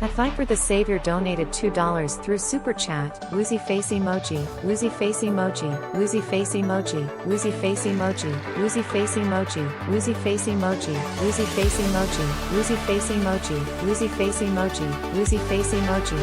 At Viper the Savior donated $2 through Super Chat. Woozy face emoji, woozy face emoji, woozy face emoji, woozy face emoji, woozy face emoji, woozy face emoji, woozy face emoji, woozy face emoji, woozy face emoji, woozy face emoji.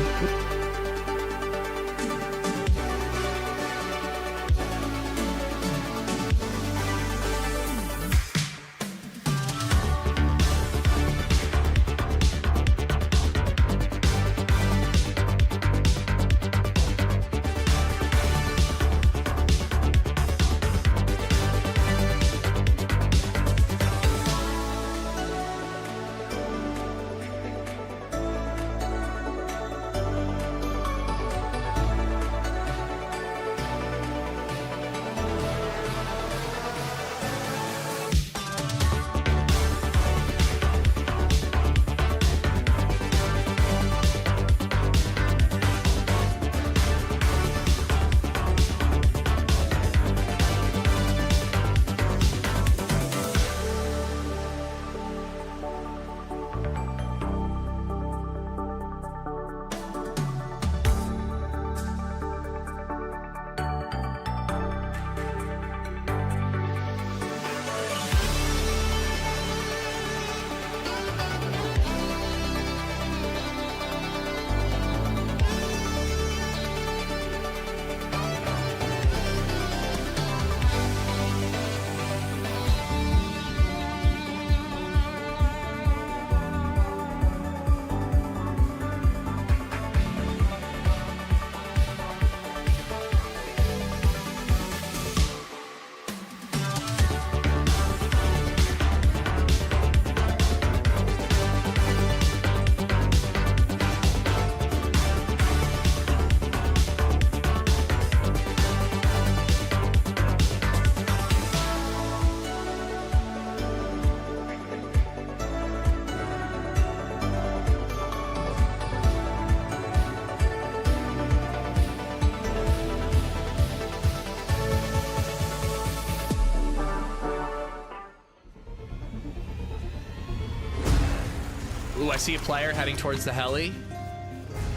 Ooh, I see a player heading towards the heli.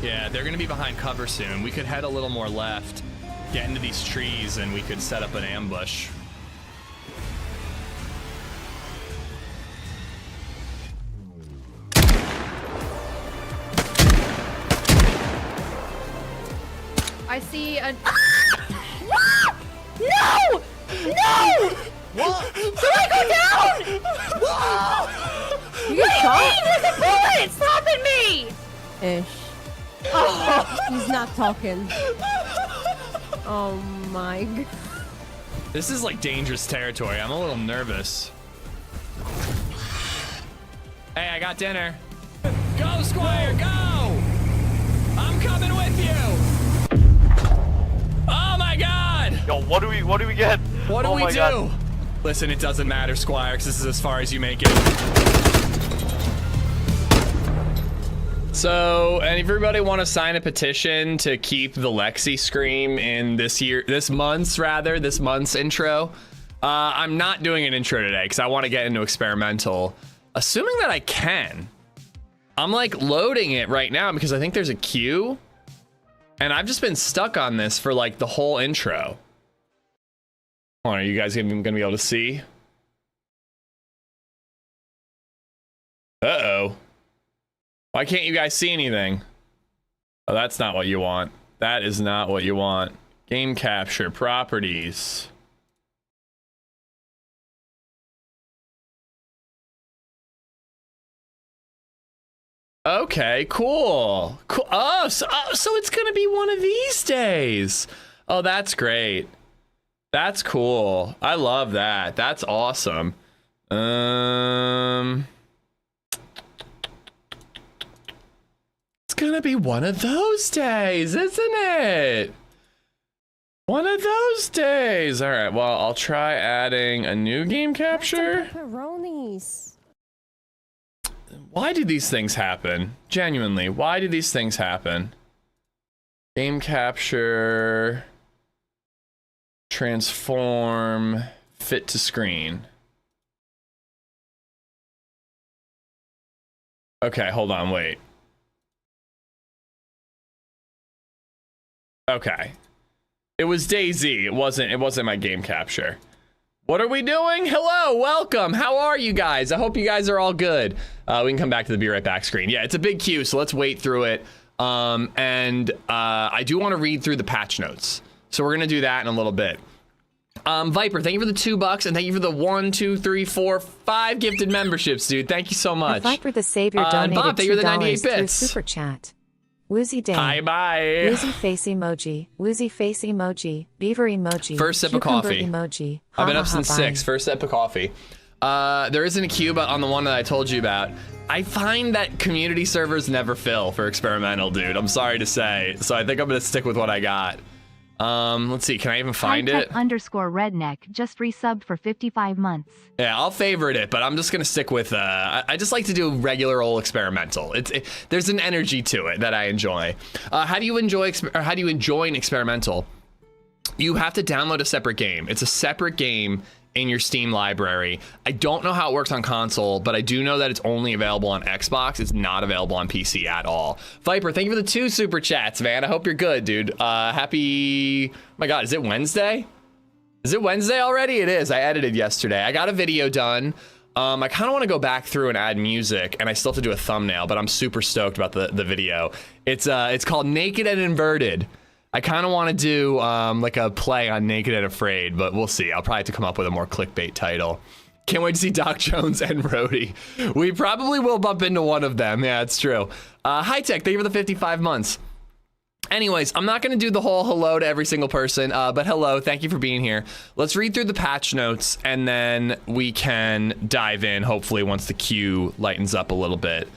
Yeah, they're gonna be behind cover soon. We could head a little more left, get into these trees, and we could set up an ambush. I see a... No! No! What? Do I go down? Whoa! You get shot? There's a bullet stopping me! Ish. Oh. He's not talking. Oh my god. This is like dangerous territory. I'm a little nervous. Hey, I got dinner. Go, Squire, go! I'm coming with you! Oh my god! Yo, what do we get? What do we do? God. Listen, it doesn't matter, Squire, because this is as far as you make it. So, and if everybody want to sign a petition to keep the Lexi Scream in this month's intro, I'm not doing an intro today because I want to get into experimental. Assuming that I can. I'm like loading it right now because I think there's a queue. And I've just been stuck on this for like the whole intro. Hold on, are you guys gonna be able to see? Uh-oh. Why can't you guys see anything? Oh, that's not what you want. That is not what you want. Game capture, properties. Okay, cool. Cool. Oh, so it's gonna be one of these days. Oh, that's great. That's cool. I love that. That's awesome. It's gonna be one of those days, isn't it? One of those days. All right, well, I'll try adding a new game capture. Pepperonis. Why do these things happen? Genuinely, why do these things happen? Game capture, transform, fit to screen. Okay, hold on, wait. Okay. It was DayZ. It wasn't my game capture. What are we doing? Hello, welcome. How are you guys? I hope you guys are all good. We can come back to the be right back screen. Yeah, it's a big queue, so let's wait through it. I do want to read through the patch notes. So we're gonna do that in a little bit. Viper, thank you for the $2 and thank you for the 1, 2, 3, 4, 5 gifted memberships, dude. Thank you so much. Viper the Savior donated Bob, thank you for the 98 $2 through bits. Super Chat. Woozy Day. Hi, bye. Woozy face emoji. Woozy face emoji. Beaver emoji. First sip of Cucumber coffee. Emoji. I've been Ha, up ha, since ha, 6. bye. First sip of coffee. There isn't a queue, but on the one that I told you about, I find that community servers never fill for experimental, dude. I'm sorry to say. So I think I'm gonna stick with what I got. Let's see. Can I even find it? _redneck just resubbed for 55 months. Yeah, I'll favorite it, but I'm just gonna stick with. I just like to do regular old experimental. There's an energy to it that I enjoy. How do you enjoy experimental? You have to download a separate game. It's a separate game in your Steam library. I don't know how it works on console, but I do know that it's only available on Xbox. It's not available on PC at all. Viper, thank you for the 2 super chats, man. I hope you're good, dude. Happy, oh my God, is it Wednesday? Is it Wednesday already? It is. I edited yesterday. I got a video done. I kind of want to go back through and add music, and I still have to do a thumbnail, but I'm super stoked about the video. It's called Naked and Inverted. I kind of want to do like a play on Naked and Afraid, but we'll see. I'll probably have to come up with a more clickbait title. Can't wait to see Doc Jones and Rhodey. We probably will bump into one of them. Yeah, it's true. High Tech, thank you for the 55 months. Anyways, I'm not going to do the whole hello to every single person, but hello, thank you for being here. Let's read through the patch notes, and then we can dive in, hopefully, once the queue lightens up a little bit.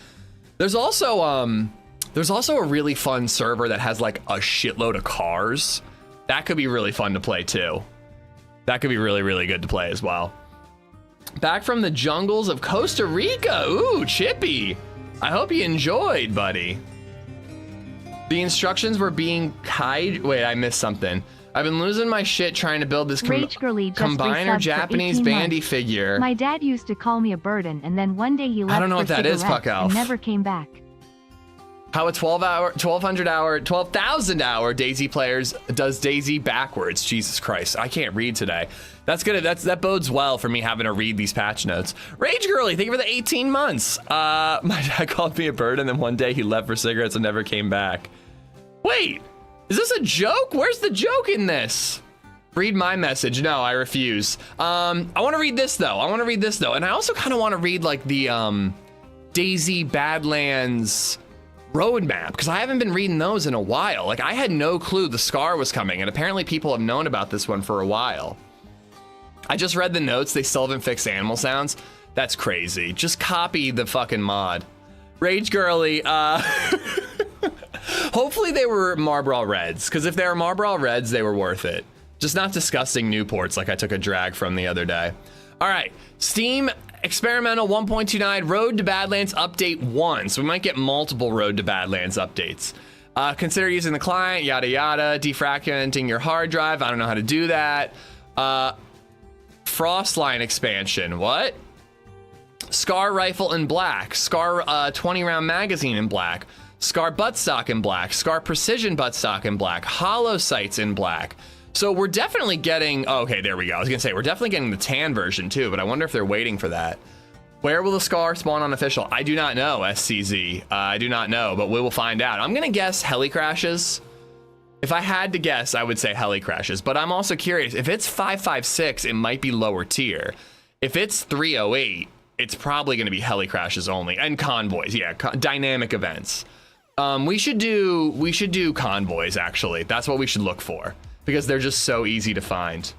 There's also a really fun server that has like a shitload of cars. That could be really fun to play too. That could be really, really good to play as well. Back from the jungles of Costa Rica. Ooh, Chippy. I hope you enjoyed, buddy. The instructions were being wait, I missed something. I've been losing my shit trying to build this combiner Japanese bandy figure. My dad used to call me a burden, and then one day he left I don't know what that is, Puck Elf. and never came back. How a 12,000 hour DayZ players does DayZ backwards. Jesus Christ, I can't read today. That's good. That bodes well for me having to read these patch notes. Rage Girly, thank you for the 18 months. My dad called me a bird, and then one day he left for cigarettes and never came back. Wait, is this a joke? Where's the joke in this? Read my message. No, I refuse. I want to read this though. And I also kind of want to read like the DayZ Badlands roadmap, because I haven't been reading those in a while. Like, I had no clue the Scar was coming, and apparently people have known about this one for a while. I just read the notes. They still haven't fixed animal sounds. That's crazy. Just copy the fucking mod. Rage Girly, hopefully they were Marlboro Reds, because if they were Marlboro Reds, they were worth it. Just not disgusting Newports like I took a drag from the other day. All right, Steam Experimental 1.29 Road to Badlands Update 1. So we might get multiple Road to Badlands updates. Consider using the client, yada yada, defragmenting your hard drive. I don't know how to do that. Frostline expansion, what? Scar rifle in black, Scar 20 round magazine in black, Scar buttstock in black, Scar precision buttstock in black, hollow sights in black. So we're definitely getting, oh, okay, there we go. I was gonna say, we're definitely getting the tan version too, but I wonder if they're waiting for that. Where will the Scar spawn on official? I do not know, SCZ. I do not know, but we will find out. I'm gonna guess heli crashes. If I had to guess, I would say heli crashes, but I'm also curious. If it's 556, it might be lower tier. If it's 308, it's probably gonna be heli crashes only, and convoys, yeah, dynamic events. We should do convoys, actually. That's what we should look for, because they're just so easy to find.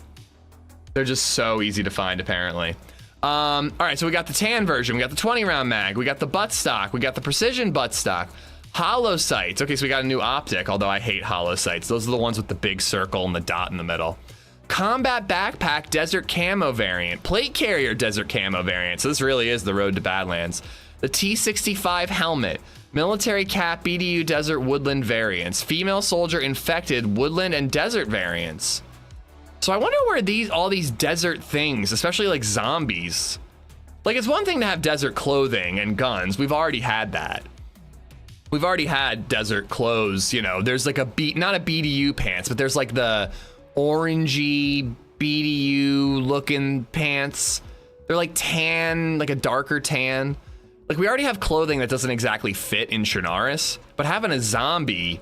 They're just so easy to find, apparently. All right, so we got the tan version, we got the 20 round mag, we got the buttstock, we got the precision buttstock, hollow sights. Okay, so we got a new optic, although I hate hollow sights. Those are the ones with the big circle and the dot in the middle. Combat backpack desert camo variant, plate carrier desert camo variant. So this really is the Road to Badlands. The T65 helmet, military cap BDU desert woodland variants, female soldier infected woodland and desert variants. So I wonder where all these desert things, especially like zombies. Like, it's one thing to have desert clothing and guns. We've already had that. we've already had desert clothes, you know. There's like not a BDU pants, but there's like the orangey BDU looking pants. They're like tan, like a darker tan. Like we already have clothing that doesn't exactly fit in Chernarus, but having a zombie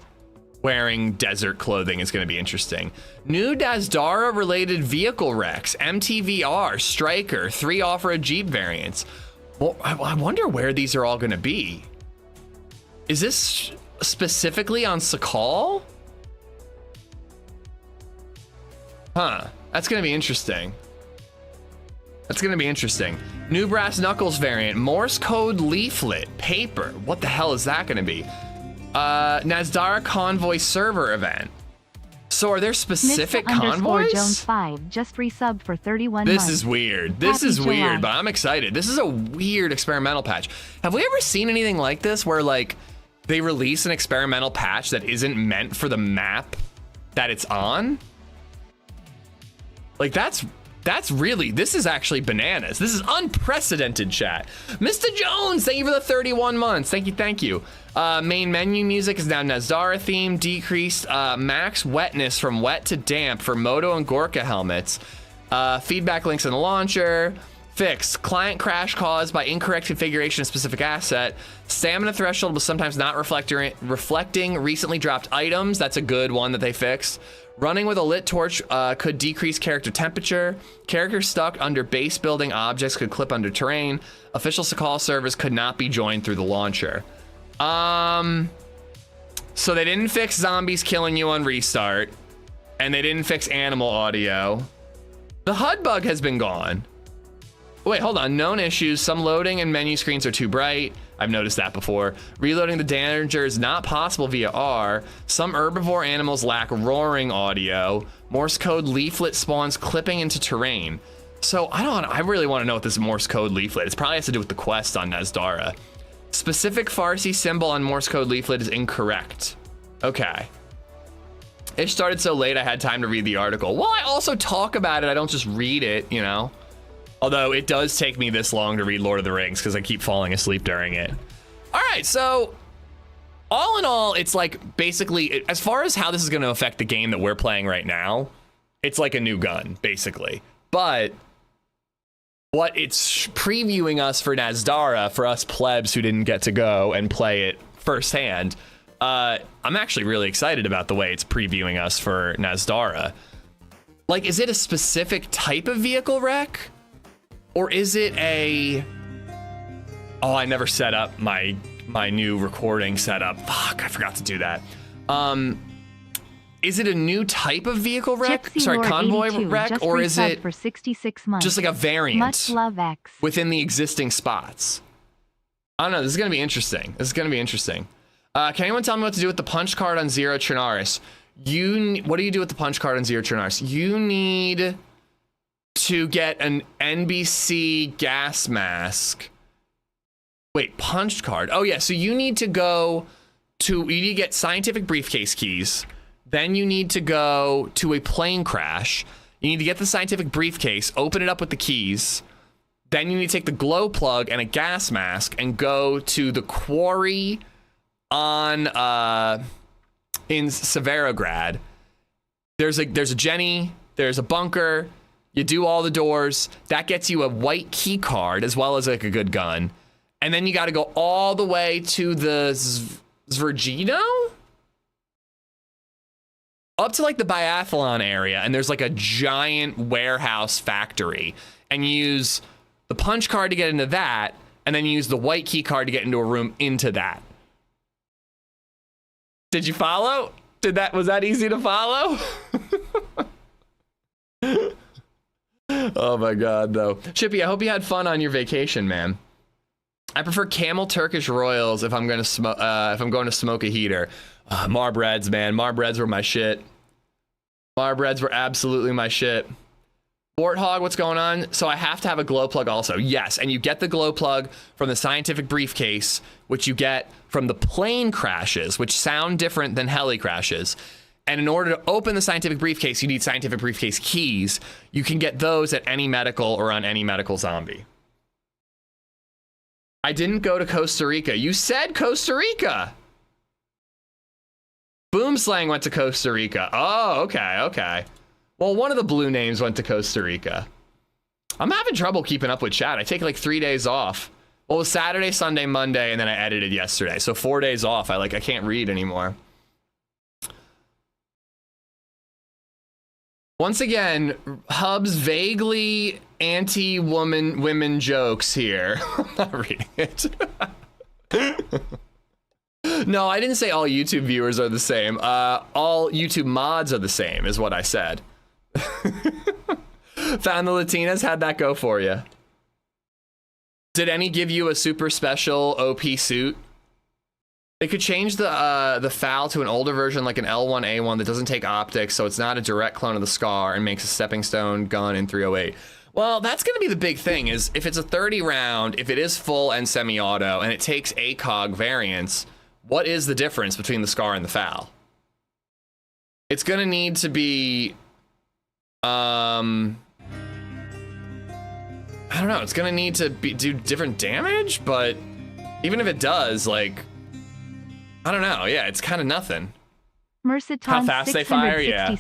wearing desert clothing is going to be interesting. New Dazdara related vehicle wrecks, MTVR, Striker, 3 off-road Jeep variants. Well, I wonder where these are all going to be. Is this specifically on Sakal? Huh, that's going to be interesting. That's going to be interesting. New Brass Knuckles variant, Morse code leaflet, paper. What the hell is that going to be? Nazdara Convoy server event. So are there specific convoys? Jones 5 just resubbed for 31 This months. is weird. This Happy is July. weird, but I'm excited. This is a weird experimental patch. Have we ever seen anything like this where like they release an experimental patch that isn't meant for the map that it's on? Like that's really, this is actually bananas. This is unprecedented, chat. Mr. Jones, thank you for the 31 months. Thank you. Main menu music is now Nazdara theme, decreased max wetness from wet to damp for Moto and Gorka helmets. Feedback links in the launcher. Fixed, client crash caused by incorrect configuration of specific asset. Stamina threshold was sometimes not reflecting recently dropped items. That's a good one that they fixed. Running with a lit torch could decrease character temperature. Characters stuck under base building objects could clip under terrain. Official Sakal servers could not be joined through the launcher. So they didn't fix zombies killing you on restart, and they didn't fix animal audio. The HUD bug has been gone. Wait, hold on. Known issues. Some loading and menu screens are too bright. I've noticed that before. Reloading the Danger is not possible via R. Some herbivore animals lack roaring audio. Morse code leaflet spawns clipping into terrain. So I really want to know what this Morse code leaflet. It probably has to do with the quest on Nazdara. Specific Farsi symbol on Morse code leaflet is incorrect. Okay. It started so late I had time to read the article. Well, I also talk about it. I don't just read it, you know. Although it does take me this long to read Lord of the Rings because I keep falling asleep during it. All right, so all in all, it's like basically, as far as how this is going to affect the game that we're playing right now, it's like a new gun, basically. But what it's previewing us for Nazdara, for us plebs who didn't get to go and play it firsthand, I'm actually really excited about the way it's previewing us for Nazdara. Like, is it a specific type of vehicle wreck? Or is it a... Oh, I never set up my new recording setup. Fuck, I forgot to do that. Is it a new type of vehicle wreck? Sorry, convoy wreck? Or is it for 66 months. just like a variant Much love, X. within the existing spots? I don't know. This is going to be interesting. Can anyone tell me what to do with the punch card on Zero Chernarus? What do you do with the punch card on Zero Chernarus? You need to get an NBC gas mask. Wait, punch card. Oh yeah, so you need to get scientific briefcase keys. Then you need to go to a plane crash. You need to get the scientific briefcase, open it up with the keys. Then you need to take the glow plug and a gas mask and go to the quarry on in Severograd. There's a Jenny, there's a bunker. You do all the doors. That gets you a white key card as well as like a good gun. And then you got to go all the way to the Zvergino? Up to like the biathlon area. And there's like a giant warehouse factory. And you use the punch card to get into that. And then you use the white key card to get into a room into that. Did you follow? Was that easy to follow? Oh my god, though. Chippy, I hope you had fun on your vacation, man. I prefer camel Turkish Royals if I'm going to smoke a heater. Marbreds, man. Marbreds were my shit. Marbreds were absolutely my shit. Warthog, what's going on? So I have to have a glow plug also. Yes, and you get the glow plug from the scientific briefcase, which you get from the plane crashes, which sound different than heli crashes. And in order to open the scientific briefcase, you need scientific briefcase keys. You can get those at any medical or on any medical zombie. I didn't go to Costa Rica. You said Costa Rica. Boomslang went to Costa Rica. Oh, okay, okay. Well, one of the blue names went to Costa Rica. I'm having trouble keeping up with chat. I take like 3 days off. Well, it was Saturday, Sunday, Monday, and then I edited yesterday. So 4 days off. I can't read anymore. Once again, Hub's vaguely anti-women jokes here. I'm not reading it. No, I didn't say all YouTube viewers are the same. All YouTube mods are the same, is what I said. Found the Latinas, how'd that go for you? Did any give you a super special OP suit? They could change the FAL to an older version like an L1A1 that doesn't take optics, so it's not a direct clone of the SCAR and makes a stepping stone gun in 308. Well, that's going to be the big thing, is if it's a 30 round, if it is full and semi-auto, and it takes ACOG variants, what is the difference between the SCAR and the FAL? It's going to need to be, I don't know, it's going to need to do different damage, but even if it does, like, I don't know. Yeah, it's kind of nothing. How fast they fire, yeah.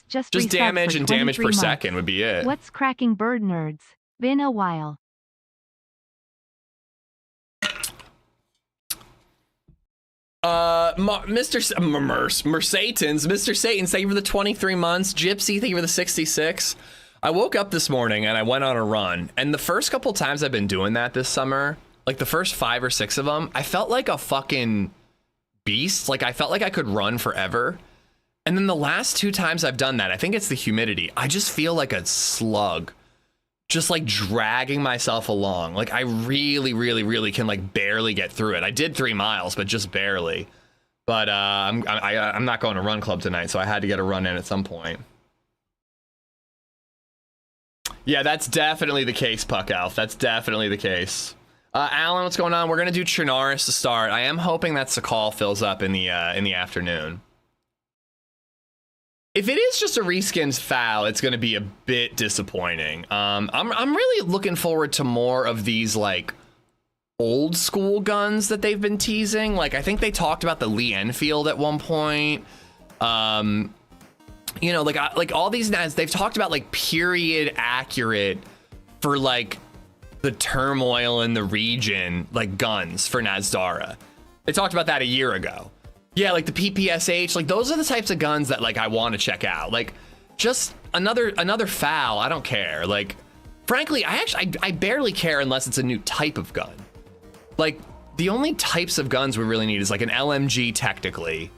Just damage and damage per second would be it. What's cracking, bird nerds? Been a while. Mr. Mr. Satan, thank you for the 23 months. Gypsy, thank you for the 66. I woke up this morning and I went on a run, and the first couple times I've been doing that this summer, like the first 5 or 6 of them, I felt like a fucking beast. Like I felt like I could run forever. And then the last 2 times I've done that, I think it's the humidity, I just feel like a slug, just like dragging myself along. Like I really can like barely get through it. I did 3 miles, but just barely. But I'm not going to run club tonight, so I had to get a run in at some point. Yeah, that's definitely the case, Puck Alf. That's definitely the case. Alan, what's going on? We're gonna do Chernarus to start. I am hoping that Sakal fills up in the afternoon. If it is just a reskinned FAL, it's gonna be a bit disappointing. I'm really looking forward to more of these like old school guns that they've been teasing. Like I think they talked about the Lee Enfield at one point. You know, like all these guys, they've talked about like period accurate for like the turmoil in the region, like guns for Nazdara. They talked about that a year ago. Yeah, like the PPSH, like those are the types of guns that like I want to check out. Like just another FAL, I don't care. Like frankly, I barely care unless it's a new type of gun. Like the only types of guns we really need is like an LMG technically,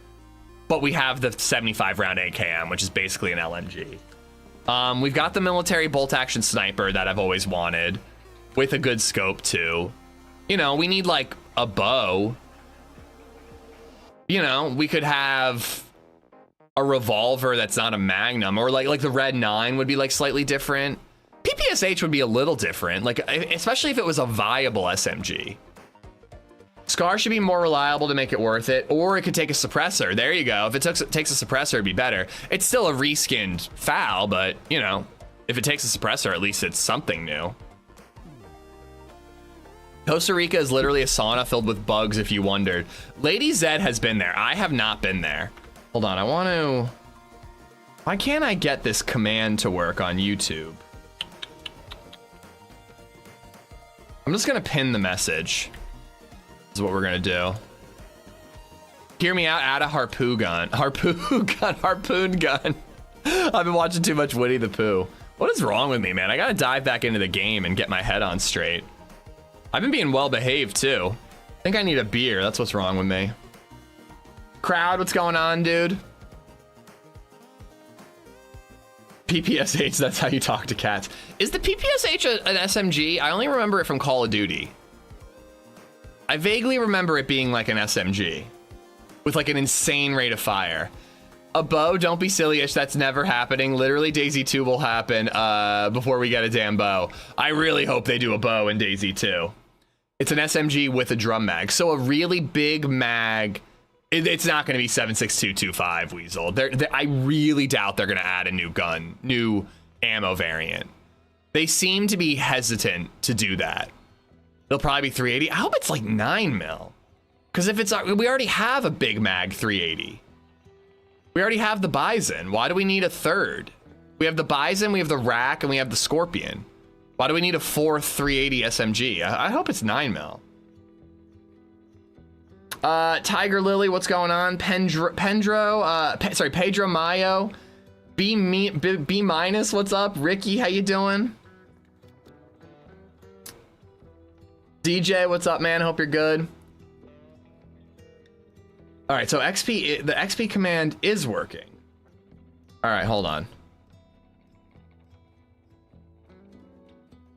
but we have the 75 round AKM, which is basically an LMG. We've got the military bolt action sniper that I've always wanted, with a good scope too. You know, we need like a bow. You know, we could have a revolver that's not a Magnum, or like the Red 9 would be like slightly different. PPSH would be a little different, like especially if it was a viable SMG. SCAR should be more reliable to make it worth it, or it could take a suppressor. There you go. If it takes a suppressor, it'd be better. It's still a reskinned FAL, but you know, if it takes a suppressor, at least it's something new. Costa Rica is literally a sauna filled with bugs, if you wondered. LadyZed has been there. I have not been there. Hold on, I want to... Why can't I get this command to work on YouTube? I'm just going to pin the message. This is what we're going to do. Hear me out, add a harpoon gun. Harpoon gun. I've been watching too much Winnie the Pooh. What is wrong with me, man? I got to dive back into the game and get my head on straight. I've been being well behaved too. I think I need a beer. That's what's wrong with me. Crowd, what's going on, dude? PPSH, that's how you talk to cats. Is the PPSH an SMG? I only remember it from Call of Duty. I vaguely remember it being like an SMG with like an insane rate of fire. A bow, don't be silly-ish, that's never happening. Literally, DayZ2 will happen before we get a damn bow. I really hope they do a bow in DayZ2. It's an SMG with a drum mag. So a really big mag, it's not going to be 7.6225 Weasel. I really doubt they're going to add a new gun, new ammo variant. They seem to be hesitant to do that. They'll probably be 380. I hope it's like 9 mil. Because if it's, we already have a big mag 380. We already have the Bison. Why do we need a third? We have the Bison, we have the Rack, and we have the Scorpion. Why do we need a fourth 380 SMG? I hope it's 9mm. Tiger Lily, what's going on? Pedro Mayo. B minus, what's up? Ricky, how you doing? DJ, what's up, man? Hope you're good. All right, so the XP command is working. All right, hold on.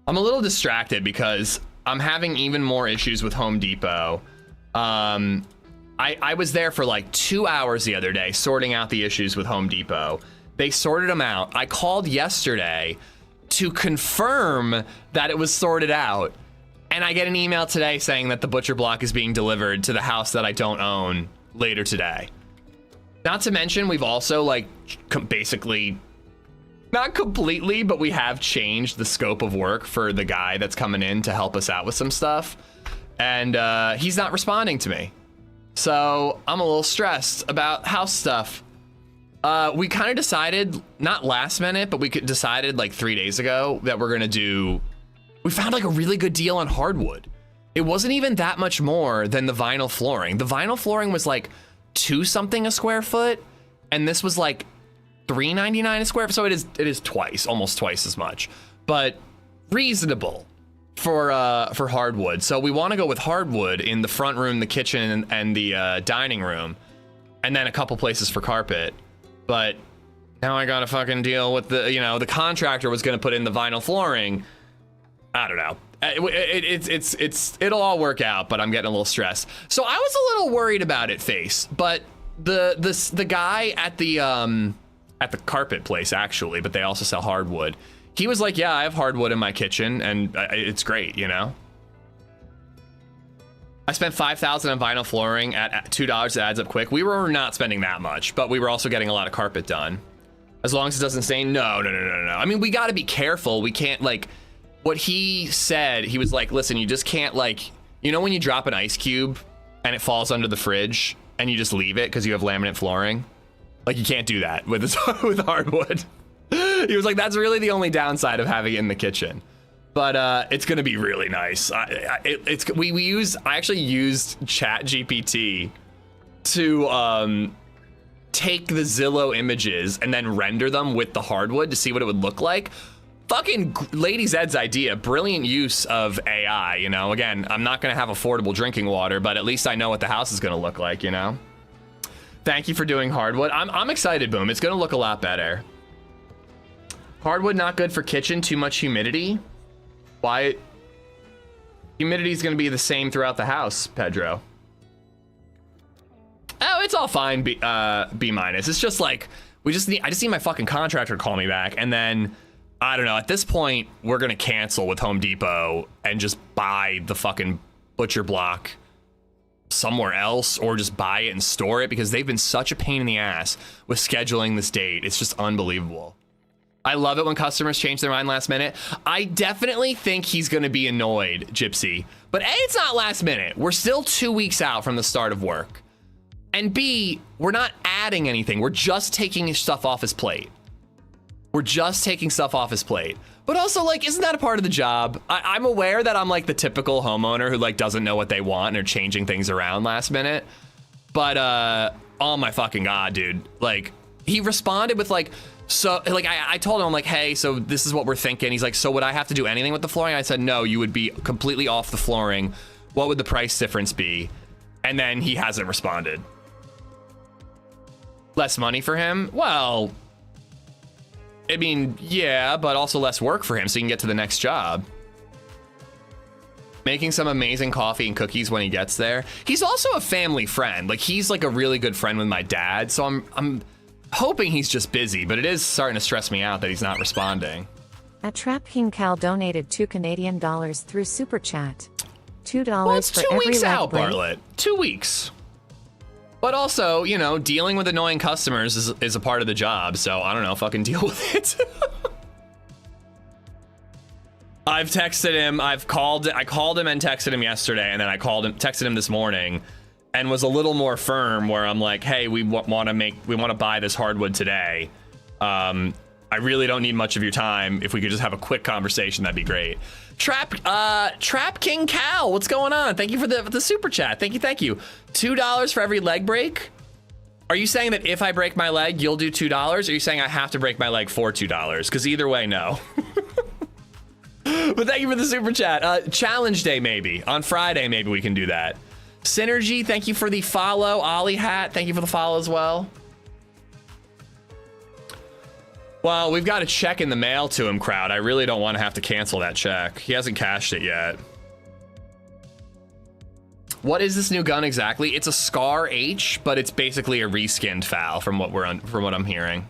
I'm a little distracted because I'm having even more issues with Home Depot. I was there for like 2 hours the other day sorting out the issues with Home Depot. They sorted them out. I called yesterday to confirm that it was sorted out. And I get an email today saying that the butcher block is being delivered to the house that I don't own later today. Not to mention, we've also like basically, not completely, but we have changed the scope of work for the guy that's coming in to help us out with some stuff. And he's not responding to me. So I'm a little stressed about house stuff. We kind of decided, not last minute, but we decided like 3 days ago that we're gonna do, we found like a really good deal on hardwood. It wasn't even that much more than the vinyl flooring. The vinyl flooring was like $2 something a square foot, and this was like $3.99 a square foot. So it is twice, almost twice as much, but reasonable for hardwood. So we want to go with hardwood in the front room, the kitchen, and the dining room, and then a couple places for carpet. But now I gotta fucking deal with the contractor was gonna put in the vinyl flooring. I don't know. It'll all work out, but I'm getting a little stressed. So I was a little worried about it, Face. But the guy at the carpet place, actually, but they also sell hardwood. He was like, yeah, I have hardwood in my kitchen, and it's great, you know? I spent $5,000 on vinyl flooring at $2. It adds up quick. We were not spending that much, but we were also getting a lot of carpet done. As long as it doesn't stain, no. I mean, we got to be careful. We can't, like, what he said, he was like, listen, you just can't, like, you know when you drop an ice cube and it falls under the fridge and you just leave it because you have laminate flooring? Like, you can't do that with hardwood. He was like, that's really the only downside of having it in the kitchen. But it's gonna be really nice. I actually used ChatGPT to take the Zillow images and then render them with the hardwood to see what it would look like. Fucking LadyZed's idea, brilliant use of AI, you know? Again, I'm not gonna have affordable drinking water, but at least I know what the house is gonna look like, you know? Thank you for doing hardwood. I'm excited, Boom. It's gonna look a lot better. Hardwood not good for kitchen, too much humidity. Why? Humidity is gonna be the same throughout the house, Pedro. Oh, it's all fine, B minus. It's just like, I just need my fucking contractor to call me back, and then, I don't know, at this point, we're gonna cancel with Home Depot and just buy the fucking butcher block somewhere else, or just buy it and store it, because they've been such a pain in the ass with scheduling this date. It's just unbelievable. I love it when customers change their mind last minute. I definitely think he's gonna be annoyed, Gypsy. But A, it's not last minute. We're still 2 weeks out from the start of work. And B, we're not adding anything. We're just taking his stuff off his plate. But also, like, isn't that a part of the job? I'm aware that I'm like the typical homeowner who like doesn't know what they want and are changing things around last minute. But oh my fucking God, dude. Like, he responded with like, so like I told him, I'm like, hey, so this is what we're thinking. He's like, so would I have to do anything with the flooring? I said, no, you would be completely off the flooring. What would the price difference be? And then he hasn't responded. Less money for him? Well, I mean, yeah, but also less work for him so he can get to the next job. Making some amazing coffee and cookies when he gets there. He's also a family friend. Like, he's like a really good friend with my dad. So I'm hoping he's just busy, but it is starting to stress me out that he's not responding. At Trap King Cal donated $2 through Super Chat. $2 well, it's for 2 every weeks leg out, break. Bartlett. 2 weeks. But also, you know, dealing with annoying customers is a part of the job, so I don't know, fucking deal with it. I've texted him, I called him and texted him yesterday, and then texted him this morning, and was a little more firm where I'm like, hey, we want to buy this hardwood today. I really don't need much of your time. If we could just have a quick conversation, that'd be great. Trap King Cal, what's going on? Thank you for the super chat. Thank you. $2 for every leg break. Are you saying that if I break my leg, you'll do $2? Or are you saying I have to break my leg for $2? Because either way, no. But thank you for the super chat. Challenge day, maybe. On Friday, maybe we can do that. Synergy, thank you for the follow. Ollie Hat, thank you for the follow as well. Well, we've got a check in the mail to him, crowd. I really don't want to have to cancel that check. He hasn't cashed it yet. What is this new gun exactly? It's a Scar H, but it's basically a reskinned FAL from what I'm hearing.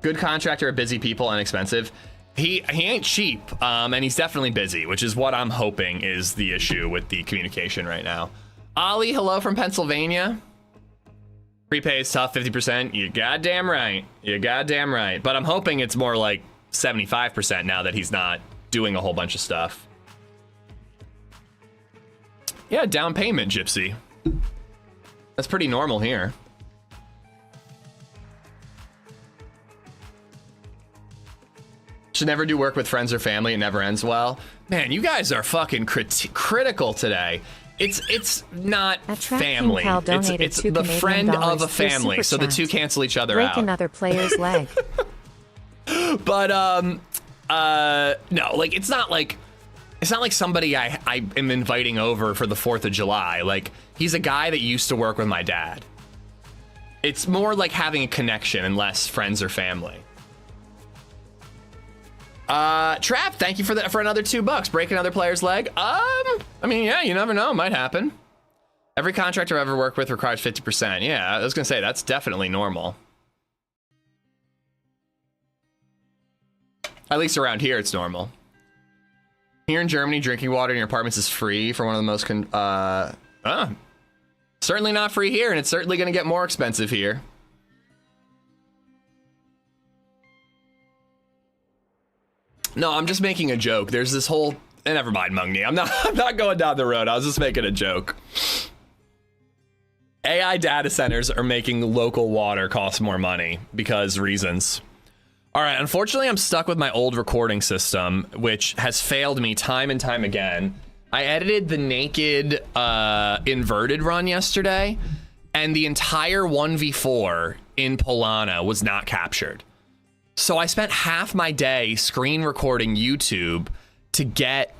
Good contractor, busy people, inexpensive. He ain't cheap, and he's definitely busy, which is what I'm hoping is the issue with the communication right now. Ollie, hello from Pennsylvania. Prepay is tough, 50%. You goddamn right. You goddamn right. But I'm hoping it's more like 75% now that he's not doing a whole bunch of stuff. Yeah, down payment, Gypsy. That's pretty normal here. Should never do work with friends or family. It never ends well. Man, you guys are fucking critical today. It's not family. It's the friend of a family. So the two cancel each other out. Break another player's leg. But no, like it's not like somebody I am inviting over for the 4th of July. Like he's a guy that used to work with my dad. It's more like having a connection and less friends or family. Trap, thank you for another $2. Break another player's leg. I mean, yeah, you never know. It might happen. Every contractor I've ever worked with requires 50%. Yeah, I was gonna say that's definitely normal. At least around here, it's normal. Here in Germany, drinking water in your apartments is free for one of the most certainly not free here, and it's certainly gonna get more expensive here. No, I'm just making a joke. There's this whole... never mind, Mungni. I'm not going down the road. I was just making a joke. AI data centers are making local water cost more money because reasons. All right, unfortunately, I'm stuck with my old recording system, which has failed me time and time again. I edited the naked inverted run yesterday, and the entire 1v4 in Polana was not captured. So I spent half my day screen recording YouTube to get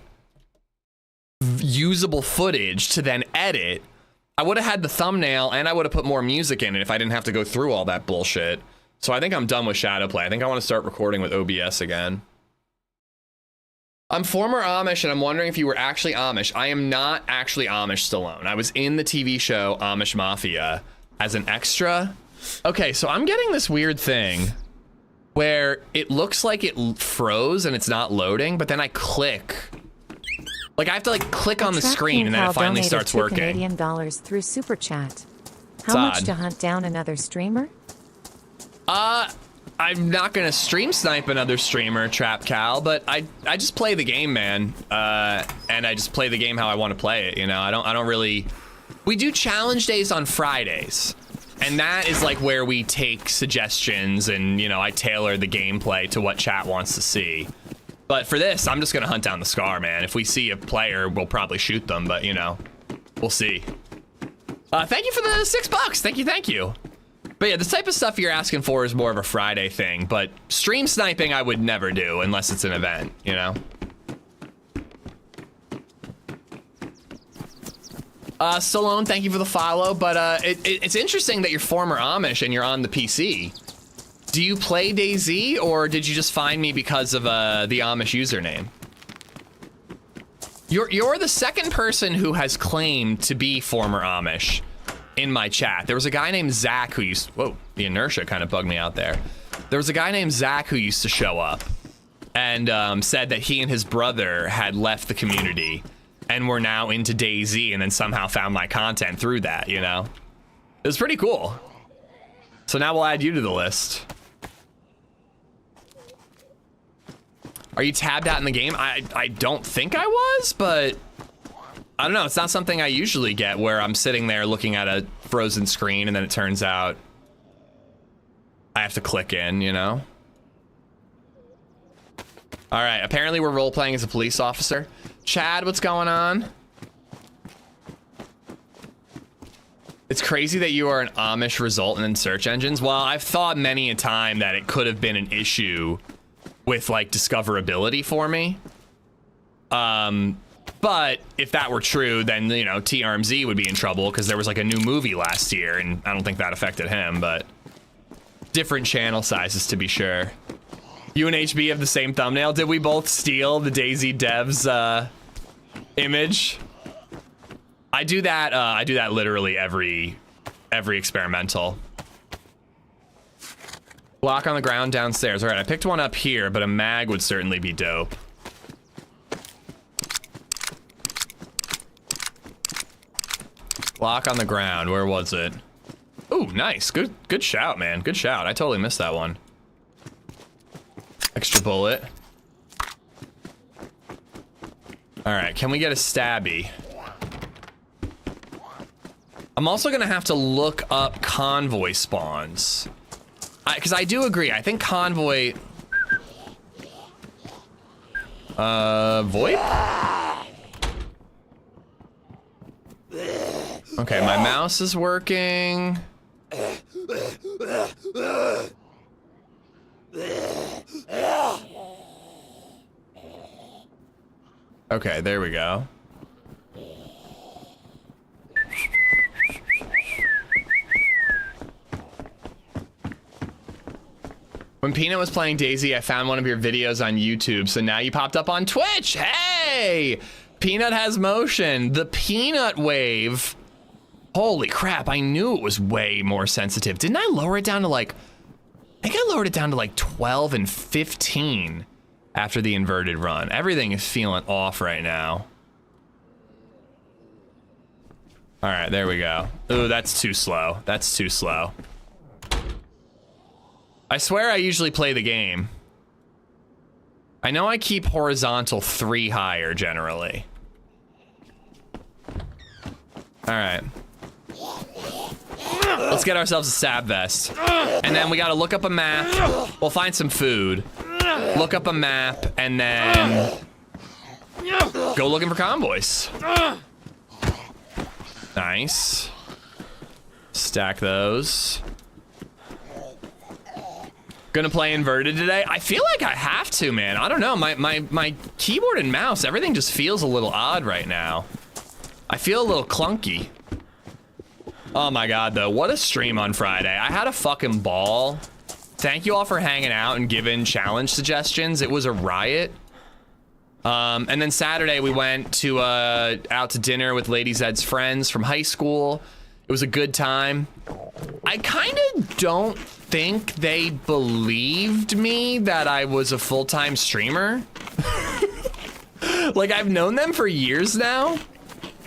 usable footage to then edit. I would have had the thumbnail and I would have put more music in it if I didn't have to go through all that bullshit. So I think I'm done with Shadowplay. I think I want to start recording with OBS again. I'm former Amish and I'm wondering if you were actually Amish. I am not actually Amish, Stallone. I was in the TV show Amish Mafia as an extra. Okay, so I'm getting this weird thing where it looks like it froze and it's not loading, but then I click. Like I have to like click on the screen and then it finally starts working. Canadian dollars through Super Chat. How much to hunt down another streamer? I'm not gonna stream snipe another streamer, Trap Cal, but I just play the game, man. And I just play the game how I want to play it, you know. I don't really. We do challenge days on Fridays. And that is like where we take suggestions and, you know, I tailor the gameplay to what chat wants to see. But for this, I'm just going to hunt down the Scar, man. If we see a player, we'll probably shoot them, but, you know, we'll see. Thank you for the $6. Thank you. But yeah, this type of stuff you're asking for is more of a Friday thing, but stream sniping I would never do unless it's an event, you know? Stallone, thank you for the follow, but it's interesting that you're former Amish and you're on the PC. Do you play DayZ, or did you just find me because of the Amish username? You're the second person who has claimed to be former Amish in my chat. There was a guy named Zach who used... Whoa, the inertia kind of bugged me out there. There was a guy named Zach who used to show up and said that he and his brother had left the community and we're now into DayZ, and then somehow found my content through that, you know? It was pretty cool. So now we'll add you to the list. Are you tabbed out in the game? I don't think I was, but I don't know. It's not something I usually get where I'm sitting there looking at a frozen screen and then it turns out I have to click in, you know? All right, apparently we're role-playing as a police officer. Chad, what's going on? It's crazy that you are an Amish resultant in search engines. Well, I've thought many a time that it could have been an issue with like discoverability for me. But if that were true, then, you know, TRMZ would be in trouble because there was like a new movie last year and I don't think that affected him, but different channel sizes to be sure. You and HB have the same thumbnail. Did we both steal the DayZ devs image? I do that literally every experimental. Block on the ground downstairs. All right, I picked one up here, but a mag would certainly be dope. Block on the ground. Where was it? Ooh, nice. Good shout, man. Good shout. I totally missed that one. Extra bullet. All right, can we get a stabby? I'm also gonna have to look up convoy spawns. Because I do agree, I think convoy... VoIP? Okay, my mouse is working. Okay, there we go. When Peanut was playing DayZ, I found one of your videos on YouTube, so now you popped up on Twitch. Hey! Peanut has motion. The Peanut wave. Holy crap, I knew it was way more sensitive. Didn't I lower it down to like... I think I lowered it down to like 12 and 15 after the inverted run. Everything is feeling off right now. All right, there we go. Ooh, that's too slow. That's too slow. I swear I usually play the game. I know I keep horizontal 3 higher generally. All right. Let's get ourselves a stab vest. And then we gotta look up a map. We'll find some food. Look up a map and then go looking for convoys. Nice. Stack those. Gonna play inverted today? I feel like I have to, man. I don't know, my keyboard and mouse, everything just feels a little odd right now. I feel a little clunky. Oh my God, though, what a stream on Friday. I had a fucking ball. Thank you all for hanging out and giving challenge suggestions. It was a riot. And then Saturday we went to out to dinner with LadyZed's friends from high school. It was a good time. I kind of don't think they believed me that I was a full-time streamer. Like, I've known them for years now.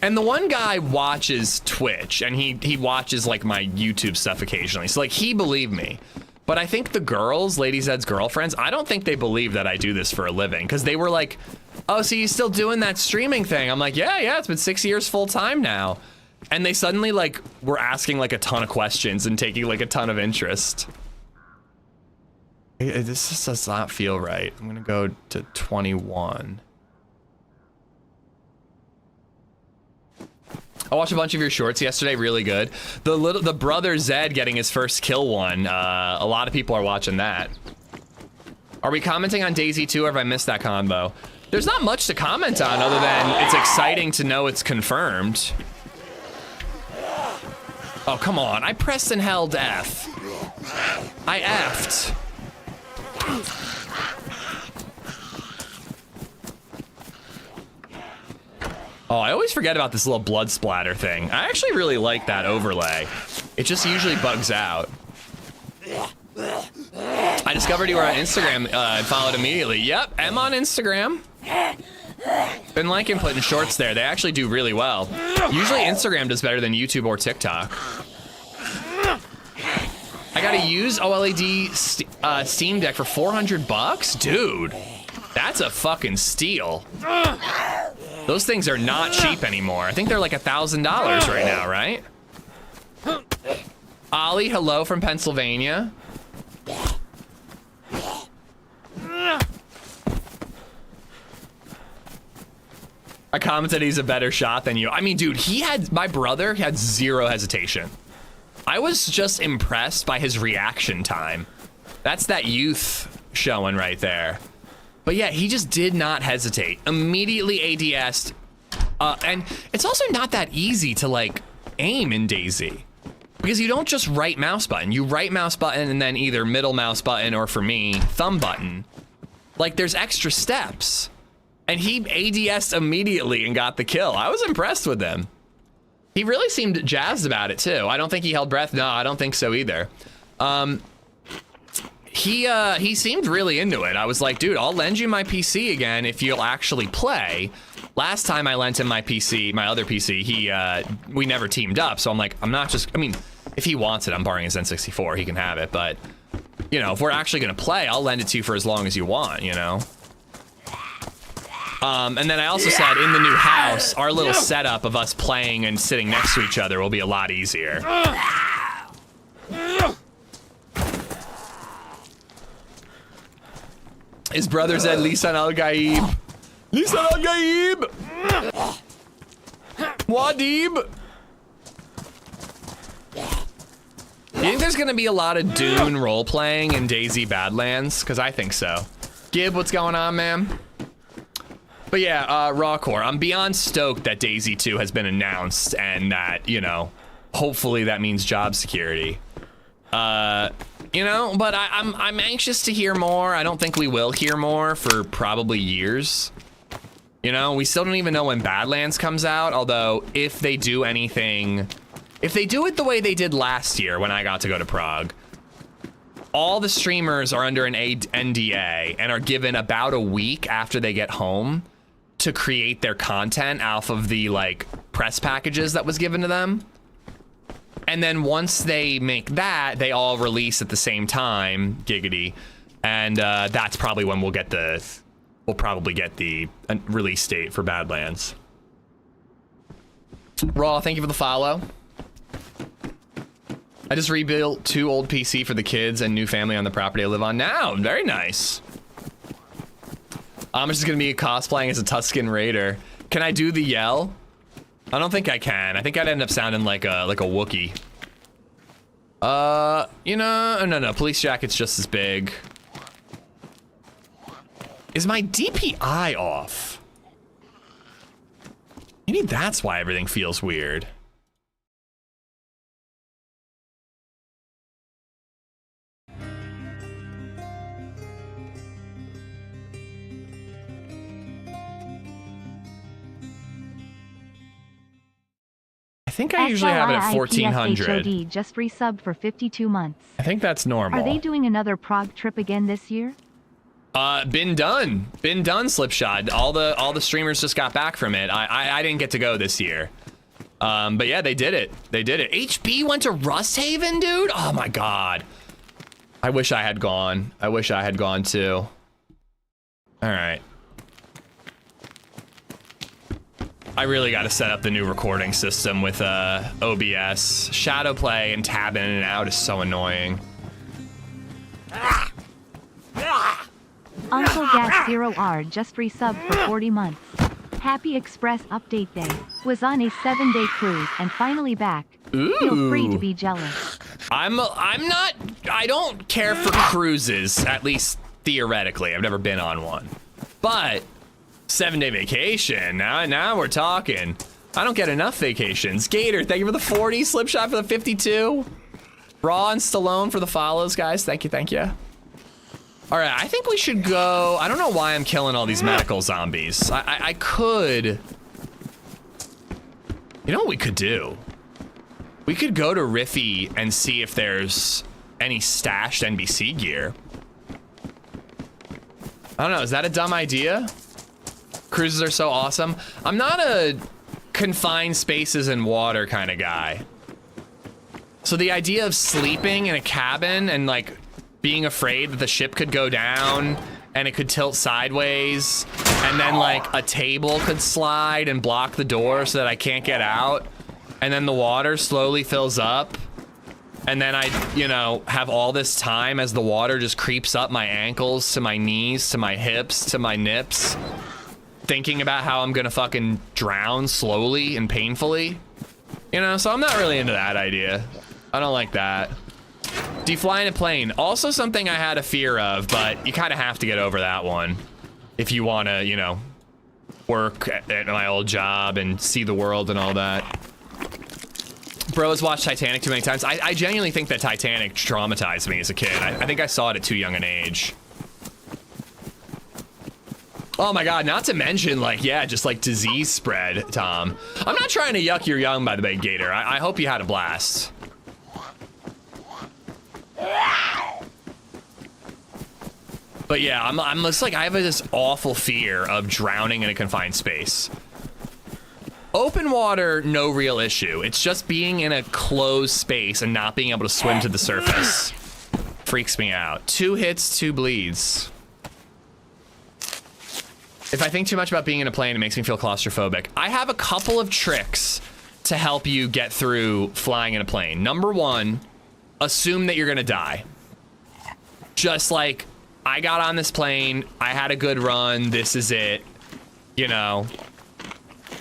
And the one guy watches Twitch and he watches like my YouTube stuff occasionally. So like he believed me. But I think the girls, LadyZed's girlfriends, I don't think they believe that I do this for a living. Cause they were like, oh, so you still doing that streaming thing? I'm like, yeah, it's been 6 years full time now. And they suddenly like were asking like a ton of questions and taking like a ton of interest. This just does not feel right. I'm gonna go to 21. I watched a bunch of your shorts yesterday, really good. The brother Zed getting his first kill one. A lot of people are watching that. Are we commenting on DayZ2 or have I missed that combo? There's not much to comment on other than it's exciting to know it's confirmed. Oh, come on, I pressed and held F. I F'd. Oh, I always forget about this little blood splatter thing. I actually really like that overlay. It just usually bugs out. I discovered you were on Instagram and followed immediately. Yep, I'm on Instagram. Been liking putting shorts there. They actually do really well. Usually Instagram does better than YouTube or TikTok. I got a used OLED Steam Deck for 400 bucks? Dude, that's a fucking steal. Those things are not cheap anymore. I think they're like $1,000 right now, right? Ollie, hello from Pennsylvania. I commented he's a better shot than you. I mean, dude, my brother had zero hesitation. I was just impressed by his reaction time. That's that youth showing right there. But yeah, he just did not hesitate. Immediately ADS'd. And it's also not that easy to like aim in DayZ. Because you don't just right mouse button. You right mouse button and then either middle mouse button or for me, thumb button. Like there's extra steps. And he ADS'd immediately and got the kill. I was impressed with him. He really seemed jazzed about it too. I don't think he held breath. No, I don't think so either. He seemed really into it. I was like, dude, I'll lend you my PC again if you'll actually play. Last time I lent him my PC, my other PC, we never teamed up. So I'm like, I mean, if he wants it, I'm borrowing his N64, he can have it. But, you know, if we're actually gonna play, I'll lend it to you for as long as you want, you know? And then I also said in the new house, our little setup of us playing and sitting next to each other will be a lot easier. His brother said, Lisan al-Gaib. Lisan al-Gaib! Wadib! You think there's gonna be a lot of Dune role-playing in DayZ Badlands? Because I think so. Gib, what's going on, man? But yeah, Rawcore, I'm beyond stoked that DayZ2 has been announced and that, you know, hopefully that means job security. You know, but I'm anxious to hear more. I don't think we will hear more for probably years. You know, we still don't even know when Badlands comes out, although if they do anything, if they do it the way they did last year when I got to go to Prague, all the streamers are under an NDA and are given about a week after they get home to create their content off of the like press packages that was given to them. And then once they make that, they all release at the same time, giggity. And that's probably when we'll probably get the release date for Badlands. Raw, thank you for the follow. I just rebuilt 2 old PC for the kids and new family on the property I live on now. Very nice. I'm just gonna be cosplaying as a Tusken Raider. Can I do the yell? I don't think I can. I think I'd end up sounding like a Wookiee. You know, no. Police jacket's just as big. Is my DPI off? Maybe that's why everything feels weird. I think I usually have it at 1400. Just resubbed for 52 months. I think that's normal. Are they doing another Prague trip again this year? Been done, Slipshot. All the streamers just got back from it. I didn't get to go this year. But yeah, they did it. HB went to Rusthaven, dude. Oh my God. I wish I had gone. I wish I had gone too. All right. I really got to set up the new recording system with OBS. Shadow play and tab in and out is so annoying. Uncle Gas 0R just resubbed for 40 months. Happy Express Update Day. Was on a 7-day cruise and finally back. Ooh. Feel free to be jealous. I don't care for cruises, at least theoretically. I've never been on one. But 7-day vacation, now we're talking. I don't get enough vacations. Gator, thank you for the 40. Slipshot for the 52. Raw and Stallone for the follows, guys. Thank you. All right, I think we should go. I don't know why I'm killing all these medical zombies. I could. You know what we could do? We could go to Riffy and see if there's any stashed NBC gear. I don't know, is that a dumb idea? Cruises are so awesome. I'm not a confined spaces and water kind of guy. So the idea of sleeping in a cabin and like being afraid that the ship could go down and it could tilt sideways and then like a table could slide and block the door so that I can't get out, and then the water slowly fills up, and then I, you know, have all this time as the water just creeps up my ankles to my knees to my hips to my nips, thinking about how I'm gonna fucking drown slowly and painfully. You know, so I'm not really into that idea. I don't like that. Do you fly in a plane? Also something I had a fear of, but you kind of have to get over that one if you want to, you know, work at my old job and see the world and all that. Bro has watched Titanic too many times. I genuinely think that Titanic traumatized me as a kid. I think I saw it at too young an age. Oh my God, not to mention, like, yeah, just like disease spread, Tom. I'm not trying to yuck your yum, by the way, Gator. I hope you had a blast. But yeah, I'm just like, I have this awful fear of drowning in a confined space. Open water, no real issue. It's just being in a closed space and not being able to swim to the surface. Freaks me out. 2 hits, 2 bleeds. If I think too much about being in a plane, it makes me feel claustrophobic. I have a couple of tricks to help you get through flying in a plane. Number 1, assume that you're gonna die. Just like, I got on this plane, I had a good run, this is it, you know.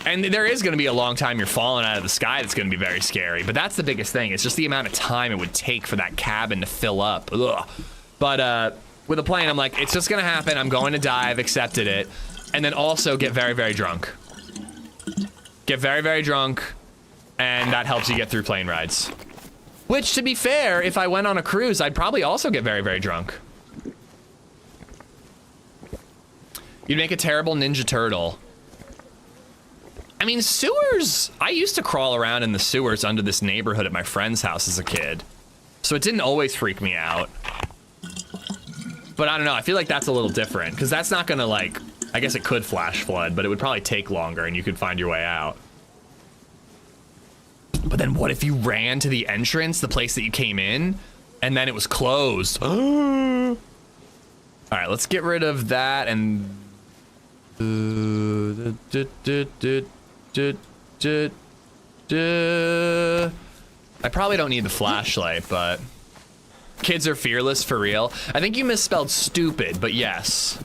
And there is gonna be a long time you're falling out of the sky that's gonna be very scary, but that's the biggest thing. It's just the amount of time it would take for that cabin to fill up. Ugh. But with a plane, I'm like, it's just gonna happen, I'm going to die, I've accepted it. And then also get very, very drunk. Get very, very drunk, and that helps you get through plane rides. Which, to be fair, if I went on a cruise, I'd probably also get very, very drunk. You'd make a terrible Ninja Turtle. I mean, sewers, I used to crawl around in the sewers under this neighborhood at my friend's house as a kid. So it didn't always freak me out. But I don't know, I feel like that's a little different, because that's not gonna, like, I guess it could flash flood, but it would probably take longer and you could find your way out. But then what if you ran to the entrance, the place that you came in, and then it was closed? All right, let's get rid of that and... I probably don't need the flashlight, but... Kids are fearless, for real. I think you misspelled stupid, but yes.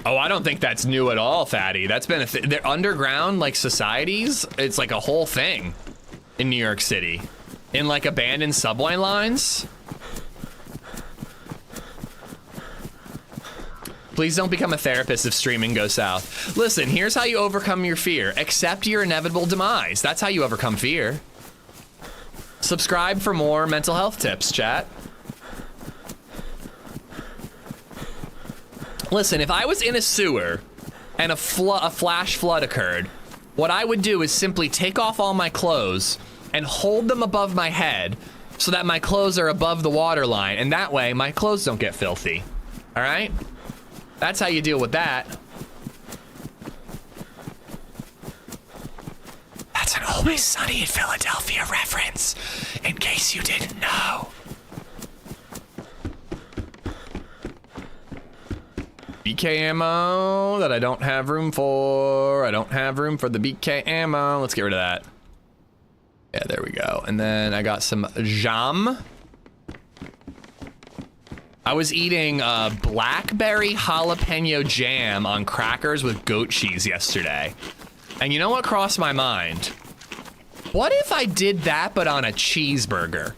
Oh, I don't think that's new at all, Fatty. That's been they're underground, like, societies. It's like a whole thing in New York City. In, like, abandoned subway lines. Please don't become a therapist if streaming goes south. Listen, here's how you overcome your fear. Accept your inevitable demise. That's how you overcome fear. Subscribe for more mental health tips, chat. Listen, if I was in a sewer and a flash flood occurred, what I would do is simply take off all my clothes and hold them above my head so that my clothes are above the water line, and that way my clothes don't get filthy. All right? That's how you deal with that. That's an Always Sunny in Philadelphia reference, in case you didn't know. BK ammo that I don't have room for. I don't have room for the BK ammo. Let's get rid of that. Yeah, there we go. And then I got some jam. I was eating blackberry jalapeno jam on crackers with goat cheese yesterday. And you know what crossed my mind? What if I did that but on a cheeseburger?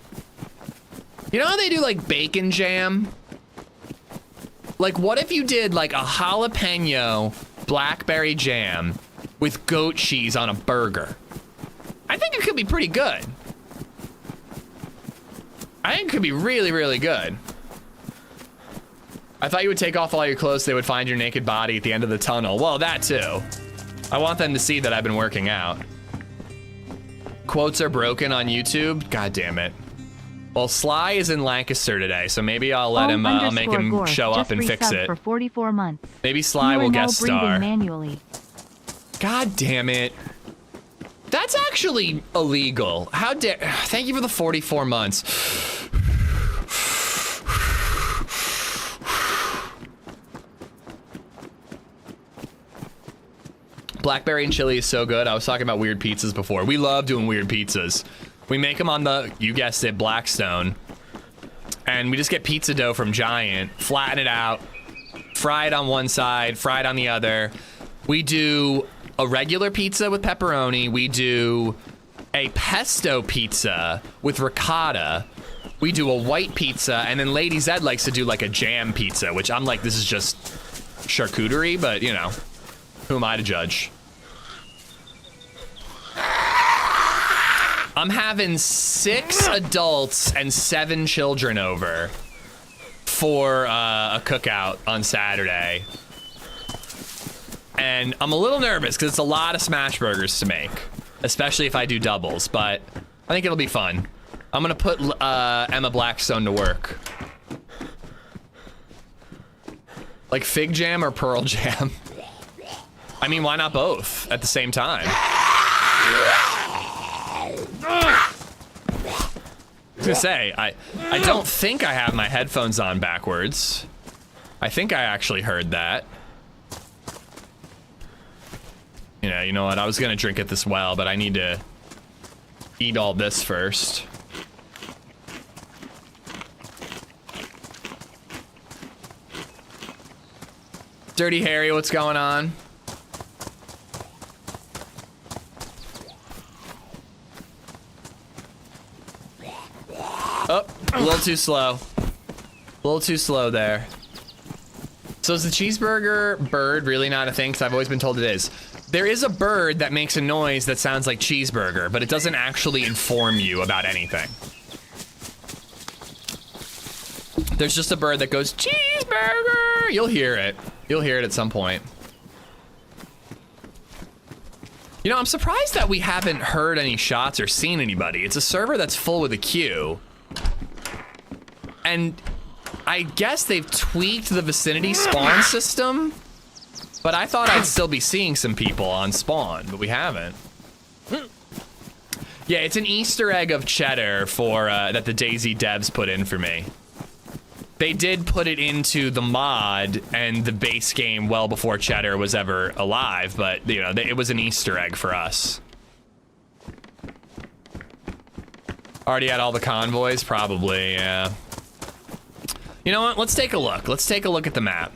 You know how they do like bacon jam? Like, what if you did like a jalapeno blackberry jam with goat cheese on a burger? I think it could be pretty good. I think it could be really, really good. I thought you would take off all your clothes so they would find your naked body at the end of the tunnel. Well, that too. I want them to see that I've been working out. Quotes are broken on YouTube? God damn it. Well, Sly is in Lancaster today, so maybe I'll let him, I'll make him show up and fix it. For 44 months. Maybe Sly will guest star. Manually. God damn it. That's actually illegal. How dare, thank you for the 44 months. Blackberry and chili is so good. I was talking about weird pizzas before. We love doing weird pizzas. We make them on the, you guessed it, Blackstone. And we just get pizza dough from Giant, flatten it out, fry it on one side, fry it on the other. We do a regular pizza with pepperoni. We do a pesto pizza with ricotta. We do a white pizza, and then LadyZed likes to do like a jam pizza, which I'm like, this is just charcuterie, but you know, who am I to judge? I'm having 6 adults and 7 children over for a cookout on Saturday. And I'm a little nervous because it's a lot of smash burgers to make, especially if I do doubles, but I think it'll be fun. I'm gonna put Emma Blackstone to work. Like fig jam or pearl jam? I mean, why not both at the same time? I was gonna say, I don't think I have my headphones on backwards. I think I actually heard that. Yeah, you know what? I was gonna drink it this well, but I need to eat all this first. Dirty Harry, what's going on? Oh, a little too slow. A little too slow there. So is the cheeseburger bird really not a thing? Because I've always been told it is. There is a bird that makes a noise that sounds like cheeseburger, but it doesn't actually inform you about anything. There's just a bird that goes, cheeseburger! You'll hear it. You'll hear it at some point. You know, I'm surprised that we haven't heard any shots or seen anybody. It's a server that's full with a queue. And I guess they've tweaked the vicinity spawn system, but I thought I'd still be seeing some people on spawn, but we haven't. Yeah, it's an Easter egg of cheddar for that the DayZ devs put in for me. They did put it into the mod and the base game well before cheddar was ever alive, but you know, it was an Easter egg for us. Already had all the convoys? Probably, yeah. You know what? Let's take a look. Let's take a look at the map.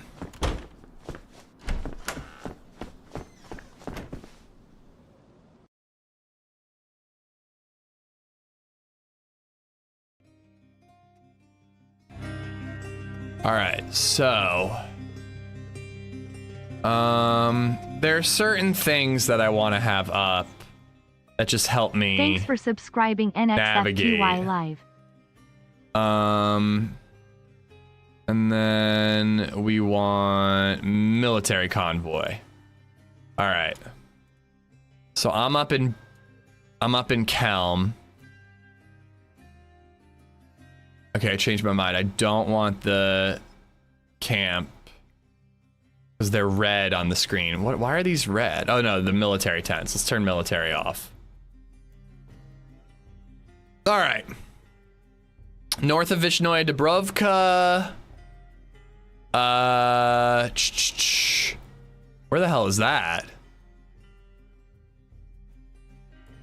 All right, so there are certain things that I want to have up that just help me. Thanks for subscribing, NXFTY Live. And then we want military convoy. All right. So I'm up in Kelm. Okay, I changed my mind. I don't want the camp because they're red on the screen. Why are these red? Oh no, the military tents. Let's turn military off. All right. North of Vishnaya Dubrovka. Where the hell is that?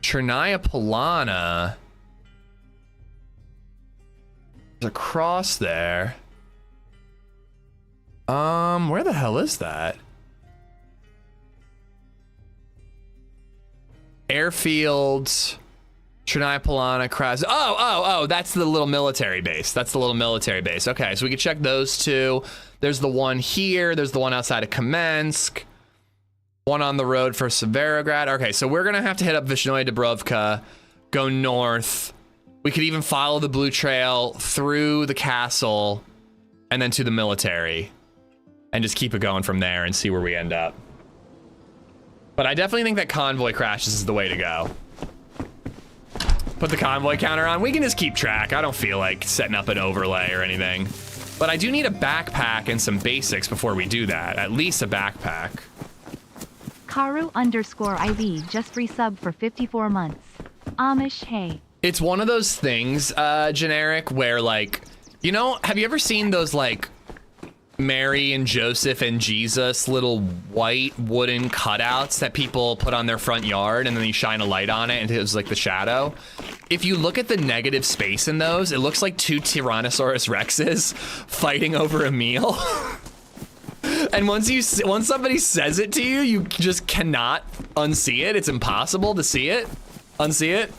Chernaya Polana. There's a cross there. Where the hell is that? Airfields. Chernaya Polana, Kraz. Oh, that's the little military base. That's the little military base. Okay, so we can check those two. There's the one here. There's the one outside of Kamensk. One on the road for Severograd. Okay, so we're gonna have to hit up Vishnaya Dubrovka, go north. We could even follow the blue trail through the castle and then to the military and just keep it going from there and see where we end up. But I definitely think that convoy crashes is the way to go. Put the convoy counter on. We can just keep track. I don't feel like setting up an overlay or anything. But I do need a backpack and some basics before we do that. At least a backpack. Karu_IV just resubbed for 54 months. Amish, hey. It's one of those things, generic, where like, you know, have you ever seen those like Mary and Joseph and Jesus little white wooden cutouts that people put on their front yard, and then you shine a light on it and it was like the shadow. If you look at the negative space in those, it looks like 2 Tyrannosaurus Rexes fighting over a meal. And once somebody says it to you, you just cannot unsee it. It's impossible to see it, unsee it.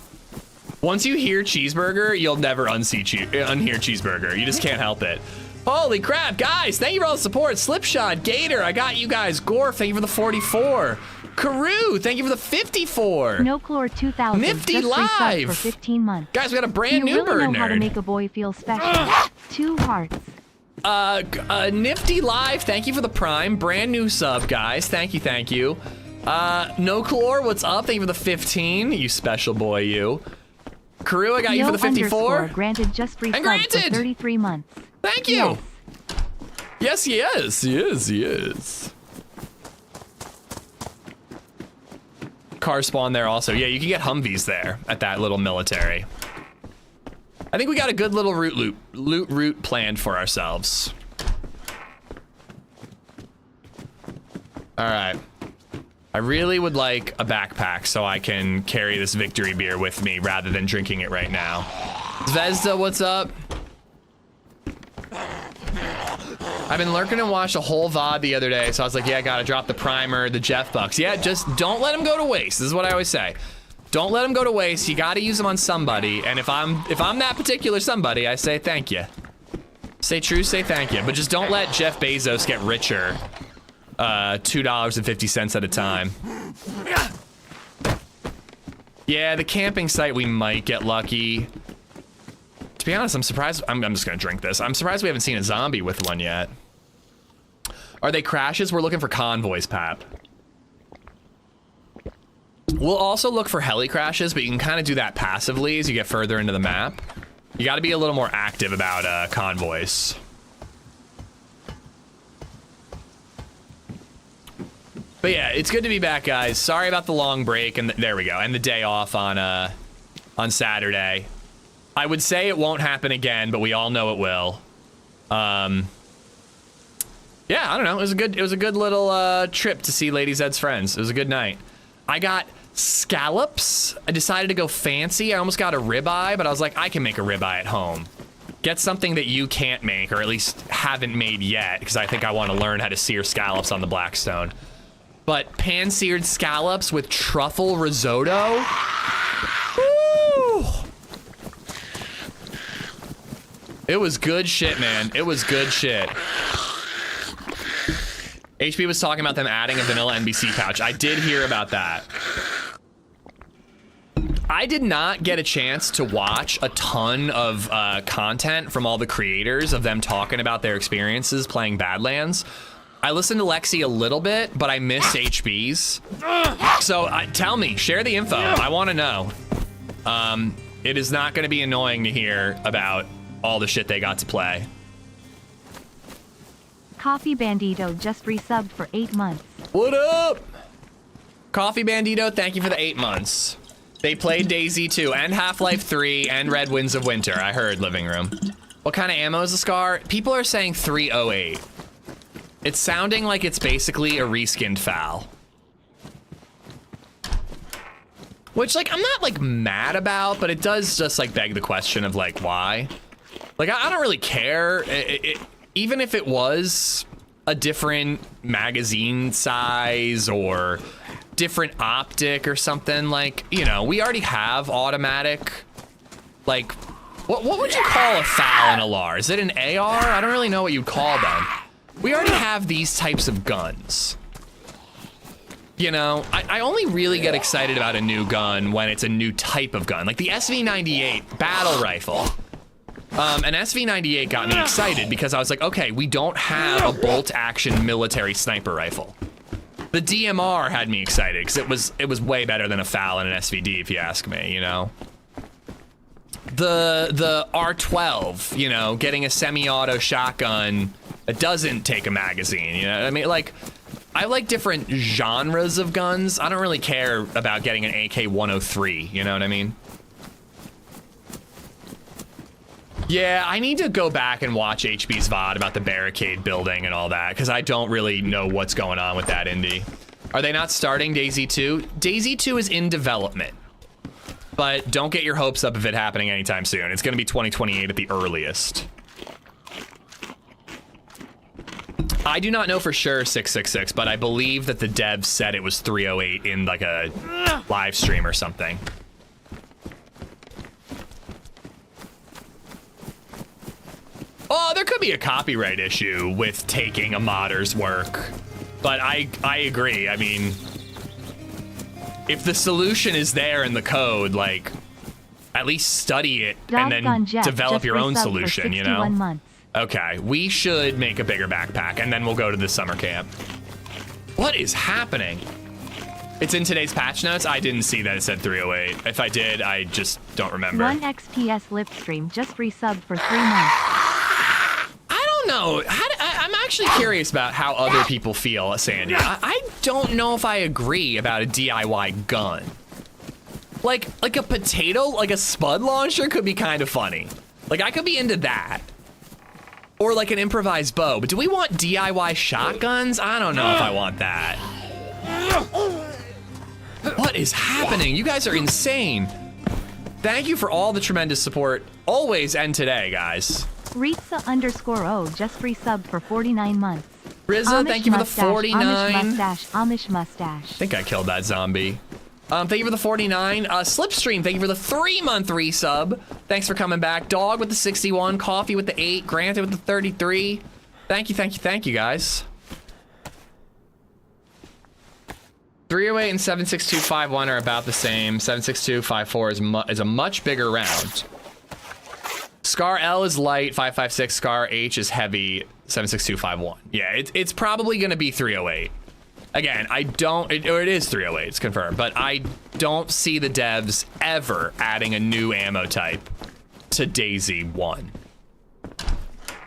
Once you hear cheeseburger, you'll never unhear cheeseburger. You just can't help it. Holy crap, guys, thank you for all the support. Slipshot, Gator, I got you guys. Gore, thank you for the 44. Karoo, thank you for the 54. NoClore 2000 Nifty just Live resubbed for 15 months. Guys, we got a brand Do you new really bird know how to nerd. make a boy feel special? 2 hearts. Nifty Live, thank you for the prime. Brand new sub, guys. Thank you, thank you. NoClore, what's up? Thank you for the 15. You special boy, you. Karoo, I got you for the 54. Granted just resubbed granted. for 33 months. Thank you. Yes, he is. He is. He is. Car spawn there also. Yeah, you can get Humvees there at that little military. I think we got a good little loot route planned for ourselves. All right. I really would like a backpack so I can carry this victory beer with me rather than drinking it right now. Zvezda, what's up? I've been lurking and watched a whole VOD the other day, so I was like, yeah, I gotta drop the primer, the Jeff bucks. Yeah, just don't let them go to waste. This is what I always say. Don't let them go to waste. You gotta use them on somebody, and if I'm that particular somebody, I say thank you. Say true, say thank you, but just don't let Jeff Bezos get richer. $2.50 at a time. Yeah, the camping site, we might get lucky. To be honest, I'm surprised. I'm just gonna drink this. I'm surprised we haven't seen a zombie with one yet. Are they crashes? We're looking for convoys, Pap. We'll also look for heli crashes, but you can kind of do that passively as you get further into the map. You got to be a little more active about convoys. But yeah, it's good to be back, guys. Sorry about the long break, and there we go, and the day off on Saturday. I would say it won't happen again, but we all know it will. Yeah, I don't know. It was a good little trip to see LadyZed's friends. It was a good night. I got scallops. I decided to go fancy. I almost got a ribeye, but I was like, I can make a ribeye at home. Get something that you can't make, or at least haven't made yet, because I think I want to learn how to sear scallops on the Blackstone. But pan-seared scallops with truffle risotto. Woo! It was good shit, man. It was good shit. HB was talking about them adding a vanilla NBC pouch. I did hear about that. I did not get a chance to watch a ton of content from all the creators of them talking about their experiences playing Badlands. I listened to Lexi a little bit, but I missed HB's. So tell me, share the info. I want to know. It is not going to be annoying to hear about all the shit they got to play. Coffee Bandito just resubbed for 8 months. What up? Coffee Bandito, thank you for the 8 months. They played DayZ2 and Half-Life 3 and Red Winds of Winter. I heard, Living Room. What kind of ammo is the Scar? People are saying 308. It's sounding like it's basically a reskinned FAL. Which, like, I'm not, like, mad about, but it does just, like, beg the question of, like, why? Like, I don't really care. Even if it was a different magazine size or different optic or something, like, you know, we already have automatic, like, what would you call a FAL and a LAR? Is it an AR? I don't really know what you'd call them. We already have these types of guns. You know, I only really get excited about a new gun when it's a new type of gun, like the SV98 battle rifle. An SV98 got me excited because I was like, okay, we don't have a bolt-action military sniper rifle. The DMR had me excited because it was way better than a FAL and an SVD, if you ask me, you know. The R12, you know, getting a semi-auto shotgun that doesn't take a magazine, you know what I mean? Like, I like different genres of guns. I don't really care about getting an AK-103, you know what I mean? Yeah, I need to go back and watch HB's VOD about the barricade building and all that, because I don't really know what's going on with that indie. Are they not starting DayZ2? DayZ2 is in development, but don't get your hopes up of it happening anytime soon. It's going to be 2028 at the earliest. I do not know for sure 666, but I believe that the devs said it was 308 in like a live stream or something. Oh, there could be a copyright issue with taking a modder's work, but I agree. I mean, if the solution is there in the code, like, at least study it and then develop your own solution, you know? Months. Okay, we should make a bigger backpack and then we'll go to the summer camp. What is happening? It's in today's patch notes. I didn't see that it said 308. If I did, I just don't remember. 1xps Lipstream just resubbed for 3 months. No, I'm actually curious about how other people feel, Sandy. I don't know if I agree about a DIY gun. Like a potato, like a spud launcher could be kind of funny. Like I could be into that. Or like an improvised bow, but do we want DIY shotguns? I don't know if I want that. What is happening? You guys are insane. Thank you for all the tremendous support, always and today, guys. Ritza_O just resubbed for 49 months. Rizza, thank you for the 49. Amish mustache. I think I killed that zombie. Thank you for the 49. Slipstream, thank you for the 3-month resub. Thanks for coming back. Dog with the 61. Coffee with the 8. Granted with the 33. Thank you, guys. 308 and 76251 are about the same. 76254 is a much bigger round. Scar L is light, 556. Scar H is heavy, 76251. Yeah, it's probably gonna be 308. Again, it is 308, it's confirmed, but I don't see the devs ever adding a new ammo type to DayZ 1.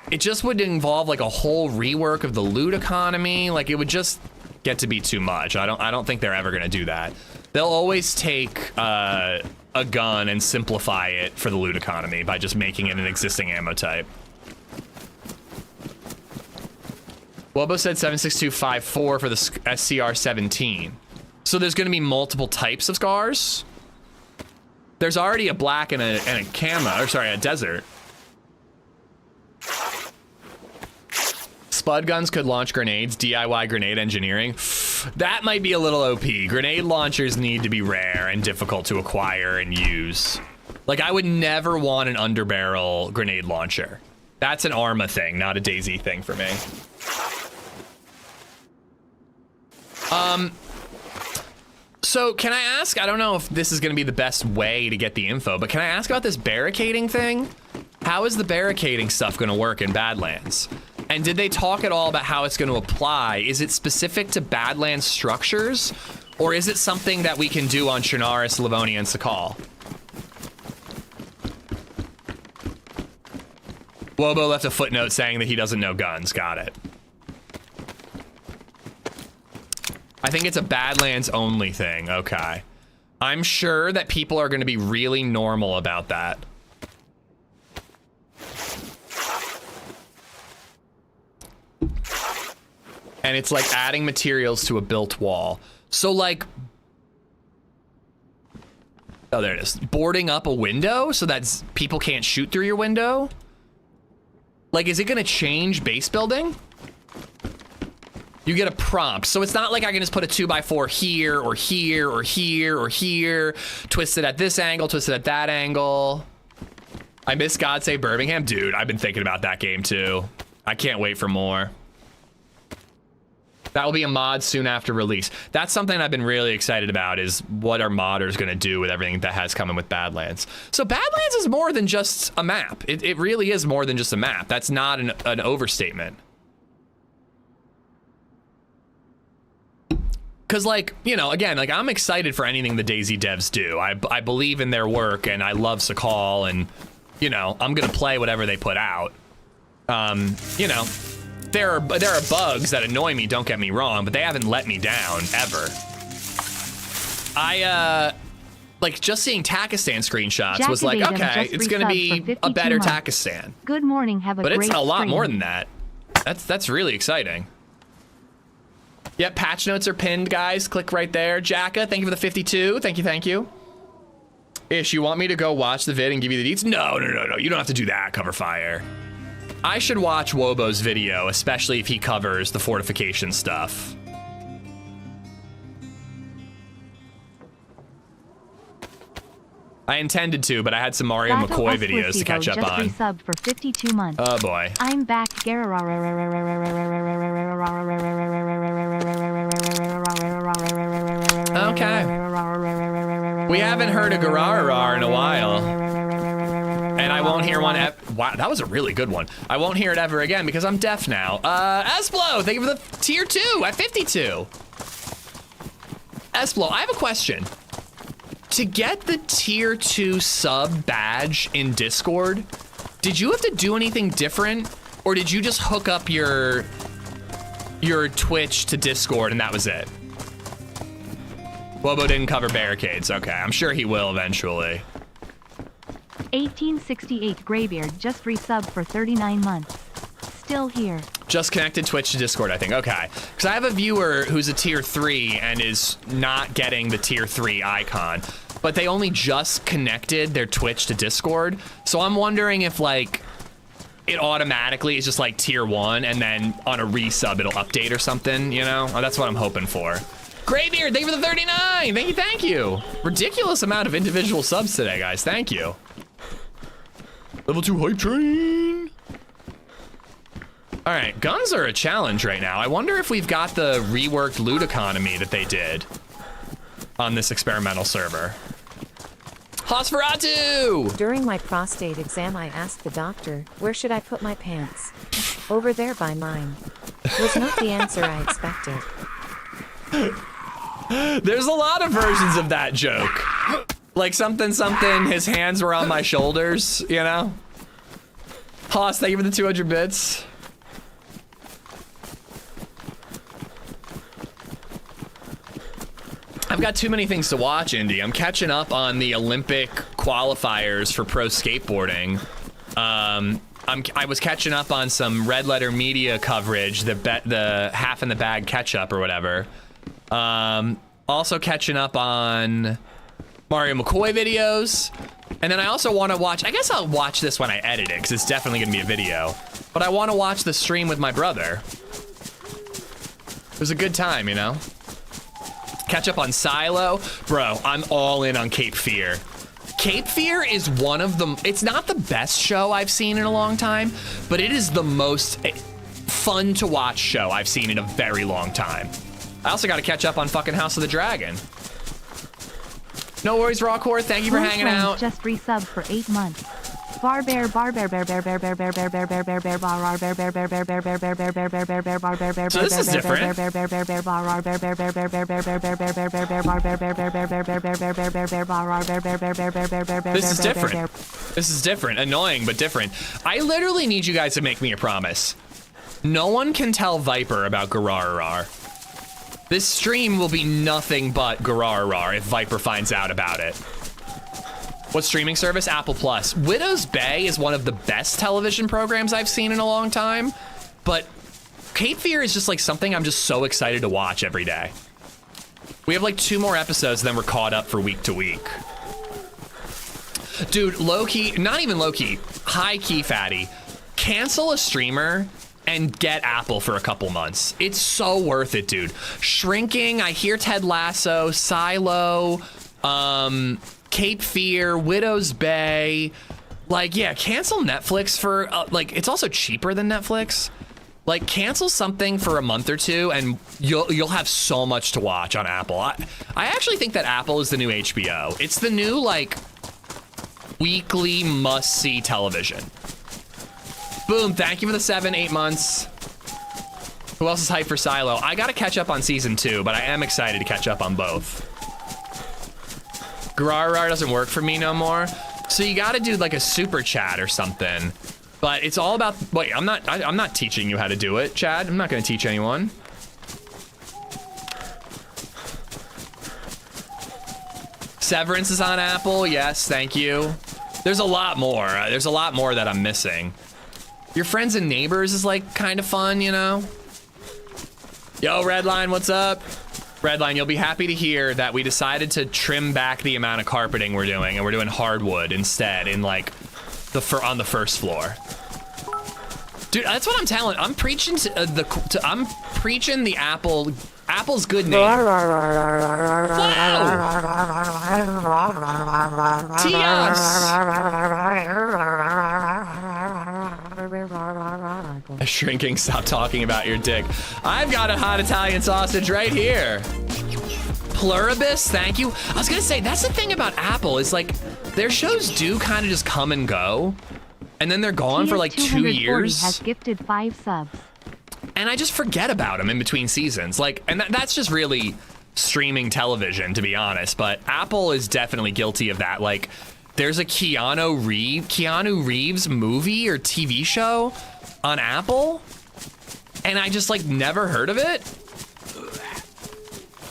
It just would involve like a whole rework of the loot economy. Like it would just get to be too much. I don't think they're ever gonna do that. They'll always take a gun and simplify it for the loot economy by just making it an existing ammo type. Wobo said 76254 for the SCR-17. So there's gonna be multiple types of scars. There's already a black and a camo, or sorry, a desert. Spud guns could launch grenades, DIY grenade engineering. That might be a little OP. Grenade launchers need to be rare and difficult to acquire and use. Like I would never want an underbarrel grenade launcher. That's an Arma thing, not a DayZ thing for me. So can I ask, I don't know if this is gonna be the best way to get the info, but can I ask about this barricading thing? How is the barricading stuff gonna work in Badlands? And did they talk at all about how it's gonna apply? Is it specific to Badlands structures? Or is it something that we can do on Chernarus, Livonia, and Sakal? Wobo left a footnote saying that he doesn't know guns, got it. I think it's a Badlands only thing, okay. I'm sure that people are gonna be really normal about that. And it's like adding materials to a built wall. So like, oh, there it is. Boarding up a window so that people can't shoot through your window? Like, is it gonna change base building? You get a prompt. So it's not like I can just put a 2x4 here or here or here or here, twist it at this angle, twist it at that angle. I miss God Save Birmingham. Dude, I've been thinking about that game too. I can't wait for more. That will be a mod soon after release. That's something I've been really excited about, is what are modders gonna do with everything that has come in with Badlands. So Badlands is more than just a map. It really is more than just a map. That's not an overstatement. Cause like, you know, again, like I'm excited for anything the DayZ devs do. I believe in their work and I love Sakal and, you know, I'm gonna play whatever they put out. You know, there are bugs that annoy me, don't get me wrong, but they haven't let me down ever. like just seeing Takistan screenshots was like, Jack okay, just it's gonna resubbed for be a 52 better months. Takistan. Good morning, have a But great it's a lot stream. more than that. That's really exciting. Yep, patch notes are pinned, guys. Click right there. Jacka, thank you for the 52. Thank you, thank you. Ish, you want me to go watch the vid and give you the deets? No. You don't have to do that, Cover Fire. I should watch Wobo's video, especially if he covers the fortification stuff. I intended to, but I had some Mario Gato McCoy videos to catch up just on. resubbed for 52 months. Oh boy. I'm back. Okay. We haven't heard a Garararar in a while. And I won't hear one. Wow, that was a really good one. I won't hear it ever again because I'm deaf now. Esplo, thank you for the tier 2 at 52. Esplo, I have a question. To get the tier 2 sub badge in Discord, did you have to do anything different? Or did you just hook up your Twitch to Discord and that was it? Wobo didn't cover barricades. Okay, I'm sure he will eventually. 1868 Graybeard just resubbed for 39 months. Still here. Just connected Twitch to Discord, I think. Okay. Because I have a viewer who's a tier 3 and is not getting the tier 3 icon, but they only just connected their Twitch to Discord. So I'm wondering if, like, it automatically is just like tier 1 and then on a resub it'll update or something, you know? Oh, that's what I'm hoping for. Graybeard, thank you for the 39. Thank you. Ridiculous amount of individual subs today, guys. Thank you. Level 2 hype train. All right, guns are a challenge right now. I wonder if we've got the reworked loot economy that they did on this experimental server. Hosferatu! During my prostate exam, I asked the doctor, where should I put my pants? Over there by mine. Was not the answer I expected. There's a lot of versions of that joke. Like something, his hands were on my shoulders, you know? Hoss, thank you for the 200 bits. I've got too many things to watch, Indy. I'm catching up on the Olympic qualifiers for pro skateboarding. I was catching up on some Red Letter Media coverage, the half in the bag catch up or whatever. Also catching up on Mario McCoy videos. And then I also want to watch, I guess I'll watch this when I edit it because it's definitely going to be a video. But I want to watch the stream with my brother. It was a good time, you know? Catch up on Silo. Bro, I'm all in on Cape Fear. Cape Fear is one of the, it's not the best show I've seen in a long time, but it is the most fun to watch show I've seen in a very long time. I also got to catch up on fucking House of the Dragon. No worries, Rockcore. Thank you for hanging out. Just resubbed for 8 months. Bar bear bar bear bear bear bear bear bear bear bear bear bear bear bar bear bear bear bear bear bear bear bear bear bear bear bear bar bear bear So this is different. bear bear bear bear bar bear bear bear bear bear bear bear bear bear bear bear bear bar bear bear bear bear bear bear bear bear bear bear bear bar bear bear bear bear bear bear bear bear. This is different. This is different. Annoying, but different. I literally need you guys to make me a promise. No one can tell Viper about Garararar. This stream will be nothing but Garararar if Viper finds out about it. What streaming service? Apple Plus. Widow's Bay is one of the best television programs I've seen in a long time, but Cape Fear is just like something I'm just so excited to watch every day. We have like 2 more episodes, then we're caught up for week to week. Dude, low-key, not even low-key, high-key fatty, cancel a streamer and get Apple for a couple months. It's so worth it, dude. Shrinking, I hear Ted Lasso, Silo, Cape Fear, Widow's Bay. Like, yeah, cancel Netflix for, like, it's also cheaper than Netflix. Like, cancel something for a month or 2 and you'll have so much to watch on Apple. I actually think that Apple is the new HBO. It's the new, like, weekly must-see television. Boom, thank you for the 7-8 months. Who else is hyped for Silo? I gotta catch up on season 2, but I am excited to catch up on both. Garararar doesn't work for me no more. So you gotta do like a super chat or something. But it's all about, wait, I'm not teaching you how to do it, Chad. I'm not gonna teach anyone. Severance is on Apple. Yes, thank you. There's a lot more. There's a lot more that I'm missing. Your Friends and Neighbors is like kind of fun, you know? Yo, Redline, what's up? Redline, you'll be happy to hear that we decided to trim back the amount of carpeting we're doing, and we're doing hardwood instead in like on the first floor. Dude, that's what I'm telling. I'm preaching I'm preaching the Apple's good name. Wow. Tias. Shrinking, stop talking about your dick. I've got a hot Italian sausage right here. Pluribus, thank you. I was gonna say, that's the thing about Apple is like, their shows do kind of just come and go. And then they're gone for like 2 years. Has gifted 5 subs. And I just forget about them in between seasons. Like, and that's just really streaming television, to be honest. But Apple is definitely guilty of that. Like, there's a Keanu Reeves movie or TV show on Apple, and I just like never heard of it.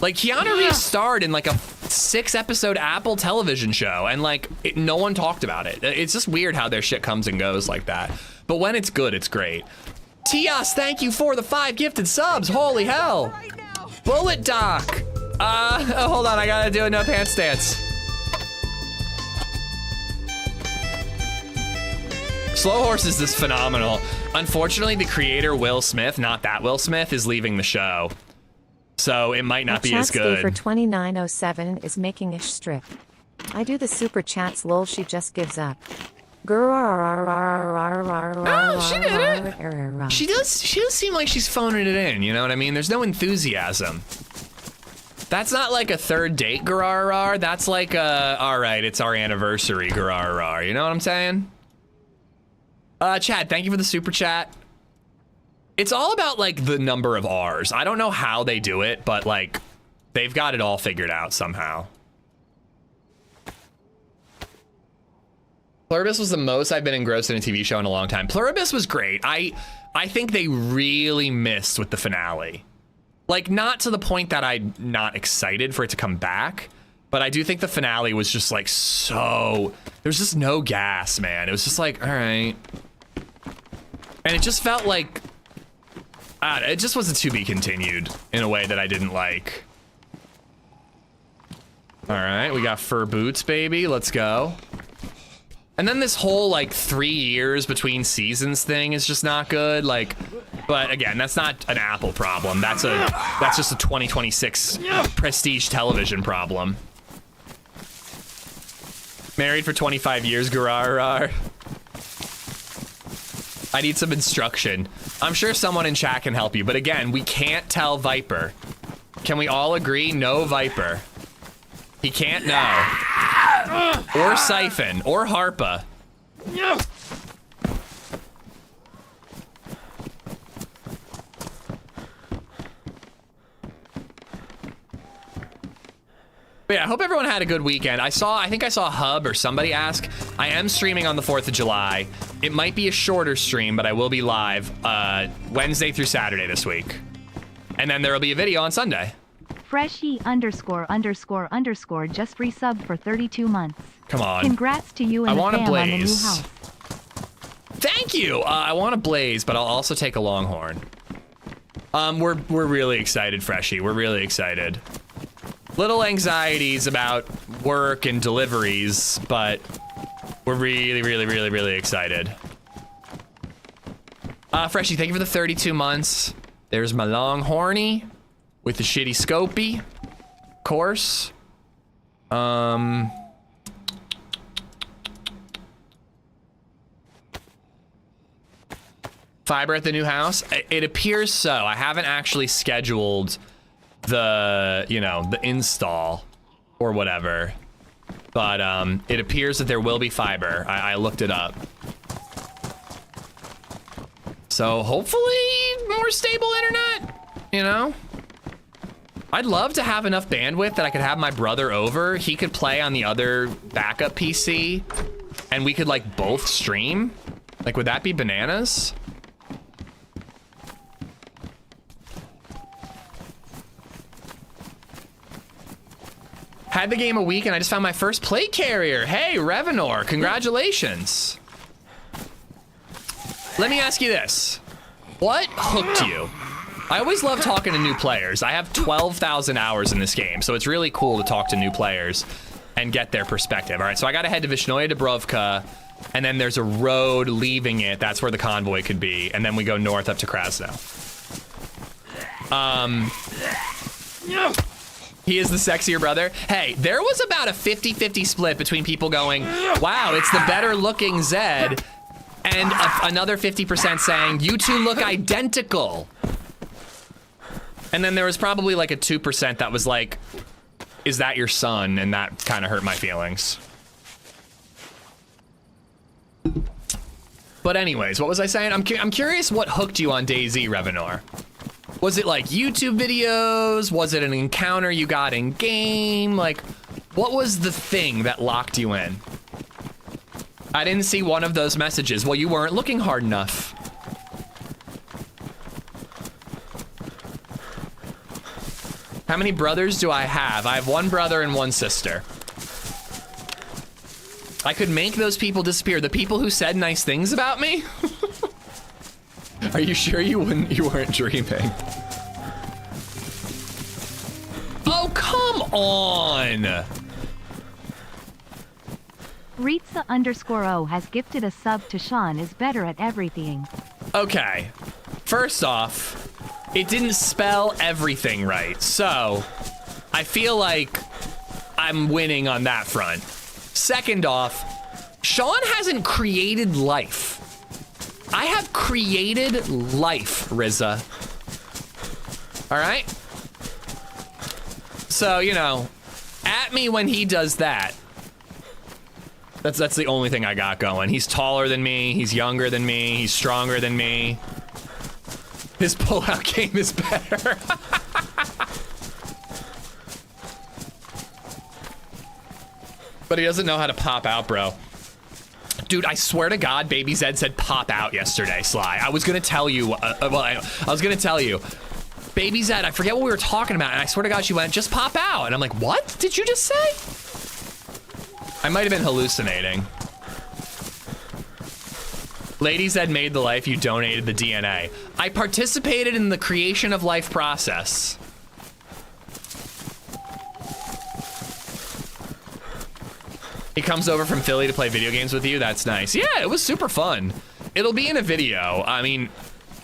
Like, Keanu Reeves starred in like a 6-episode Apple television show, and like no one talked about it. It's just weird how their shit comes and goes like that. But when it's good, it's great. Tias, thank you for the 5 gifted subs. Holy hell. Bullet Doc. Hold on, I gotta do a no pants dance. Slow Horses is phenomenal. Unfortunately, the creator, Will Smith, not that Will Smith, is leaving the show. So it might not be as good. For 2907 is making ish strip. I do the super chats, lol, she just gives up. Oh, she did it. She does seem like she's phoning it in, you know what I mean? There's no enthusiasm. That's not like a third date Gararar. That's like a, all right, it's our anniversary Gararar. You know what I'm saying? Chad, thank you for the super chat. It's all about like the number of R's. I don't know how they do it, but like they've got it all figured out somehow. Pluribus was the most I've been engrossed in a TV show in a long time. Pluribus was great. I think they really missed with the finale. Like, not to the point that I'm not excited for it to come back, but I do think the finale was just like so, there's just no gas, man. It was just like, all right. And it just felt like, it just wasn't to be continued in a way that I didn't like. All right, we got fur boots, baby. Let's go. And then this whole like 3 years between seasons thing is just not good. Like, but again, that's not an Apple problem. That's just a 2026 prestige television problem. Married for 25 years, Gararar. I need some instruction. I'm sure someone in chat can help you, but again, we can't tell Viper. Can we all agree? No Viper. He can't know. Or Siphon, or Harpa. But yeah, I hope everyone had a good weekend. I think I saw Hub or somebody ask. I am streaming on the 4th of July. It might be a shorter stream, but I will be live Wednesday through Saturday this week. And then there will be a video on Sunday. Freshie ___ just resubbed for 32 months. Come on. Congrats to you and the fam on the new house. Thank you. I want a Blaze, but I'll also take a Longhorn. We're really excited, Freshie. We're really excited. Little anxieties about work and deliveries, but we're really excited. Freshie, thank you for the 32 months. There's my Longhorny with the shitty scopy, of course. Fiber at the new house? It appears so. I haven't actually scheduled the, you know, the install or whatever, but it appears that there will be fiber. I looked it up. So hopefully more stable internet, you know? I'd love to have enough bandwidth that I could have my brother over. He could play on the other backup PC and we could like both stream. Like, would that be bananas? Had the game a week and I just found my first plate carrier. Hey, Revenor, congratulations. Let me ask you this. What hooked you? I always love talking to new players. I have 12,000 hours in this game, so it's really cool to talk to new players and get their perspective. All right, so I gotta head to Vishnoye Dubrovka, and then there's a road leaving it. That's where the convoy could be, and then we go north up to Krasno. He is the sexier brother. Hey, there was about a 50-50 split between people going, wow, it's the better looking Zed, and another 50% saying, you two look identical. And then there was probably like a 2% that was like, is that your son? And that kind of hurt my feelings. But anyways, what was I saying? I'm curious what hooked you on DayZ, Revenor. Was it like YouTube videos? Was it an encounter you got in game? Like, what was the thing that locked you in? I didn't see one of those messages. Well, you weren't looking hard enough. How many brothers do I have? I have one brother and one sister. I could make those people disappear. The people who said nice things about me? Are you sure you weren't dreaming? Oh, come on! Ritza_O has gifted a sub to Sean is better at everything. Okay, first off, it didn't spell everything right, so I feel like I'm winning on that front. Second off, Sean hasn't created life. I have created life, Rizza. All right? So, you know, at me when he does that. That's the only thing I got going. He's taller than me, he's younger than me, he's stronger than me. His pullout game is better. But he doesn't know how to pop out, bro. Dude, I swear to God, BabyZed said pop out yesterday, Sly. I was gonna tell you, I was gonna tell you. BabyZed, I forget what we were talking about, and I swear to God, she went, just pop out. And I'm like, what did you just say? I might have been hallucinating. LadyZed made the life, you donated the DNA. I participated in the creation of life process. He comes over from Philly to play video games with you. That's nice. Yeah, it was super fun. It'll be in a video. I mean,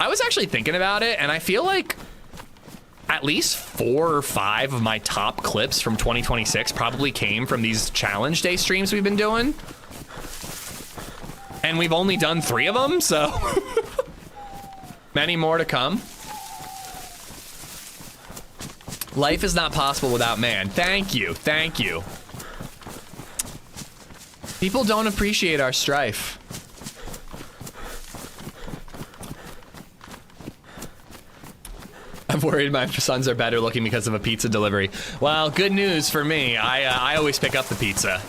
I was actually thinking about it, and I feel like at least 4 or 5 of my top clips from 2026 probably came from these challenge day streams we've been doing. And we've only done 3 of them, so many more to come. Life is not possible without man. Thank you, thank you. People don't appreciate our strife. I'm worried my sons are better looking because of a pizza delivery. Well, good news for me. I always pick up the pizza.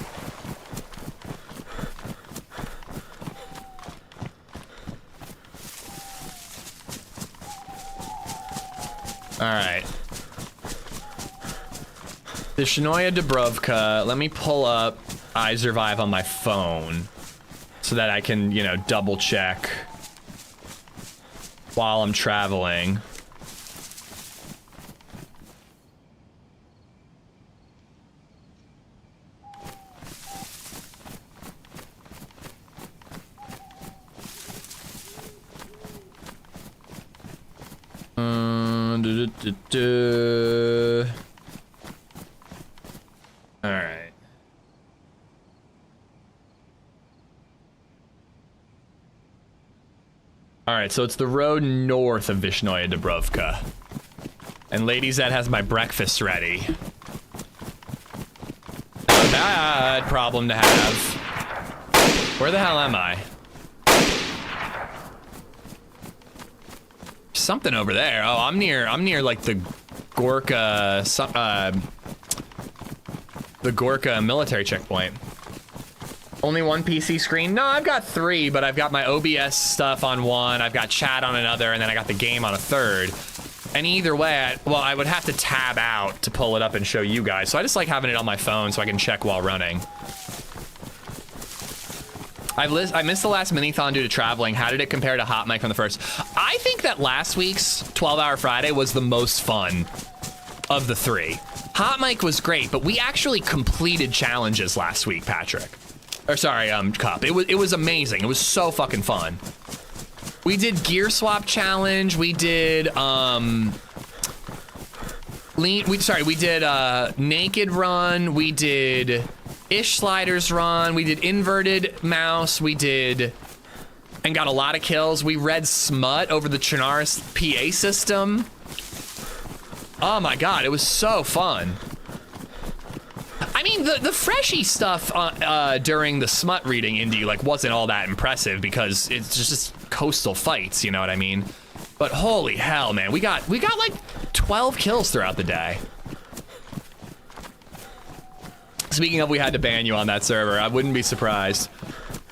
All right. The Vishnoye Dubrovka. Let me pull up I Survive on my phone so that I can, you know, double check while I'm traveling. All right. All right, so it's the road north of Vishnoye Dubrovka. And LadyZed has my breakfast ready. Not a bad problem to have. Where the hell am I? Something over there. Oh, I'm near like the Gorka military checkpoint. Only one PC screen? No, I've got 3, but I've got my OBS stuff on one, I've got chat on another, and then I got the game on a third. And either way, well, I would have to tab out to pull it up and show you guys. So I just like having it on my phone so I can check while running. I missed the last mini-thon due to traveling. How did it compare to Hot Mic from the first? I think that last week's 12-Hour Friday was the most fun of the 3. Hot Mic was great, but we actually completed challenges last week, Patrick. Or sorry, Cup. It was amazing. It was so fucking fun. We did gear swap challenge. We did we did naked run. We did ish sliders run. We did inverted mouse. We did and got a lot of kills. We read smut over the Chernarus PA system. Oh my god, it was so fun. I mean, the freshy stuff during the smut reading, Indy, like, wasn't all that impressive because it's just coastal fights, you know what I mean? But holy hell, man, we got like 12 kills throughout the day. Speaking of, we had to ban you on that server. I wouldn't be surprised.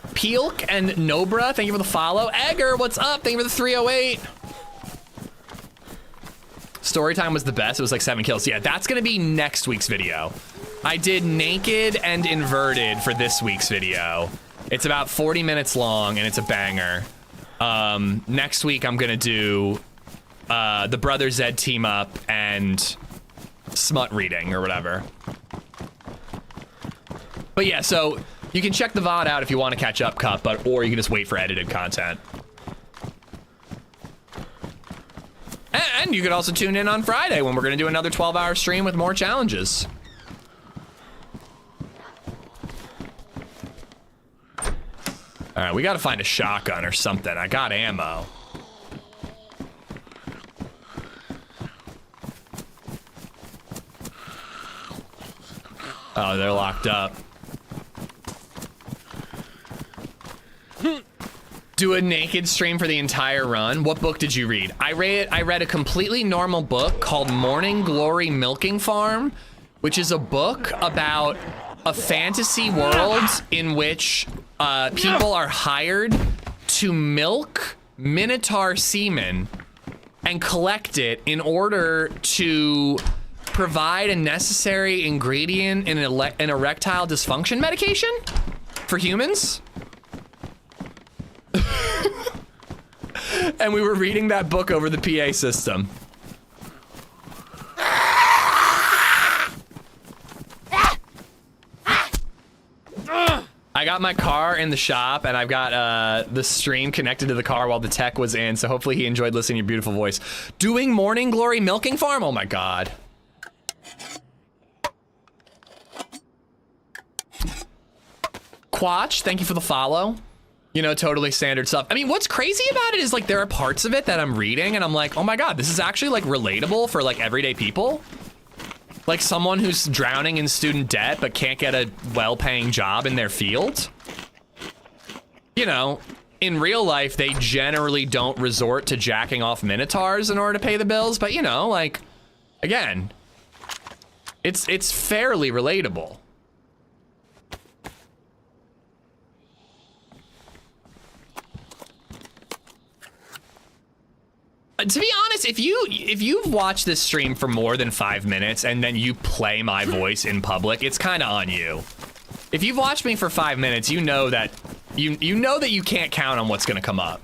Peelk and Nobra, thank you for the follow. Egger, what's up? Thank you for the 308. Storytime was the best. It was like 7 kills. Yeah, that's gonna be next week's video. I did naked and inverted for this week's video. It's about 40 minutes long and it's a banger. Next week I'm gonna do the Brother Zed team up and smut reading or whatever. But yeah, so you can check the VOD out if you want to catch up, Cup, or you can just wait for edited content. And you could also tune in on Friday when we're gonna do another 12-hour stream with more challenges. All right, we gotta find a shotgun or something. I got ammo. Oh, they're locked up. Do a naked stream for the entire run. What book did you read? I read a completely normal book called Morning Glory Milking Farm, which is a book about a fantasy world in which people are hired to milk minotaur semen and collect it in order to provide a necessary ingredient in an erectile dysfunction medication for humans. And we were reading that book over the PA system. I got my car in the shop and I've got the stream connected to the car while the tech was in, so hopefully he enjoyed listening to your beautiful voice. Doing Morning Glory Milking Farm? Oh my god. Quatch, thank you for the follow. You know, totally standard stuff. I mean, what's crazy about it is like there are parts of it that I'm reading and I'm like, oh my god, this is actually like relatable for like everyday people. Like someone who's drowning in student debt but can't get a well-paying job in their field. You know, in real life, they generally don't resort to jacking off minotaurs in order to pay the bills, but you know, like, again, it's fairly relatable. To be honest, if you've watched this stream for more than 5 minutes and then you play my voice in public, it's kind of on you. If you've watched me for 5 minutes, you know that you know that you can't count on what's gonna come up.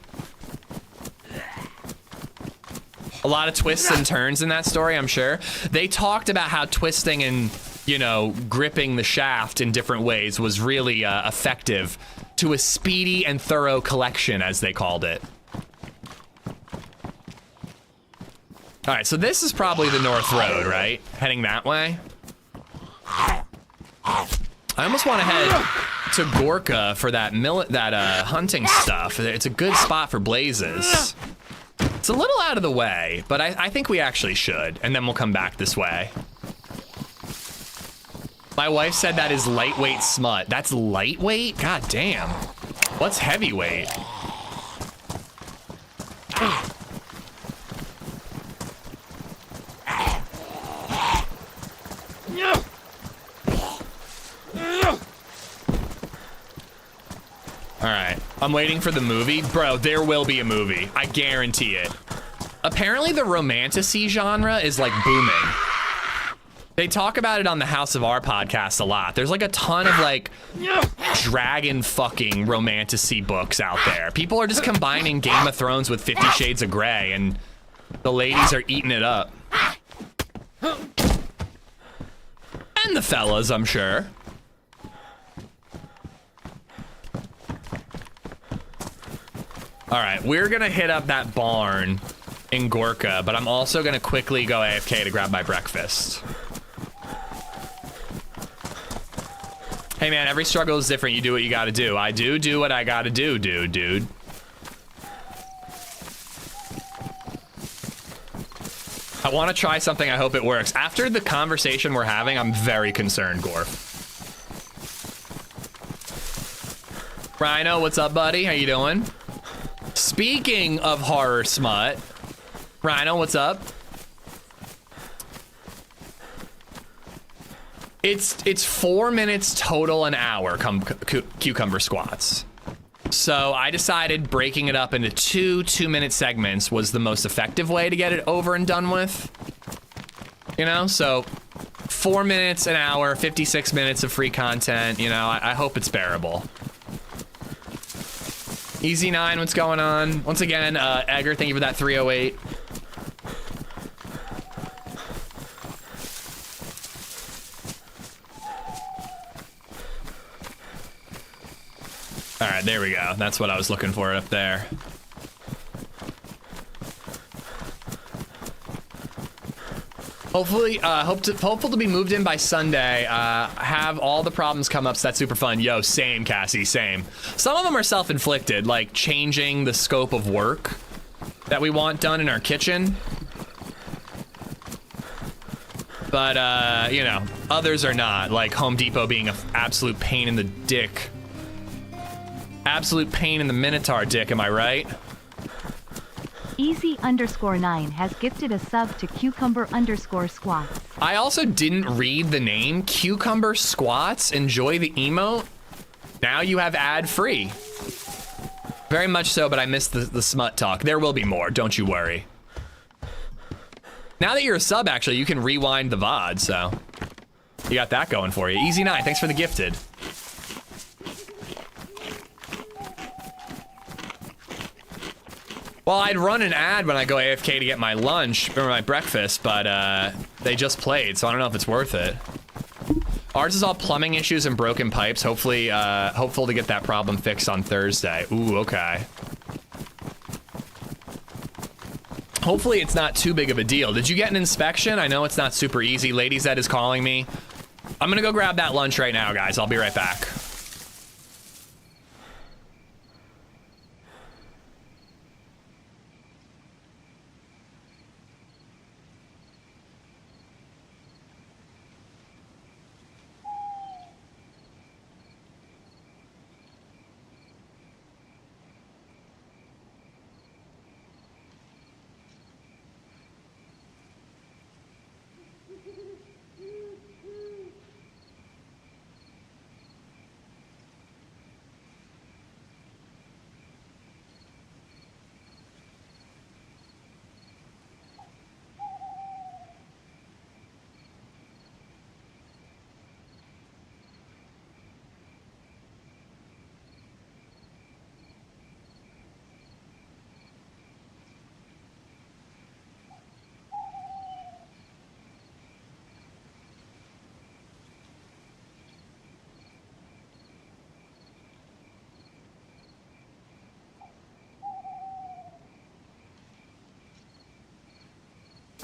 A lot of twists and turns in that story, I'm sure. They talked about how twisting and, you know, gripping the shaft in different ways was really effective to a speedy and thorough collection, as they called it. All right, so this is probably the North Road, right? Heading that way. I almost want to head to Gorka for that hunting stuff. It's a good spot for blazes. It's a little out of the way, but I think we actually should, and then we'll come back this way. My wife said that is lightweight smut. That's lightweight? God damn. What's heavyweight? All right, I'm waiting for the movie. Bro, there will be a movie. I guarantee it. Apparently the romantasy genre is like booming. They talk about it on the House of R podcast a lot. There's like a ton of like dragon fucking romantasy books out there. People are just combining Game of Thrones with 50 Shades of Grey, and the ladies are eating it up. And the fellas, I'm sure. All right, we're gonna hit up that barn in Gorka, but I'm also gonna quickly go AFK to grab my breakfast. Hey man, every struggle is different. You do what you gotta do. I do what I gotta do, dude. I wanna try something, I hope it works. After the conversation we're having, I'm very concerned, Gorf. Rhino, what's up, buddy? How you doing? Speaking of horror smut, Rhino, what's up? It's 4 minutes total an hour, cucumber squats. So I decided breaking it up into two-minute segments was the most effective way to get it over and done with. You know, so 4 minutes an hour, 56 minutes of free content. You know, I hope it's bearable. Easy9, what's going on? Once again, Edgar, thank you for that 308. All right, there we go. That's what I was looking for up there. Hopefully, hopeful to be moved in by Sunday. Have all the problems come up, so that's super fun. Yo, same, Cassie, same. Some of them are self-inflicted, like changing the scope of work that we want done in our kitchen. But, you know, others are not, like Home Depot being an absolute pain in the dick. Absolute pain in the Minotaur dick, am I right? Easy_9 has gifted a sub to cucumber_squats. I also didn't read the name. Cucumber Squats. Enjoy the emote. Now you have ad free. Very much so, but I missed the smut talk. There will be more, don't you worry. Now that you're a sub, actually, you can rewind the VOD, so you got that going for you. Easy9, thanks for the gifted. Well, I'd run an ad when I go AFK to get my lunch or my breakfast, but they just played, so I don't know if it's worth it. Ours is all plumbing issues and broken pipes. Hopefully, hopeful to get that problem fixed on Thursday. Ooh, okay. Hopefully it's not too big of a deal. Did you get an inspection? I know it's not super easy. LadyZed is calling me. I'm gonna go grab that lunch right now, guys. I'll be right back.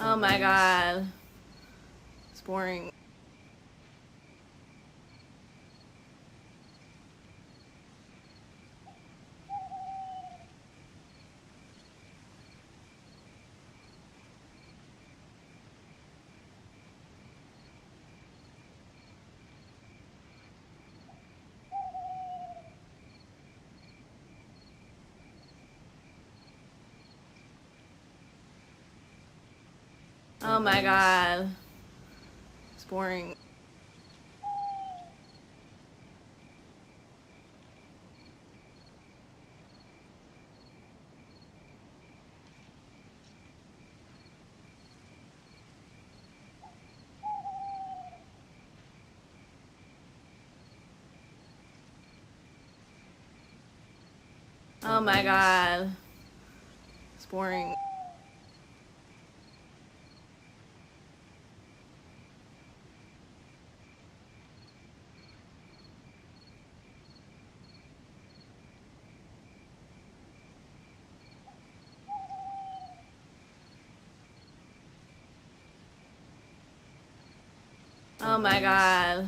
Oh my god. It's boring. Oh my god. It's boring. Oh my god. It's boring. Oh my god.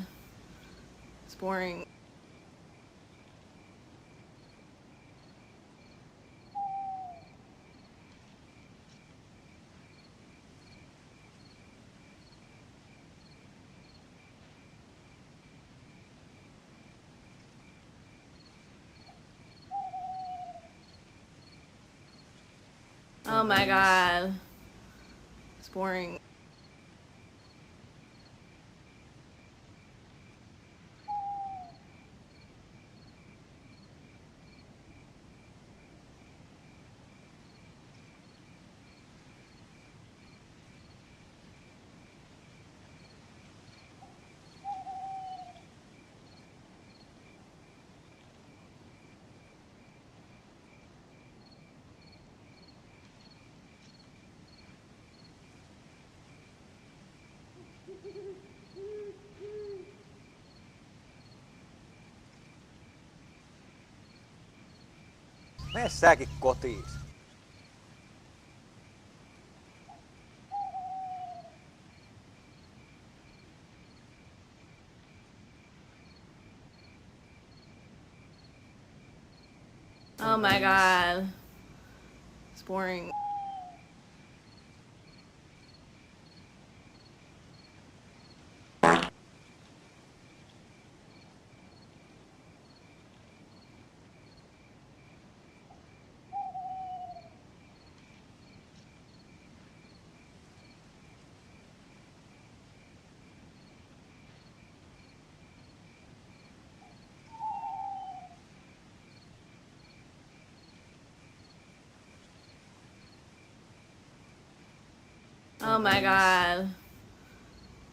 It's boring. Oh my god. It's boring. Mene säkin kotiin. Oh my god. It's boring. Oh my god.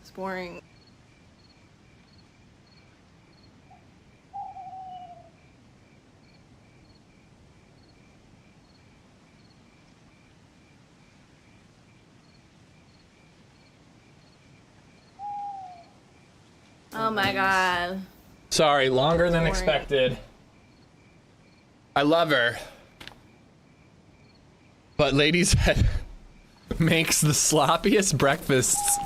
It's boring. Oh my god. Sorry, longer than expected. I love her. But LadyZed makes the sloppiest breakfasts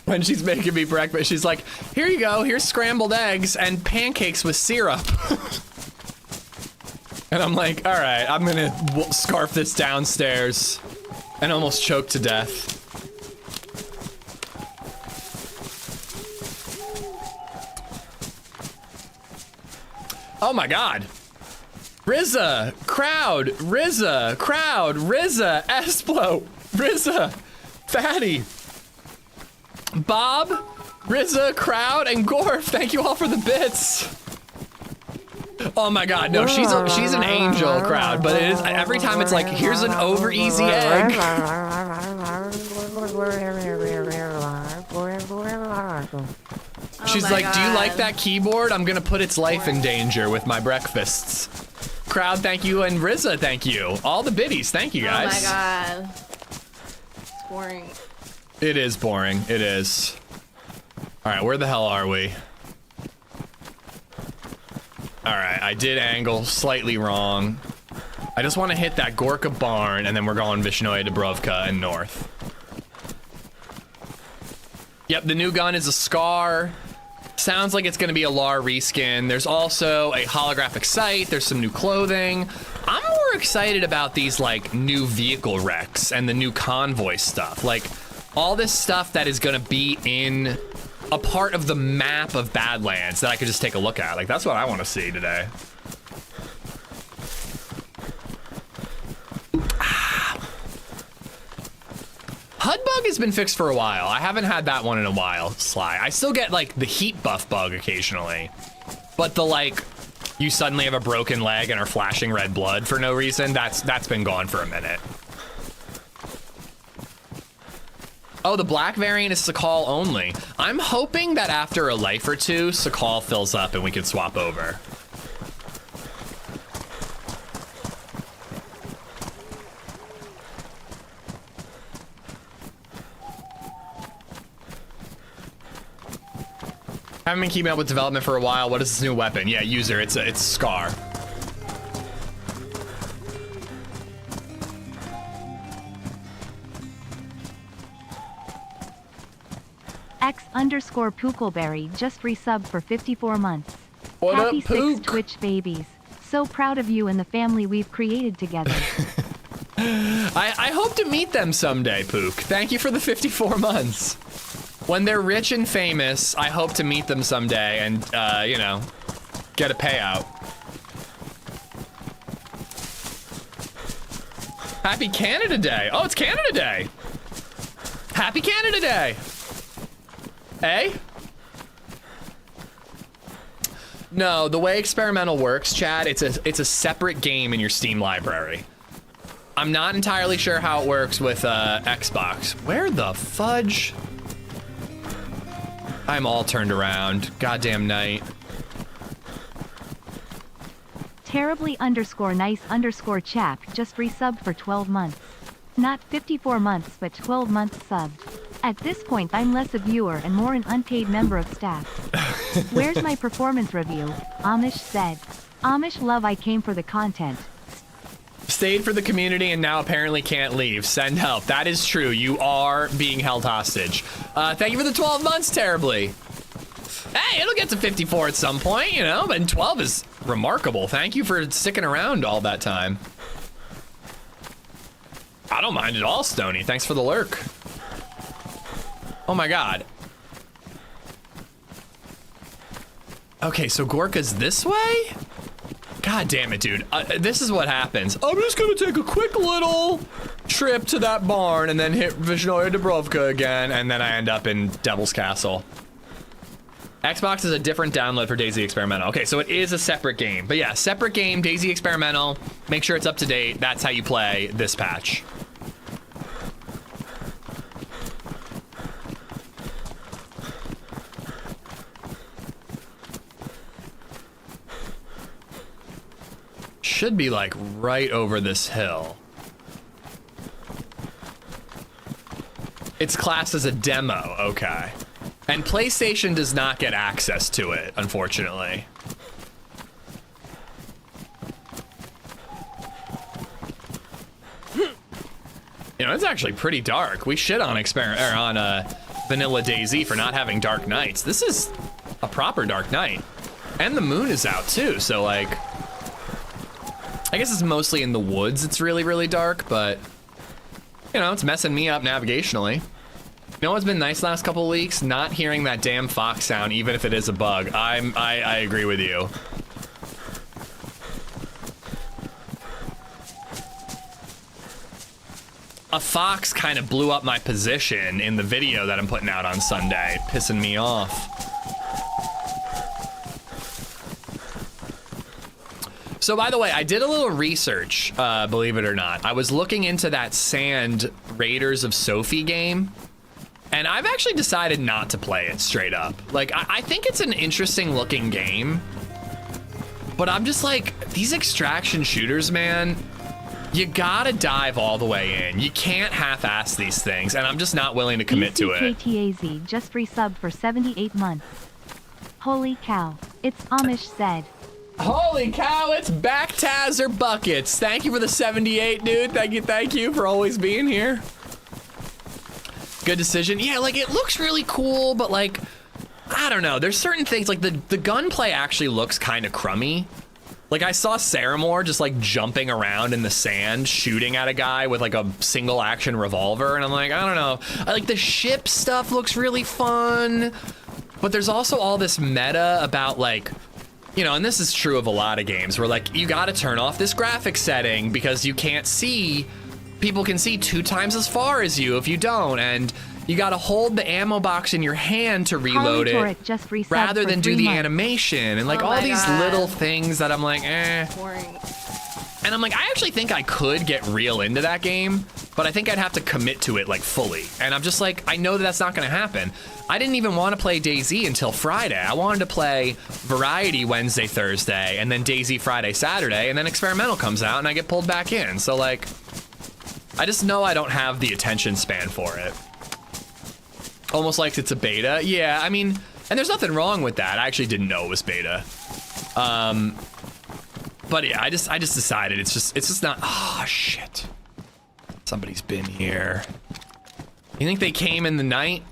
when she's making me breakfast. She's like, here you go, here's scrambled eggs and pancakes with syrup. And I'm like, all right, I'm gonna scarf this downstairs and almost choke to death. Oh my god. Rizza, crowd, Rizza, crowd, Rizza, Esplo, Rizza, Fatty, Bob, Rizza, crowd, and Gorf. Thank you all for the bits. Oh my god, no, she's an angel, crowd, but it is every time it's like, here's an over easy egg. She's like, do you like that keyboard? I'm gonna put its life in danger with my breakfasts. Crowd, thank you, and Rizza, thank you. All the biddies, thank you guys. Oh my god. It's boring. It is boring, it is. All right, where the hell are we? All right, I did angle slightly wrong. I just want to hit that Gorka barn, and then we're going Vishnoi, Dubrovka, and north. Yep, the new gun is a Scar. Sounds like it's going to be a LAR reskin. There's also a holographic sight. There's some new clothing. I'm more excited about these, like, new vehicle wrecks and the new convoy stuff. Like, all this stuff that is going to be in a part of the map of Badlands that I could just take a look at. Like, that's what I want to see today. HUD bug has been fixed for a while. I haven't had that one in a while, Sly. I still get, like, the heat buff bug occasionally. But the, like, you suddenly have a broken leg and are flashing red blood for no reason, that's been gone for a minute. Oh, the black variant is Sakal only. I'm hoping that after a life or two, Sakal fills up and we can swap over. Haven't been keeping up with development for a while. What is this new weapon? Yeah, user, it's Scar. X_Pookleberry just resubbed for 54 months. What Happy up, 6 Pook? Twitch babies. So proud of you and the family we've created together. I hope to meet them someday, Pook. Thank you for the 54 months. When they're rich and famous, I hope to meet them someday and, you know, get a payout. Happy Canada Day. Oh, it's Canada Day. Happy Canada Day. Eh? No, the way experimental works, Chad, it's a separate game in your Steam library. I'm not entirely sure how it works with Xbox. Where the fudge? I'm all turned around. Goddamn night. Terribly_nice_chap just resubbed for 12 months. Not 54 months, but 12 months subbed. At this point, I'm less a viewer and more an unpaid member of staff. Where's my performance review? AmishZed. Amish love, I came for the content. Stayed for the community and now apparently can't leave. Send help. That is true. You are being held hostage. Thank you for the 12 months, Terribly. Hey, it'll get to 54 at some point, you know, but 12 is remarkable. Thank you for sticking around all that time. I don't mind at all, Stony. Thanks for the lurk. Oh my god. Okay, so Gorka's this way? God damn it, dude. This is what happens. I'm just gonna take a quick little trip to that barn and then hit Vishnoya Dubrovka again, and then I end up in Devil's Castle. Xbox is a different download for DayZ Experimental. Okay, so it is a separate game. But yeah, separate game, DayZ Experimental. Make sure it's up to date. That's how you play this patch. Should be like right over this hill. It's classed as a demo, okay. And PlayStation does not get access to it, unfortunately. You know, it's actually pretty dark. We shit on Vanilla DayZ for not having dark nights. This is a proper dark night. And the moon is out too, so like, I guess it's mostly in the woods. It's really, really dark, but you know, it's messing me up navigationally. You know what's been nice last couple of weeks? Not hearing that damn fox sound, even if it is a bug. I agree with you. A fox kind of blew up my position in the video that I'm putting out on Sunday, pissing me off. So by the way, I did a little research, believe it or not. I was looking into that Sand Raiders of Sophie game, and I've actually decided not to play it straight up. Like, I think it's an interesting looking game, but I'm just like, these extraction shooters, man, you gotta dive all the way in. You can't half-ass these things, and I'm just not willing to commit to it. ECKTAZ just resubbed for 78 months. Holy cow, it's AmishZed. Holy cow, it's Backtaz or Buckets. Thank you for the 78, dude. Thank you for always being here. Good decision. Yeah, like, it looks really cool, but like, I don't know. There's certain things, like the gunplay actually looks kind of crummy. Like, I saw Saramore just like jumping around in the sand, shooting at a guy with like a single action revolver, and I'm like, I don't know. Like, the ship stuff looks really fun, but there's also all this meta about like, you know, and this is true of a lot of games where like, you gotta turn off this graphics setting because you can't see, people can see 2 times as far as you if you don't, and you gotta hold the ammo box in your hand to reload it just rather than do the months. animation, and like all these little things that I'm like, eh. Boring. And I'm like, I actually think I could get real into that game, but I think I'd have to commit to it like fully. And I'm just like, I know that that's not gonna happen. I didn't even want to play DayZ until Friday. I wanted to play Variety Wednesday, Thursday, and then DayZ Friday, Saturday, and then Experimental comes out and I get pulled back in. So like, I just know I don't have the attention span for it. Almost like it's a beta. Yeah, I mean, And there's nothing wrong with that. I actually didn't know it was beta. But yeah, I just decided it's just not. Oh shit! Somebody's been here. You think they came in the night?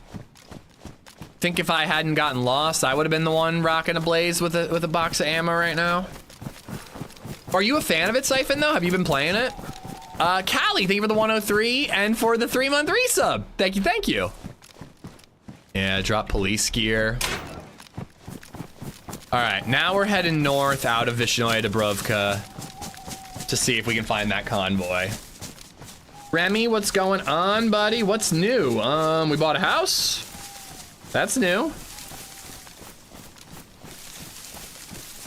Think if I hadn't gotten lost, I would have been the one rocking a blaze with a box of ammo right now? Are you a fan of it, Siphon, though? Have you been playing it? Callie, thank you for the 103 and for the 3-month resub. Thank you, thank you. Yeah, drop police gear. All right, now we're heading north out of Vishnaya Dubrovka to see if we can find that convoy. Remy, what's going on, buddy? What's new? We bought a house. That's new.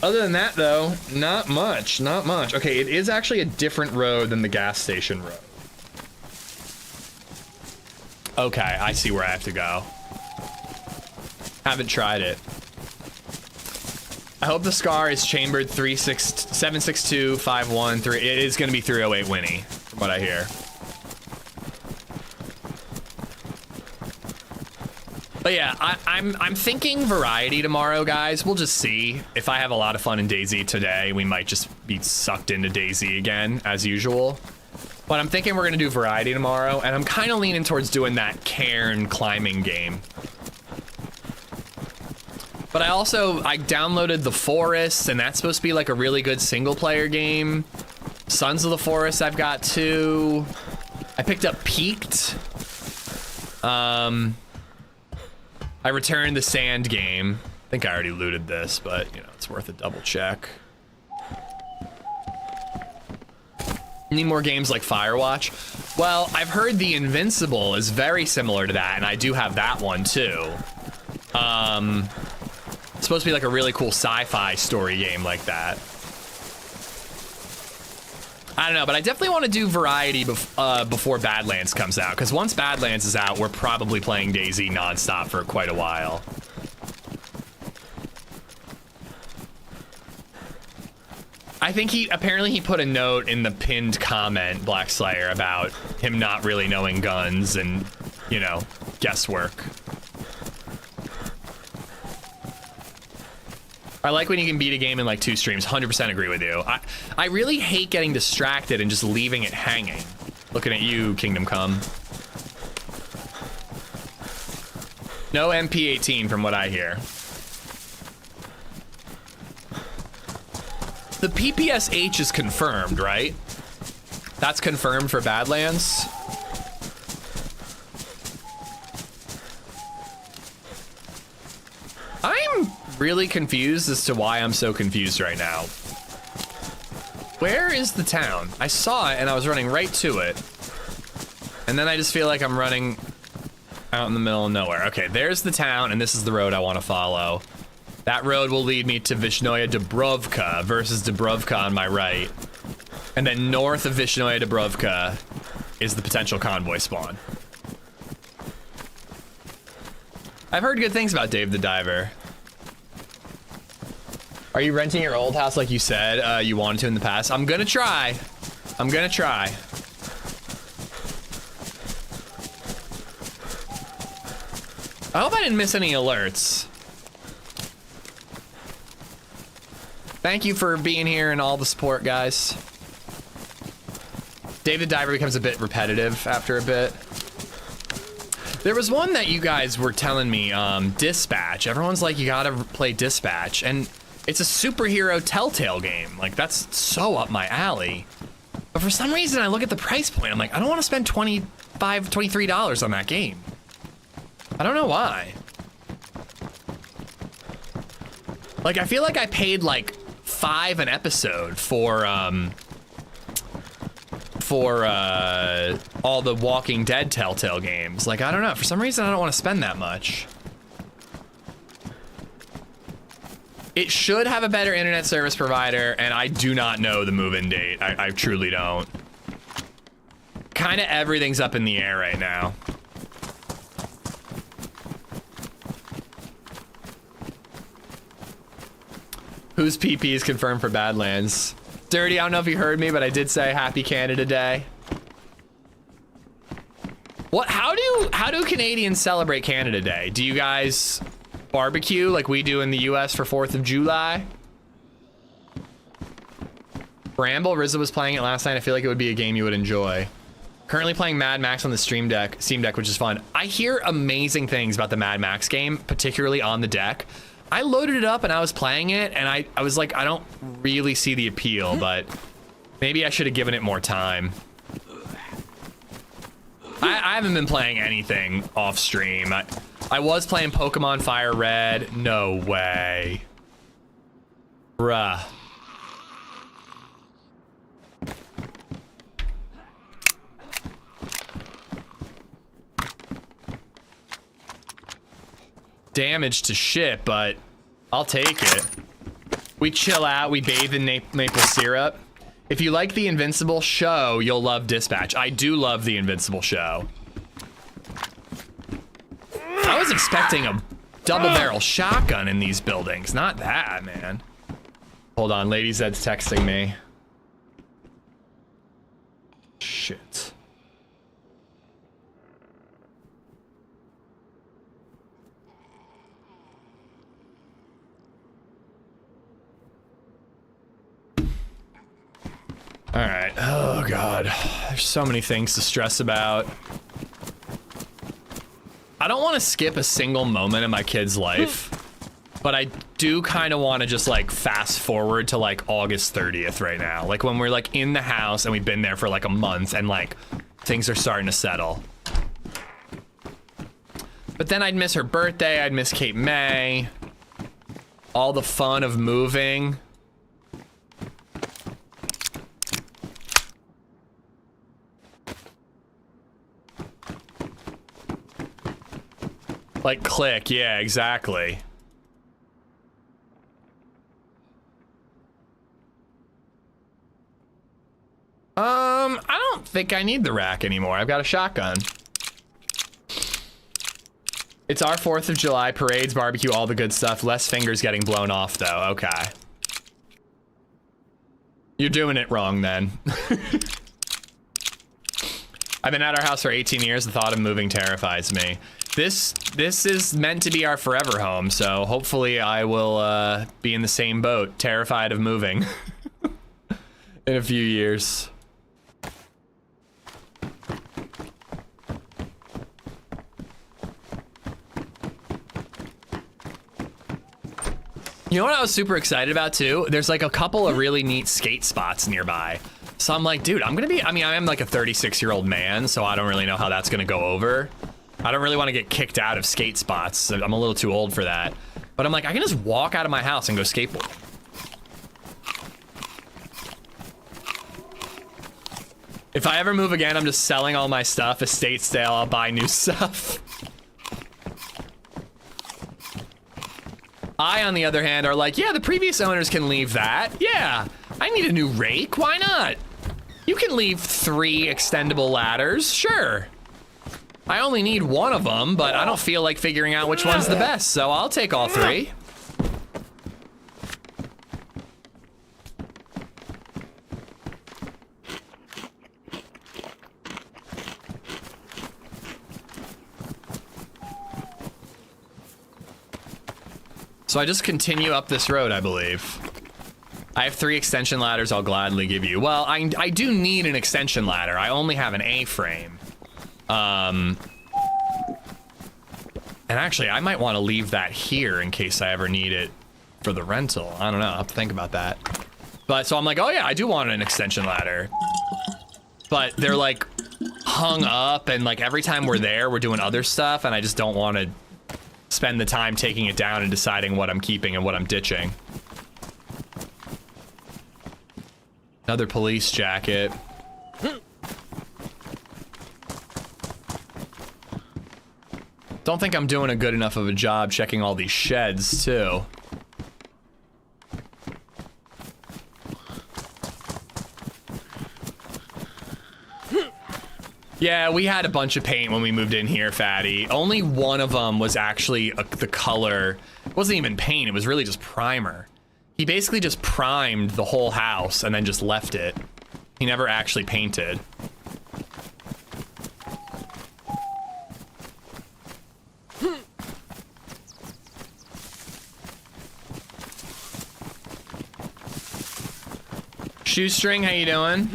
Other than that, though, not much, not much. Okay, it is actually a different road than the gas station road. Okay, I see where I have to go. Haven't tried it. I hope the Scar is chambered 76251. It is going to be 308 Winnie, from what I hear. But yeah, I'm thinking variety tomorrow, guys. We'll just see. If I have a lot of fun in DayZ today, we might just be sucked into DayZ again, as usual. But I'm thinking we're gonna do variety tomorrow, and I'm kind of leaning towards doing that cairn climbing game. But I downloaded The Forest, and that's supposed to be like a really good single player game. Sons of the Forest I've got too. I picked up Peaked. I returned the sand game. I think I already looted this, but you know, it's worth a double check. Need more games like Firewatch? Well, I've heard The Invincible is very similar to that, and I do have that one too. It's supposed to be like a really cool sci-fi story game like that. I don't know, but I definitely want to do variety before Badlands comes out, because once Badlands is out, we're probably playing DayZ nonstop for quite a while. I think apparently he put a note in the pinned comment, Black Slayer, about him not really knowing guns and, you know, guesswork. I like when you can beat a game in like 2 streams. 100% agree with you. I really hate getting distracted and just leaving it hanging. Looking at you, Kingdom Come. No MP18 from what I hear. The PPSH is confirmed, right? That's confirmed for Badlands. I'm really confused as to why I'm so confused right now. Where is the town? I saw it and I was running right to it. And then I just feel like I'm running out in the middle of nowhere. Okay, there's the town and this is the road I want to follow. That road will lead me to Vishnaya Dubrovka versus Dubrovka on my right. And then north of Vishnaya Dubrovka is the potential convoy spawn. I've heard good things about Dave the Diver. Are you renting your old house like you said you wanted to in the past? I'm gonna try. I'm gonna try. I hope I didn't miss any alerts. Thank you for being here and all the support, guys. Dave the Diver becomes a bit repetitive after a bit. There was one that you guys were telling me, Dispatch. Everyone's like, you gotta play Dispatch. And it's a superhero Telltale game. Like, that's so up my alley. But for some reason, I look at the price point. I'm like, I don't want to spend $25, $23 on that game. I don't know why. Like, I feel like I paid like $5 an episode for all the Walking Dead Telltale games. Like, I don't know. For some reason, I don't want to spend that much. It should have a better internet service provider, and I do not know the move-in date. I truly don't. Kind of everything's up in the air right now. Whose PP is confirmed for Badlands? Dirty, I don't know if you heard me, but I did say Happy Canada Day. What? How do Canadians celebrate Canada Day? Do you guys barbecue like we do in the US for 4th of July. Bramble, Rizzo was playing it last night. I feel like it would be a game you would enjoy. Currently playing Mad Max on the Steam Deck, which is fun. I hear amazing things about the Mad Max game, particularly on the deck. I loaded it up and I was playing it, and I was like, I don't really see the appeal, but maybe I should have given it more time. I haven't been playing anything off stream. I was playing Pokemon Fire Red. No way. Bruh. Damage to shit, but I'll take it. We chill out, we bathe in maple syrup. If you like the Invincible show, you'll love Dispatch. I do love the Invincible show. I was expecting a double barrel shotgun in these buildings. Not that, man. Hold on, LadyZed's texting me. Shit. All right. Oh, God. There's so many things to stress about. I don't want to skip a single moment in my kid's life, but I do kind of want to just like fast forward to like August 30th right now. Like when we're like in the house and we've been there for like a month and like things are starting to settle. But then I'd miss her birthday. I'd miss Cape May. All the fun of moving. Like click, yeah, exactly. I don't think I need the rack anymore. I've got a shotgun. It's our 4th of July, parades, barbecue, all the good stuff. Less fingers getting blown off though, okay. You're doing it wrong then. I've been at our house for 18 years. The thought of moving terrifies me. This is meant to be our forever home, so hopefully I will be in the same boat, terrified of moving in a few years. You know what I was super excited about too? There's like a couple of really neat skate spots nearby. So I'm like, dude, I am like a 36-year-old man, so I don't really know how that's gonna go over. I don't really want to get kicked out of skate spots. I'm a little too old for that. But I'm like, I can just walk out of my house and go skateboard. If I ever move again, I'm just selling all my stuff. Estate sale, I'll buy new stuff. I, on the other hand, are like, yeah, the previous owners can leave that. Yeah, I need a new rake. Why not? You can leave 3 extendable ladders, sure. I only need one of them, but I don't feel like figuring out which one's the best, so I'll take all 3. So I just continue up this road, I believe. I have 3 extension ladders I'll gladly give you. Well, I do need an extension ladder. I only have an A-frame. And actually, I might want to leave that here in case I ever need it for the rental. I don't know, I'll have to think about that. But so I'm like, oh yeah, I do want an extension ladder. But they're like hung up, and like every time we're there, we're doing other stuff, and I just don't want to spend the time taking it down and deciding what I'm keeping and what I'm ditching. Another police jacket. Don't think I'm doing a good enough of a job checking all these sheds, too. Yeah, we had a bunch of paint when we moved in here, Fatty. Only one of them was actually the color. It wasn't even paint, it was really just primer. He basically just primed the whole house and then just left it. He never actually painted. Shoestring, how you doing?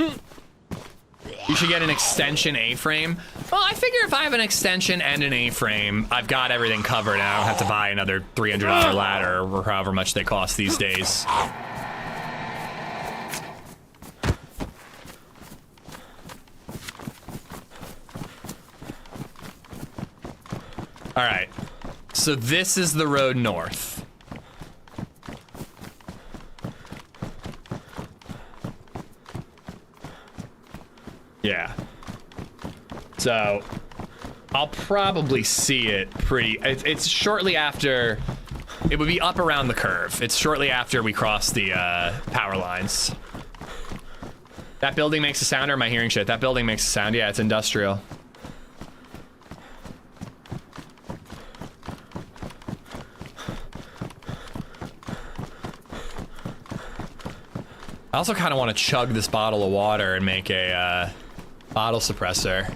You should get an extension A-frame. Well, I figure if I have an extension and an A-frame, I've got everything covered and I don't have to buy another $300 ladder or however much they cost these days. All right, so this is the road north. Yeah. So I'll probably see it pretty, it's shortly after, it would be up around the curve. It's shortly after we cross the power lines. That building makes a sound, or am I hearing shit? That building makes a sound, yeah, it's industrial. I also kind of want to chug this bottle of water and make a bottle suppressor.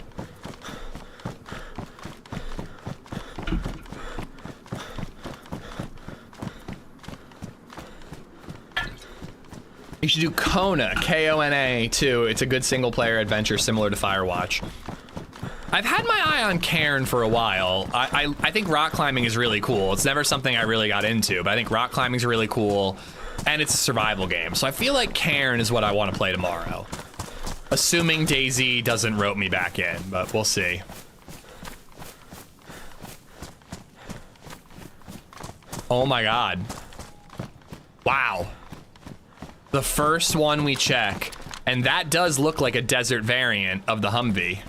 You should do Kona, K-O-N-A, too. It's a good single-player adventure similar to Firewatch. I've had my eye on Cairn for a while. I think rock climbing is really cool. It's never something I really got into, but I think rock climbing is really cool. And it's a survival game, so I feel like Cairn is what I want to play tomorrow. Assuming DayZ doesn't rope me back in, but we'll see. Oh my god. Wow. The first one we check, and that does look like a desert variant of the Humvee.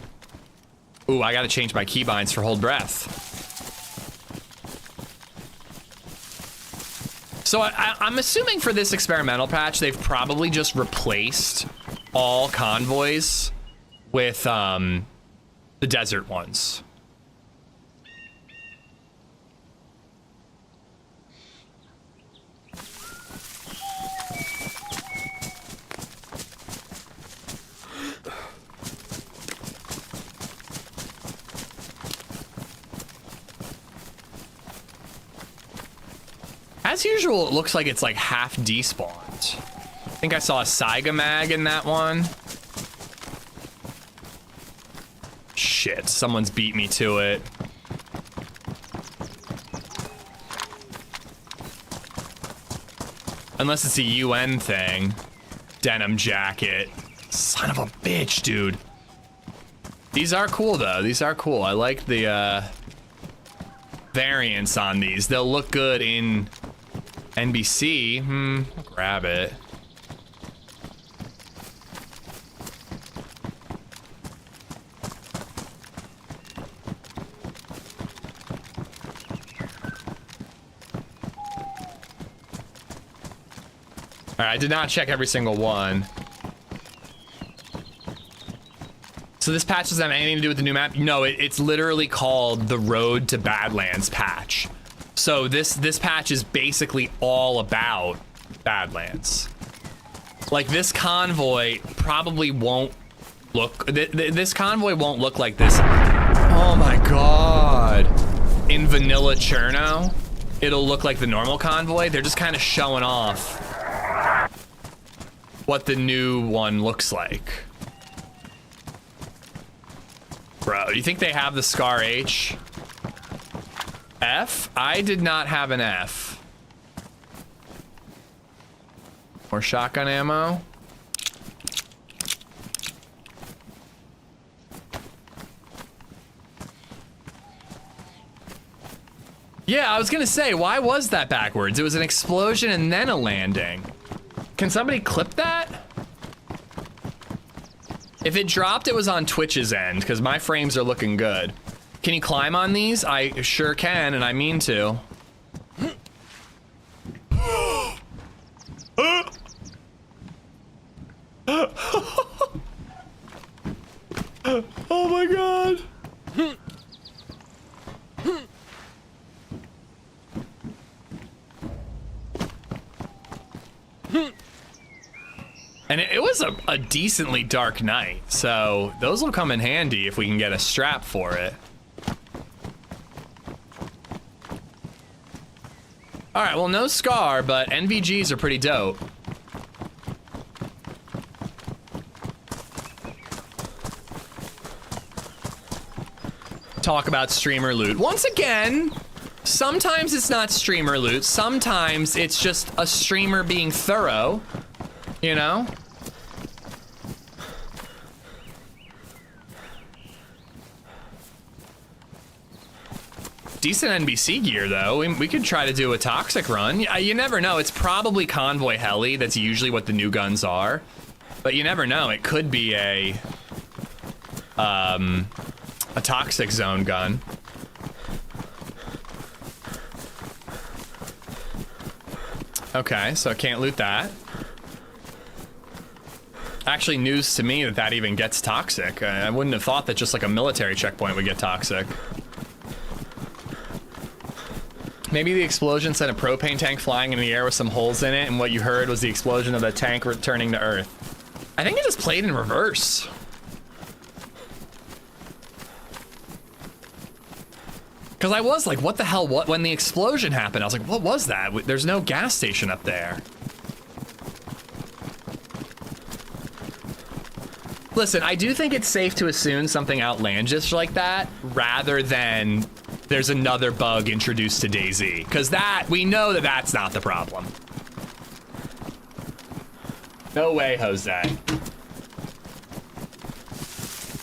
Ooh, I gotta change my keybinds for hold breath. So I'm assuming for this experimental patch, they've probably just replaced all convoys with the desert ones. As usual, it looks like it's like half despawned. I think I saw a Saiga mag in that one. Shit, someone's beat me to it. Unless it's a UN thing. Denim jacket. Son of a bitch, dude. These are cool, though. These are cool. I like the variants on these. They'll look good in NBC. I'll grab it. All right, I did not check every single one. So this patch doesn't have anything to do with the new map? No, it's literally called the Road to Badlands patch. So this patch is basically all about Badlands. Like, this convoy probably won't look, this convoy won't look like this. Oh my god. In vanilla Cherno, it'll look like the normal convoy. They're just kind of showing off what the new one looks like. Bro, do you think they have the Scar H? F? I did not have an F. More shotgun ammo. Yeah, I was gonna say, why was that backwards? It was an explosion and then a landing. Can somebody clip that? If it dropped, it was on Twitch's end, because my frames are looking good. Can you climb on these? I sure can, and I mean to. Oh my god. And it was a decently dark night, so those will come in handy if we can get a strap for it. All right, well, no Scar, but NVGs are pretty dope. talk about streamer loot. Once again, sometimes it's not streamer loot. Sometimes it's just a streamer being thorough, you know? Decent NBC gear, though. We could try to do a toxic run. You never know. It's probably convoy heli. That's usually what the new guns are. But you never know. It could be a toxic zone gun. Okay, so I can't loot that. Actually, news to me that that even gets toxic. I wouldn't have thought that just like a military checkpoint would get toxic. Maybe the explosion sent a propane tank flying in the air with some holes in it, and what you heard was the explosion of the tank returning to Earth. I think it just played in reverse. Because I was like, what the hell, what? When the explosion happened, I was like, what was that? There's no gas station up there. Listen, I do think it's safe to assume something outlandish like that, rather than there's another bug introduced to DayZ. Because that, we know that that's not the problem. No way, Jose.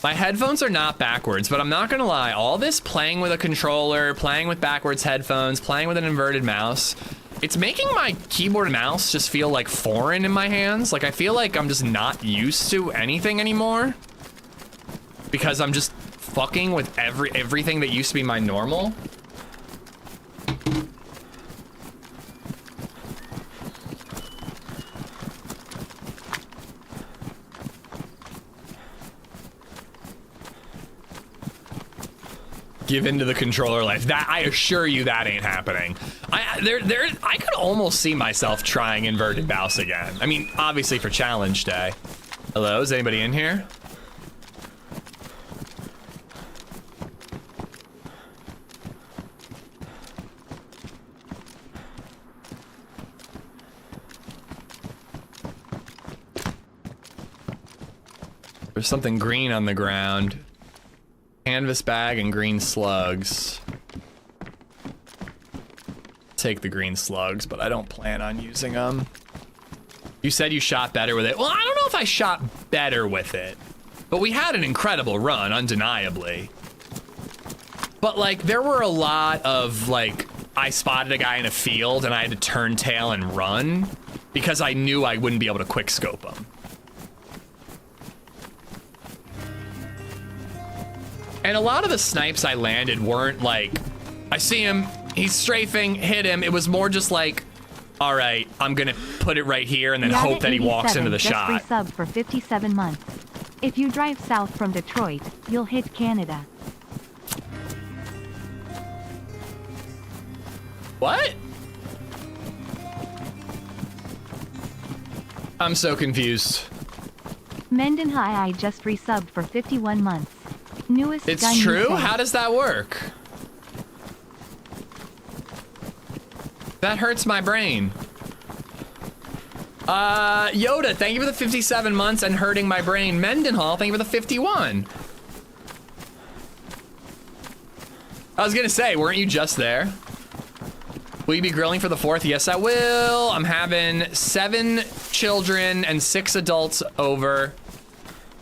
My headphones are not backwards, but I'm not gonna lie, all this playing with a controller, playing with backwards headphones, playing with an inverted mouse, it's making my keyboard and mouse just feel like foreign in my hands. Like I feel like I'm just not used to anything anymore because I'm just fucking with everything that used to be my normal. Give into the controller life. That, I assure you, that ain't happening. I could almost see myself trying inverted mouse again. I mean, obviously for challenge day. Hello, is anybody in here? There's something green on the ground. Canvas bag and green slugs. Take the green slugs, but I don't plan on using them. You said you shot better with it. Well, I don't know if I shot better with it, but we had an incredible run, undeniably. But like, there were a lot of like, I spotted a guy in a field and I had to turn tail and run because I knew I wouldn't be able to quick scope him. And a lot of the snipes I landed weren't like, I see him, he's strafing, hit him. It was more just like, all right, I'm gonna put it right here and then hope that he walks into the shot. Just resub for 57 months. If you drive south from Detroit, you'll hit Canada. What? I'm so confused. Mendenhai I just resubbed for 51 months. Newest It's gun true? UK. How does that work? That hurts my brain. Yoda, thank you for the 57 months and hurting my brain. Mendenhall, thank you for the 51. I was gonna say, weren't you just there? Will you be grilling for the 4th? Yes, I will. I'm having 7 children and 6 adults over.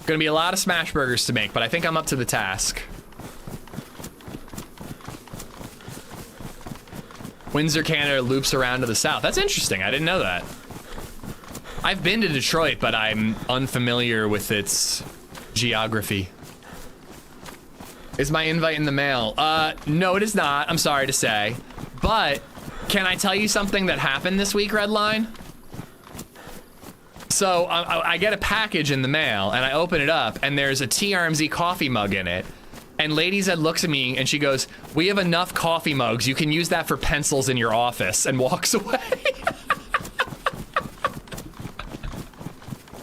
Gonna be a lot of smash burgers to make, but I think I'm up to the task. Windsor, Canada loops around to the south. That's interesting, I didn't know that. I've been to Detroit, but I'm unfamiliar with its geography. Is my invite in the mail? No, it is not, I'm sorry to say. But, can I tell you something that happened this week, Redline? So I get a package in the mail and I open it up and there's a TRMZ coffee mug in it. And LadyZed looks at me and she goes, "We have enough coffee mugs. You can use that for pencils in your office," and walks away.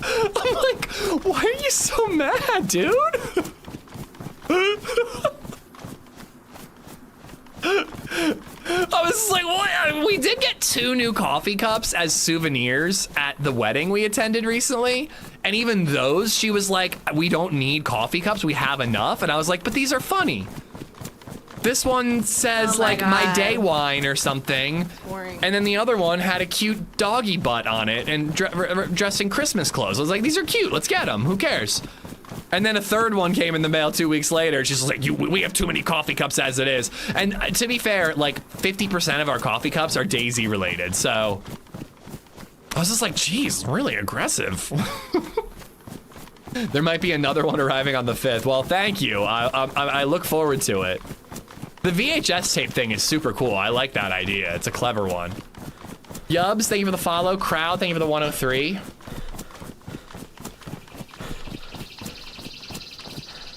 I'm like, why are you so mad, dude? I was like, what? We did get 2 new coffee cups as souvenirs at the wedding we attended recently. And even those, she was like, we don't need coffee cups. We have enough. And I was like, but these are funny. This one says Oh my like my God. day wine or something. Boring. And then the other one had a cute doggy butt on it and dressed in Christmas clothes. I was like, these are cute. Let's get them. Who cares? And then a third one came in the mail 2 weeks later. She's like, we have too many coffee cups as it is. And to be fair, like 50% of our coffee cups are DayZ related. So I was just like, geez, really aggressive. There might be another one arriving on the 5th. Well, thank you. I look forward to it. The VHS tape thing is super cool. I like that idea. It's a clever one. Yubs, thank you for the follow. Crowd, thank you for the 103.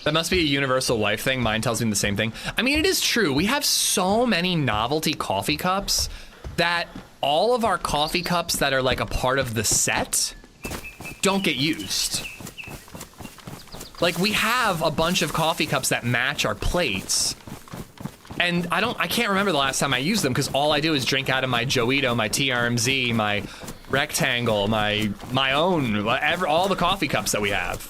That must be a universal life thing. Mine tells me the same thing. I mean, it is true. We have so many novelty coffee cups that all of our coffee cups that are like a part of the set don't get used. Like we have a bunch of coffee cups that match our plates. And I can't remember the last time I used them because all I do is drink out of my Joito, my TRMZ, my rectangle, my own, all the coffee cups that we have.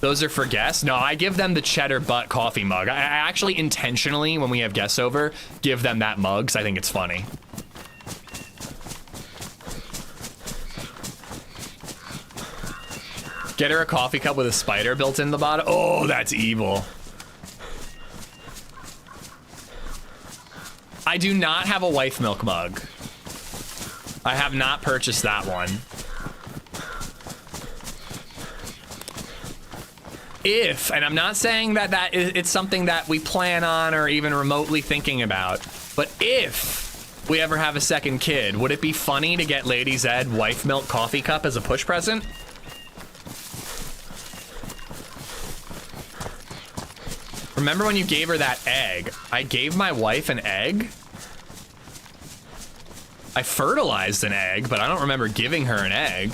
Those are for guests? No, I give them the cheddar butt coffee mug. I actually intentionally, when we have guests over, give them that mug because I think it's funny. Get her a coffee cup with a spider built in the bottom. Oh, that's evil. I do not have a wife milk mug. I have not purchased that one. If, and I'm not saying that it's something that we plan on or even remotely thinking about, but if we ever have a second kid, would it be funny to get LadyZed wife milk coffee cup as a push present? Remember when you gave her that egg? I gave my wife an egg. I fertilized an egg, but I don't remember giving her an egg.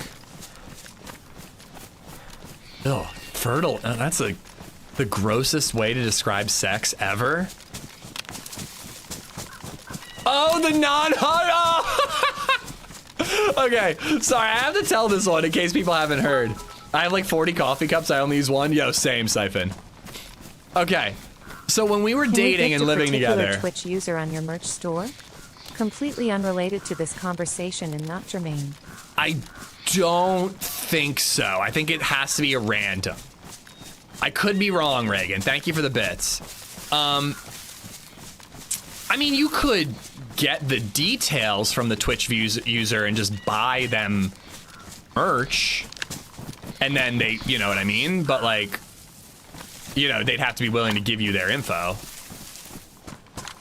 Ugh, fertile. That's the grossest way to describe sex ever. Oh, the non-hot. Oh! Okay, sorry, I have to tell this one in case people haven't heard. I have like 40 coffee cups. I only use one. Yo, same, Siphon. Okay, so when we were dating and living together. Twitch user on your merch store? Completely unrelated to this conversation and not germane. I don't think so. I think it has to be a random. I could be wrong, Reagan. Thank you for the bits. I mean, you could get the details from the Twitch user and just buy them merch. And then they, you know what I mean? But like, you know, they'd have to be willing to give you their info.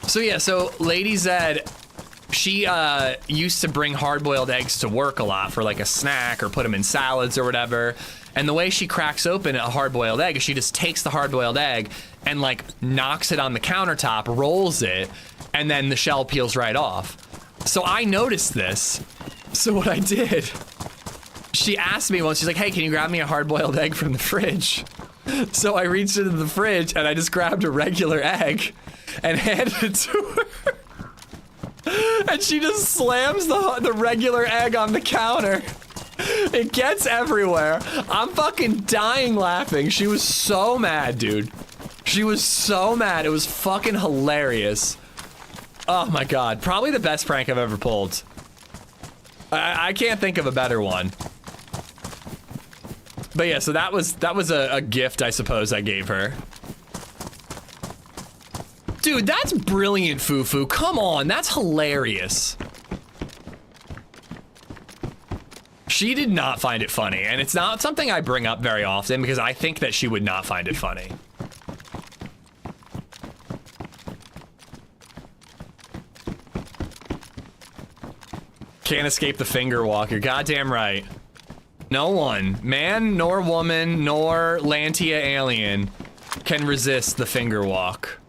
So yeah, so LadyZed, she used to bring hard-boiled eggs to work a lot for like a snack or put them in salads or whatever. And the way she cracks open a hard-boiled egg is she just takes the hard-boiled egg and like knocks it on the countertop, rolls it, and then the shell peels right off. So I noticed this. So what I did, she asked me once, she's like, hey, can you grab me a hard-boiled egg from the fridge? So I reached into the fridge and I just grabbed a regular egg and handed it to her. And she just slams the regular egg on the counter. It gets everywhere. I'm fucking dying laughing. She was so mad, dude. She was so mad. It was fucking hilarious. Oh my God. Probably the best prank I've ever pulled. I can't think of a better one. But yeah, so that was a gift, I suppose, I gave her. Dude, that's brilliant, Fufu. Come on, that's hilarious. She did not find it funny, and it's not something I bring up very often because I think that she would not find it funny. Can't escape the finger walk. You're goddamn right. No one, man nor woman nor Lantia alien, can resist the finger walk.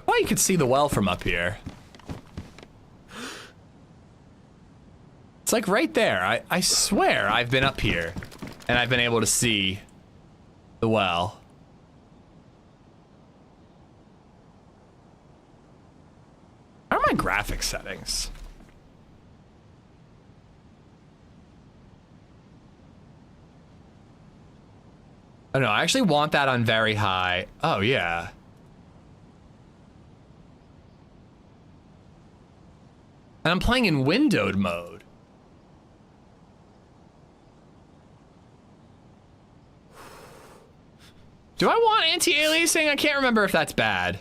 Well, you can see the well from up here. It's like right there. I swear I've been up here and I've been able to see the well. How are my graphics settings? I don't know. I actually want that on very high. Oh, yeah. And I'm playing in windowed mode. Do I want anti-aliasing? I can't remember if that's bad.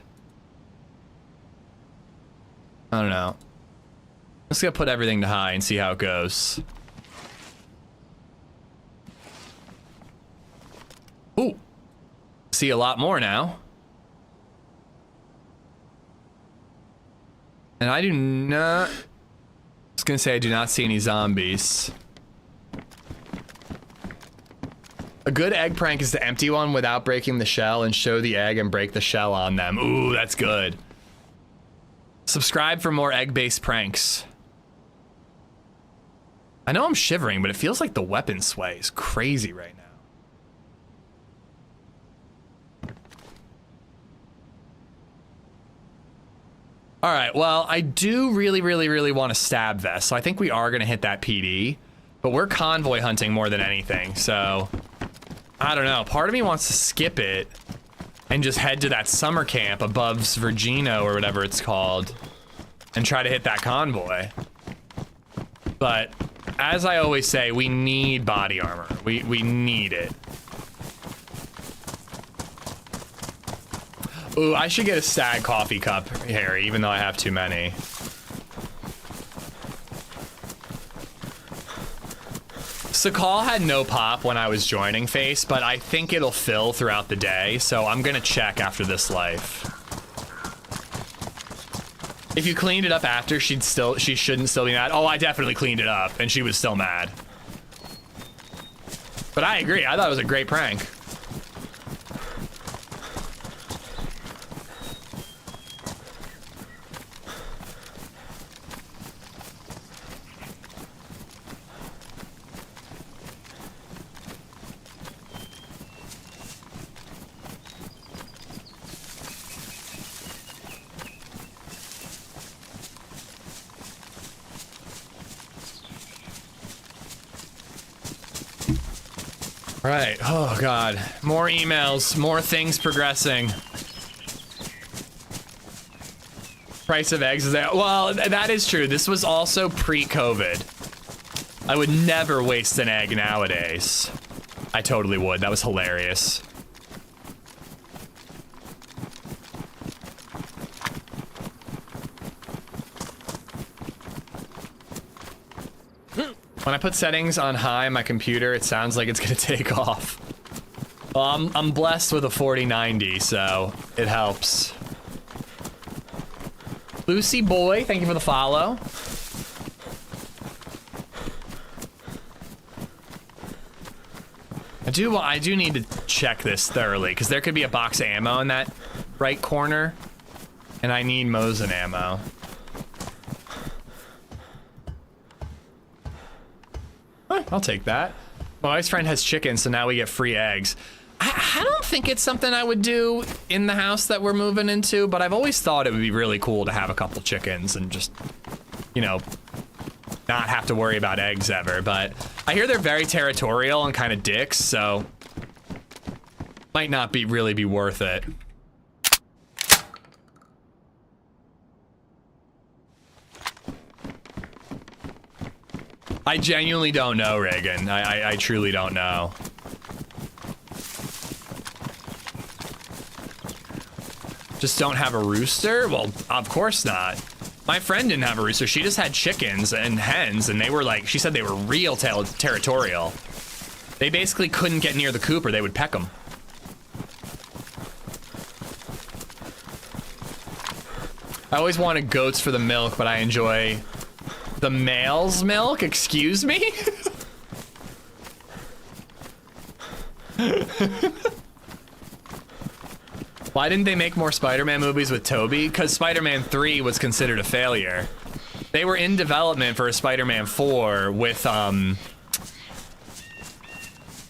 I don't know. Let's go put everything to high and see how it goes. Ooh. See a lot more now. And I do not... I was gonna say I do not see any zombies. A good egg prank is to empty one without breaking the shell and show the egg and break the shell on them. Ooh, that's good. Subscribe for more egg-based pranks. I know I'm shivering, but it feels like the weapon sway is crazy right now. All right, well, I do really want a stab vest, so I think we are gonna hit that PD, but we're convoy hunting more than anything, so I don't know. Part of me wants to skip it and just head to that summer camp above Virgino or whatever it's called and try to hit that convoy. But as I always say, we need body armor. We need it. Ooh, I should get a stag coffee cup, Harry, even though I have too many. Sakal had no pop when I was joining Face, but I think it'll fill throughout the day, so I'm gonna check after this life. If you cleaned it up after, she shouldn't still be mad. Oh, I definitely cleaned it up, and she was still mad. But I agree, I thought it was a great prank. Right, oh god. More emails, more things progressing. Price of eggs is there. Well, that is true. This was also pre-COVID. I would never waste an egg nowadays. I totally would. That was hilarious. When I put settings on high on my computer, it sounds like it's gonna take off. Well, I'm blessed with a 4090, so it helps. Lucy Boy, thank you for the follow. I do need to check this thoroughly, because there could be a box of ammo in that right corner, and I need Mosin ammo. I'll take that. My wife's friend has chickens, so now we get free eggs. I don't think it's something I would do in the house that we're moving into, but I've always thought it would be really cool to have a couple chickens and just, you know, not have to worry about eggs ever. But I hear they're very territorial and kind of dicks, so might not really be worth it. I genuinely don't know, Reagan. I truly don't know. Just don't have a rooster? Well, of course not. My friend didn't have a rooster. She just had chickens and hens, and they were like, she said they were real territorial. They basically couldn't get near the coop or they would peck them. I always wanted goats for the milk, but I enjoy the male's milk? Excuse me? Why didn't they make more Spider-Man movies with Tobey? Because Spider-Man 3 was considered a failure. They were in development for a Spider-Man 4 with,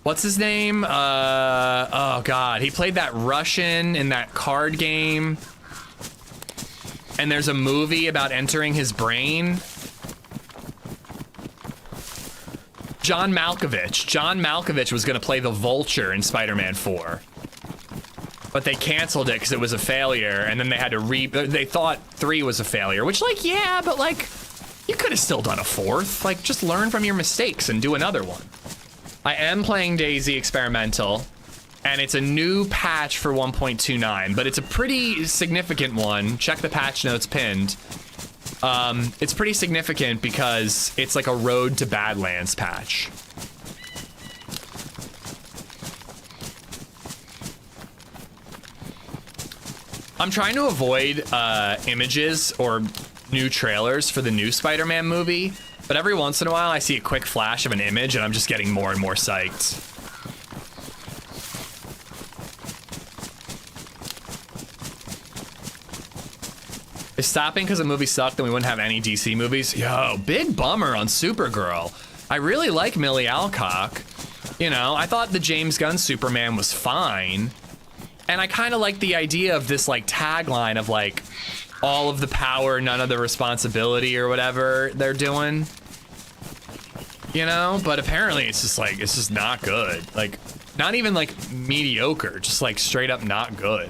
what's his name? Oh god, he played that Russian in that card game. And there's a movie about entering his brain. John Malkovich. John Malkovich was gonna play the Vulture in Spider-Man 4. But they canceled it because it was a failure, and then they had to they thought 3 was a failure, which, like, yeah, but, like, you could have still done a 4th. Like, just learn from your mistakes and do another one. I am playing DayZ Experimental, and it's a new patch for 1.29, but it's a pretty significant one. Check the patch notes pinned. It's pretty significant because it's like a Road to Badlands patch. I'm trying to avoid images or new trailers for the new Spider-Man movie, but every once in a while I see a quick flash of an image and I'm just getting more and more psyched. If stopping because the movie sucked, then we wouldn't have any DC movies. Yo, big bummer on Supergirl. I really like Millie Alcock. You know, I thought the James Gunn Superman was fine. And I kind of like the idea of this, like, tagline of, like, all of the power, none of the responsibility or whatever they're doing. You know? But apparently it's just, like, it's just not good. Like, not even, like, mediocre. Just, like, straight up not good.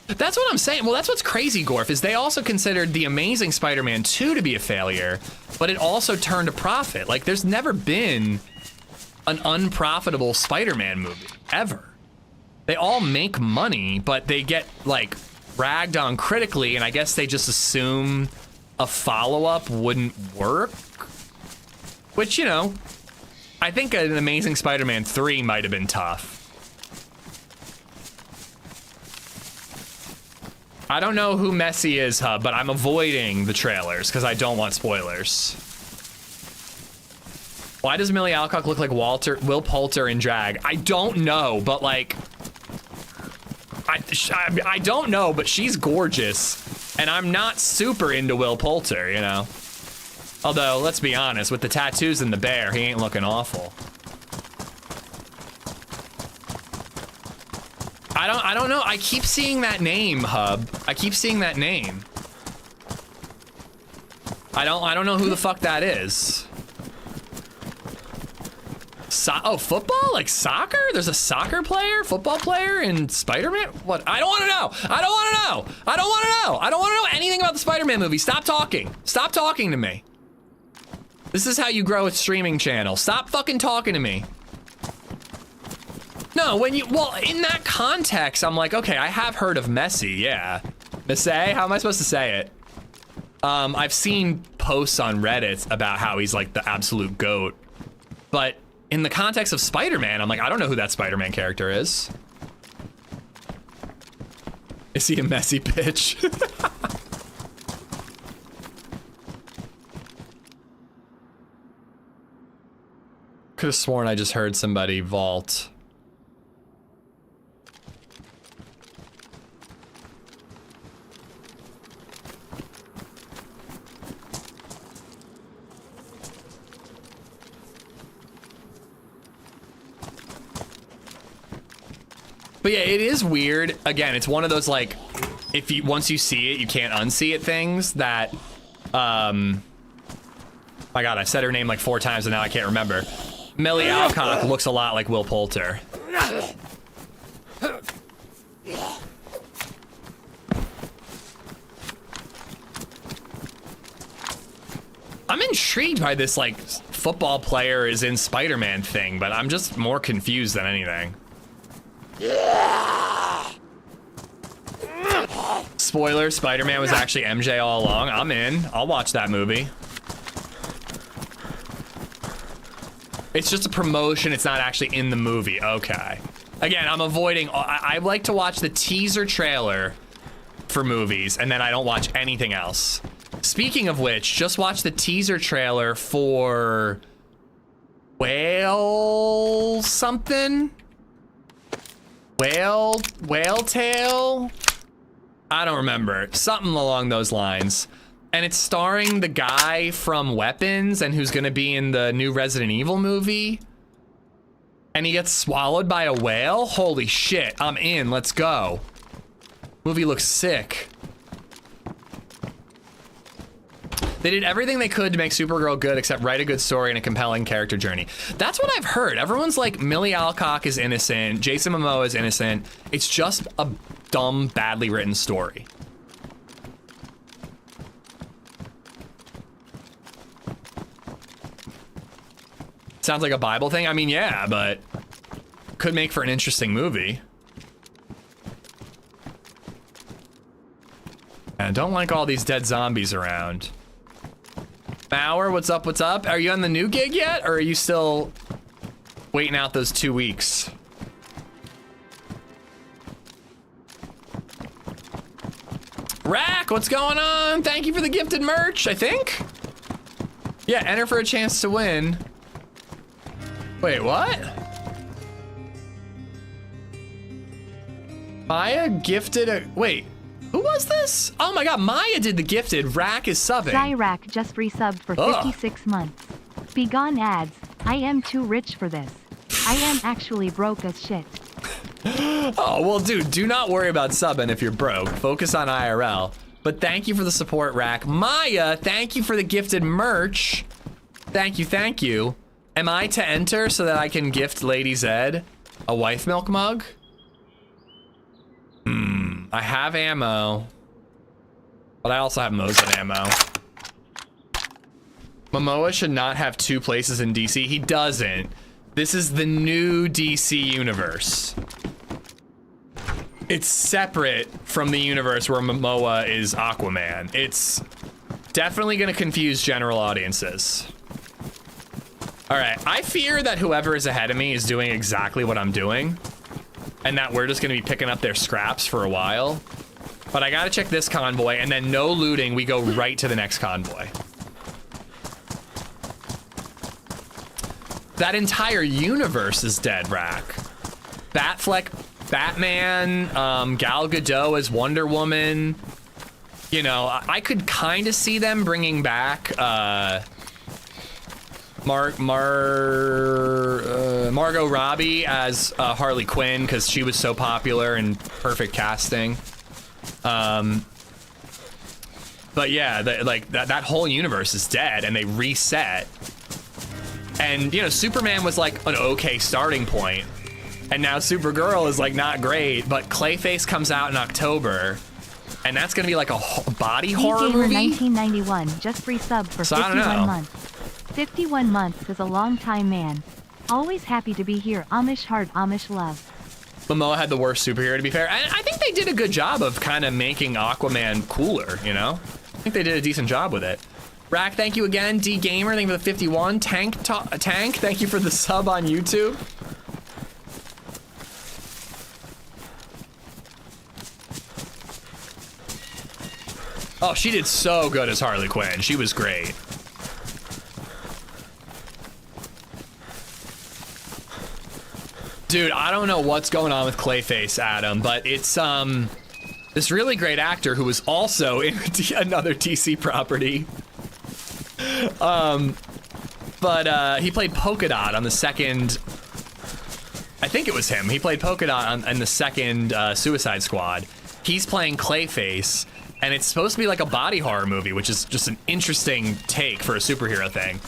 That's what I'm saying. Well, that's what's crazy, Gorf, is they also considered The Amazing Spider-Man 2 to be a failure, but it also turned a profit. Like, there's never been an unprofitable Spider-Man movie, ever. They all make money, but they get, like, ragged on critically, and I guess they just assume a follow-up wouldn't work. Which, you know, I think an Amazing Spider-Man 3 might have been tough. I don't know who Messi is, Hub, but I'm avoiding the trailers because I don't want spoilers. Why does Millie Alcock look like Will Poulter in drag? I don't know, but like, I don't know, but she's gorgeous, and I'm not super into Will Poulter, you know. Although, let's be honest, with the tattoos and the bear, he ain't looking awful. I don't know. I keep seeing that name, Hub. I keep seeing that name. I don't know who the fuck that is. Oh, football? Like soccer? There's a soccer player, football player in Spider-Man? What? I don't want to know. I don't want to know. I don't want to know. I don't want to know anything about the Spider-Man movie. Stop talking. Stop talking to me. This is how you grow a streaming channel. Stop fucking talking to me. No, well, in that context, I'm like, okay, I have heard of Messi, yeah. Messi? How am I supposed to say it? I've seen posts on Reddit about how he's like the absolute GOAT. But in the context of Spider-Man, I'm like, I don't know who that Spider-Man character is. Is he a Messi bitch? Could have sworn I just heard somebody vault. But yeah, it is weird. Again, it's one of those, like, once you see it, you can't unsee it things that, my God, I've said her name like 4 times and now I can't remember. Millie Alcock looks a lot like Will Poulter. I'm intrigued by this, like, football player is in Spider-Man thing, but I'm just more confused than anything. Spoiler, Spider-Man was actually MJ all along. I'm in. I'll watch that movie. It's just a promotion. It's not actually in the movie. Okay. Again, I'm avoiding. I like to watch the teaser trailer for movies, and then I don't watch anything else. Speaking of which, just watch the teaser trailer for Whale something? Whale Tail? I don't remember. Something along those lines. And it's starring the guy from Weapons and who's gonna be in the new Resident Evil movie. And he gets swallowed by a whale? Holy shit, I'm in, let's go. Movie looks sick. They did everything they could to make Supergirl good except write a good story and a compelling character journey. That's what I've heard. Everyone's like, Millie Alcock is innocent, Jason Momoa is innocent. It's just a dumb, badly written story. Sounds like a Bible thing. I mean, yeah, but could make for an interesting movie. And don't like all these dead zombies around. Bauer, what's up, what's up? Are you on the new gig yet, or are you still waiting out those 2 weeks? Rack, what's going on? Thank you for the gifted merch, I think? Yeah, enter for a chance to win. Wait, what? Maya gifted a, wait. Who was this? Oh my god, Maya did the gifted. Rack is subbing. Rack just resubbed for 56 months. Begone ads. I am too rich for this. I am actually broke as shit. Oh, well, dude, do not worry about subbing if you're broke. Focus on IRL. But thank you for the support, Rack. Maya, thank you for the gifted merch. Thank you, thank you. Am I to enter so that I can gift LadyZed a wife milk mug? I have ammo, but I also have Mosin ammo. Momoa should not have 2 places in DC. He doesn't. This is the new DC universe. It's separate from the universe where Momoa is Aquaman. It's definitely gonna confuse general audiences. All right, I fear that whoever is ahead of me is doing exactly what I'm doing, and that we're just gonna be picking up their scraps for a while. But I gotta check this convoy, and then no looting, we go right to the next convoy. That entire universe is dead, Rack. Batfleck, Batman, Gal Gadot as Wonder Woman. You know, I could kind of see them bringing back Margot Robbie as Harley Quinn because she was so popular and perfect casting. But yeah, that whole universe is dead and they reset. And you know, Superman was like an okay starting point, and now Supergirl is like not great. But Clayface comes out in October, and that's gonna be like a body horror movie. 1991 just resubbed for 51 months. 51 months is a long time, man. Always happy to be here. Amish heart, Amish love. Momoa had the worst superhero, to be fair. And I think they did a good job of kind of making Aquaman cooler, you know? I think they did a decent job with it. Rack, thank you again. D Gamer, thank you for the 51. Tank, thank you for the sub on YouTube. Oh, she did so good as Harley Quinn. She was great. Dude, I don't know what's going on with Clayface, Adam, but it's this really great actor who was also in another DC property. But he played Polka Dot on the second, I think it was him. He played Polka Dot in the second Suicide Squad. He's playing Clayface, and it's supposed to be like a body horror movie, which is just an interesting take for a superhero thing.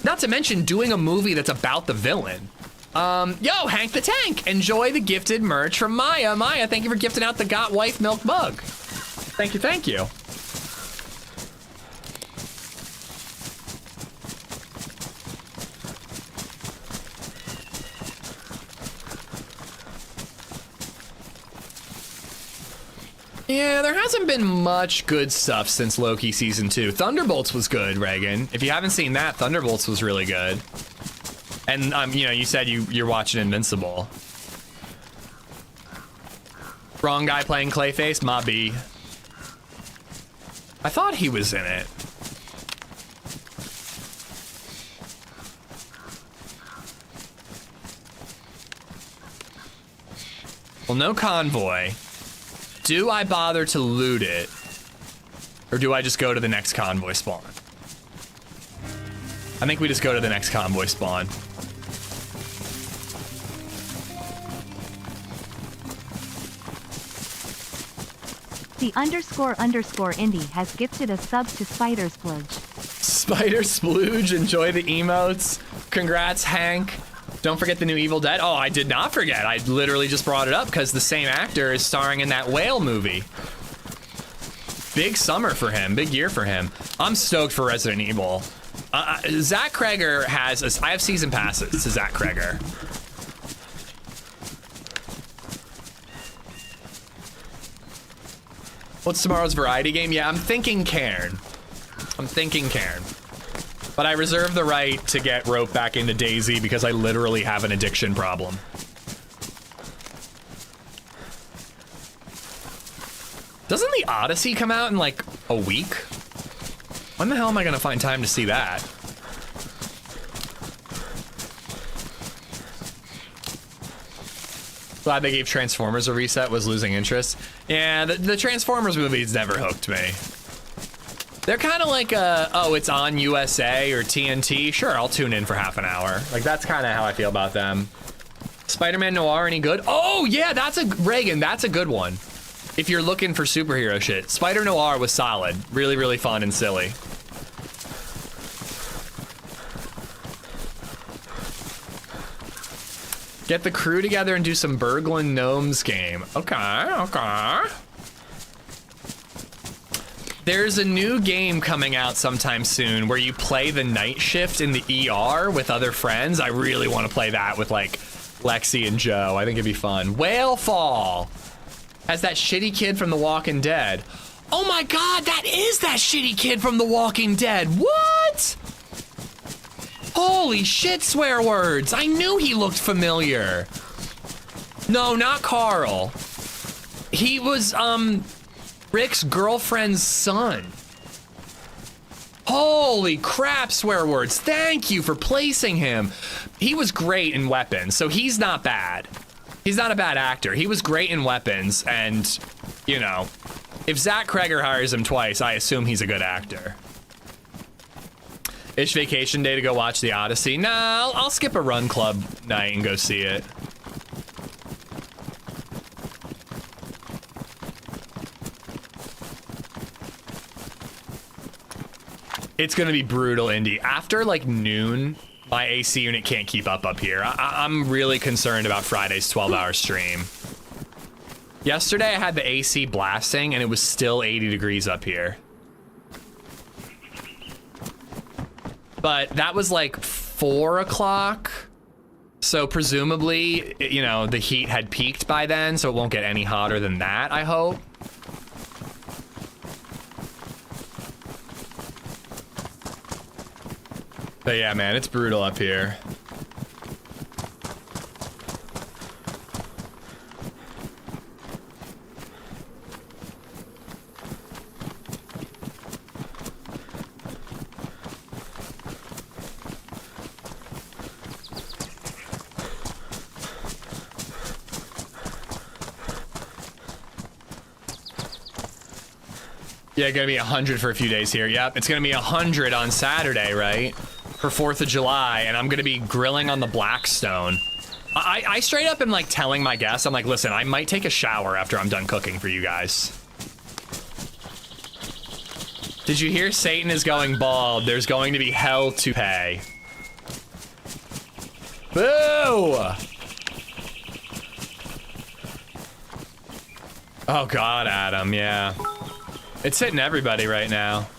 Not to mention doing a movie that's about the villain. Yo, Hank the Tank, enjoy the gifted merch from Maya. Maya, thank you for gifting out the Got Wife Milk mug. Thank you, thank you. Yeah, there hasn't been much good stuff since Loki season 2. Thunderbolts was good, Reagan. If you haven't seen that, Thunderbolts was really good. And you know, you said you're watching Invincible. Wrong guy playing Clayface, Ma B. I thought he was in it. Well, no convoy. Do I bother to loot it? Or do I just go to the next convoy spawn? I think we just go to the next convoy spawn. The ___ indie has gifted a sub to Spider's Splurge. Spider Splooge, enjoy the emotes. Congrats, Hank. Don't forget the new Evil Dead. Oh, I did not forget. I literally just brought it up because the same actor is starring in that Whale movie. Big summer for him, big year for him. I'm stoked for Resident Evil. Zach Kreger has, I have season passes to Zach Kreger. What's tomorrow's variety game? Yeah, I'm thinking Cairn. But I reserve the right to get roped back into DayZ because I literally have an addiction problem. Doesn't the Odyssey come out in like a week? When the hell am I gonna find time to see that? Glad they gave Transformers a reset, was losing interest. Yeah, the Transformers movies never hooked me. They're kind of like oh, it's on USA or TNT. Sure, I'll tune in for half an hour. Like, that's kind of how I feel about them. Spider-Man Noir, any good? Oh, yeah, Reagan, that's a good one. If you're looking for superhero shit. Spider Noir was solid. Really, really fun and silly. Get the crew together and do some Berglund Gnomes game. Okay. There's a new game coming out sometime soon where you play the night shift in the ER with other friends. I really want to play that with like Lexi and Joe. I think it'd be fun. Whalefall has that shitty kid from The Walking Dead. Oh my God, that is that shitty kid from The Walking Dead. What? Holy shit, swear words. I knew he looked familiar. No, not Carl. He was, Rick's girlfriend's son. Holy crap, swear words. Thank you for placing him. He was great in Weapons, so he's not bad. He's not a bad actor. He was great in Weapons, and, you know, if Zach Kreger hires him twice, I assume he's a good actor. Ish vacation day to go watch The Odyssey. Nah, I'll skip a run club night and go see it. It's gonna be brutal, Indy. After like noon, my AC unit can't keep up here. I'm really concerned about Friday's 12-hour stream. Yesterday I had the AC blasting and it was still 80 degrees up here. But that was like 4 o'clock. So presumably, you know, the heat had peaked by then, so it won't get any hotter than that, I hope. But yeah, man, it's brutal up here. Yeah, gonna be 100 for a few days here. Yep, it's gonna be 100 on Saturday, right? For 4th of July, and I'm gonna be grilling on the Blackstone. I straight up am like telling my guests, I'm like, listen, I might take a shower after I'm done cooking for you guys. Did you hear Satan is going bald? There's going to be hell to pay. Boo! Oh God, Adam, yeah. It's hitting everybody right now.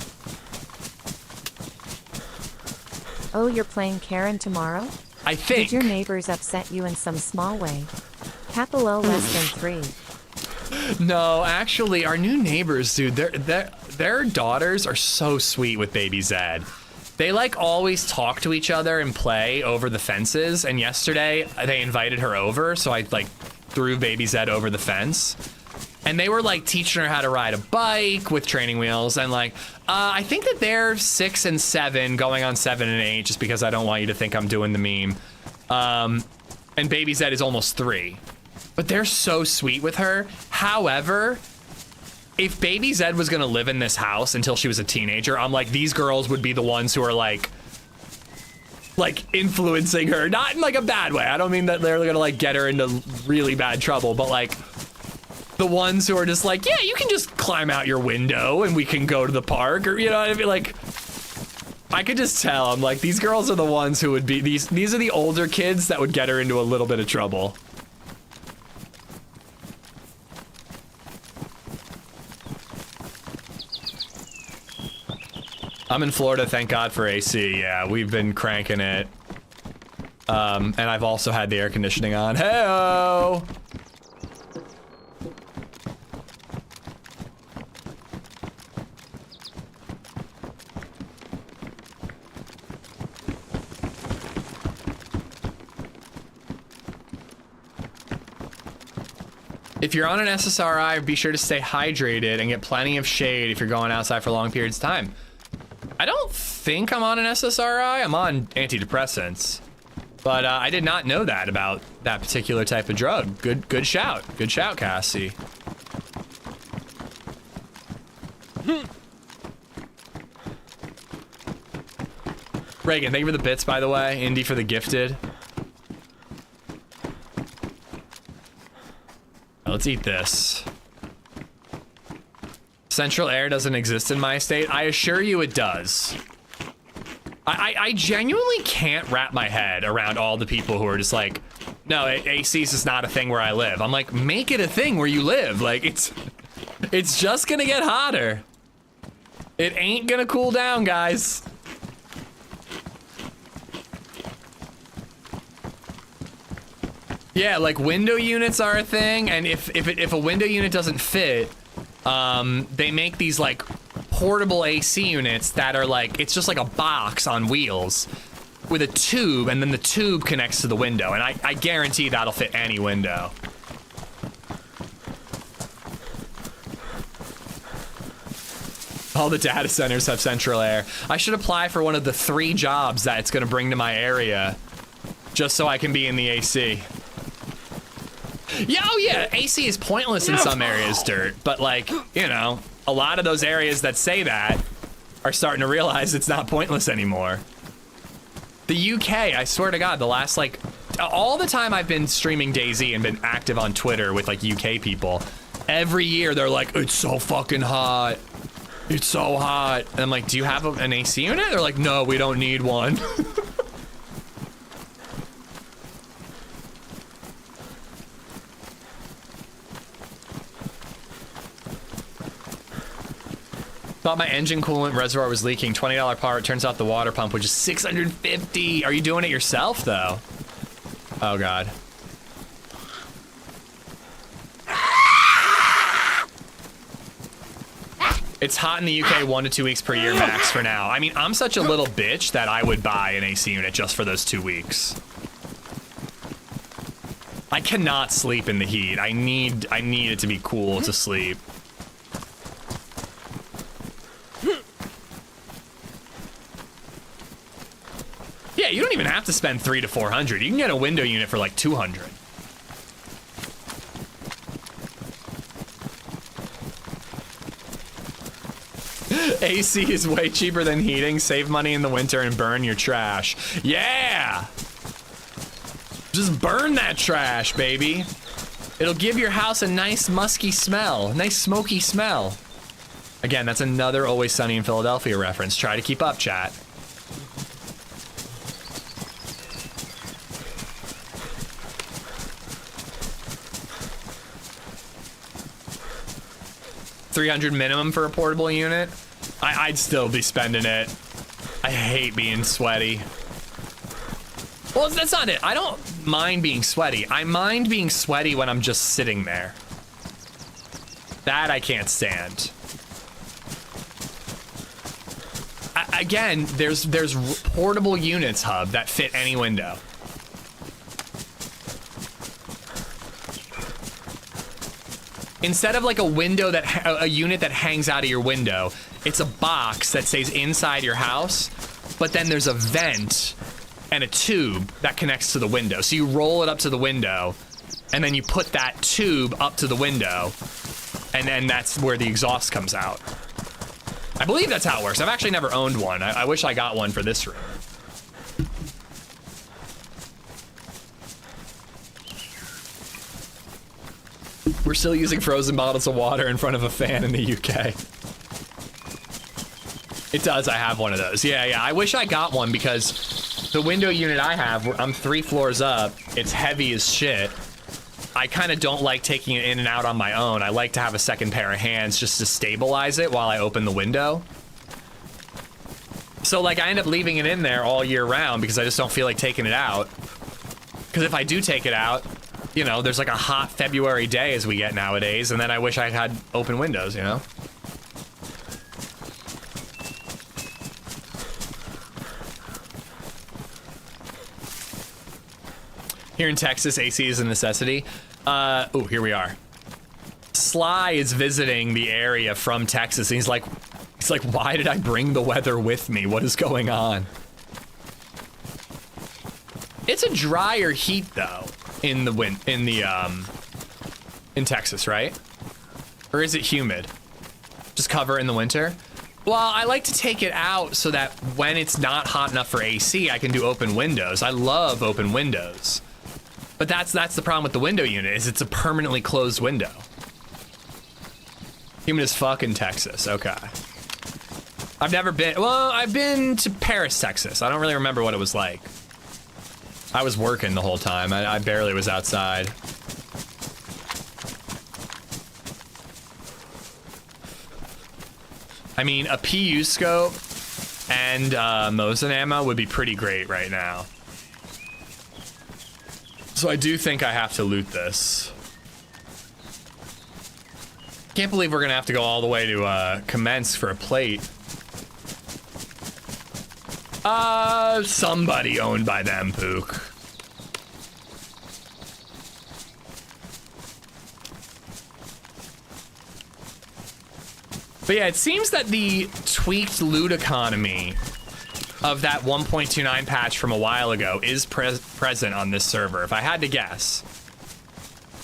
Oh, you're playing Karen tomorrow? I think. Did your neighbors upset you in some small way? Capital less than 3. No, actually, our new neighbors, dude, their daughters are so sweet with BabyZed. They like always talk to each other and play over the fences. And yesterday they invited her over, so I like threw BabyZed over the fence. And they were like teaching her how to ride a bike with training wheels, and like, I think that they're 6 and 7, going on 7 and 8, just because I don't want you to think I'm doing the meme. And BabyZed is almost 3, but they're so sweet with her. However, if BabyZed was gonna live in this house until she was a teenager, I'm like, these girls would be the ones who are like influencing her, not in like a bad way. I don't mean that they're gonna like get her into really bad trouble, but like, the ones who are just like, yeah, you can just climb out your window and we can go to the park, or, you know what I mean? Like, I could just tell. I'm like, these girls are the ones who would be, these are the older kids that would get her into a little bit of trouble. I'm in Florida, thank God for AC. Yeah, we've been cranking it. And I've also had the air conditioning on. Hey-o! If you're on an SSRI, be sure to stay hydrated and get plenty of shade if you're going outside for long periods of time. I don't think I'm on an SSRI. I'm on antidepressants. But I did not know that about that particular type of drug. Good shout. Good shout, Cassie. Reagan, thank you for the bits, by the way. Indy for the gifted. Let's eat this. Central air doesn't exist in my state. I assure you it does. I genuinely can't wrap my head around all the people who are just like, no, AC is just not a thing where I live. I'm like, make it a thing where you live. Like, it's just gonna get hotter. It ain't gonna cool down, guys. Yeah, like window units are a thing, and if a window unit doesn't fit, they make these like portable AC units that are like, it's just like a box on wheels with a tube, and then the tube connects to the window, and I guarantee that'll fit any window. All the data centers have central air. I should apply for one of the 3 jobs that it's gonna bring to my area, just so I can be in the AC. Yeah, oh yeah, AC is pointless in some areas, Dirt, but like, you know, a lot of those areas that say that are starting to realize it's not pointless anymore. The UK, I swear to God, the last like, all the time I've been streaming DayZ and been active on Twitter with like UK people, every year they're like, it's so fucking hot. It's so hot. And I'm like, do you have an AC unit? They're like, no, we don't need one. Thought my engine coolant reservoir was leaking. $20 part. Turns out the water pump, which is $650. Are you doing it yourself though? Oh God. It's hot in the UK 1 to 2 weeks per year max for now. I mean, I'm such a little bitch that I would buy an AC unit just for those 2 weeks. I cannot sleep in the heat. I need it to be cool to sleep. Yeah, you don't even have to spend $300 to $400. You can get a window unit for like $200. AC is way cheaper than heating. Save money in the winter and burn your trash. Yeah! Just burn that trash, baby. It'll give your house a nice musky smell, a nice smoky smell. Again, that's another Always Sunny in Philadelphia reference. Try to keep up, chat. $300 minimum for a portable unit. I'd still be spending it. I hate being sweaty. Well, that's not it. I don't mind being sweaty. I mind being sweaty when I'm just sitting there. That I can't stand. Again, there's portable units, Hub, that fit any window. Instead of like a window a unit that hangs out of your window, it's a box that stays inside your house, but then there's a vent and a tube that connects to the window. So you roll it up to the window, and then you put that tube up to the window, and then that's where the exhaust comes out. I believe that's how it works. I've actually never owned one. I wish I got one for this room. We're still using frozen bottles of water in front of a fan in the UK. It does. I have one of those. Yeah. I wish I got one because the window unit I have, I'm 3 floors up. It's heavy as shit. I kind of don't like taking it in and out on my own. I like to have a second pair of hands just to stabilize it while I open the window. So like I end up leaving it in there all year round because I just don't feel like taking it out. Because if I do take it out, you know, there's like a hot February day as we get nowadays, and then I wish I had open windows, you know? Here in Texas, AC is a necessity. Oh, here we are. Sly is visiting the area from Texas, and he's like, why did I bring the weather with me? What is going on? It's a drier heat though in Texas, right? Or is it humid? Just cover it in the winter? Well, I like to take it out so that when it's not hot enough for AC, I can do open windows. I love open windows. But that's the problem with the window unit, is it's a permanently closed window. Humid as fuck in Texas, okay. I've never been, well, I've been to Paris, Texas. I don't really remember what it was like. I was working the whole time. I barely was outside. I mean, a PU scope and Mosin ammo would be pretty great right now. So I do think I have to loot this. Can't believe we're gonna have to go all the way to commence for a plate. Somebody owned by them, Pook. But yeah, it seems that the tweaked loot economy of that 1.29 patch from a while ago is present on this server, if I had to guess.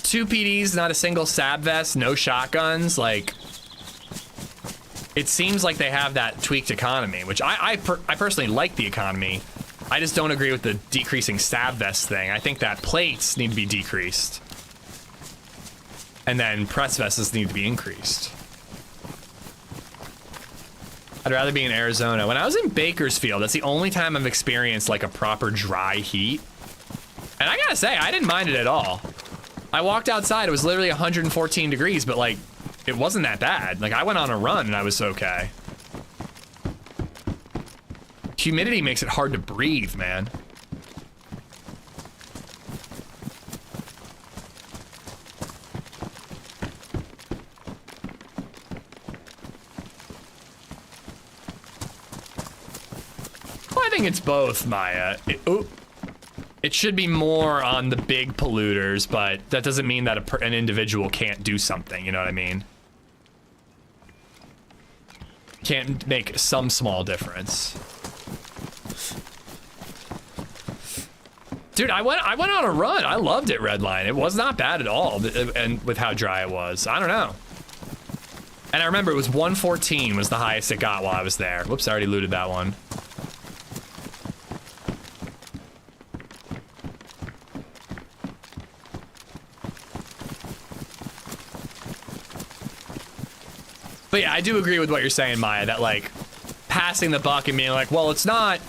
2 PDs, not a single sab vest, no shotguns, like... It seems like they have that tweaked economy, which I personally like the economy. I just don't agree with the decreasing stab vest thing. I think that plates need to be decreased. And then press vests need to be increased. I'd rather be in Arizona. When I was in Bakersfield, that's the only time I've experienced like a proper dry heat. And I gotta say, I didn't mind it at all. I walked outside, it was literally 114 degrees, but like, it wasn't that bad. Like, I went on a run and I was okay. Humidity makes it hard to breathe, man. Well, I think it's both, Maya. It should be more on the big polluters, but that doesn't mean that an individual can't do something, you know what I mean? Can't make some small difference. Dude, I went on a run. I loved it, Redline. It was not bad at all, and with how dry it was. I don't know. And I remember it was 114 was the highest it got while I was there. Whoops, I already looted that one. But yeah, I do agree with what you're saying, Maya, that like passing the buck and being like, well, it's not,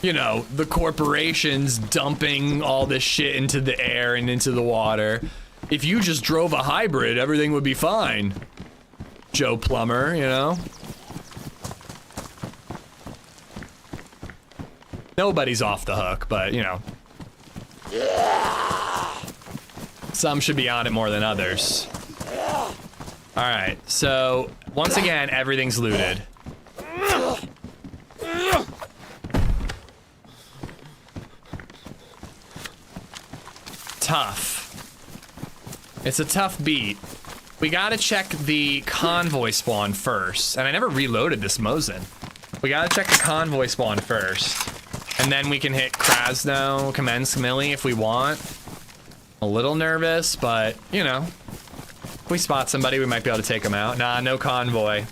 you know, the corporations dumping all this shit into the air and into the water. If you just drove a hybrid, everything would be fine. Joe Plumber, you know? Nobody's off the hook, but, you know. Some should be on it more than others. All right, so once again, everything's looted. Tough. It's a tough beat. We gotta check the convoy spawn first, and I never reloaded this Mosin. We gotta check the convoy spawn first, and then we can hit Krasno, commence Millie if we want. A little nervous, but you know. If we spot somebody, we might be able to take them out. Nah, no convoy.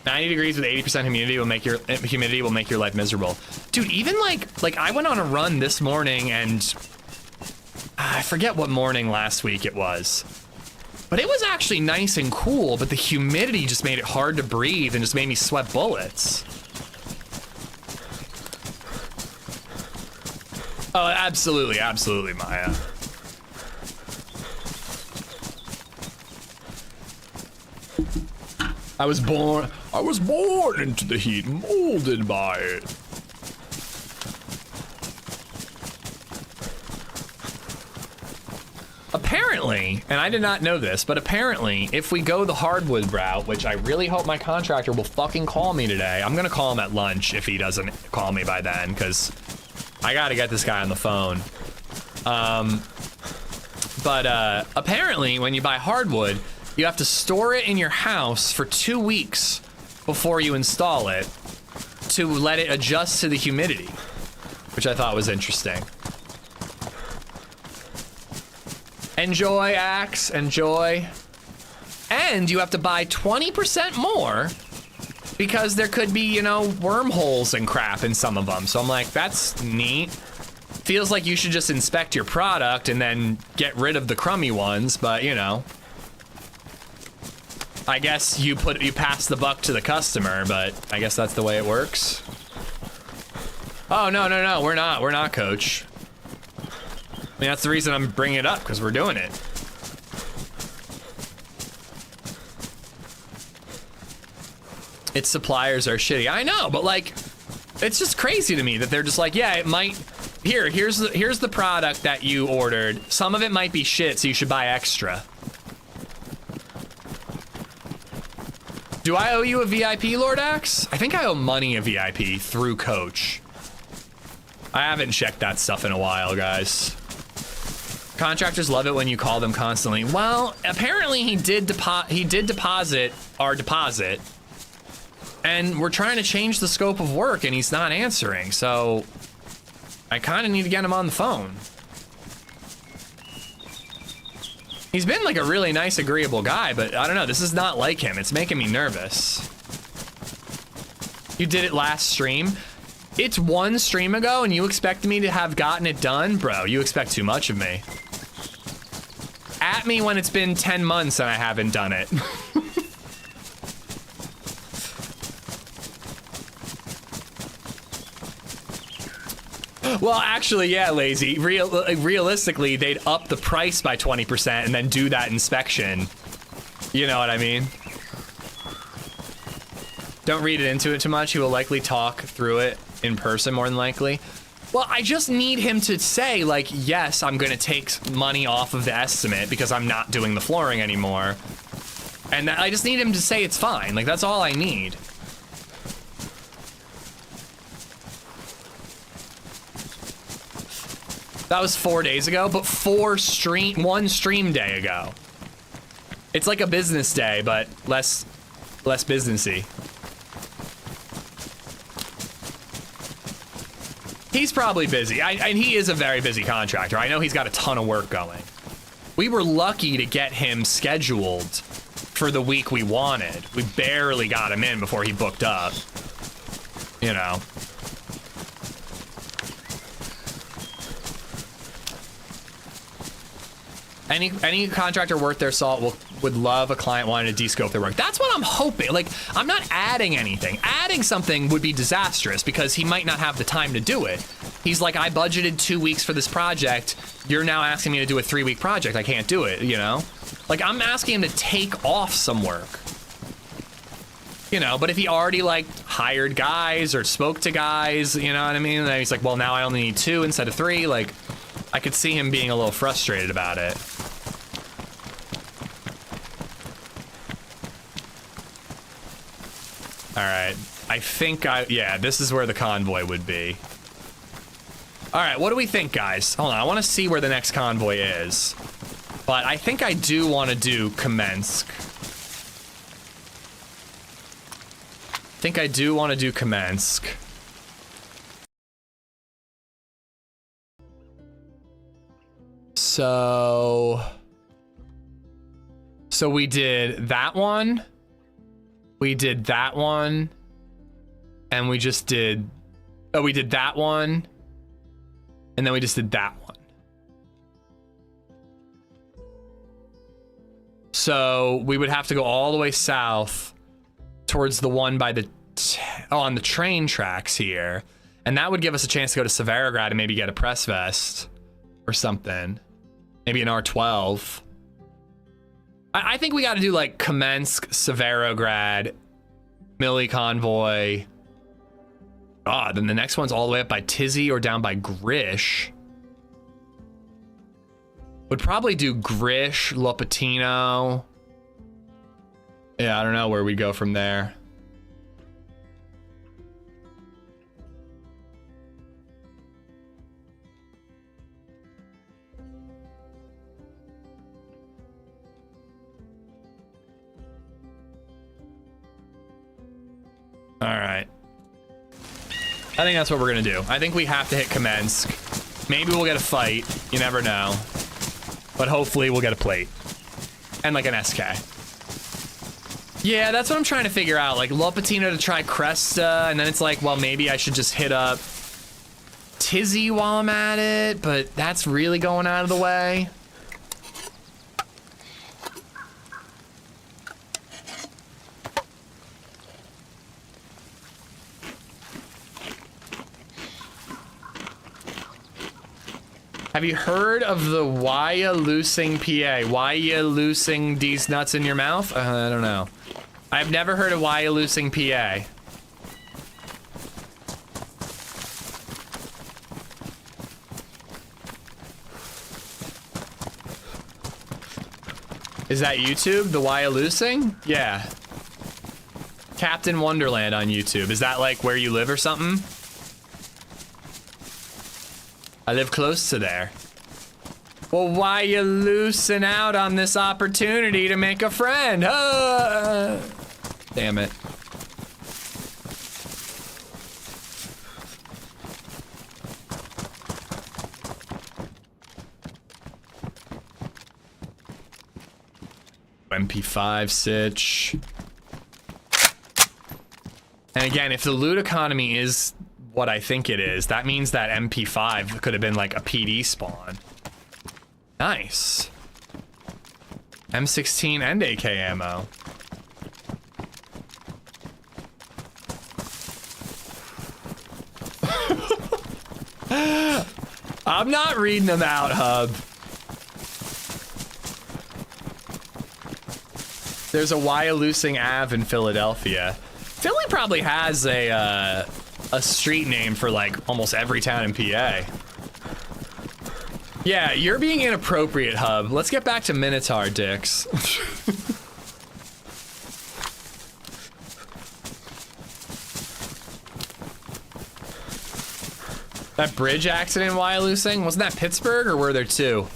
90 degrees with 80% humidity will make your life miserable. Dude, even like I went on a run this morning and I forget what morning last week it was. But But it was actually nice and cool, but the humidity just made it hard to breathe and just made me sweat bullets. Oh, absolutely, absolutely, Maya. I was born into the heat, molded by it. Apparently, and I did not know this, but apparently, if we go the hardwood route, which I really hope my contractor will fucking call me today. I'm gonna call him at lunch if he doesn't call me by then, because I gotta get this guy on the phone. Apparently, when you buy hardwood, you have to store it in your house for 2 weeks before you install it to let it adjust to the humidity, which I thought was interesting. Enjoy, Axe, enjoy. And you have to buy 20% more because there could be, you know, wormholes and crap in some of them. So I'm like, that's neat. Feels like you should just inspect your product and then get rid of the crummy ones, but you know. I guess you pass the buck to the customer, but I guess that's the way it works. Oh, no, we're not, coach. I mean, that's the reason I'm bringing it up, because we're doing it. Its suppliers are shitty. I know, but like, it's just crazy to me that they're just like, yeah, it might, here's the product that you ordered. Some of it might be shit, so you should buy extra. Do I owe you a VIP, Lord Axe? I think I owe money a VIP through Coach. I haven't checked that stuff in a while, guys. Contractors love it when you call them constantly. Well, apparently he did deposit our deposit, and we're trying to change the scope of work, and he's not answering. So I kind of need to get him on the phone. He's been like a really nice, agreeable guy, but I don't know. This is not like him. It's making me nervous. You did it last stream. It's one stream ago, and you expect me to have gotten it done? Bro, you expect too much of me. At me when it's been 10 months and I haven't done it. Well, actually, yeah, Lazy. Realistically, they'd up the price by 20% and then do that inspection. You know what I mean? Don't read it into it too much. He will likely talk through it in person, more than likely. Well, I just need him to say, like, yes, I'm gonna take money off of the estimate because I'm not doing the flooring anymore. And I just need him to say it's fine. Like, that's all I need. That was 4 days ago, but one stream day ago. It's like a business day, but less businessy. He's probably busy, and he is a very busy contractor. I know he's got a ton of work going. We were lucky to get him scheduled for the week we wanted. We barely got him in before he booked up, you know. Any contractor worth their salt would love a client wanting to de-scope their work. That's what I'm hoping. Like, I'm not adding anything. Adding something would be disastrous because he might not have the time to do it. He's like, I budgeted 2 weeks for this project. You're now asking me to do a 3-week project. I can't do it, you know? Like, I'm asking him to take off some work. You know, but if he already, like, hired guys or spoke to guys, you know what I mean? Then he's like, well, now I only need 2 instead of 3. Like, I could see him being a little frustrated about it. All right, I think yeah, this is where the convoy would be. All right, what do we think, guys? Hold on, I want to see where the next convoy is. But I think I do want to do Kamensk. So we did that one. We did that one, and we just did, oh, we did that one, and then we just did that one. So we would have to go all the way south towards the one by the on the train tracks here, and that would give us a chance to go to Severograd and maybe get a press vest or something, maybe an R12. I think we got to do like Kamensk, Severograd, Millie Convoy. God, then the next one's all the way up by Tizzy or down by Grish. Would probably do Grish, Lopatino. Yeah, I don't know where we go from there. All right. I think that's what we're gonna do. I think we have to hit Kamensk. Maybe we'll get a fight. You never know. But hopefully we'll get a plate. And like an SK. Yeah, that's what I'm trying to figure out. Like Lopatino to try Cresta, and then it's like, well, maybe I should just hit up Tizzy while I'm at it, but that's really going out of the way. Have you heard of the why ya loosing PA? Why ya loosing these nuts in your mouth? I don't know. I've never heard of why ya loosing PA. Is that YouTube? The why ya loosing? Yeah. Captain Wonderland on YouTube. Is that like where you live or something? I live close to there. Well, why you losing out on this opportunity to make a friend? Damn it. MP5 sitch. And again, if the loot economy is what I think it is, that means that MP5 could have been like a PD spawn. Nice. M16 and AK ammo. I'm not reading them out, Hub. There's a Wyalusing Ave in Philadelphia. Philly probably has a street name for like almost every town in PA. Yeah, you're being inappropriate, Hub. Let's get back to Minotaur dicks. That bridge accident in Wyalusing, wasn't that Pittsburgh or were there two?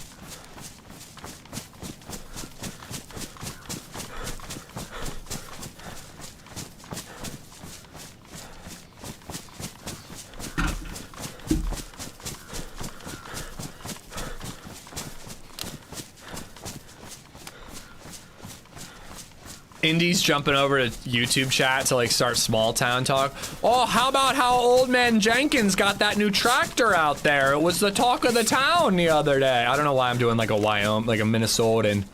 Indy's jumping over to YouTube chat to like start small town talk. Oh, how about how Old Man Jenkins got that new tractor out there? It was the talk of the town the other day. I don't know why I'm doing like a Wyoming, like a Minnesotan.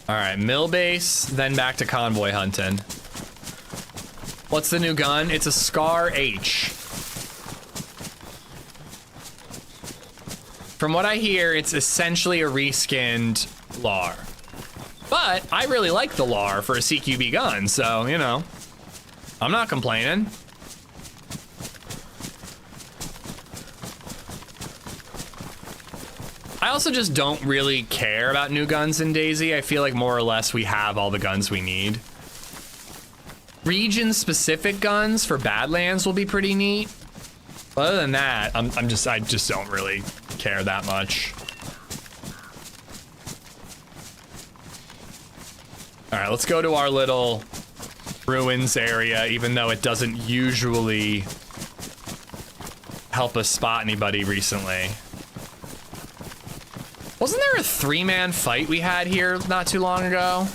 All right, mill base, then back to convoy hunting. What's the new gun? It's a Scar H. From what I hear, it's essentially a reskinned LAR. But I really like the LAR for a CQB gun, so, you know, I'm not complaining. I also just don't really care about new guns in DayZ. I feel like more or less we have all the guns we need. Region-specific guns for Badlands will be pretty neat. But other than that, I just don't really care that much. All right, let's go to our little ruins area, even though it doesn't usually help us spot anybody recently. Wasn't there a 3-man fight we had here not too long ago?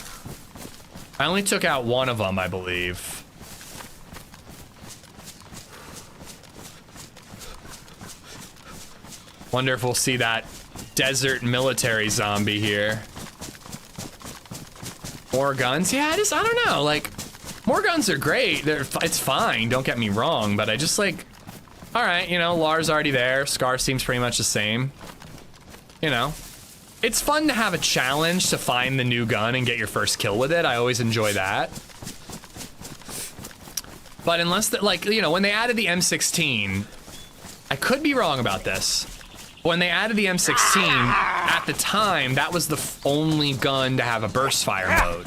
I only took out one of them, I believe. Wonder if we'll see that desert military zombie here. More guns? Yeah, I don't know. Like, more guns are great. It's fine, don't get me wrong, but I just like, all right, you know, Lars already there. Scar seems pretty much the same. You know, it's fun to have a challenge to find the new gun and get your first kill with it. I always enjoy that. But unless, like, you know, when they added the M16, I could be wrong about this. When they added the M16, at the time, that was the only gun to have a burst fire mode.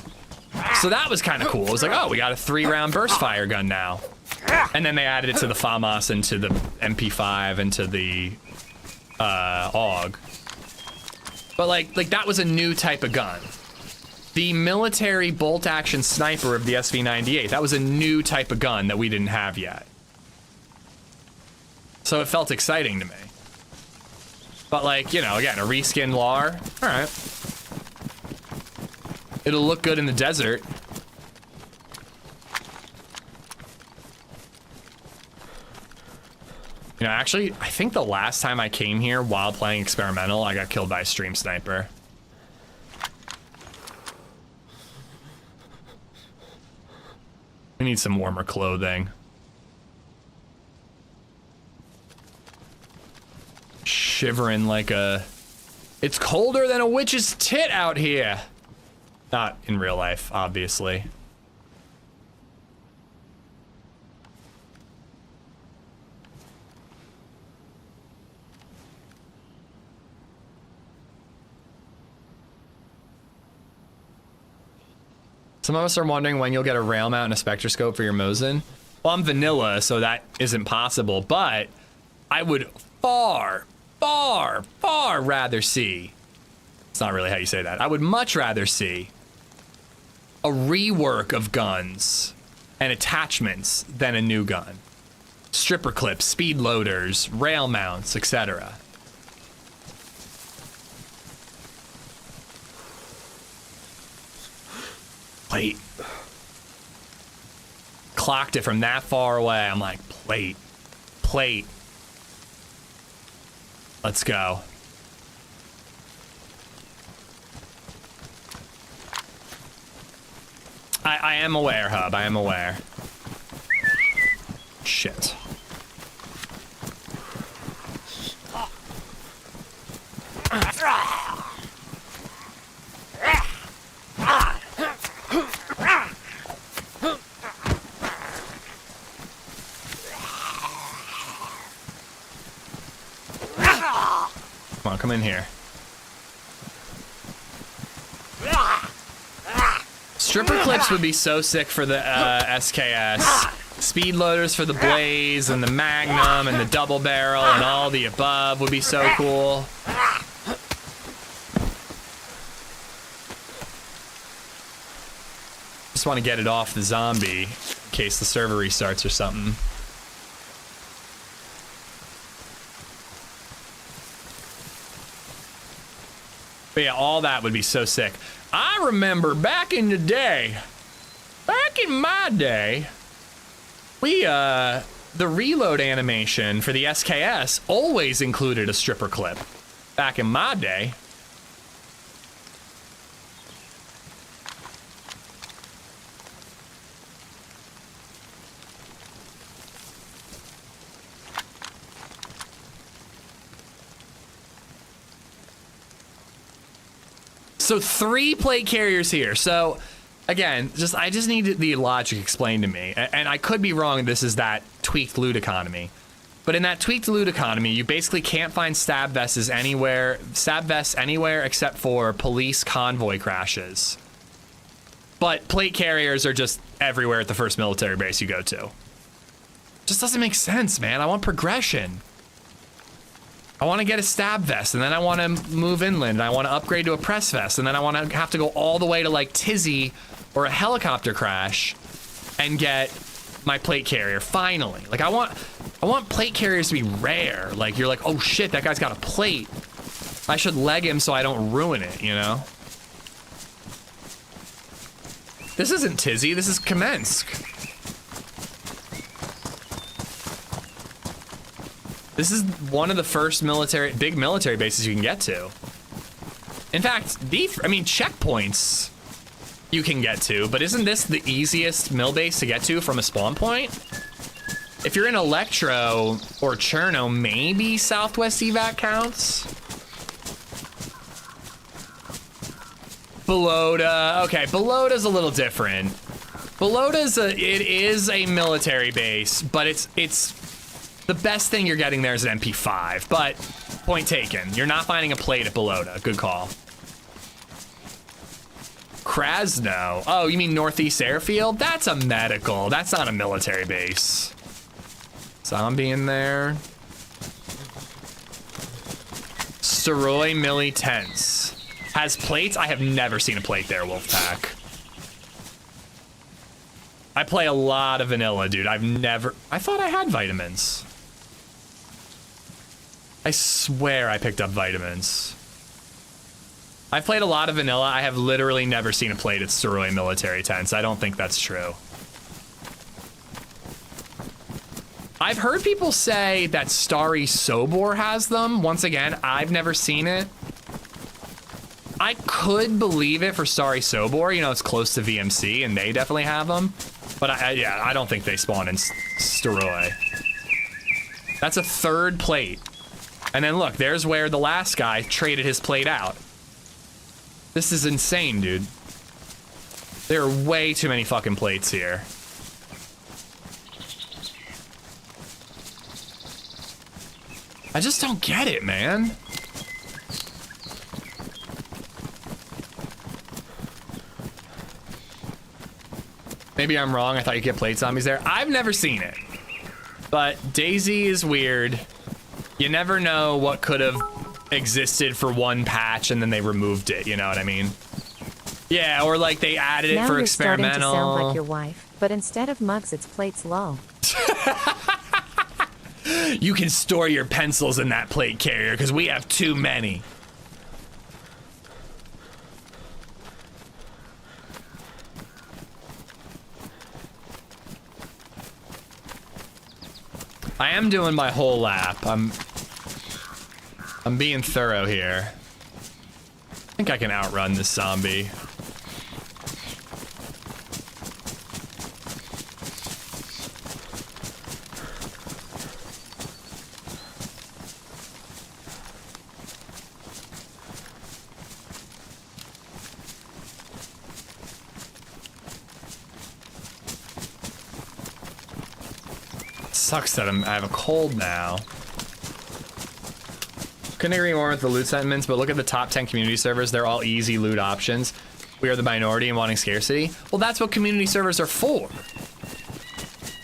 So that was kind of cool. It was like, oh, we got a 3-round burst fire gun now. And then they added it to the FAMAS and to the MP5 and to the AUG. But like that was a new type of gun. The military bolt-action sniper of the SV98, that was a new type of gun that we didn't have yet. So it felt exciting to me. But like, you know, again, a reskinned LAR, all right. It'll look good in the desert. You know, actually, I think the last time I came here while playing experimental, I got killed by a stream sniper. We need some warmer clothing. Shivering like a... It's colder than a witch's tit out here. Not in real life, obviously. Some of us are wondering when you'll get a rail mount and a spectroscope for your Mosin. Well, I'm vanilla, so that isn't possible, but I would far rather see, it's not really how you say that, I would much rather see a rework of guns and attachments than a new gun. Stripper clips, speed loaders, rail mounts, etc. Plate. Clocked it from that far away. I'm like, plate. Let's go. I am aware, Hub. I am aware. Shit. Come on, come in here. Stripper clips would be so sick for the SKS. Speed loaders for the Blaze and the Magnum and the double barrel and all the above would be so cool. Just want to get it off the zombie in case the server restarts or something. But yeah, all that would be so sick. I remember back in the day, back in my day, we, the reload animation for the SKS always included a stripper clip. Back in my day. So 3 plate carriers here. So again, I just need the logic explained to me. And I could be wrong, this is that tweaked loot economy. But in that tweaked loot economy, you basically can't find stab vests anywhere except for police convoy crashes. But plate carriers are just everywhere at the first military base you go to. Just doesn't make sense, man. I want progression. I want to get a stab vest, and then I want to move inland, and I want to upgrade to a press vest, and then I want to have to go all the way to like Tizzy or a helicopter crash and get my plate carrier finally. Like I want plate carriers to be rare. Like you're like, oh shit, that guy's got a plate. I should leg him so I don't ruin it, you know? This isn't Tizzy, this is Kamensk. This is one of the first big military bases you can get to. In fact, checkpoints you can get to, but isn't this the easiest mill base to get to from a spawn point? If you're in Electro or Cherno, maybe Southwest Evac counts. Belota, okay, Belota's a little different. It is a military base, but it's the best thing you're getting there is an MP5, but point taken. You're not finding a plate at Belota, good call. Krasno, oh, you mean Northeast Airfield? That's a medical, that's not a military base. Zombie in there. Soroy Millie Tents. Has plates? I have never seen a plate there, Wolfpack. I play a lot of vanilla, dude. I thought I had vitamins. I swear I picked up vitamins. I've played a lot of vanilla. I have literally never seen a plate at Soroy Military Tents. I don't think that's true. I've heard people say that Starry Sobor has them. Once again, I've never seen it. I could believe it for Starry Sobor. You know, it's close to VMC, and they definitely have them. But yeah, I don't think they spawn in Staroy. That's a third plate. And then look, there's where the last guy traded his plate out. This is insane, dude. There are way too many fucking plates here. I just don't get it, man. Maybe I'm wrong. I thought you could get plate zombies there. I've never seen it. But DayZ is weird. You never know what could have existed for one patch and then they removed it, you know what I mean? Yeah, or like they added it for experimental. Now you're starting to sound like your wife, but instead of mugs, it's plates low. You can store your pencils in that plate carrier because we have too many. I am doing my whole lap. I'm being thorough here. I think I can outrun this zombie. Sucks that I have a cold now. Couldn't agree more with the loot sentiments, but look at the top 10 community servers. They're all easy loot options. We are the minority in wanting scarcity. Well, that's what community servers are for.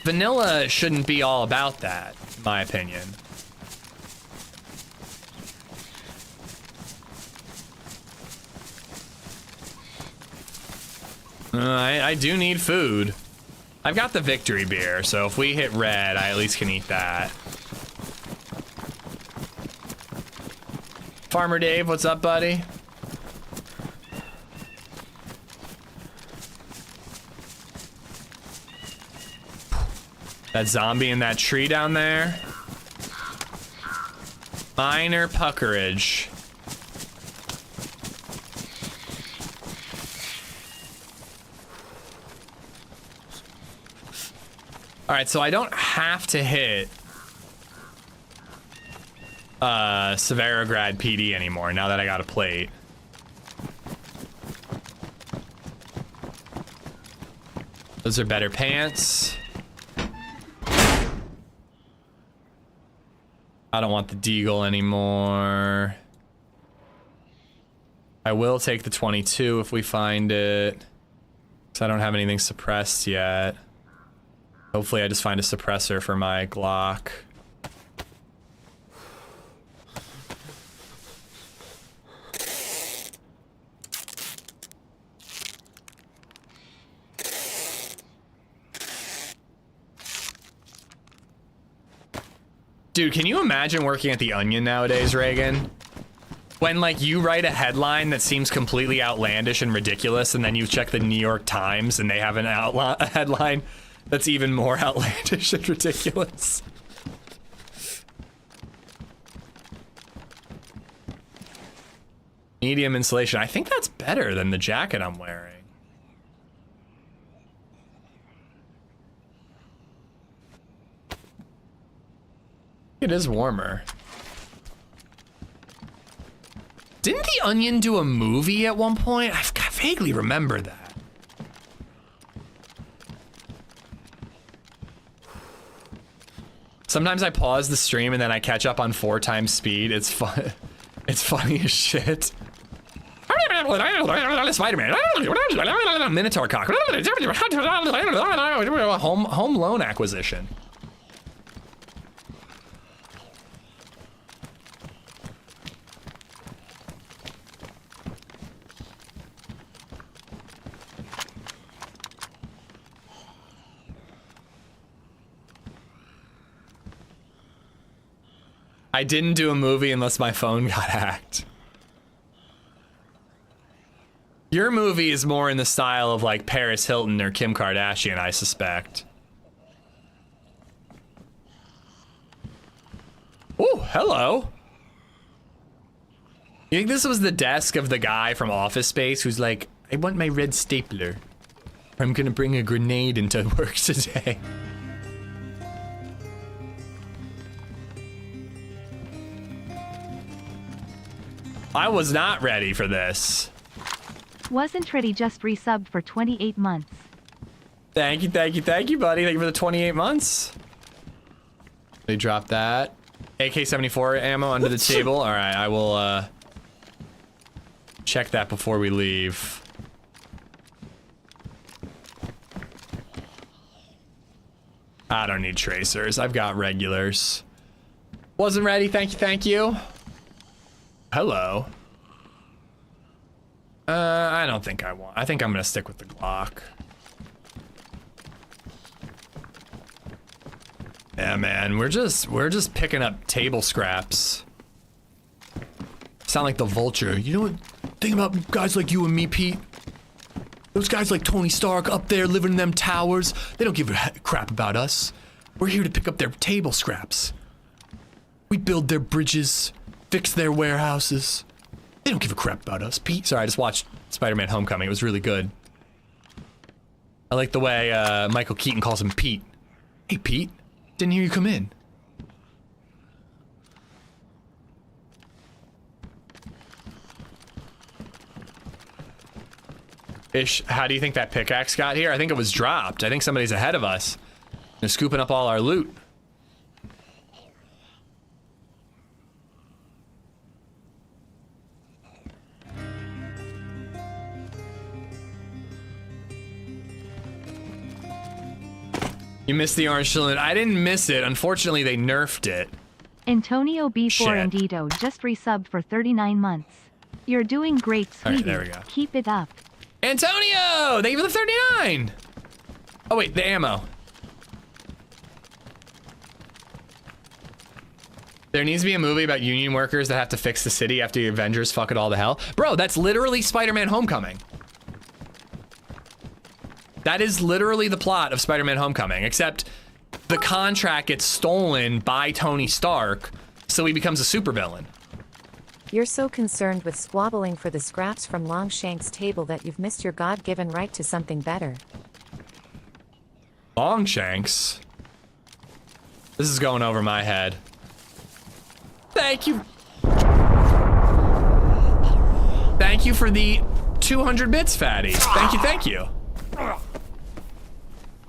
Vanilla shouldn't be all about that, in my opinion. I do need food. I've got the victory beer, so if we hit red, I at least can eat that. Farmer Dave, what's up, buddy? That zombie in that tree down there. Minor puckerage. All right, so I don't have to hit Severograd PD anymore now that I got a plate. Those are better pants. I don't want the Deagle anymore. I will take the 22 if we find it, because I don't have anything suppressed yet. Hopefully I just find a suppressor for my Glock. Dude, can you imagine working at the Onion nowadays, Reagan? when like you write a headline that seems completely outlandish and ridiculous, and then you check the New York Times and they have a headline that's even more outlandish and ridiculous. Medium insulation. I think that's better than the jacket I'm wearing. It is warmer. Didn't The Onion do a movie at one point? I vaguely remember that. Sometimes I pause the stream and then I catch up on 4 times speed. It's fun. It's funny as shit. Spider-Man. Minotaur cock. Home loan acquisition. I didn't do a movie unless my phone got hacked. Your movie is more in the style of like Paris Hilton or Kim Kardashian, I suspect. Oh, hello. You think this was the desk of the guy from Office Space who's like, I want my red stapler. I'm gonna bring a grenade into work today. I was not ready for this. Wasn't ready, just resubbed for 28 months. Thank you, buddy. Thank you for the 28 months. They dropped that. AK-74 ammo under the table. All right, I will check that before we leave. I don't need tracers. I've got regulars. Wasn't ready. Thank you. Hello. I don't think I want. I think I'm gonna stick with the Glock. Yeah, man, we're just picking up table scraps. Sound like the Vulture. You know what? Think about guys like you and me, Pete. Those guys like Tony Stark up there living in them towers. They don't give a crap about us. We're here to pick up their table scraps. We build their bridges, fix their warehouses. They don't give a crap about us, Pete. Sorry, I just watched Spider-Man Homecoming. It was really good. I like the way Michael Keaton calls him Pete. Hey, Pete. Didn't hear you come in. Ish, how do you think that pickaxe got here? I think it was dropped. I think somebody's ahead of us. They're scooping up all our loot. You missed the orange cylinder. I didn't miss it. Unfortunately, they nerfed it. Antonio B4 Shit. Andito just resubbed for 39 months. You're doing great, sweetie. Alright, there we go. Keep it up. Antonio! Thank you for the 39! Oh wait, the ammo. There needs to be a movie about union workers that have to fix the city after the Avengers fuck it all to hell. Bro, that's literally Spider-Man Homecoming. That is literally the plot of Spider-Man Homecoming, except the contract gets stolen by Tony Stark, so he becomes a supervillain. You're so concerned with squabbling for the scraps from Longshank's table that you've missed your God-given right to something better. Longshanks? This is going over my head. Thank you. Thank you for the 200 bits, fatty. Thank you.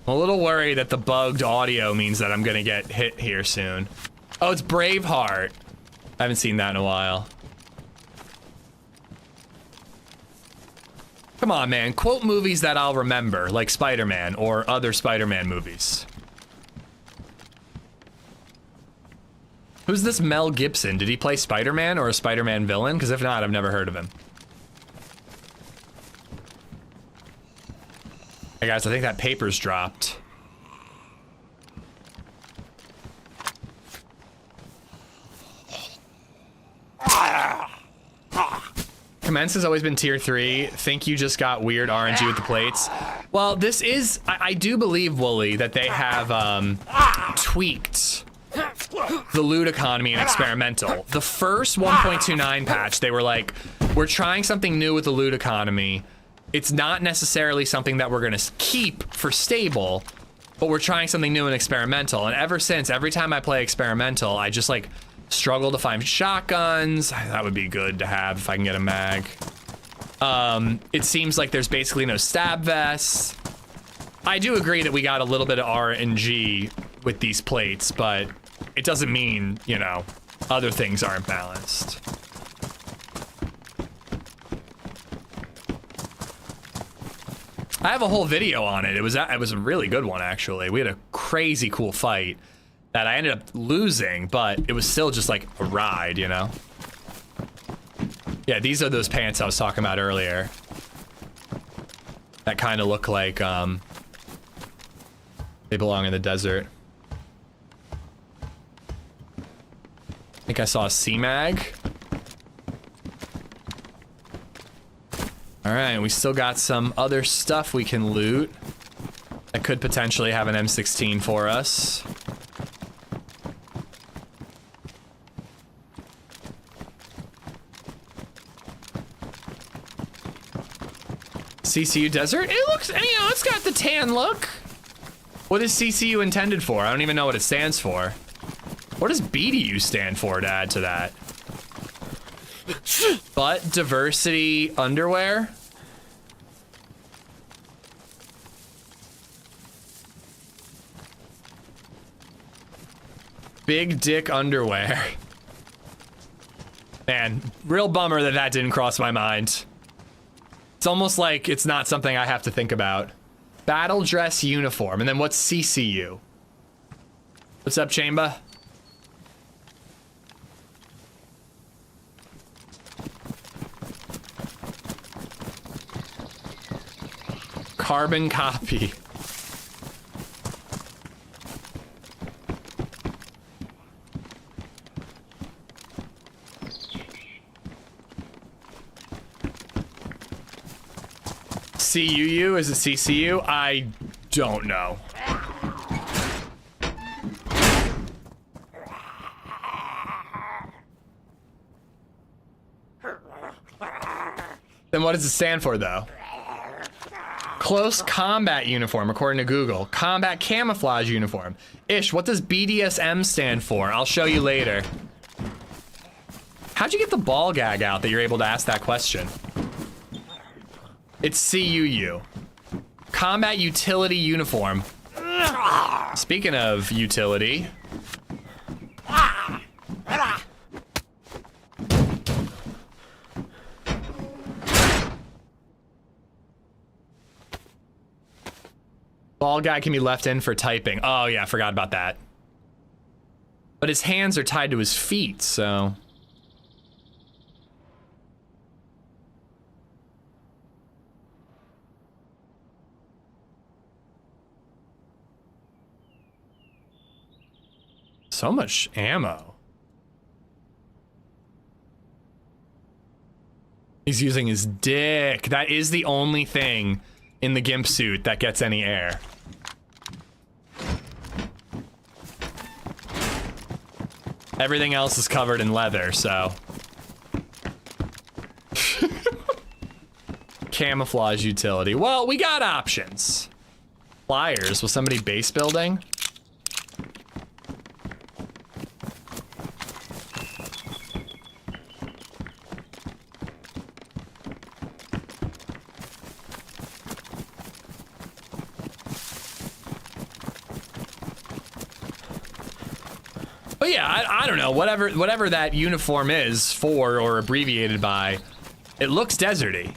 I'm a little worried that the bugged audio means that I'm gonna get hit here soon. Oh, it's Braveheart. I haven't seen that in a while. Come on, man. Quote movies that I'll remember, like Spider-Man or other Spider-Man movies. Who's this Mel Gibson? Did he play Spider-Man or a Spider-Man villain? Because if not, I've never heard of him. Hey guys, I think that paper's dropped. Commence has always been tier 3. Think you just got weird RNG with the plates. Well, this is, I do believe, Wooly, that they have tweaked the loot economy and experimental. The first 1.29 patch, they were like, we're trying something new with the loot economy. It's not necessarily something that we're gonna keep for stable, but we're trying something new and experimental. And ever since, every time I play experimental, I just like struggle to find shotguns. That would be good to have if I can get a mag. It seems like there's basically no stab vests. I do agree that we got a little bit of RNG with these plates, but it doesn't mean, you know, other things aren't balanced. I have a whole video on it. It was a really good one, actually. We had a crazy cool fight that I ended up losing, but it was still just like a ride, you know? Yeah, these are those pants I was talking about earlier. That kind of look like they belong in the desert. I think I saw a C-mag. All right, we still got some other stuff we can loot that could potentially have an M16 for us. CCU desert? It looks, you know, it's got the tan look. What is CCU intended for? I don't even know what it stands for. What does BDU stand for to add to that? Butt diversity underwear? Big dick underwear. Man, real bummer that that didn't cross my mind. It's almost like it's not something I have to think about. Battle dress uniform, and then what's CCU? What's up, Chamba? Carbon copy. CUU? Is it CCU? I don't know. Then what does it stand for, though? Close combat uniform, according to Google. Combat camouflage uniform. Ish, what does BDSM stand for? I'll show you later. How'd you get the ball gag out that you're able to ask that question? It's CUU. Combat utility uniform. Speaking of utility. Ball guy can be left in for typing. Oh yeah, I forgot about that. But his hands are tied to his feet, so. So much ammo. He's using his dick. That is the only thing in the gimp suit that gets any air. Everything else is covered in leather, so. Camouflage utility. Well, we got options. Flyers. Was somebody base building? But yeah, I don't know, whatever that uniform is for or abbreviated by, it looks deserty.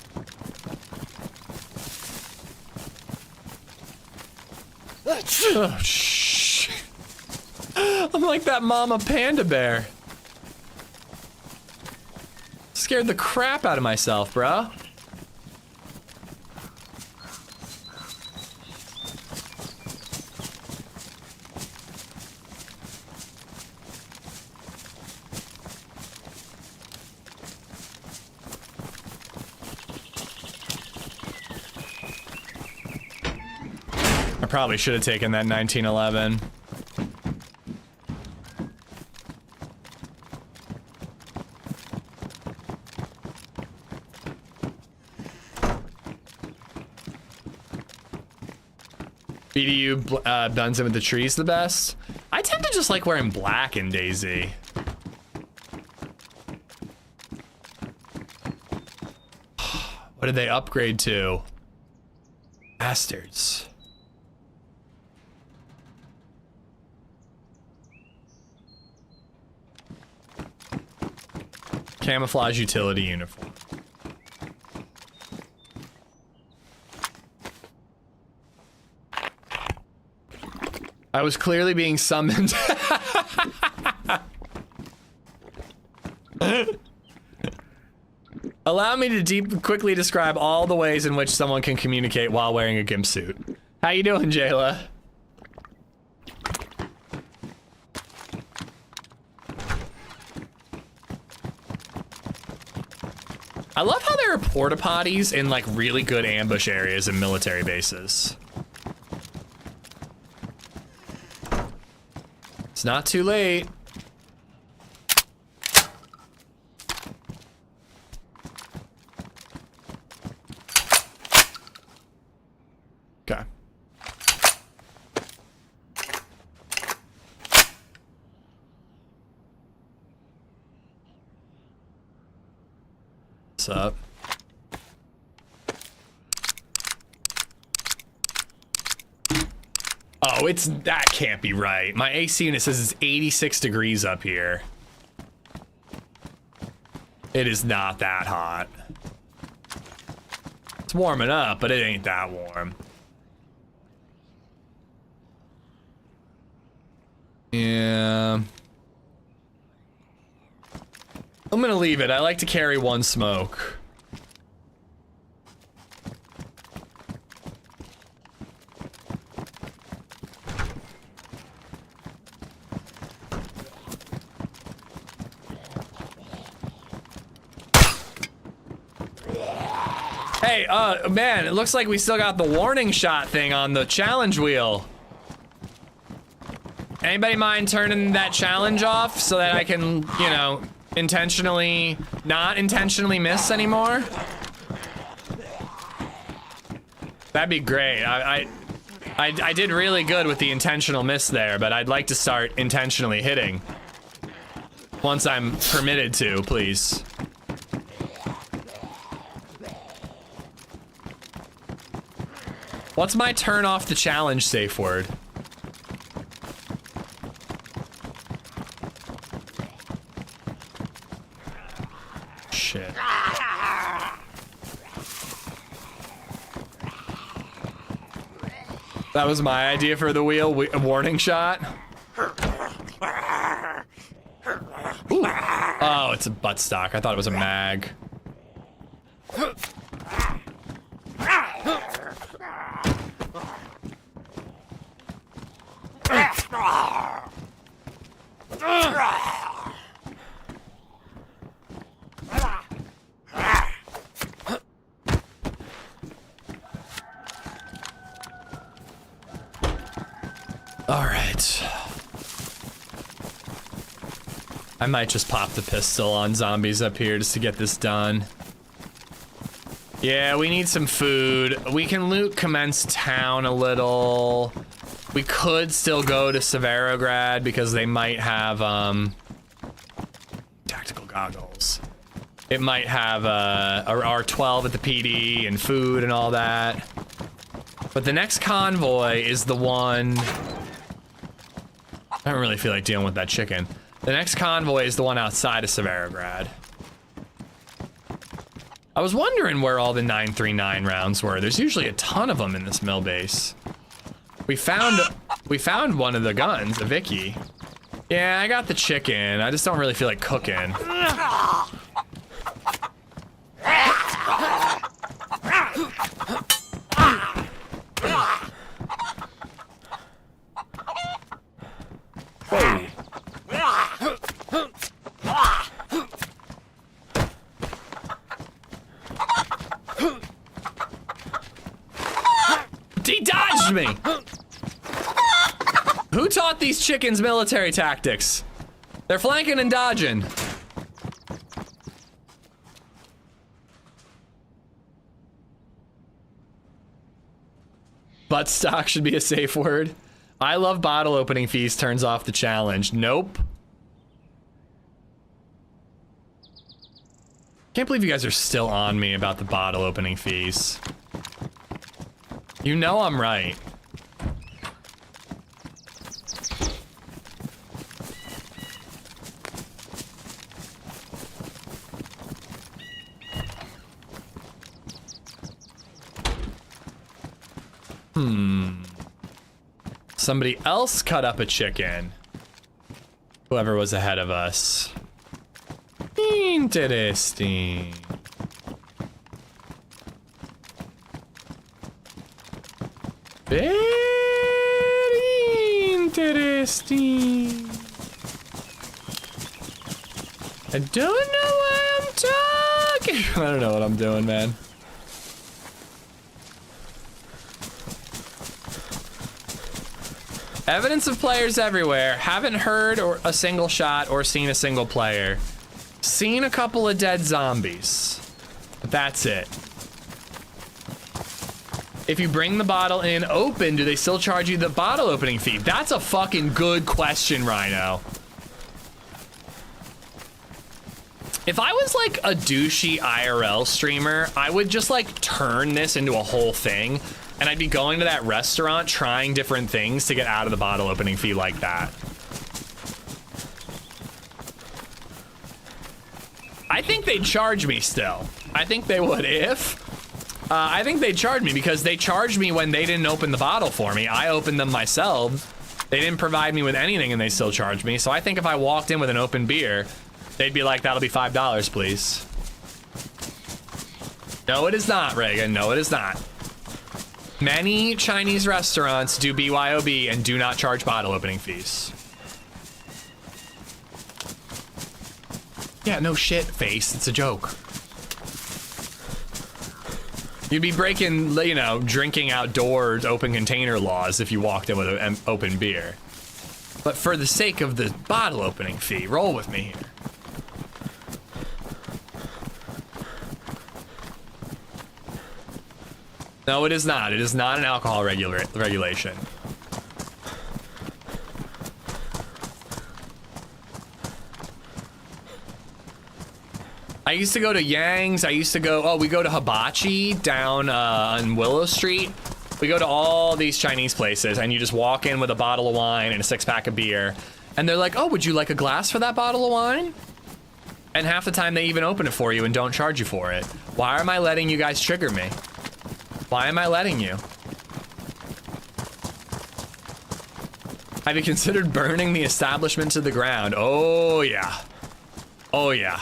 Oh, shh. I'm like that mama panda bear. Scared the crap out of myself, bro. probably should have taken that 1911. BDU blends in with the trees the best. I tend to just like wearing black in DayZ. What did they upgrade to? Bastards. Camouflage utility uniform. I was clearly being summoned. Allow me to quickly describe all the ways in which someone can communicate while wearing a gimp suit. How you doing, Jayla? I love how there are porta potties in like really good ambush areas and military bases. It's not too late. Okay. What's up? Oh, that can't be right. My AC unit says it's 86 degrees up here. It is not that hot. It's warming up, but it ain't that warm. Yeah. I'm gonna leave it. I like to carry one smoke. Hey, man, it looks like we still got the warning shot thing on the challenge wheel. Anybody mind turning that challenge off so that I can, you know, not intentionally miss anymore? That'd be great. I did really good with the intentional miss there, but I'd like to start intentionally hitting. Once I'm permitted to, please. What's my turn off the challenge safe word? Shit. That was my idea for the wheel, warning shot. Ooh. Oh, it's a buttstock. I thought it was a mag. All right. I might just pop the pistol on zombies up here just to get this done. Yeah, we need some food. We can loot Commence Town a little. We could still go to Severograd because they might have tactical goggles. It might have a R12 at the PD and food and all that. But the next convoy is the one. I don't really feel like dealing with that chicken. The next convoy is the one outside of Severograd. I was wondering where all the 939 rounds were. There's usually a ton of them in this mill base. We found one of the guns, a Vicky. Yeah, I got the chicken. I just don't really feel like cooking. Whoa. He dodged me! Who taught these chickens military tactics? They're flanking and dodging. Butt stock should be a safe word. I love bottle opening fees turns off the challenge. Nope. Can't believe you guys are still on me about the bottle opening fees. You know I'm right. Somebody else cut up a chicken. Whoever was ahead of us. Interesting. Very interesting. I don't know why I'm talking. I don't know what I'm doing, man. Evidence of players everywhere. Haven't heard or a single shot or seen a single player. Seen a couple of dead zombies. But that's it. If you bring the bottle in open, do they still charge you the bottle opening fee? That's a fucking good question, Rhino. If I was like a douchey IRL streamer, I would just like turn this into a whole thing. And I'd be going to that restaurant trying different things to get out of the bottle opening fee like that. I think they'd charge me still. I think they would if. I think they'd charge me because they charged me when they didn't open the bottle for me. I opened them myself. They didn't provide me with anything and they still charged me. So I think if I walked in with an open beer, they'd be like, that'll be $5, please. No, it is not, Reagan. No, it is not. Many Chinese restaurants do BYOB and do not charge bottle opening fees. Yeah, no shit, face. It's a joke. You'd be breaking, you know, drinking outdoors open container laws if you walked in with an open beer. But for the sake of the bottle opening fee, roll with me here. No, it is not. It is not an alcohol regulation. I used to go to Yang's. I used to go, we go to Hibachi down on Willow Street. We go to all these Chinese places and you just walk in with a bottle of wine and a 6-pack of beer. And they're like, oh, would you like a glass for that bottle of wine? And half the time they even open it for you and don't charge you for it. Why am I letting you guys trigger me? Why am I letting you? Have you considered burning the establishment to the ground? Oh, yeah. Oh, yeah.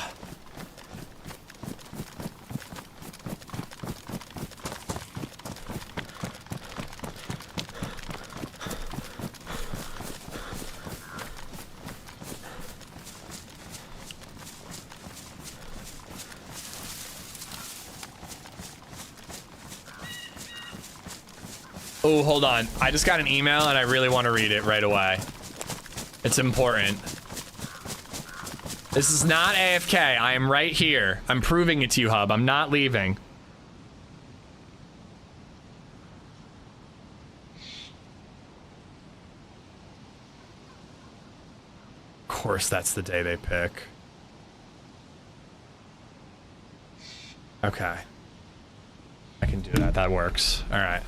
Oh, hold on. I just got an email and I really want to read it right away. It's important. This is not AFK. I am right here. I'm proving it to you, Hub. I'm not leaving. Of course, that's the day they pick. Okay. I can do that. That works. All right.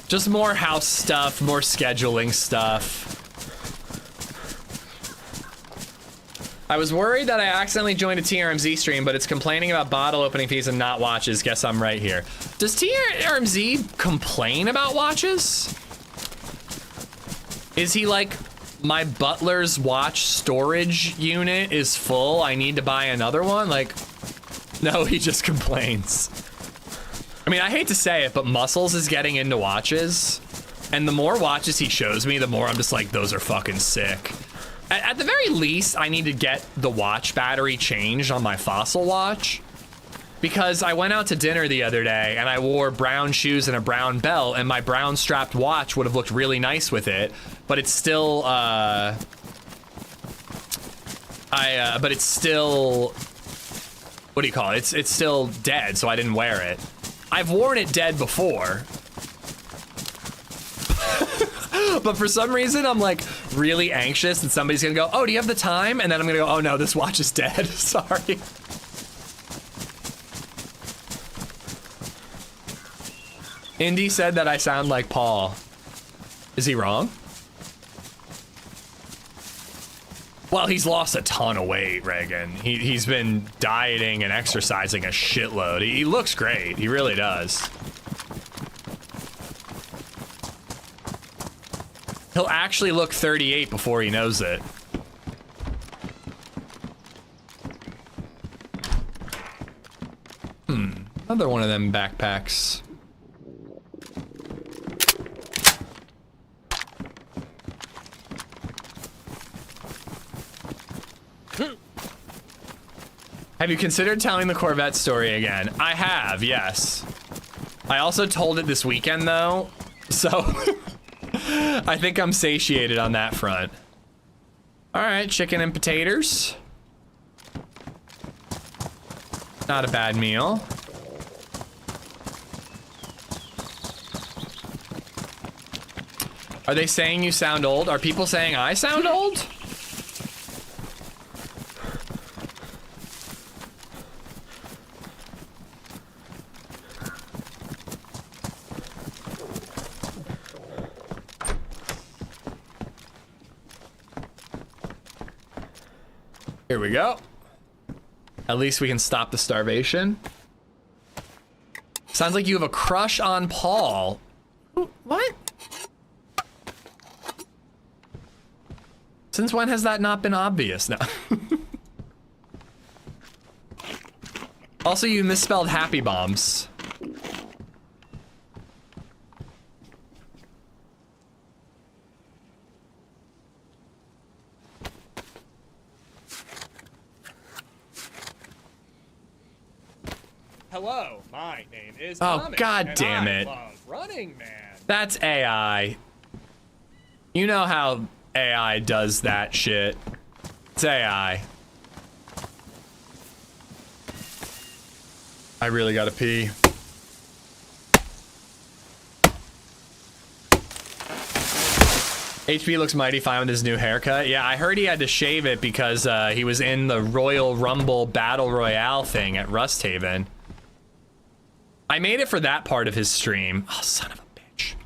Just more house stuff, more scheduling stuff. I was worried that I accidentally joined a TRMZ stream, but it's complaining about bottle opening fees and not watches. Guess I'm right here. Does TRMZ complain about watches? Is he like, my butler's watch storage unit is full, I need to buy another one? Like, no, he just complains. I mean, I hate to say it, but Muscles is getting into watches, and the more watches he shows me, the more I'm just like, those are fucking sick. At the very least, I need to get the watch battery changed on my Fossil watch. because I went out to dinner the other day and I wore brown shoes and a brown belt, and my brown strapped watch would have looked really nice with it, but it's still, but it's still, what do you call it? It's still dead, so I didn't wear it. I've worn it dead before. But for some reason, I'm like really anxious that somebody's gonna go, oh, do you have the time? And then I'm gonna go, oh no, this watch is dead. Sorry. Indy said that I sound like Paul. Is he wrong? Well, he's lost a ton of weight, Reagan. He's been dieting and exercising a shitload. He looks great. He really does. He'll actually look 38 before he knows it. Another one of them backpacks. Have you considered telling the Corvette story again? I have, yes. I also told it this weekend though, so I think I'm satiated on that front. All right, chicken and potatoes. Not a bad meal. Are they saying you sound old? Are people saying I sound old? Here we go. At least we can stop the starvation. Sounds like you have a crush on Paul. What? Since when has that not been obvious now? Also, you misspelled happy bombs. Hello, my name is Amish, God damn it. I love Running Man. That's AI. You know how AI does that shit. It's AI. I really gotta pee. HP looks mighty fine with his new haircut. Yeah, I heard he had to shave it because he was in the Royal Rumble Battle Royale thing at Rust Haven. I made it for that part of his stream. Oh, son of a bitch.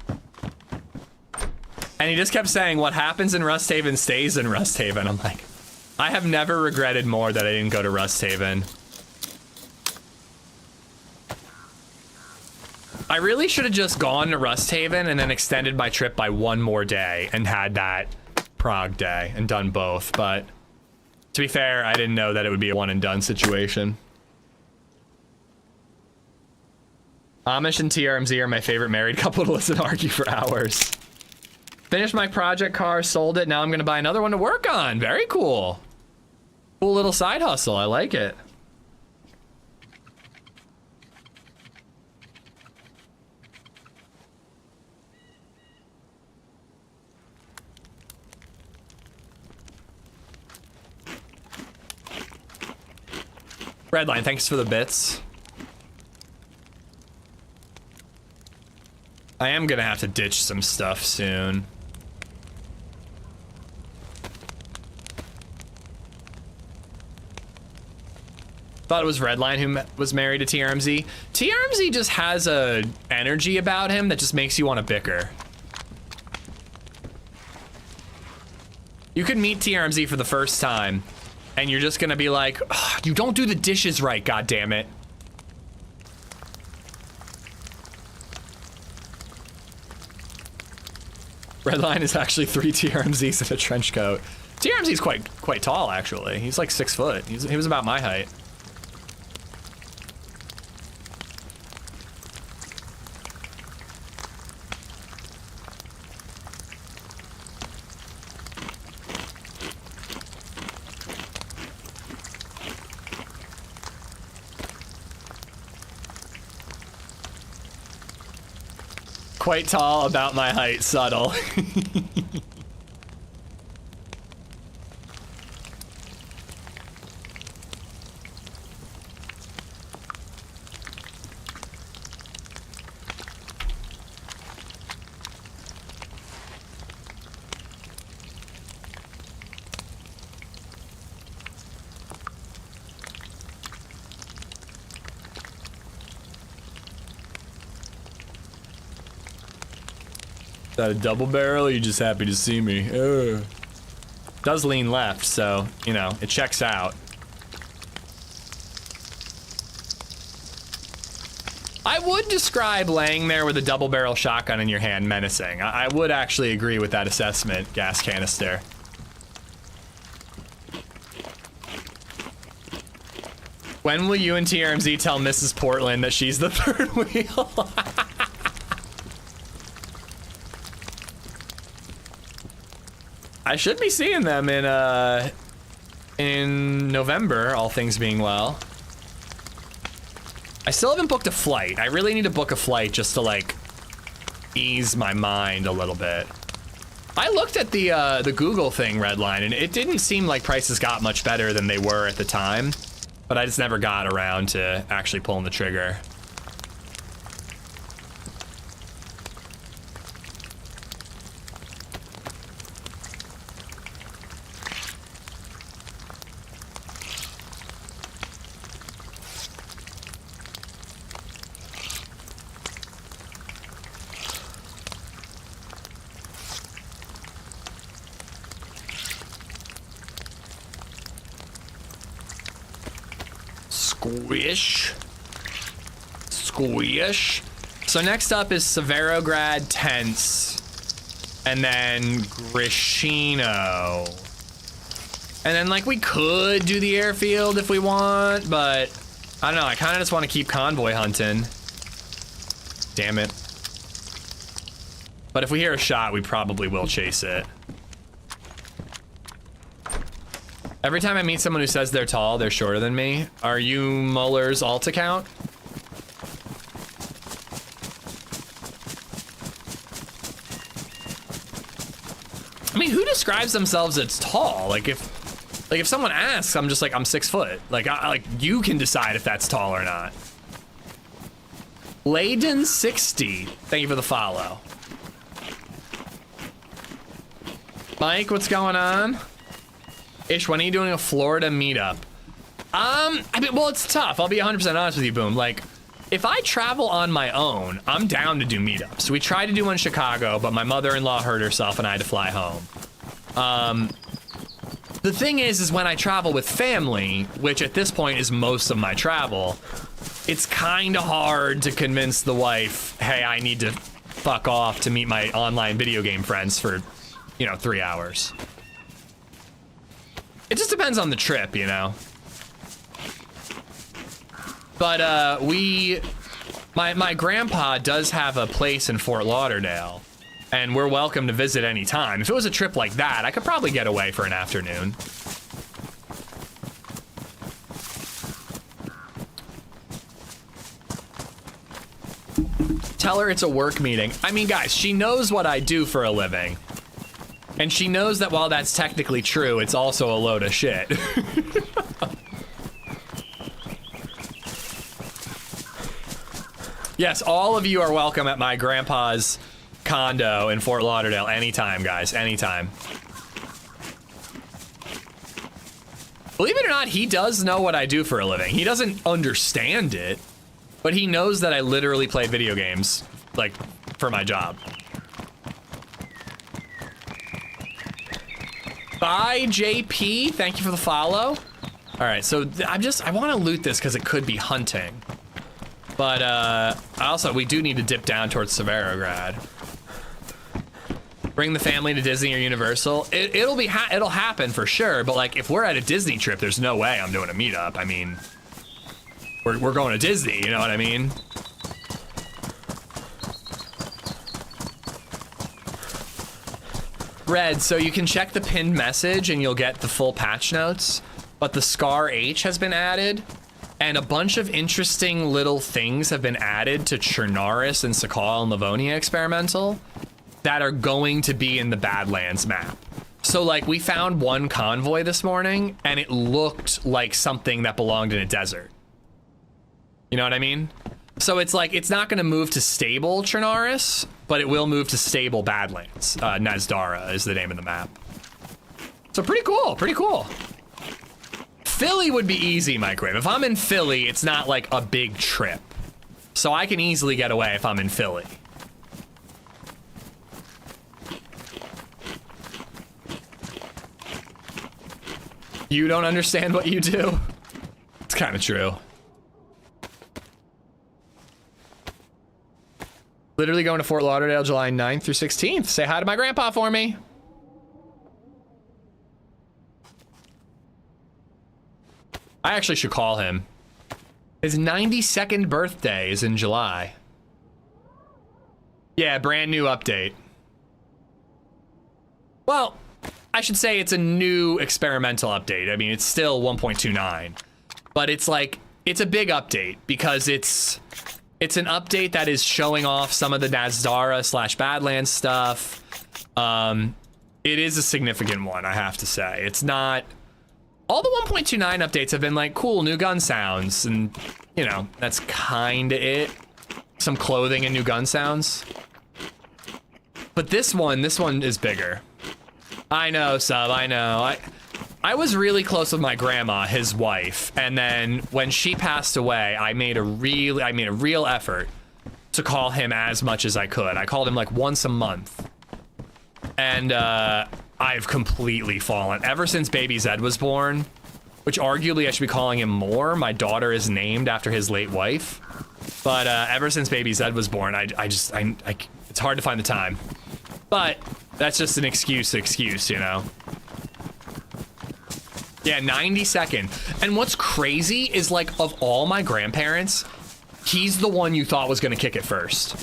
And he just kept saying, what happens in Rust Haven stays in Rust Haven. I'm like, I have never regretted more that I didn't go to Rust Haven. I really should have just gone to Rust Haven and then extended my trip by one more day and had that Prague day and done both. But to be fair, I didn't know that it would be a one and done situation. Amish and TRMZ are my favorite married couple to listen to argue for hours. Finished my project car, sold it. Now I'm gonna buy another one to work on. Very cool. Cool little side hustle. I like it. Redline, thanks for the bits. I am gonna have to ditch some stuff soon. Thought it was Redline who was married to TRMZ. TRMZ just has a energy about him that just makes you want to bicker. You could meet TRMZ for the first time, and you're just gonna be like, you don't do the dishes right, goddammit. Redline is actually 3 TRMZs in a trench coat. TRMZ's quite tall, actually. He's like 6 foot. He was about my height. Quite tall, about my height, subtle. Is that a double barrel or are you just happy to see me? Does lean left, so, you know, it checks out. I would describe laying there with a double barrel shotgun in your hand menacing. I would actually agree with that assessment, gas canister. When will you and TRMZ tell Mrs. Portland that she's the third wheel? I should be seeing them in November, all things being well. I still haven't booked a flight. I really need to book a flight just to like ease my mind a little bit. I looked at the Google thing, Redline, and it didn't seem like prices got much better than they were at the time, but I just never got around to actually pulling the trigger. Squish. Squish. So next up is Severograd Tents. And then Grishino. And then like we could do the airfield if we want, but I don't know, I kinda just wanna keep convoy hunting. Damn it. But if we hear a shot, we probably will chase it. Every time I meet someone who says they're tall, they're shorter than me. Are you Muller's alt account? I mean, who describes themselves as tall? Like if someone asks, I'm just like, I'm 6 foot. Like you can decide if that's tall or not. Layden60, thank you for the follow. Mike, what's going on? Ish, when are you doing a Florida meetup? I mean, well, it's tough. I'll be 100% honest with you, Boom. Like, if I travel on my own, I'm down to do meetups. We tried to do one in Chicago, but my mother-in-law hurt herself and I had to fly home. The thing is when I travel with family, which at this point is most of my travel, it's kind of hard to convince the wife, hey, I need to fuck off to meet my online video game friends for, you know, 3 hours. It just depends on the trip, you know. But my grandpa does have a place in Fort Lauderdale, and we're welcome to visit anytime. If it was a trip like that, I could probably get away for an afternoon. Tell her it's a work meeting. I mean, guys, she knows what I do for a living. And she knows that while that's technically true, it's also a load of shit. Yes, all of you are welcome at my grandpa's condo in Fort Lauderdale anytime, guys, anytime. Believe it or not, he does know what I do for a living. He doesn't understand it, but he knows that I literally play video games, like, for my job. Bye, JP. Thank you for the follow. All right, so I want to loot this because it could be hunting. But also, we do need to dip down towards Severograd. Bring the family to Disney or Universal. It'll happen for sure. But like, if we're at a Disney trip, there's no way I'm doing a meetup. I mean, we're going to Disney. You know what I mean? Red, so you can check the pinned message and you'll get the full patch notes, but the Scar H has been added, and a bunch of interesting little things have been added to Chernaris and Sakal and Livonia experimental that are going to be in the Badlands map. So like we found one convoy this morning and it looked like something that belonged in a desert. You know what I mean? So it's like, it's not gonna move to stable Chernaris, but it will move to stable Badlands. Nazdara is the name of the map. So pretty cool, pretty cool. Philly would be easy, Microwave. If I'm in Philly, it's not like a big trip. So I can easily get away if I'm in Philly. You don't understand what you do? It's kind of true. Literally going to Fort Lauderdale July 9th through 16th. Say hi to my grandpa for me. I actually should call him. His 92nd birthday is in July. Yeah, brand new update. Well, I should say it's a new experimental update. I mean, it's still 1.29, but it's like, it's a big update because it's an update that is showing off some of the Nazdara / Badlands stuff. It is a significant one, I have to say. It's not, all the 1.29 updates have been like cool new gun sounds and you know, that's kind of it. Some clothing and new gun sounds. But this one is bigger. I know, Sub, I know. I was really close with my grandma, his wife, and then when she passed away, I made a real effort to call him as much as I could. I called him like once a month. And I've completely fallen. Ever since BabyZed was born, which arguably I should be calling him more. My daughter is named after his late wife. But ever since BabyZed was born, I it's hard to find the time. But that's just an excuse, you know? Yeah, 92nd. And what's crazy is like, of all my grandparents, he's the one you thought was gonna kick it first.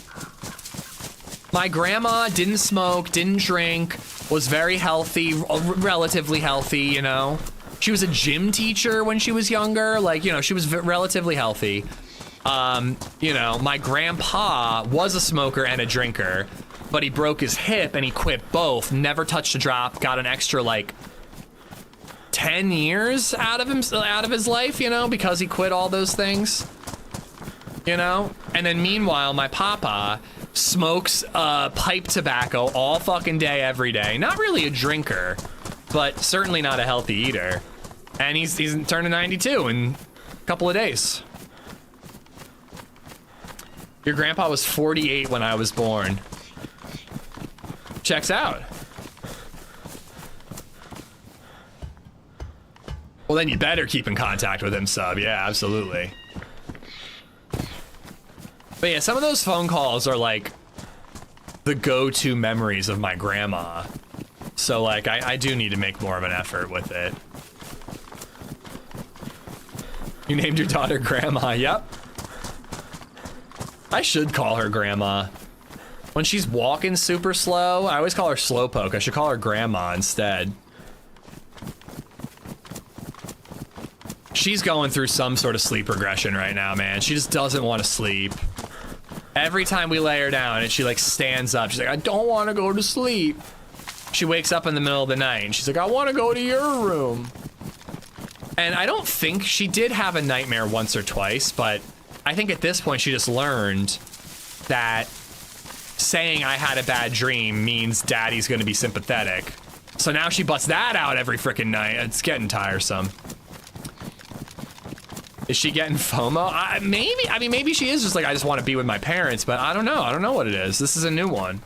My grandma didn't smoke, didn't drink, was very healthy, relatively healthy, you know? She was a gym teacher when she was younger, like, you know, she was relatively healthy. You know, my grandpa was a smoker and a drinker, but he broke his hip and he quit both, never touched a drop, got an extra like 10 years out of his life, you know, because he quit all those things, you know? And then meanwhile, my papa smokes pipe tobacco all fucking day, every day. Not really a drinker, but certainly not a healthy eater. And he's turning 92 in a couple of days. Your grandpa was 48 when I was born. Checks out. Well, then you better keep in contact with him, Sub. Yeah, absolutely. But yeah, some of those phone calls are like the go-to memories of my grandma. So like, I do need to make more of an effort with it. You named your daughter Grandma, yep. I should call her Grandma. When she's walking super slow, I always call her Slowpoke. I should call her Grandma instead. She's going through some sort of sleep regression right now, man. She just doesn't want to sleep. Every time we lay her down and she like stands up, she's like, I don't want to go to sleep. She wakes up in the middle of the night and she's like, I want to go to your room. And I don't think she did have a nightmare once or twice, but I think at this point she just learned that saying I had a bad dream means daddy's gonna be sympathetic. So now she busts that out every freaking night. It's getting tiresome. Is she getting FOMO? Maybe. I mean, maybe she is just like, I just want to be with my parents, but I don't know. I don't know what it is. This is a new one.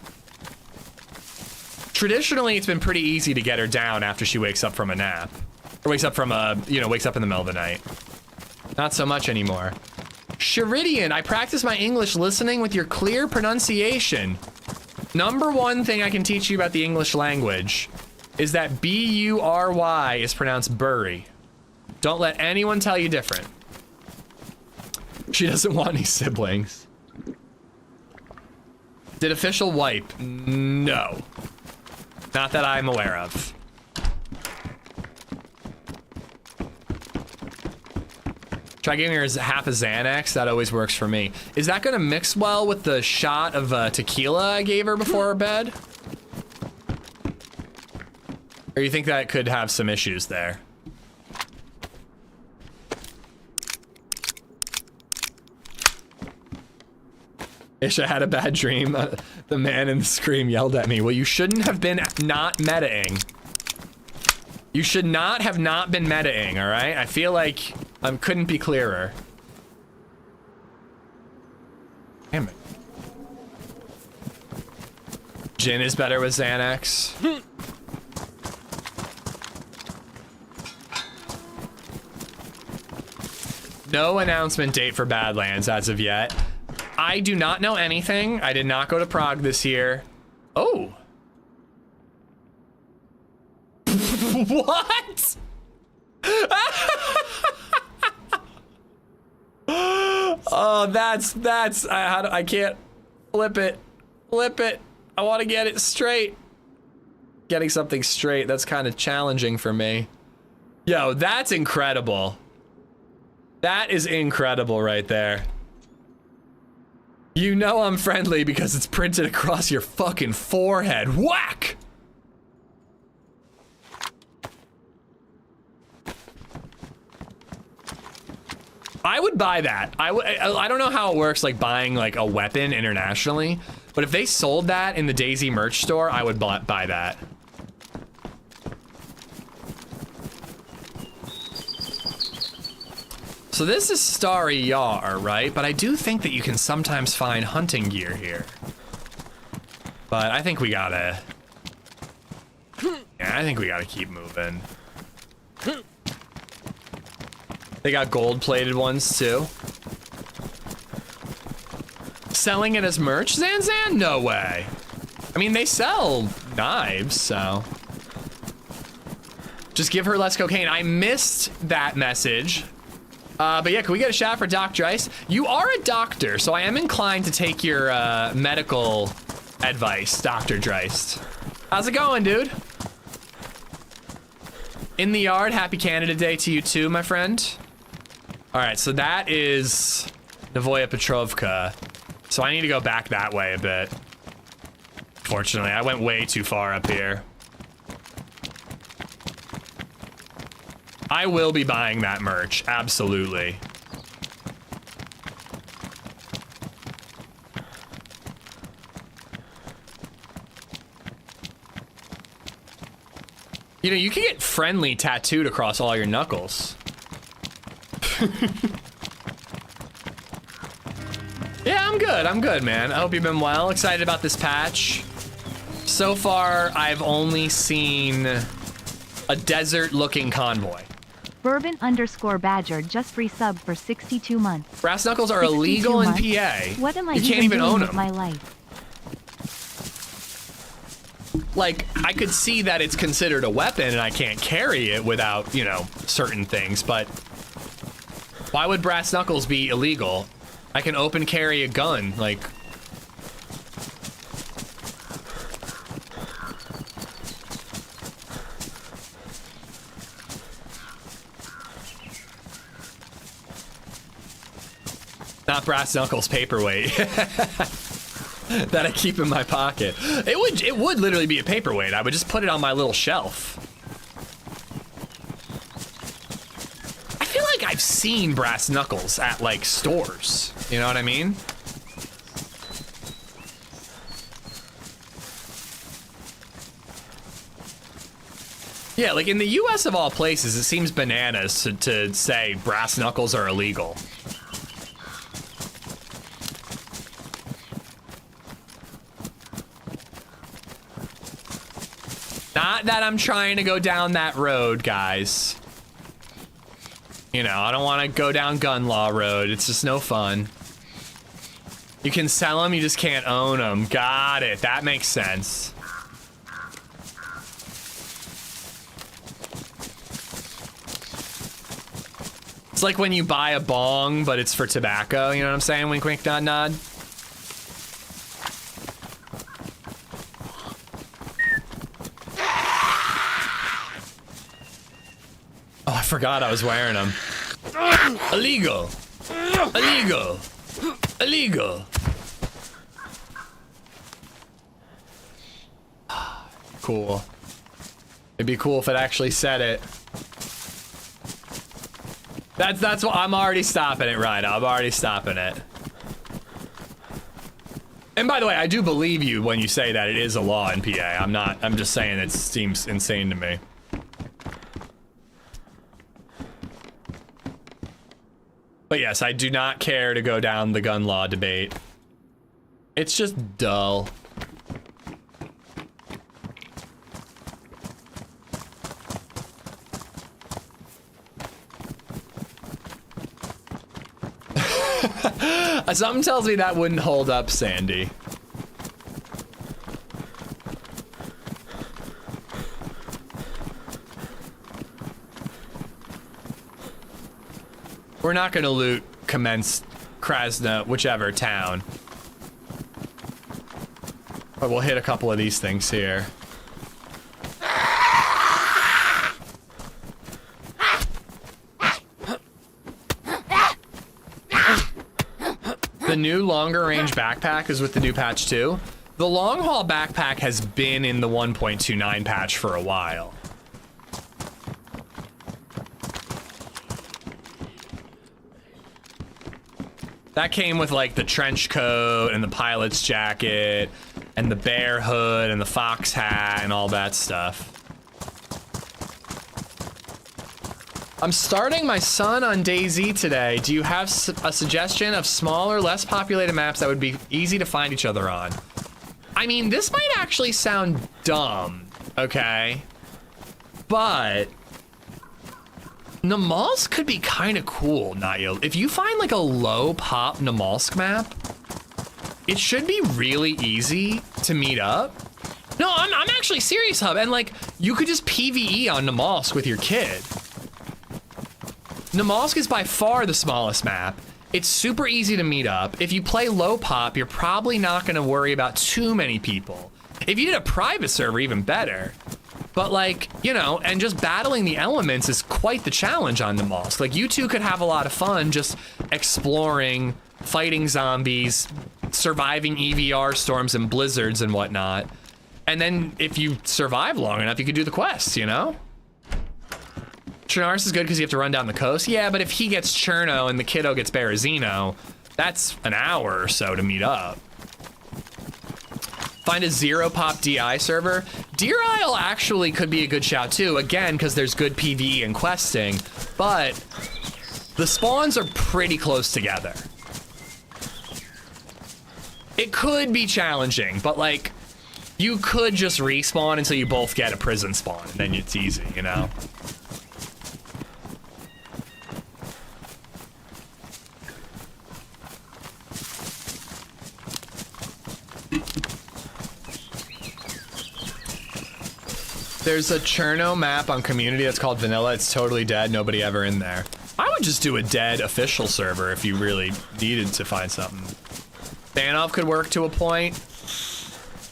Traditionally, it's been pretty easy to get her down after she wakes up from a nap. Or wakes up from a, you know, wakes up in the middle of the night. Not so much anymore. Sheridian, I practice my English listening with your clear pronunciation. Number one thing I can teach you about the English language is that B-U-R-Y is pronounced bury. Don't let anyone tell you different. She doesn't want any siblings. Did official wipe? No. Not that I'm aware of. Try giving her half a Xanax. That always works for me. Is that gonna mix well with the shot of tequila I gave her before her bed? Or you think that could have some issues there? Ish, I had a bad dream. The man in the scream yelled at me. Well, you shouldn't have been not metaing. You should not have not been metaing, all right? I feel like I couldn't be clearer. Damn it. Gin is better with Xanax. No announcement date for Badlands as of yet. I do not know anything. I did not go to Prague this year. Oh. What? Oh, that's I can't flip it. Flip it. I want to get it straight. Getting something straight, that's kind of challenging for me. Yo, that's incredible. That is incredible right there. You know I'm friendly because it's printed across your fucking forehead. Whack! I would buy that. I don't know how it works, like buying like a weapon internationally, but if they sold that in the DayZ merch store, I would buy that. So this is Starry Yar, right? But I do think that you can sometimes find hunting gear here. But I think we gotta... Yeah, I think we gotta keep moving. They got gold-plated ones, too. Selling it as merch, Zanzan? No way. I mean, they sell knives, so... Just give her less cocaine. I missed that message. But yeah, can we get a shout for Doc Dreiss? You are a doctor, so I am inclined to take your medical advice, Dr. Dreist. How's it going, dude? In the yard, happy Canada Day to you too, my friend. All right, so that is Novoya Petrovka. So I need to go back that way a bit. Fortunately, I went way too far up here. I will be buying that merch, absolutely. You know, you can get friendly tattooed across all your knuckles. Yeah, I'm good, man. I hope you've been well. Excited about this patch. So far, I've only seen a desert-looking convoy. Bourbon_Badger just resubbed for 62 months. Brass knuckles are illegal in PA. What am I you can't even doing own with them. my life? Like, I could see that it's considered a weapon and I can't carry it without, you know, certain things, but why would brass knuckles be illegal? I can open carry a gun, like... Not brass knuckles, paperweight. That I keep in my pocket. It would literally be a paperweight. I would just put it on my little shelf. I feel like I've seen brass knuckles at like stores. You know what I mean? Yeah, like in the US of all places, it seems bananas to say brass knuckles are illegal. Not that I'm trying to go down that road, guys. You know, I don't want to go down gun law road. It's just no fun. You can sell them, you just can't own them. Got it. That makes sense. It's like when you buy a bong, but it's for tobacco. You know what I'm saying? Wink, wink, nod, nod. Oh, I forgot I was wearing them. Illegal. Illegal. Illegal. Cool. It'd be cool if it actually said it. That's what I'm already stopping it right now. I'm already stopping it. And by the way, I do believe you when you say that it is a law in PA. I'm just saying it seems insane to me. But yes, I do not care to go down the gun law debate. It's just dull. Something tells me that wouldn't hold up, Sandy. We're not gonna loot Commence, Krasna, whichever town. But we'll hit a couple of these things here. The new longer range backpack is with the new patch too. The long haul backpack has been in the 1.29 patch for a while. That came with like the trench coat and the pilot's jacket and the bear hood and the fox hat and all that stuff. I'm starting my son on DayZ today. Do you have a suggestion of smaller, less populated maps that would be easy to find each other on? I mean, this might actually sound dumb, okay? But Namalsk could be kind of cool, Nayo. If you find like a low pop Namalsk map, it should be really easy to meet up. No, I'm actually serious, Hub. And like, you could just PvE on Namalsk with your kid. Namalsk is by far the smallest map. It's super easy to meet up. If you play low pop, you're probably not gonna worry about too many people. If you did a private server, even better. But like, you know, and just battling the elements is quite the challenge on Namalsk. Like, you two could have a lot of fun just exploring, fighting zombies, surviving EVR storms and blizzards and whatnot. And then if you survive long enough, you could do the quests, you know? Chernarus is good because you have to run down the coast. Yeah, but if he gets Cherno and the kiddo gets Berezino, that's an hour or so to meet up. Find a zero pop DI server. Deer Isle actually could be a good shout too, again, because there's good PvE and questing, but the spawns are pretty close together. It could be challenging, but like, you could just respawn until you both get a prison spawn, and then it's easy, you know? There's a Cherno map on community that's called Vanilla. It's totally dead. Nobody ever in there. I would just do a dead official server if you really needed to find something. Banov could work to a point.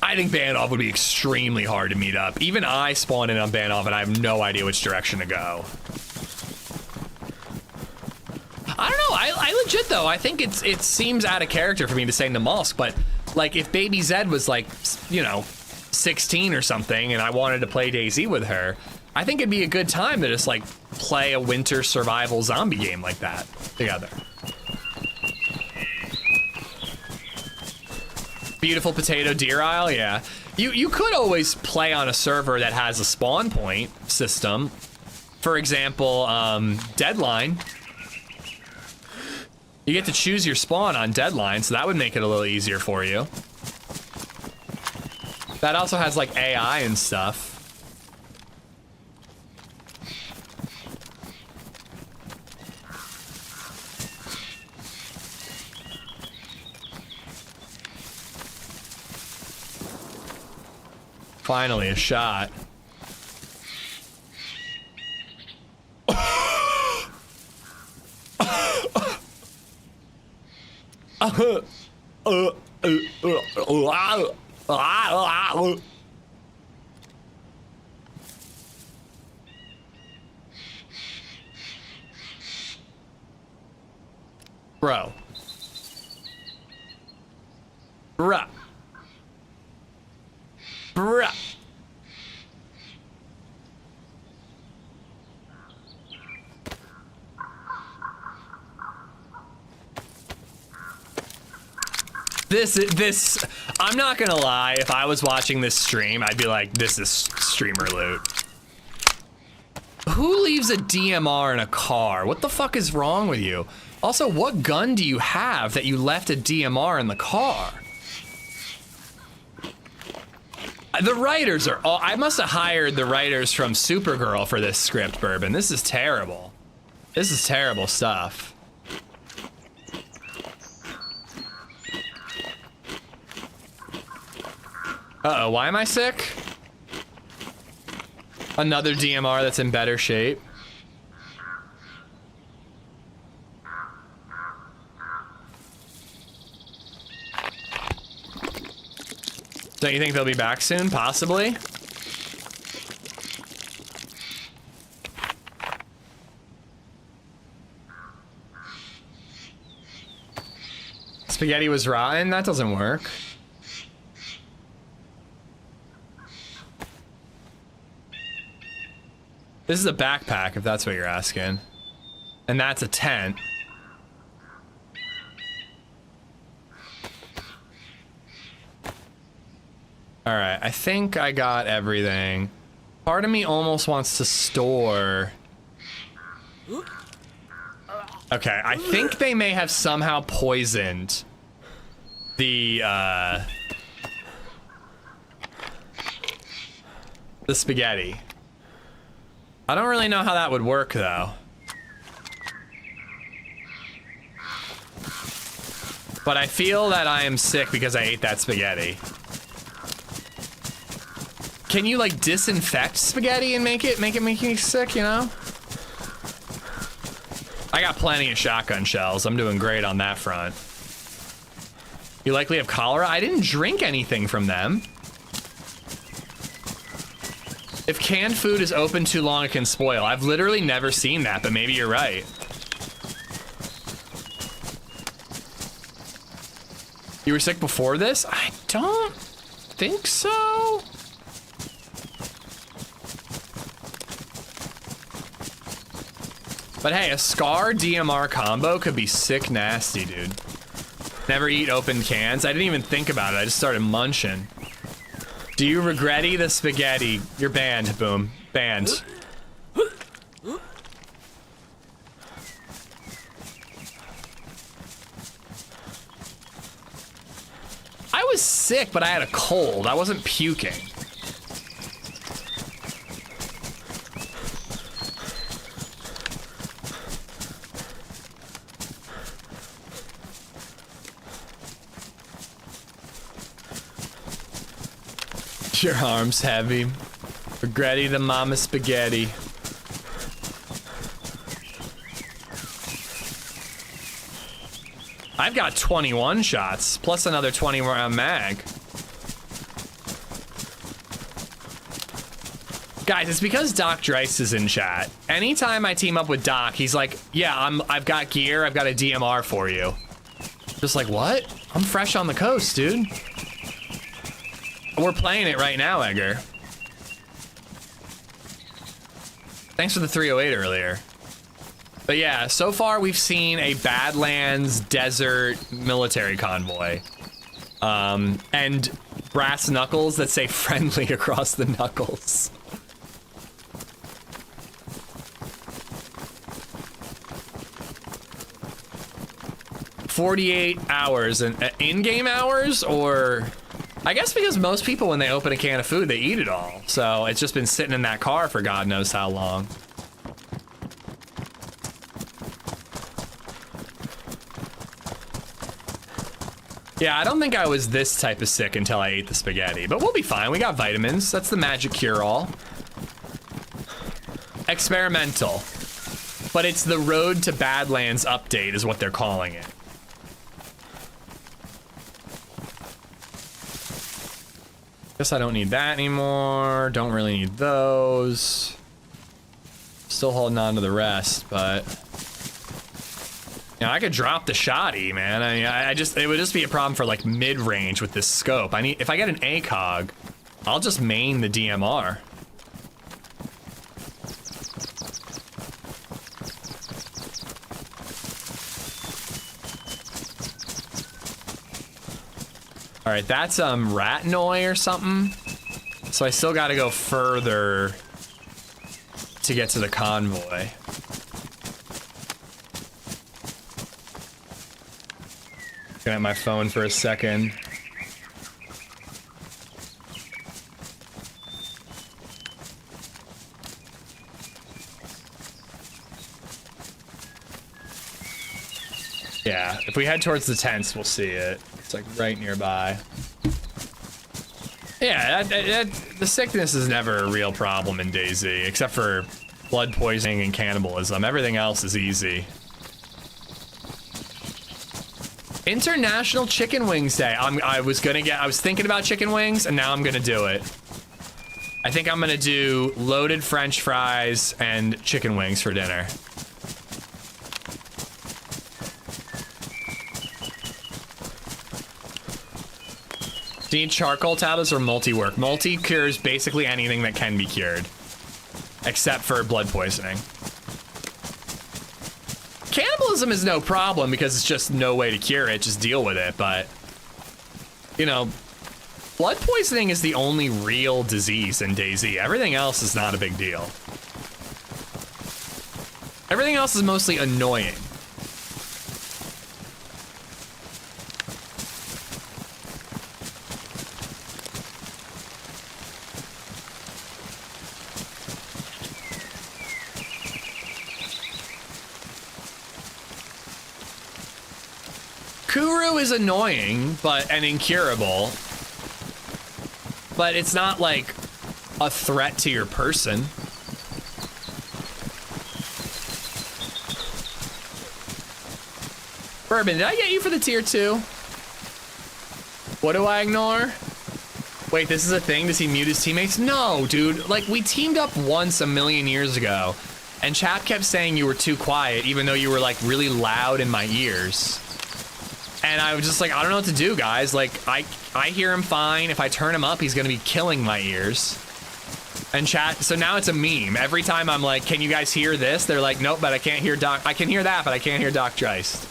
I think Banov would be extremely hard to meet up. Even I spawn in on Banov and I have no idea which direction to go. I don't know. I legit though. I think it seems out of character for me to say Namalsk, but like if BabyZed was like, you know, 16 or something and I wanted to play DayZ with her, I think it'd be a good time to just like play a winter survival zombie game like that together. Beautiful potato Deer Isle, yeah. You could always play on a server that has a spawn point system. For example, Deadline. You get to choose your spawn on Deadline, so that would make it a little easier for you. That also has like AI and stuff. Finally, a shot. Bro. Bruh. Bruh. This, I'm not gonna lie, if I was watching this stream, I'd be like, this is streamer loot. Who leaves a DMR in a car? What the fuck is wrong with you? Also, what gun do you have that you left a DMR in the car? The writers are all, I must have hired the writers from Supergirl for this script, Bourbon. This is terrible. This is terrible stuff. Uh-oh, why am I sick? Another DMR that's in better shape. Don't you think they'll be back soon? Possibly. Spaghetti was rotten? That doesn't work. This is a backpack, if that's what you're asking. And that's a tent. All right, I think I got everything. Part of me almost wants to store. Okay, I think they may have somehow poisoned the spaghetti. I don't really know how that would work, though. But I feel that I am sick because I ate that spaghetti. Can you, like, disinfect spaghetti and make me sick, you know? I got plenty of shotgun shells. I'm doing great on that front. You likely have cholera? I didn't drink anything from them. If canned food is open too long, it can spoil. I've literally never seen that, but maybe you're right. You were sick before this? I don't think so. But hey, a Scar DMR combo could be sick nasty, dude. Never eat open cans. I didn't even think about it. I just started munching. Do you regretty the spaghetti? You're banned, Boom. Banned. I was sick, but I had a cold. I wasn't puking. Your arm's heavy. Regretty the mama spaghetti. I've got 21 shots, plus another 20 round mag. Guys, it's because Doc Dreiss is in chat. Anytime I team up with Doc, he's like, yeah, I've got gear, I've got a DMR for you. Just like, what? I'm fresh on the coast, dude. We're playing it right now, Edgar. Thanks for the 308 earlier. But yeah, so far we've seen a Badlands desert military convoy. And brass knuckles that say friendly across the knuckles. "48 hours, and in-game hours, or I guess because most people, when they open a can of food, they eat it all. So it's just been sitting in that car for God knows how long. Yeah, I don't think I was this type of sick until I ate the spaghetti, but we'll be fine. We got vitamins. That's the magic cure-all. Experimental. But it's the Road to Badlands update is what they're calling it. Guess I don't need that anymore. Don't really need those. Still holding on to the rest, but You know, I could drop the shotty, man. I mean, it would just be a problem for like mid-range with this scope. If I get an ACOG, I'll just main the DMR. All right, that's Ratnoy or something. So I still got to go further to get to the convoy. Looking at my phone for a second. Yeah, if we head towards the tents, we'll see it. It's like right nearby. Yeah, the sickness is never a real problem in DayZ, except for blood poisoning and cannibalism. Everything else is easy. International Chicken Wings Day. I was thinking about chicken wings, and now I'm gonna do it. I think I'm gonna do loaded French fries and chicken wings for dinner. Do you need charcoal tablets or multi-work? Multi cures basically anything that can be cured, except for blood poisoning. Cannibalism is no problem because it's just no way to cure it, just deal with it, but, you know, blood poisoning is the only real disease in DayZ. Everything else is not a big deal. Everything else is mostly annoying. Kuru is annoying, and incurable, but it's not like a threat to your person. Bourbon, did I get you for the tier 2? What do I ignore? Wait, this is a thing? Does he mute his teammates? No, dude. Like, we teamed up once a million years ago, and chat kept saying you were too quiet, even though you were, like, really loud in my ears. And I was just like, I don't know what to do, guys. Like, I hear him fine. If I turn him up, he's gonna be killing my ears. And chat, so now it's a meme. Every time I'm like, can you guys hear this? They're like, nope, but I can't hear Doc. I can hear that, but I can't hear Doc Dreist.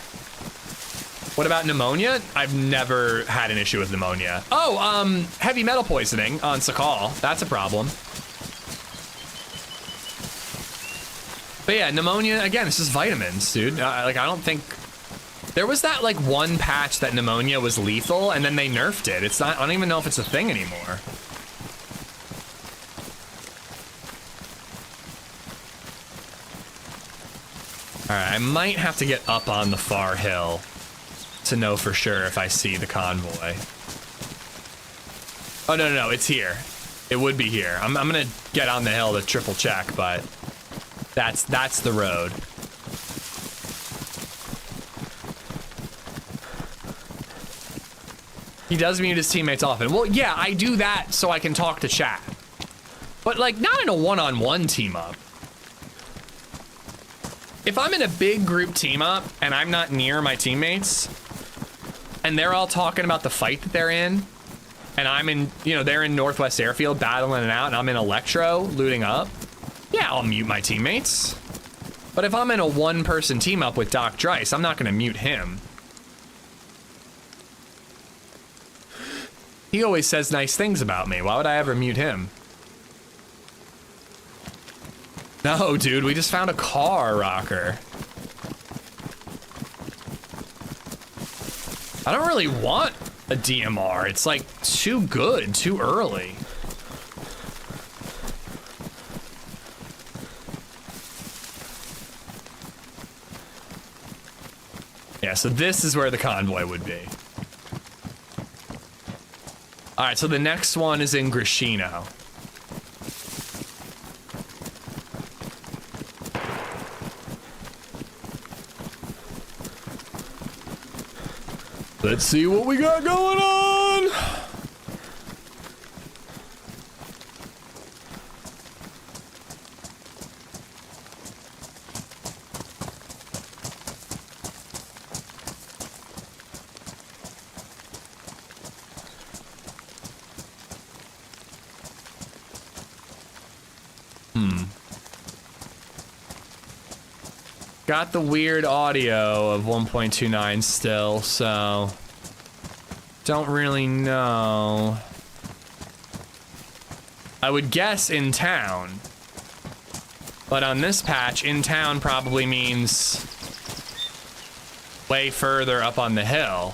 What about pneumonia? I've never had an issue with pneumonia. Oh, heavy metal poisoning on Sakal. That's a problem. But yeah, pneumonia, again, it's just vitamins, dude. Like, I don't think... There was that, like, one patch that pneumonia was lethal, and then they nerfed it. It's not... I don't even know if it's a thing anymore. Alright, I might have to get up on the far hill to know for sure if I see the convoy. Oh, no, it's here. It would be here. I'm gonna get on the hill to triple check, but that's the road. He does mute his teammates often. Well, yeah, I do that so I can talk to chat. But, like, not in a one-on-one team-up. If I'm in a big group team-up and I'm not near my teammates, and they're all talking about the fight that they're in, and I'm in, you know, they're in Northwest Airfield battling it out, and I'm in Electro looting up, yeah, I'll mute my teammates. But if I'm in a one-person team-up with Doc Dreist, I'm not gonna mute him. He always says nice things about me. Why would I ever mute him? No, dude, we just found a car, Rocker. I don't really want a DMR. It's like too good, too early. Yeah, so this is where the convoy would be. All right, so the next one is in Grishino. Let's see what we got going on. got the weird audio of 1.29 still, so don't really know. I would guess in town, but on this patch, in town probably means way further up on the hill.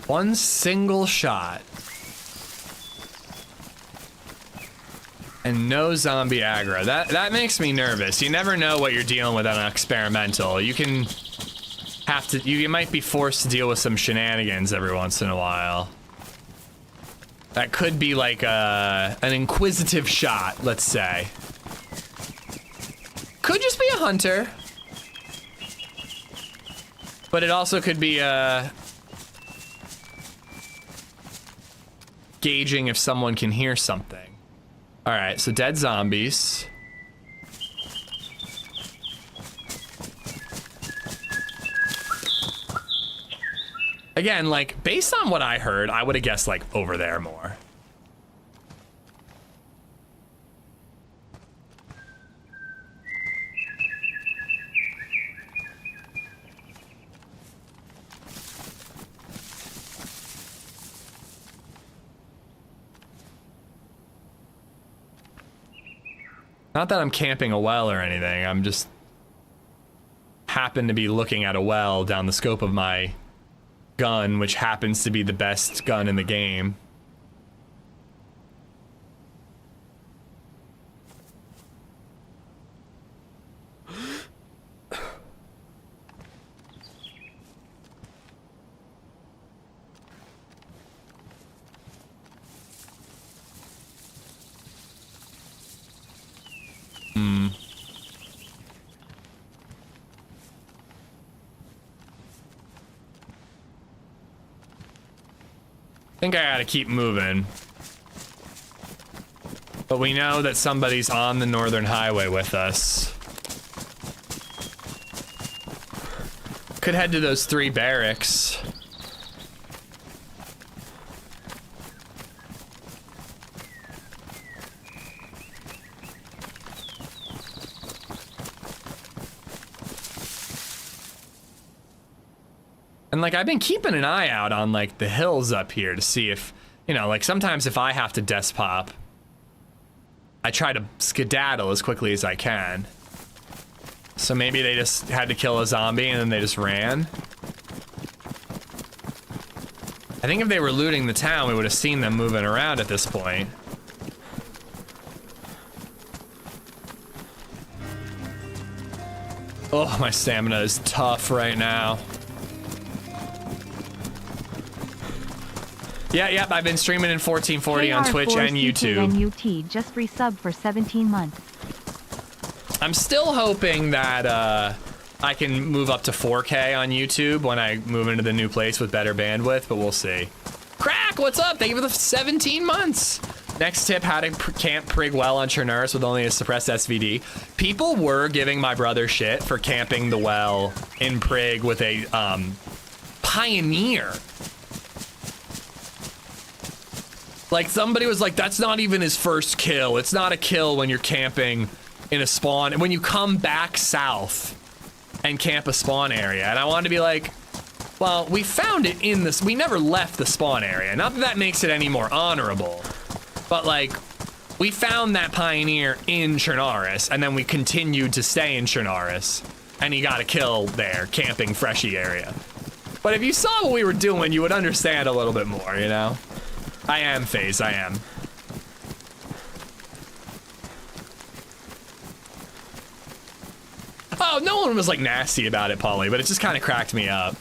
One single shot. And no zombie aggro. That makes me nervous. You never know what you're dealing with on an experimental. You can have to, you might be forced to deal with some shenanigans every once in a while. That could be like an inquisitive shot, let's say. Could just be a hunter. But it also could be gauging if someone can hear something. All right, so dead zombies. Again, like, based on what I heard, I would have guessed, like, over there more. Not that I'm camping a well or anything, I'm just happen to be looking at a well down the scope of my gun, which happens to be the best gun in the game. I think I gotta keep moving. But we know that somebody's on the northern highway with us. Could head to those 3 barracks. And like, I've been keeping an eye out on like the hills up here to see if, you know, like sometimes if I have to desk pop, I try to skedaddle as quickly as I can. So maybe they just had to kill a zombie and then they just ran. I think if they were looting the town, we would have seen them moving around at this point. Oh, my stamina is tough right now. Yeah, I've been streaming in 1440 on Twitch and YouTube. And UT just resubbed for 17 months. I'm still hoping that I can move up to 4K on YouTube when I move into the new place with better bandwidth, but we'll see. Crack, what's up? Thank you for the 17 months. Next tip, how to camp prig well on Chernurus with only a suppressed SVD. People were giving my brother shit for camping the well in prig with a Pioneer. Like, somebody was like, that's not even his first kill. It's not a kill when you're camping in a spawn. When you come back south and camp a spawn area. And I wanted to be like, well, we found it in this. We never left the spawn area. Not that that makes it any more honorable. But, like, we found that Pioneer in Chernurus. And then we continued to stay in Chernurus. And he got a kill there, camping Freshy area. But if you saw what we were doing, you would understand a little bit more, you know? I am, FaZe, I am. Oh, no one was like nasty about it, Pauly, but it just kind of cracked me up.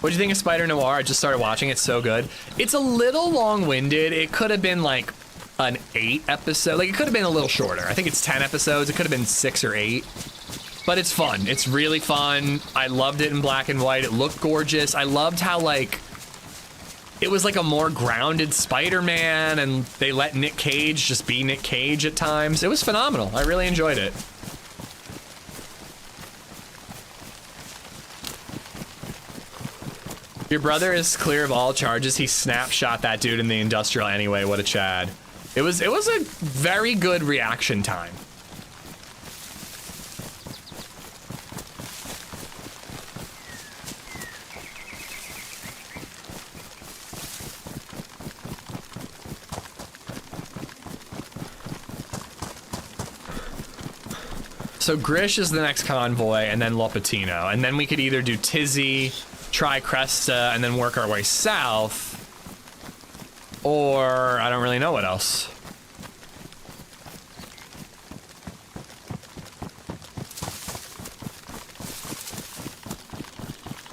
What'd you think of Spider Noir? I just started watching it, so good. It's a little long-winded. It could have been like an 8 episode. Like, it could have been a little shorter. I think it's 10 episodes. It could have been 6 or 8. But it's fun. It's really fun. I loved it in black and white. It looked gorgeous. I loved how, like, it was like a more grounded Spider-Man, and they let Nick Cage just be Nick Cage at times. It was phenomenal. I really enjoyed it. Your brother is clear of all charges. He snapshot that dude in the industrial anyway. What a Chad. It was a very good reaction time. So Grish is the next convoy, and then Lopatino, and then we could either do Tizzy, try Cresta, and then work our way south, or I don't really know what else.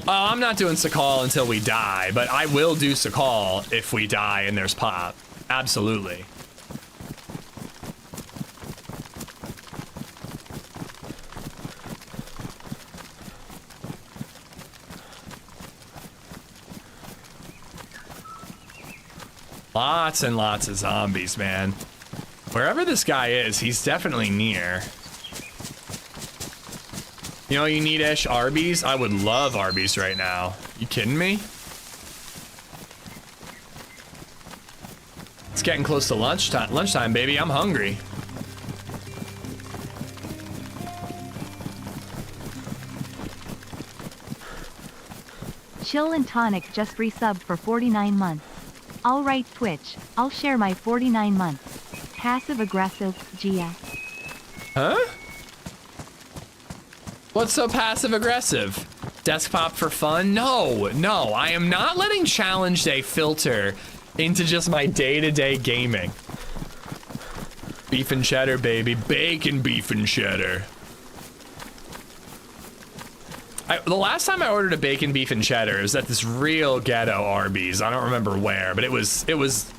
I'm not doing Sakal until we die, but I will do Sakal if we die and there's pop. Absolutely. Lots and lots of zombies, man. Wherever this guy is, he's definitely near. You know, you need Ish Arby's? I would love Arby's right now. You kidding me? It's getting close to lunchtime, baby. I'm hungry. Chill and Tonic just resubbed for 49 months. Alright Twitch, I'll share my 49 months. Passive aggressive, GS. Huh? What's so passive aggressive? Desktop for fun? No, I am not letting challenge day filter into just my day-to-day gaming. Beef and cheddar, baby. Bacon beef and cheddar. The last time I ordered a bacon beef and cheddar, it was at this real ghetto Arby's. I don't remember where, but it was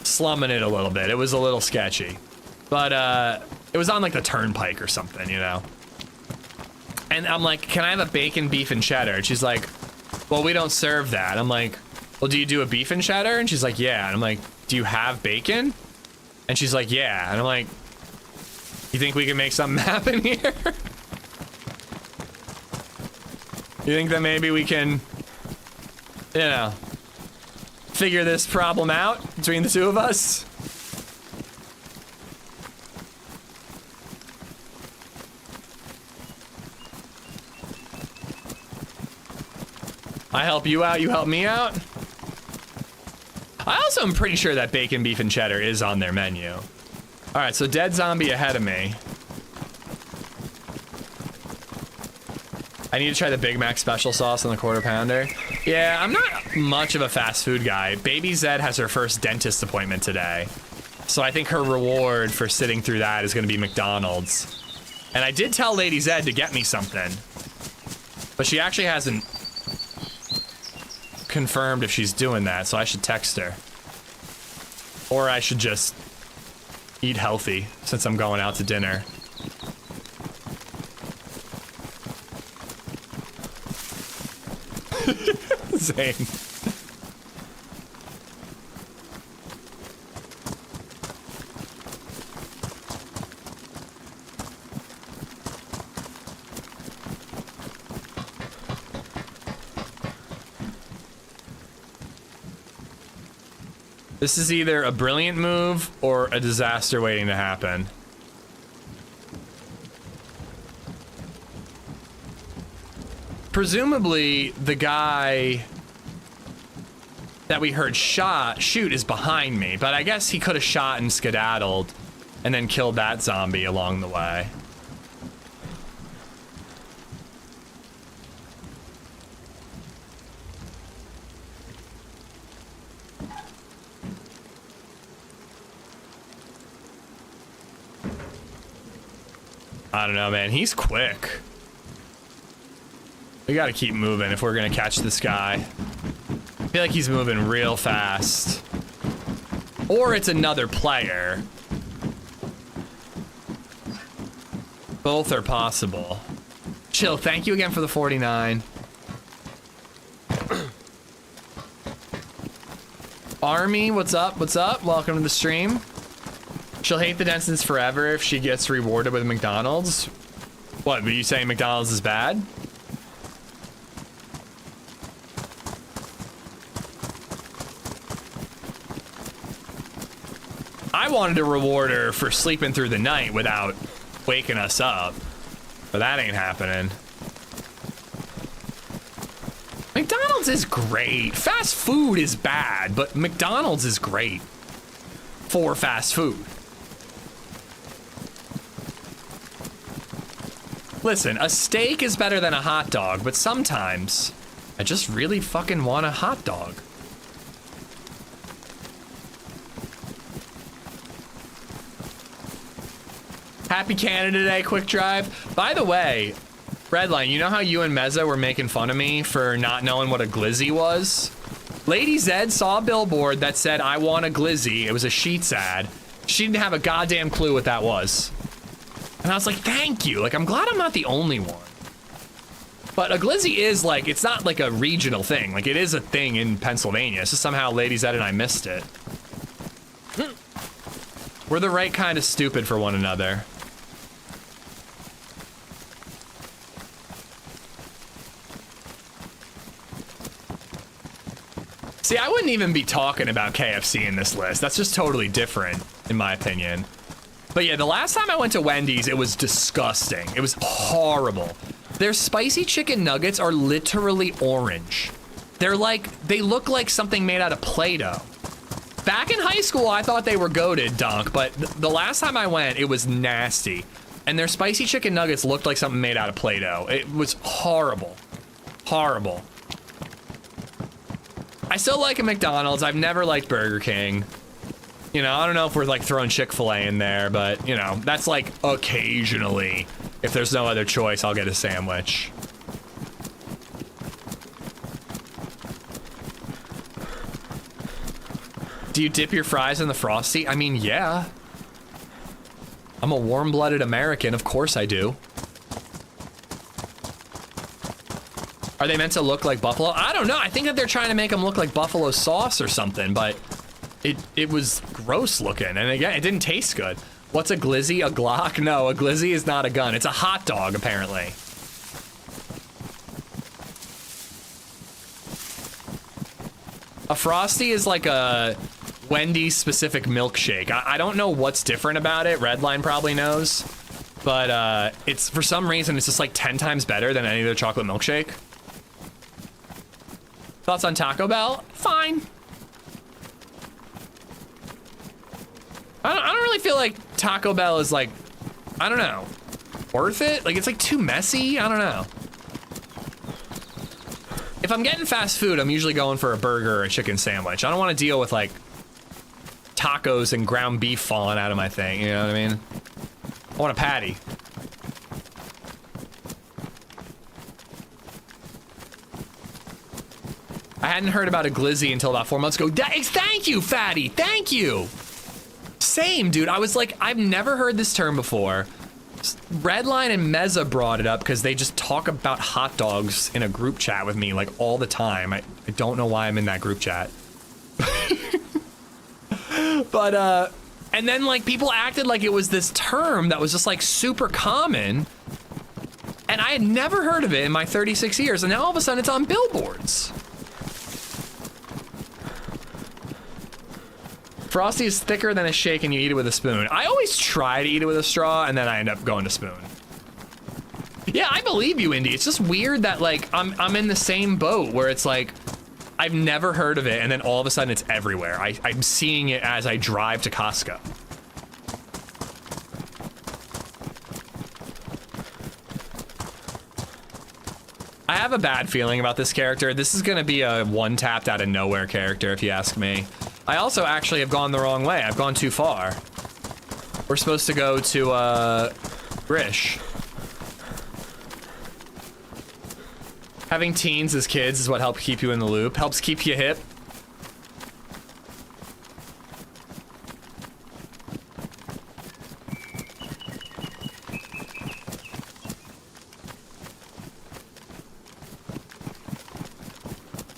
slumming it a little bit. It was a little sketchy. But it was on like the turnpike or something, you know? And I'm like, can I have a bacon beef and cheddar? And she's like, well, we don't serve that. I'm like, well, do you do a beef and cheddar? And she's like, yeah. And I'm like, do you have bacon? And she's like, yeah. And I'm like, you think we can make something happen here? You think that maybe we can, you know, figure this problem out between the two of us? I help you out, you help me out? I also am pretty sure that bacon, beef, and cheddar is on their menu. All right, so dead zombie ahead of me. I need to try the Big Mac special sauce on the quarter pounder. Yeah, I'm not much of a fast food guy. Baby Zed has her first dentist appointment today. So I think her reward for sitting through that is gonna be McDonald's. And I did tell LadyZed to get me something, but she actually hasn't confirmed if she's doing that, so I should text her. Or I should just eat healthy since I'm going out to dinner. Zane. This is either a brilliant move or a disaster waiting to happen. Presumably, the guy that we heard shoot is behind me, but I guess he could have shot and skedaddled and then killed that zombie along the way. I don't know, man. He's quick. We gotta keep moving if we're gonna catch this guy. I feel like he's moving real fast. Or it's another player. Both are possible. Chill, thank you again for the 49. Army, what's up? What's up? Welcome to the stream. She'll hate the Densons forever if she gets rewarded with McDonald's. What, were you saying McDonald's is bad? I wanted to reward her for sleeping through the night without waking us up, but that ain't happening. McDonald's is great. Fast food is bad, but McDonald's is great for fast food. Listen, a steak is better than a hot dog, but sometimes I just really fucking want a hot dog. Happy Canada Day, Quick Drive. By the way, Redline, you know how you and Meza were making fun of me for not knowing what a glizzy was? LadyZed saw a billboard that said, I want a glizzy. It was a Sheetz ad. She didn't have a goddamn clue what that was. And I was like, thank you. Like, I'm glad I'm not the only one. But a glizzy is like, it's not like a regional thing. Like, it is a thing in Pennsylvania. It's just somehow LadyZed and I missed it. We're the right kind of stupid for one another. See, I wouldn't even be talking about KFC in this list. That's just totally different, in my opinion. But yeah, the last time I went to Wendy's, it was disgusting. It was horrible. Their spicy chicken nuggets are literally orange. They're like, they look like something made out of Play-Doh. Back in high school, I thought they were goated, Dunk, but the last time I went, it was nasty. And their spicy chicken nuggets looked like something made out of Play-Doh. It was horrible. Horrible. I still like a McDonald's. I've never liked Burger King. You know, I don't know if we're like throwing Chick-fil-A in there, but you know, that's like occasionally. If there's no other choice, I'll get a sandwich. Do you dip your fries in the Frosty? I mean, yeah. I'm a warm-blooded American, of course I do. Are they meant to look like buffalo? I don't know. I think that they're trying to make them look like buffalo sauce or something, but it was gross looking. And again, it didn't taste good. What's a glizzy? A Glock? No, a glizzy is not a gun. It's a hot dog, apparently. A Frosty is like a Wendy's specific milkshake. I don't know what's different about it. Redline probably knows. But it's, for some reason, it's just like 10 times better than any other chocolate milkshake. Thoughts on Taco Bell? Fine. I don't really feel like Taco Bell is like, I don't know, worth it? Like, it's like too messy? I don't know. If I'm getting fast food, I'm usually going for a burger or a chicken sandwich. I don't want to deal with like tacos and ground beef falling out of my thing, you know what I mean? I want a patty. I hadn't heard about a glizzy until about 4 months ago. Thank you, fatty, thank you. Same, dude. I was like, I've never heard this term before. Redline and Meza brought it up because they just talk about hot dogs in a group chat with me like all the time. I don't know why I'm in that group chat. But, and then like people acted like it was this term that was just like super common. And I had never heard of it in my 36 years. And now all of a sudden it's on billboards. Frosty is thicker than a shake and you eat it with a spoon. I always try to eat it with a straw and then I end up going to spoon. Yeah, I believe you, Indy. It's just weird that like I'm in the same boat where it's like I've never heard of it and then all of a sudden it's everywhere. I'm seeing it as I drive to Costco. I have a bad feeling about this character. This is gonna be a one-tapped out of nowhere character if you ask me. I also actually have gone the wrong way. I've gone too far. We're supposed to go to, Grish. Having teens as kids is what helps keep you in the loop. Helps keep you hip.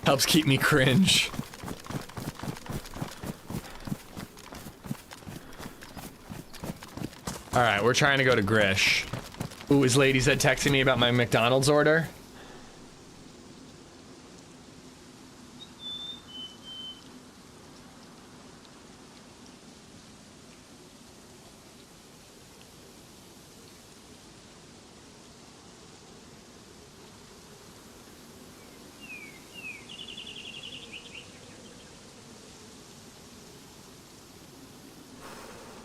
Helps keep me cringe. All right, we're trying to go to Grish. Ooh, is LadyZed texting me about my McDonald's order?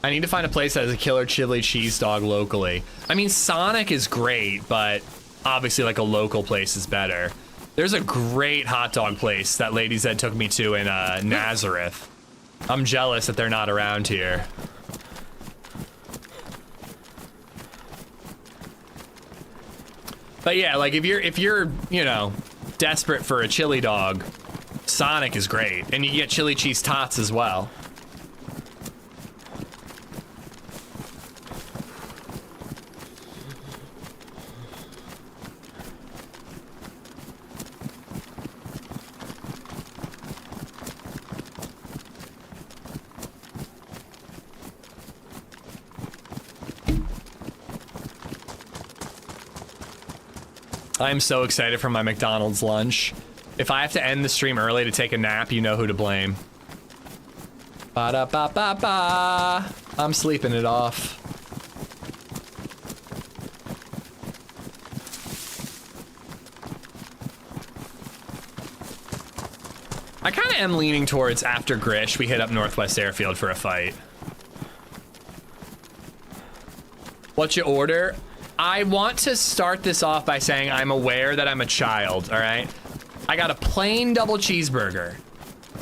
I need to find a place that has a killer chili cheese dog locally. I mean, Sonic is great, but obviously like a local place is better. There's a great hot dog place that LadyZed took me to in Nazareth. I'm jealous that they're not around here. But yeah, like if you're, you know, desperate for a chili dog, Sonic is great. And you get chili cheese tots as well. I'm so excited for my McDonald's lunch. If I have to end the stream early to take a nap, you know who to blame. Ba-da-ba-ba-ba. I'm sleeping it off. I kind of am leaning towards after Grish, we hit up Northwest Airfield for a fight. What you order? I want to start this off by saying I'm aware that I'm a child, all right? I got a plain double cheeseburger,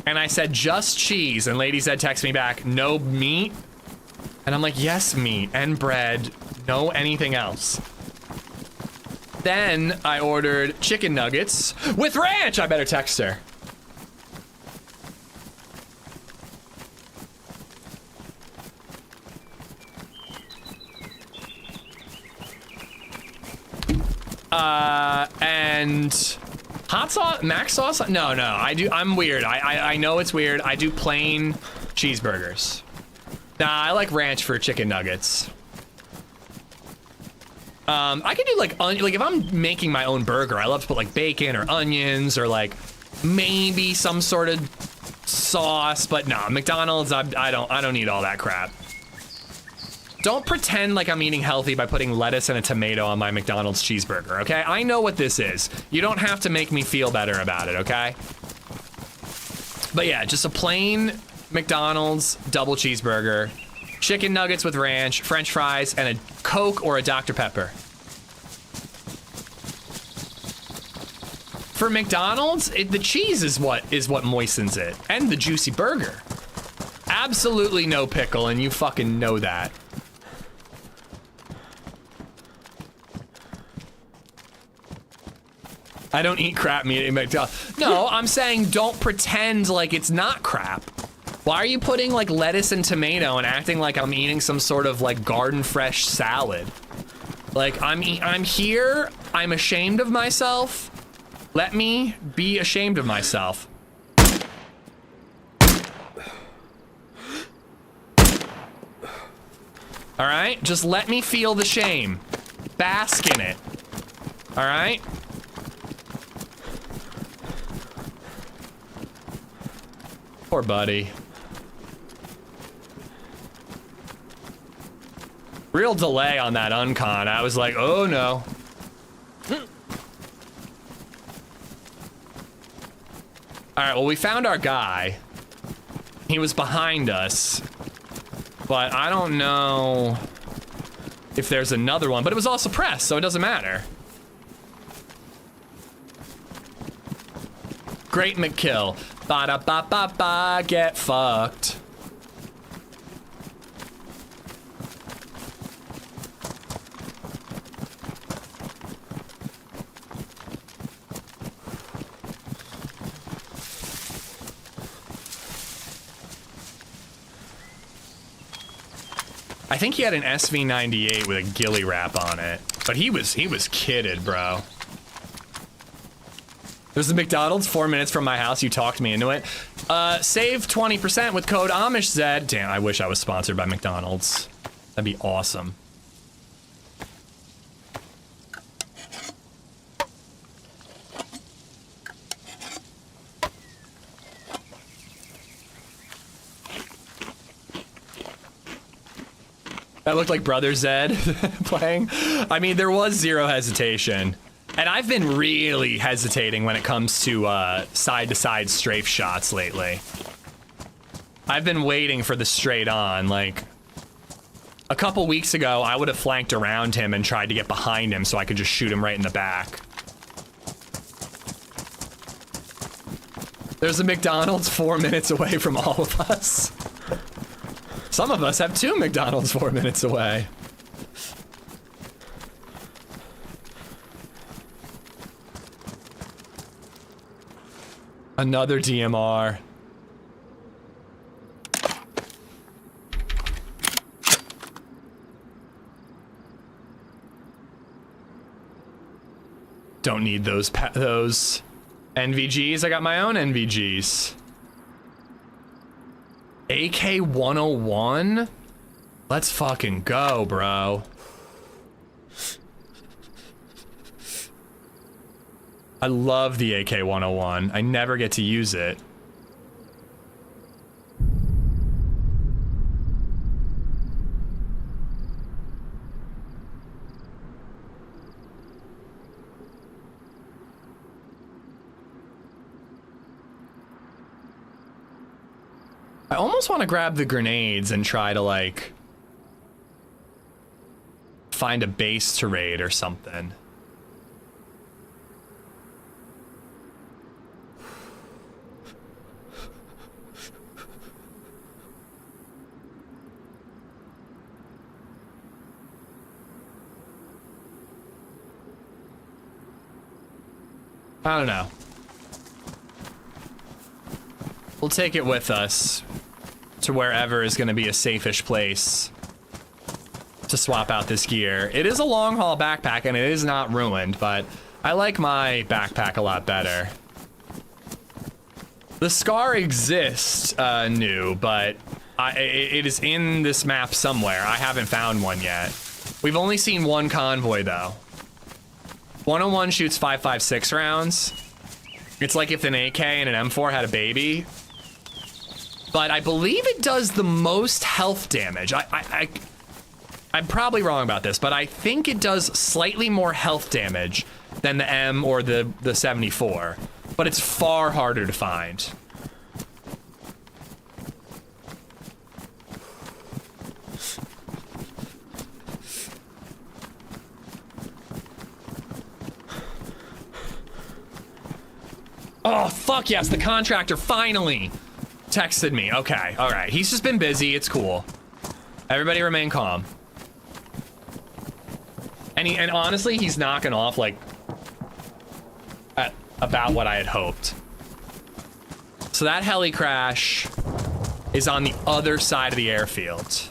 and I said just cheese, and LadyZed texts me back, no meat? And I'm like, yes, meat and bread, no anything else. Then I ordered chicken nuggets with ranch. I better text her. And hot sauce, mac sauce? No, I'm weird. I know it's weird. I do plain cheeseburgers. Nah, I like ranch for chicken nuggets. I could do like if I'm making my own burger, I love to put like bacon or onions or like maybe some sort of sauce, but nah, McDonald's, I don't need all that crap. Don't pretend like I'm eating healthy by putting lettuce and a tomato on my McDonald's cheeseburger, okay? I know what this is. You don't have to make me feel better about it, okay? But yeah, just a plain McDonald's double cheeseburger, chicken nuggets with ranch, French fries, and a Coke or a Dr. Pepper. For McDonald's, the cheese is what moistens it, and the juicy burger. Absolutely no pickle, and you fucking know that. I don't eat crap meat at McDonald's. No, I'm saying don't pretend like it's not crap. Why are you putting like lettuce and tomato and acting like I'm eating some sort of like garden fresh salad? Like I'm here, I'm ashamed of myself. Let me be ashamed of myself. All right, just let me feel the shame. Bask in it. All right? Poor buddy. Real delay on that uncon. I was like, oh no. All right, well, we found our guy. He was behind us. But I don't know if there's another one, but it was all suppressed, so it doesn't matter. Great McKill. Ba-da-ba-ba-ba, get fucked. I think he had an SV98 with a ghillie wrap on it, but he was kitted, bro. There's a McDonald's 4 minutes from my house. You talked me into it. Save 20% with code AmishZed. Damn, I wish I was sponsored by McDonald's. That'd be awesome. That looked like Brother Zed playing. I mean, there was zero hesitation. And I've been really hesitating when it comes to side-to-side strafe shots lately. I've been waiting for the straight on. Like, a couple weeks ago, I would have flanked around him and tried to get behind him so I could just shoot him right in the back. There's a McDonald's 4 minutes away from all of us. Some of us have 2 McDonald's 4 minutes away. Another DMR. Don't need those NVGs. I got my own NVGs. AK-101? Let's fucking go, bro. I love the AK-101. I never get to use it. I almost want to grab the grenades and try to, like, find a base to raid or something. I don't know. We'll take it with us to wherever is going to be a safe-ish place to swap out this gear. It is a long-haul backpack, and it is not ruined, but I like my backpack a lot better. The Scar exists, new, but it is in this map somewhere. I haven't found one yet. We've only seen one convoy, though. 101 shoots 5.56 rounds. It's like if an AK and an M4 had a baby. But I believe it does the most health damage. I'm probably wrong about this, but I think it does slightly more health damage than the M or the 74. But it's far harder to find. Oh, fuck yes, the contractor finally texted me. Okay, all right. He's just been busy. It's cool. Everybody remain calm. And honestly, he's knocking off, like, about what I had hoped. So that heli crash is on the other side of the airfield.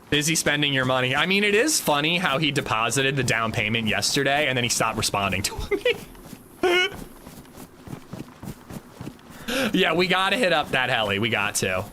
Busy spending your money. I mean, it is funny how he deposited the down payment yesterday and then he stopped responding to me. Yeah, we gotta hit up that heli. We got to.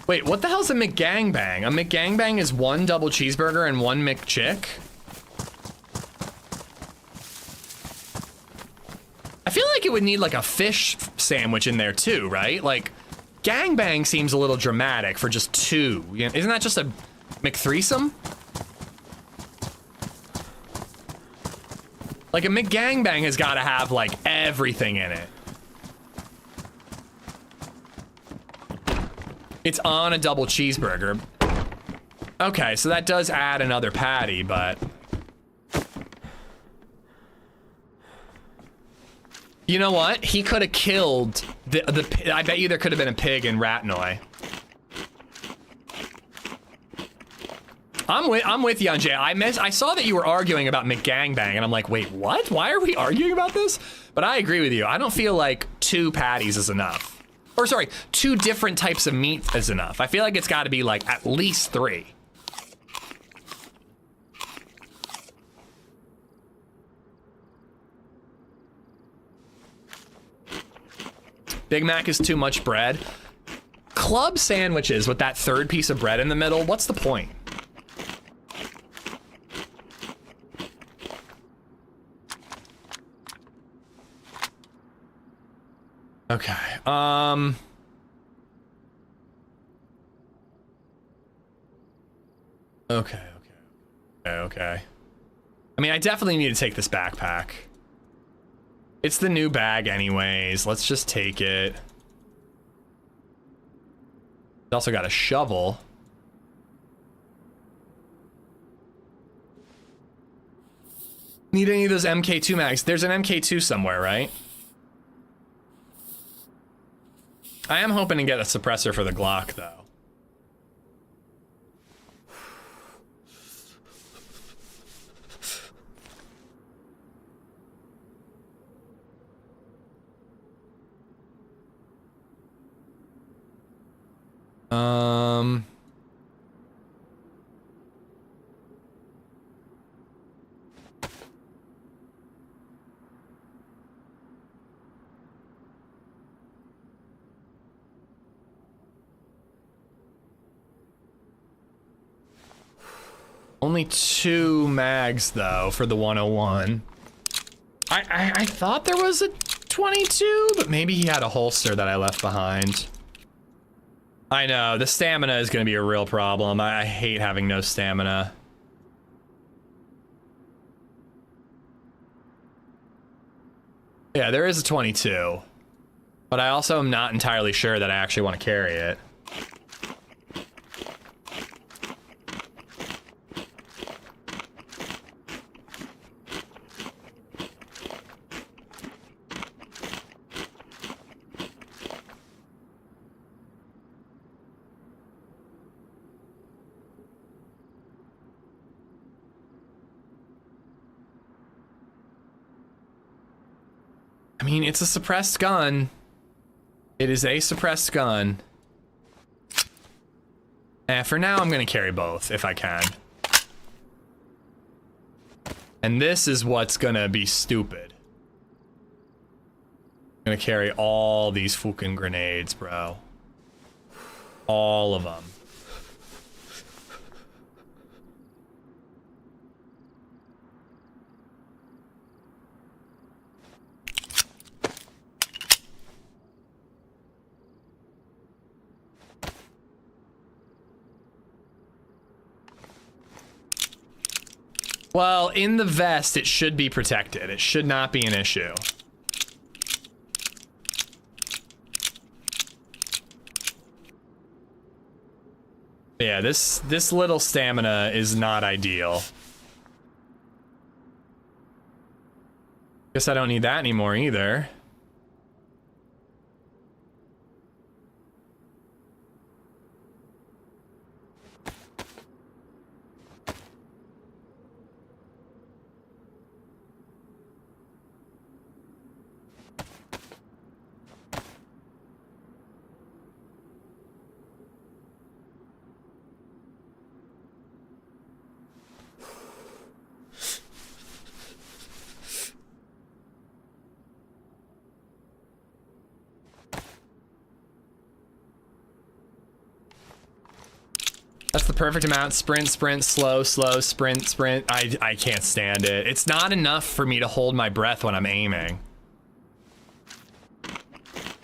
Wait, what the hell's a McGangbang? A McGangbang is 1 double cheeseburger and 1 McChick? I feel like it would need like a fish sandwich in there too, right? Like, gangbang seems a little dramatic for just 2. Isn't that just a McThreesome? Like, a McGangbang has got to have like everything in it. It's on a double cheeseburger. Okay, so that does add another patty, but... You know what? He could have killed the. I bet you there could have been a pig in Ratnoy. I'm with you on Jay. I saw that you were arguing about McGangbang, and I'm like, wait, what? Why are we arguing about this? But I agree with you. I don't feel like 2 patties is enough. Or sorry, 2 different types of meat is enough. I feel like it's got to be like at least 3. Big Mac is too much bread. Club sandwiches with that 3rd piece of bread in the middle, what's the point? Okay, Okay. I mean, I definitely need to take this backpack. It's the new bag anyways. Let's just take it. It's also got a shovel. Need any of those MK2 mags? There's an MK2 somewhere, right? I am hoping to get a suppressor for the Glock, though. Only 2 mags, though, for the 101. I thought there was a 22, but maybe he had a holster that I left behind. I know, the stamina is going to be a real problem. I hate having no stamina. Yeah, there is a 22. But I also am not entirely sure that I actually want to carry it. I mean, it's a suppressed gun. It is a suppressed gun. And for now, I'm gonna carry both if I can. And this is what's gonna be stupid. I'm gonna carry all these fucking grenades, bro. All of them. Well, in the vest, it should be protected. It should not be an issue. Yeah, this little stamina is not ideal. Guess I don't need that anymore either. That's the perfect amount. Sprint, sprint, slow, slow, sprint, sprint. I can't stand it. It's not enough for me to hold my breath when I'm aiming.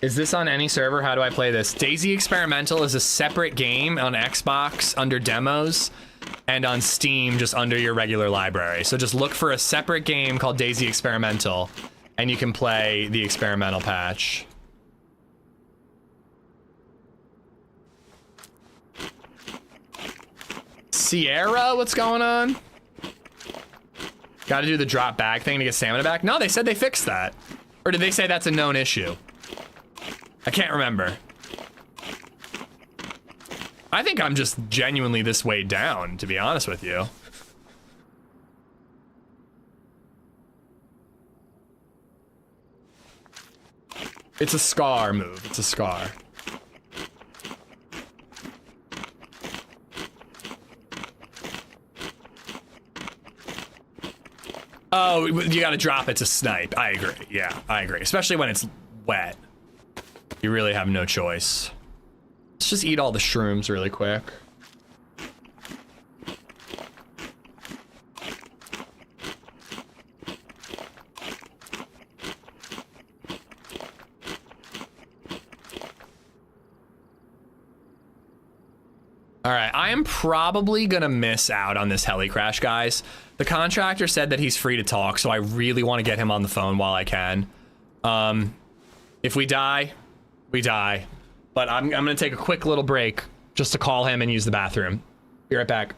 Is this on any server? How do I play this? DayZ Experimental is a separate game on Xbox under demos and on Steam just under your regular library. So just look for a separate game called DayZ Experimental and you can play the experimental patch. Sierra, what's going on? Got to do the drop bag thing to get stamina back? No, they said they fixed that. Or did they say that's a known issue? I can't remember. I think I'm just genuinely this way down, to be honest with you. It's a scar move. It's a scar. Oh, you gotta drop it to snipe. I agree. Yeah, I agree. Especially when it's wet. You really have no choice. Let's just eat all the shrooms really quick. All right, I am probably gonna miss out on this heli crash, guys. The contractor said that he's free to talk, so I really want to get him on the phone while I can. If we die, we die. But I'm gonna take a quick little break just to call him and use the bathroom. Be right back.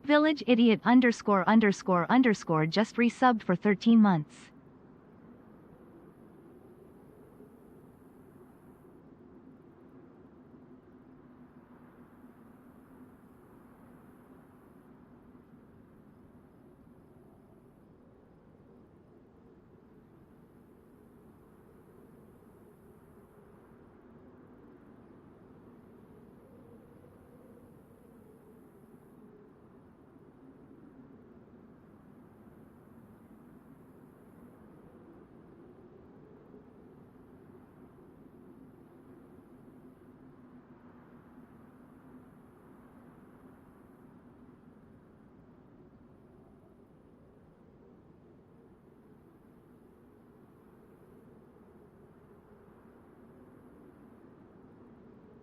Village idiot underscore underscore underscore just resubbed for 13 months.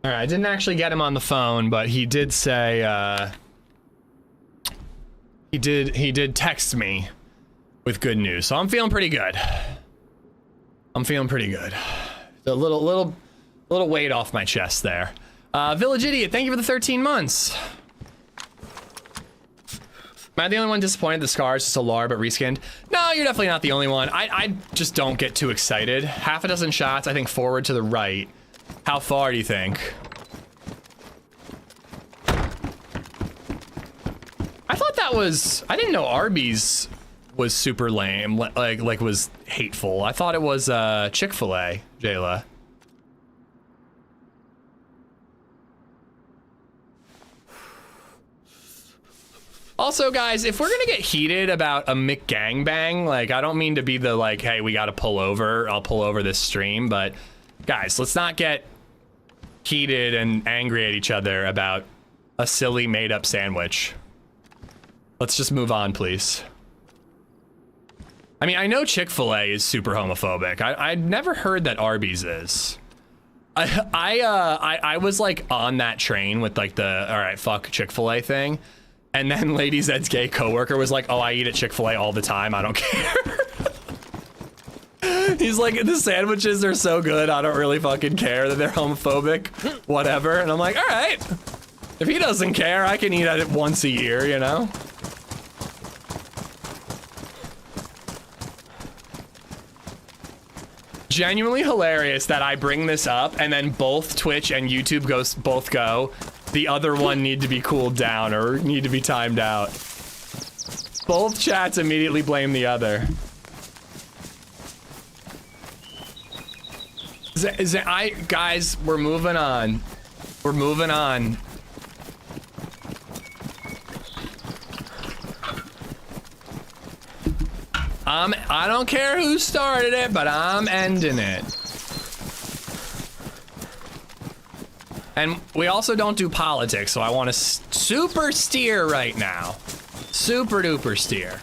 All right, I didn't actually get him on the phone, but he did say, he did text me with good news, so I'm feeling pretty good. I'm feeling pretty good. A little A little weight off my chest there. Village Idiot, thank you for the 13 months. Am I the only one disappointed the Scar is just a LAR but reskinned? No, you're definitely not the only one. I just don't get too excited. Half a dozen shots, I think forward to the right. How far do you think? I thought that was, I didn't know Arby's was super lame, like was hateful. I thought it was Chick-fil-A, Jayla. Also, guys, if we're gonna get heated about a McGangbang, like, I don't mean to be the, like, hey, we gotta pull over, I'll pull over this stream, but, guys, let's not get heated and angry at each other about a silly made-up sandwich. Let's just move on, please. I mean, I know Chick-fil-A is super homophobic. I'd never heard that Arby's is. I was, like, on that train with, like, the, all right, fuck Chick-fil-A thing. And then LadyZed's gay coworker was like, oh, I eat at Chick-fil-A all the time. I don't care. He's like, the sandwiches are so good. I don't really fucking care that they're homophobic. Whatever. And I'm like, all right. If he doesn't care, I can eat at it once a year, you know? Genuinely hilarious that I bring this up and then both Twitch and YouTube both go, the other one need to be cooled down or need to be timed out. Both chats immediately blame the other. Guys, we're moving on. We're moving on. I don't care who started it, but I'm ending it. And we also don't do politics, so I want to super steer right now. Super duper steer.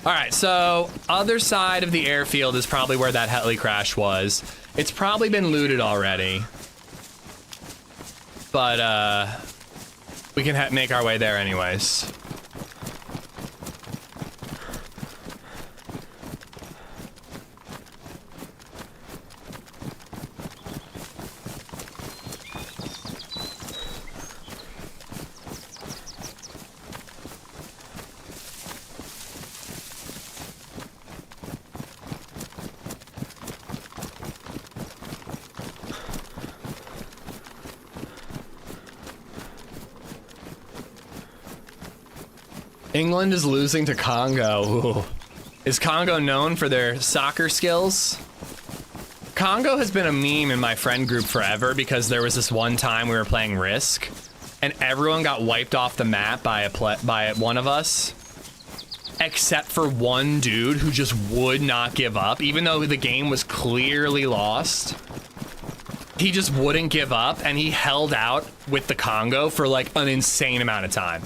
All right, so other side of the airfield is probably where that heli crash was. It's probably been looted already. But we can make our way there anyways. England is losing to Congo. Ooh. Is Congo known for their soccer skills? Congo has been a meme in my friend group forever because there was this one time we were playing Risk and everyone got wiped off the map by one of us except for one dude who just would not give up even though the game was clearly lost. He just wouldn't give up and he held out with the Congo for like an insane amount of time.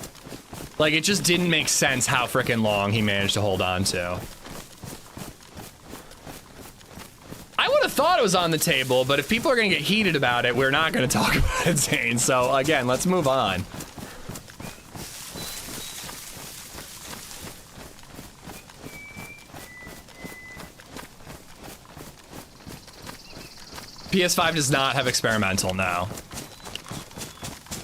Like, it just didn't make sense how frickin' long he managed to hold on to. I would have thought it was on the table, but if people are gonna get heated about it, we're not gonna talk about it, Zane. So, again, let's move on. PS5 does not have experimental now.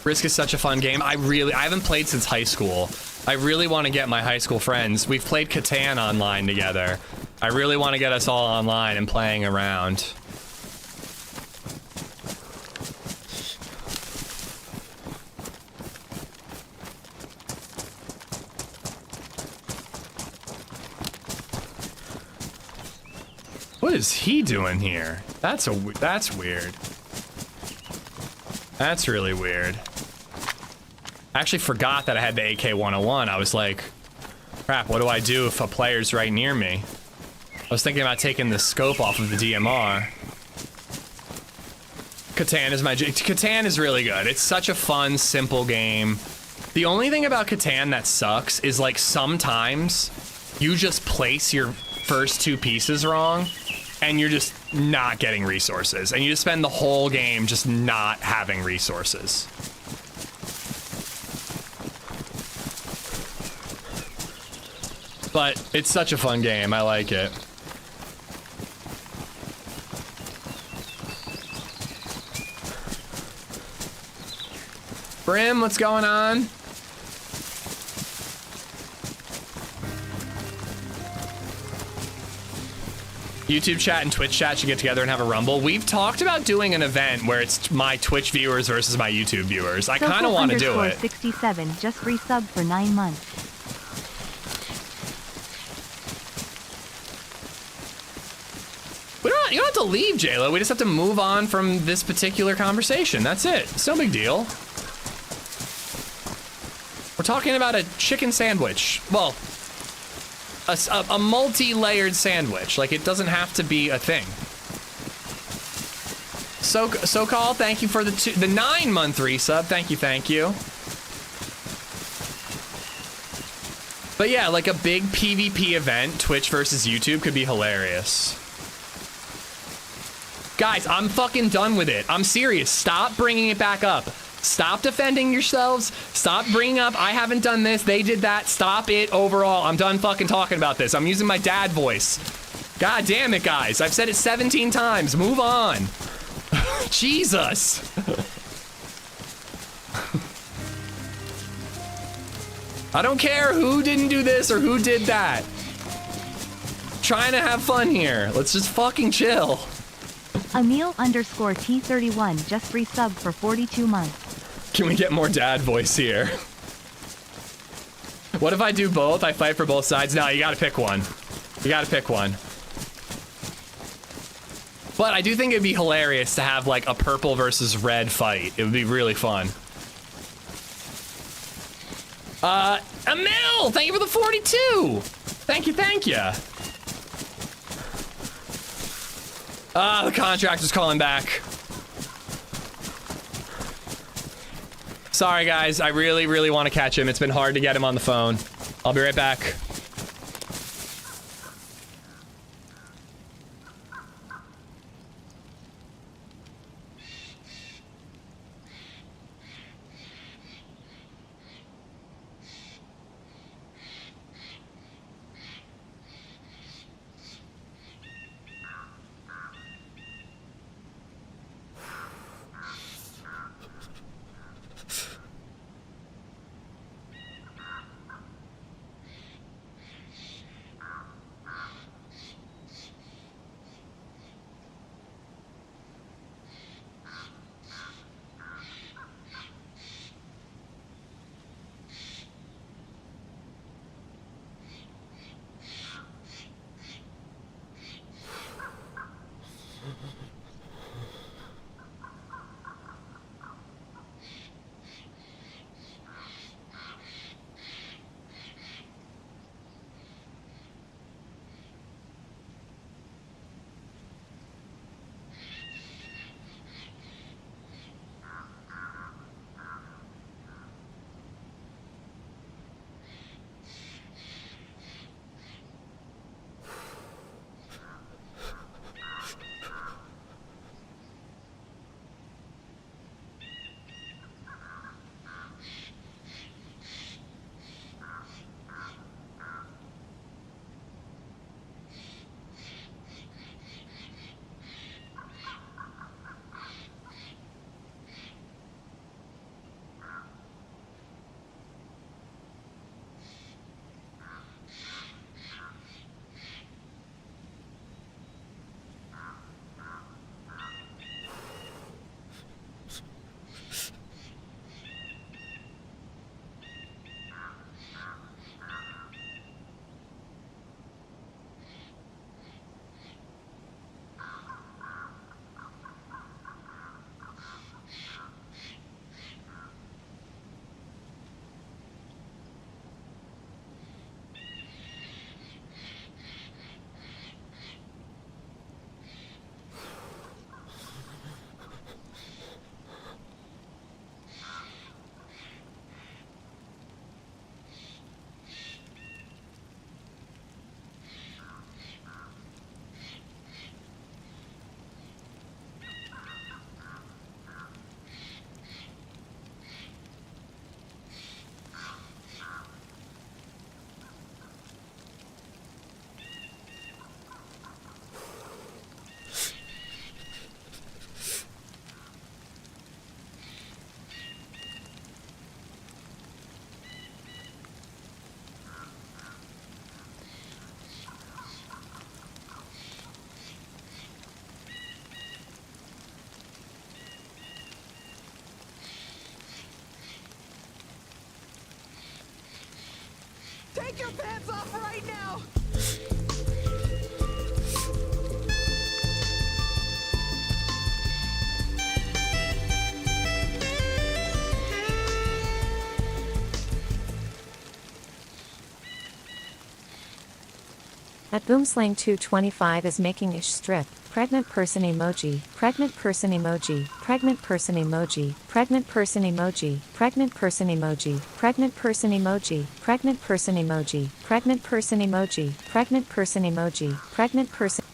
Risk is such a fun game. I haven't played since high school. I really want to get my high school friends. We've played Catan online together. I really want to get us all online and playing around. What is he doing here? That's weird. That's really weird. I actually forgot that I had the AK-101. I was like, crap, what do I do if a player's right near me? I was thinking about taking the scope off of the DMR. Catan is really good. It's such a fun, simple game. The only thing about Catan that sucks is like sometimes you just place your first two pieces wrong and you're just not getting resources. And you just spend the whole game just not having resources. But it's such a fun game. I like it. Brim, what's going on? YouTube chat and Twitch chat should get together and have a rumble. We've talked about doing an event where it's my Twitch viewers versus my YouTube viewers. I kind of want to do it. 67 just resubbed for 9 months. You don't have to leave, JLo. We just have to move on from this particular conversation. That's it. It's no big deal. We're talking about a chicken sandwich. Well, a multi-layered sandwich. Like, it doesn't have to be a thing. So-called, thank you for the 9-month resub. Thank you. But yeah, like a big PvP event, Twitch versus YouTube, could be hilarious. Guys, I'm fucking done with it. I'm serious. Stop bringing it back up. Stop defending yourselves. Stop bringing up, I haven't done this, they did that. Stop it overall. I'm done fucking talking about this. I'm using my dad voice. God damn it, guys. I've said it 17 times. Move on. Jesus. I don't care who didn't do this or who did that. Trying to have fun here. Let's just fucking chill. Emil_T31 just resubbed for 42 months. Can we get more dad voice here? What if I do both? I fight for both sides? No, you gotta pick one. You gotta pick one. But I do think it'd be hilarious to have like a purple versus red fight. It would be really fun. Emil, thank you for the 42. Thank you. The contractor's calling back. Sorry, guys. I really want to catch him. It's been hard to get him on the phone. I'll be right back. your pants off right now! At Boomslang 225 is making ish strip. Pregnant person emoji. Pregnant person emoji. Pregnant person emoji. Pregnant person emoji. Pregnant person emoji. Pregnant person emoji. Pregnant person emoji. Pregnant person emoji. Pregnant person emoji. Pregnant person.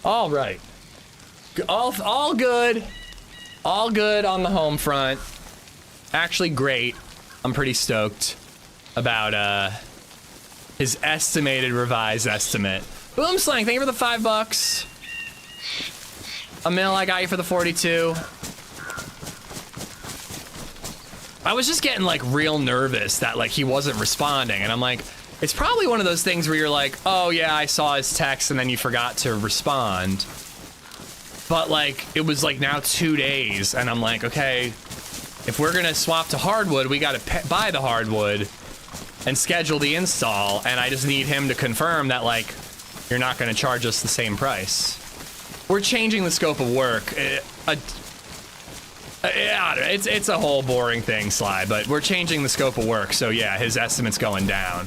All right. All good. All good on the home front. Actually great. I'm pretty stoked about his estimated revised estimate. Boomslang, thank you for the $5. Emil, I got you for the 42. I was just getting like real nervous that like he wasn't responding, and I'm like, it's probably one of those things where you're like, oh yeah, I saw his text and then you forgot to respond. But like, it was like now 2 days and I'm like, okay, if we're gonna swap to hardwood, we gotta buy the hardwood and schedule the install, and I just need him to confirm that like, you're not gonna charge us the same price. We're changing the scope of work. It's a whole boring thing, Sly, but we're changing the scope of work, so yeah, his estimate's going down.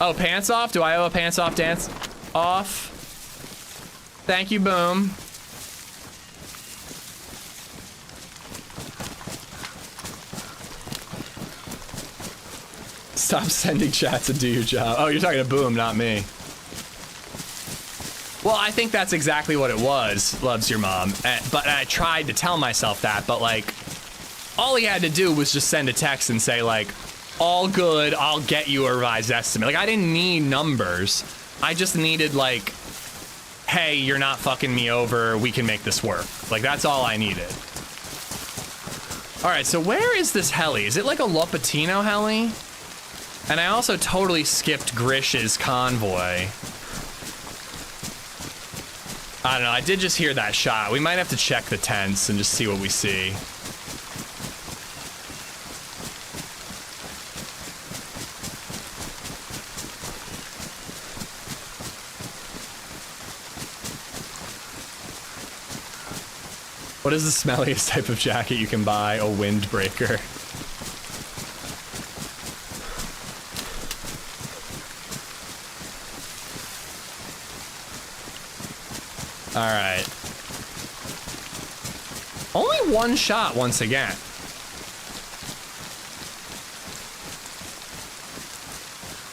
Oh, pants off? Do I owe a pants off dance off? Thank you, Boom. Stop sending chats and do your job. Oh, you're talking to Boom, not me. Well, I think that's exactly what it was, loves your mom. But I tried to tell myself that, but like, all he had to do was just send a text and say like, all good, I'll get you a revised estimate. Like, I didn't need numbers. I just needed like, hey, you're not fucking me over, we can make this work. Like, that's all I needed. All right, so where is this heli? Is it like a Lopatino heli? And I also totally skipped Grish's convoy. I don't know, I did just hear that shot. We might have to check the tents and just see what we see. What is the smelliest type of jacket you can buy? A windbreaker. All right. Only one shot once again.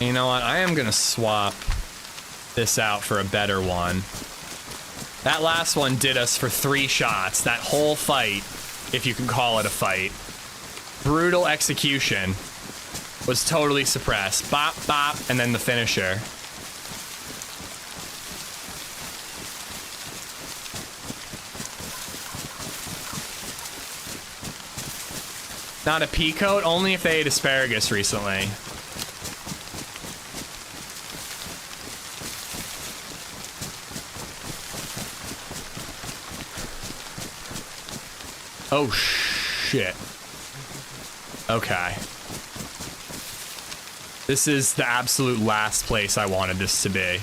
You know what? I am gonna swap this out for a better one. That last one did us for 3 shots. That whole fight, if you can call it a fight, brutal execution, was totally suppressed. Bop, bop, and then the finisher. Not a pea coat, only if they ate asparagus recently. Oh, shit. Okay. This is the absolute last place I wanted this to be.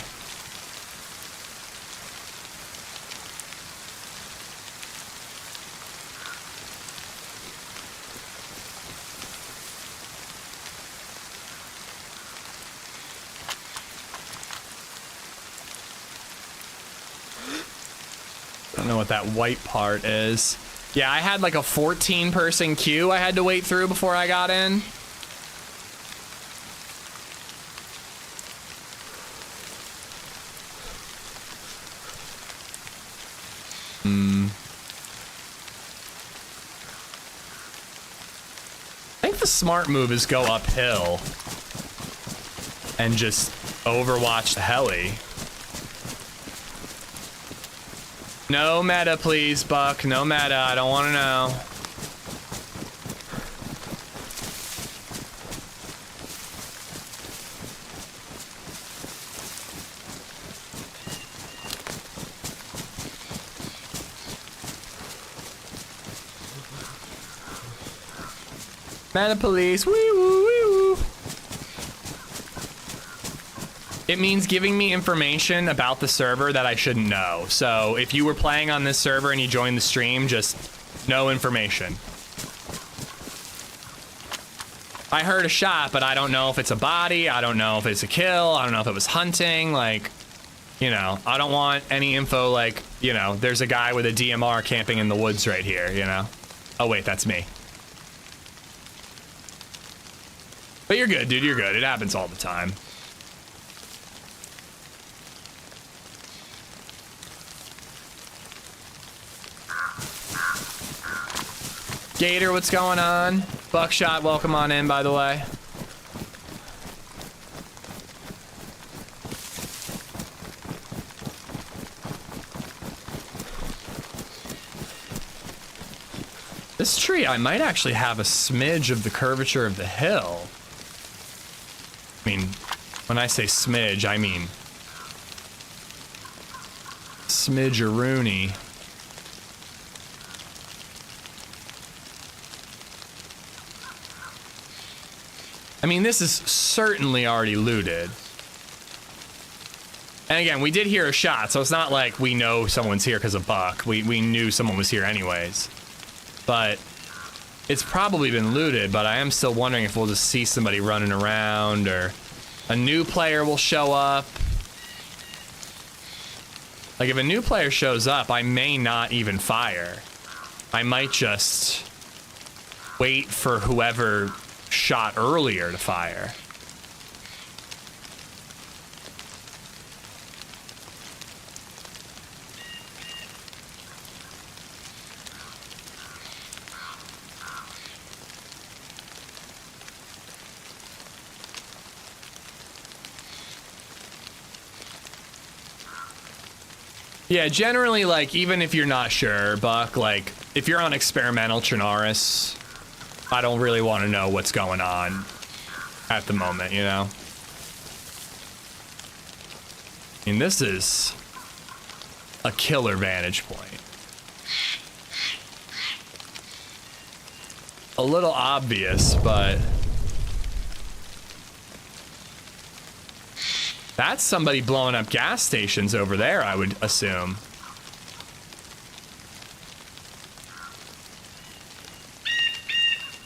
I don't know what that white part is. Yeah, I had like a 14-person queue I had to wait through before I got in. the smart move is go uphill and just overwatch the heli. No meta, please, Buck. No meta. I don't want to know. Meta police. Wee woo, wee woo. It means giving me information about the server that I shouldn't know. So if you were playing on this server and you joined the stream, just no information. I heard a shot, but I don't know if it's a body. I don't know if it's a kill. I don't know if it was hunting. Like, you know, I don't want any info like, you know, there's a guy with a DMR camping in the woods right here, you know? Oh, wait, that's me. But you're good, dude. You're good. It happens all the time. Gator, what's going on? Buckshot, welcome on in, by the way. This tree, I might actually have a smidge of the curvature of the hill. I mean, when I say smidge, I mean smidge-a-rooney. I mean, this is certainly already looted. And again, we did hear a shot, so it's not like we know someone's here because of Buck. We knew someone was here anyways. But it's probably been looted, but I am still wondering if we'll just see somebody running around or a new player will show up. Like, if a new player shows up, I may not even fire. I might just wait for whoever shot earlier to fire. Yeah, generally, like, even if you're not sure, Buck, like, if you're on experimental Chernarus, I don't really want to know what's going on at the moment, you know? I mean, this is a killer vantage point. A little obvious, but that's somebody blowing up gas stations over there, I would assume.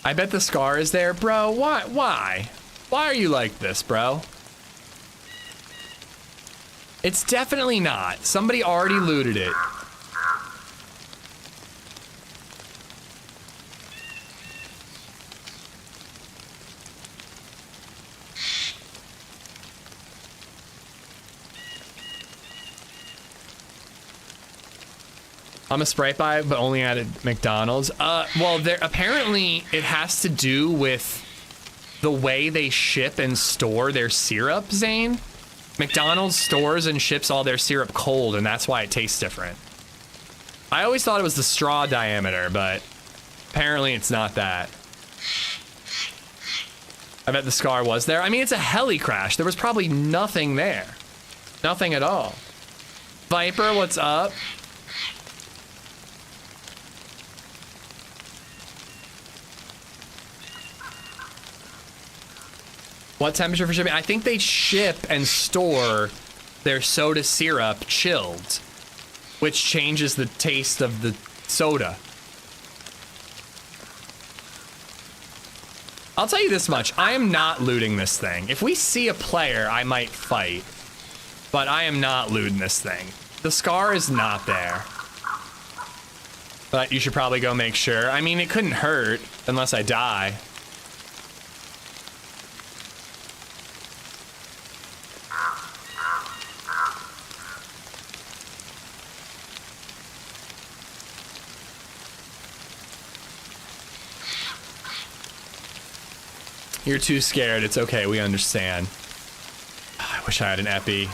I bet the scar is there. Bro, why? Why? Why are you like this, bro? It's definitely not. Somebody already looted it. I'm a Sprite buy, but only at McDonald's. Well, there apparently it has to do with the way they ship and store their syrup, Zane. McDonald's stores and ships all their syrup cold, and that's why it tastes different. I always thought it was the straw diameter, but apparently it's not that. I bet the scar was there. I mean, it's a heli crash. There was probably nothing there. Nothing at all. Viper, what's up? What temperature for shipping? I think they ship and store their soda syrup chilled, which changes the taste of the soda. I'll tell you this much. I am not looting this thing. If we see a player, I might fight, but I am not looting this thing. The scar is not there. But you should probably go make sure. I mean, it couldn't hurt unless I die. You're too scared. It's okay. We understand. I wish I had an epi.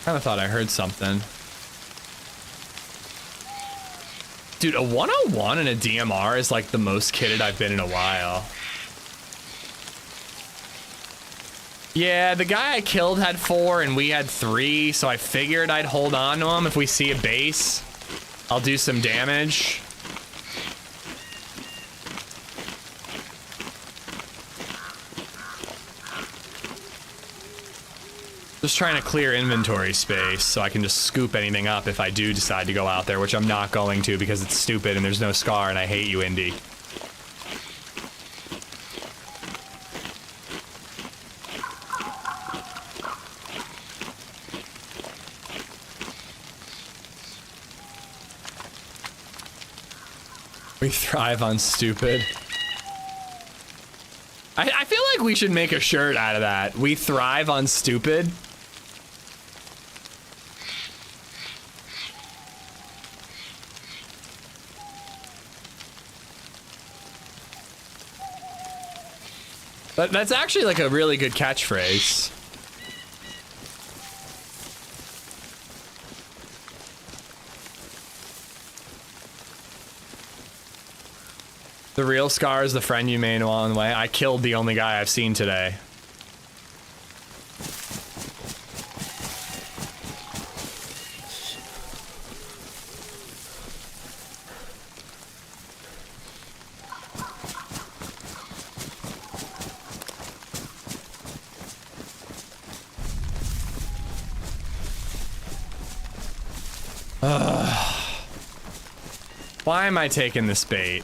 Kinda thought I heard something. Dude, a 101 and a DMR is like the most kitted I've been in a while. Yeah, the guy I killed had 4 and we had 3, so I figured I'd hold on to him. If we see a base, I'll do some damage. Just trying to clear inventory space so I can just scoop anything up if I do decide to go out there, which I'm not going to because it's stupid and there's no scar and I hate you, Indy. We thrive on stupid. I feel like we should make a shirt out of that. We thrive on stupid. But that's actually like a really good catchphrase. The real scar is the friend you made along the way. I killed the only guy I've seen today. Why am I taking this bait?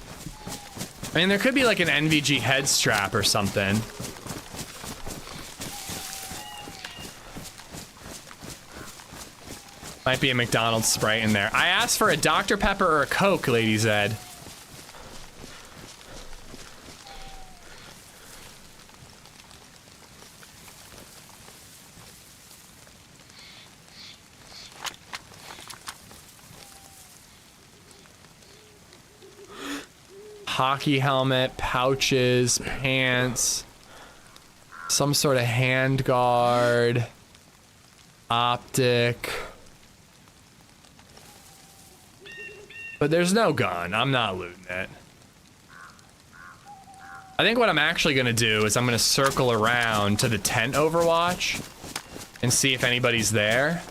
I mean, there could be like an NVG head strap or something. Might be a McDonald's Sprite in there. I asked for a Dr. Pepper or a Coke, LadyZed. Hockey helmet, pouches, pants, some sort of hand guard, optic. But there's no gun. I'm not looting it. I think what I'm actually gonna do is I'm gonna circle around to the tent Overwatch and see if anybody's there.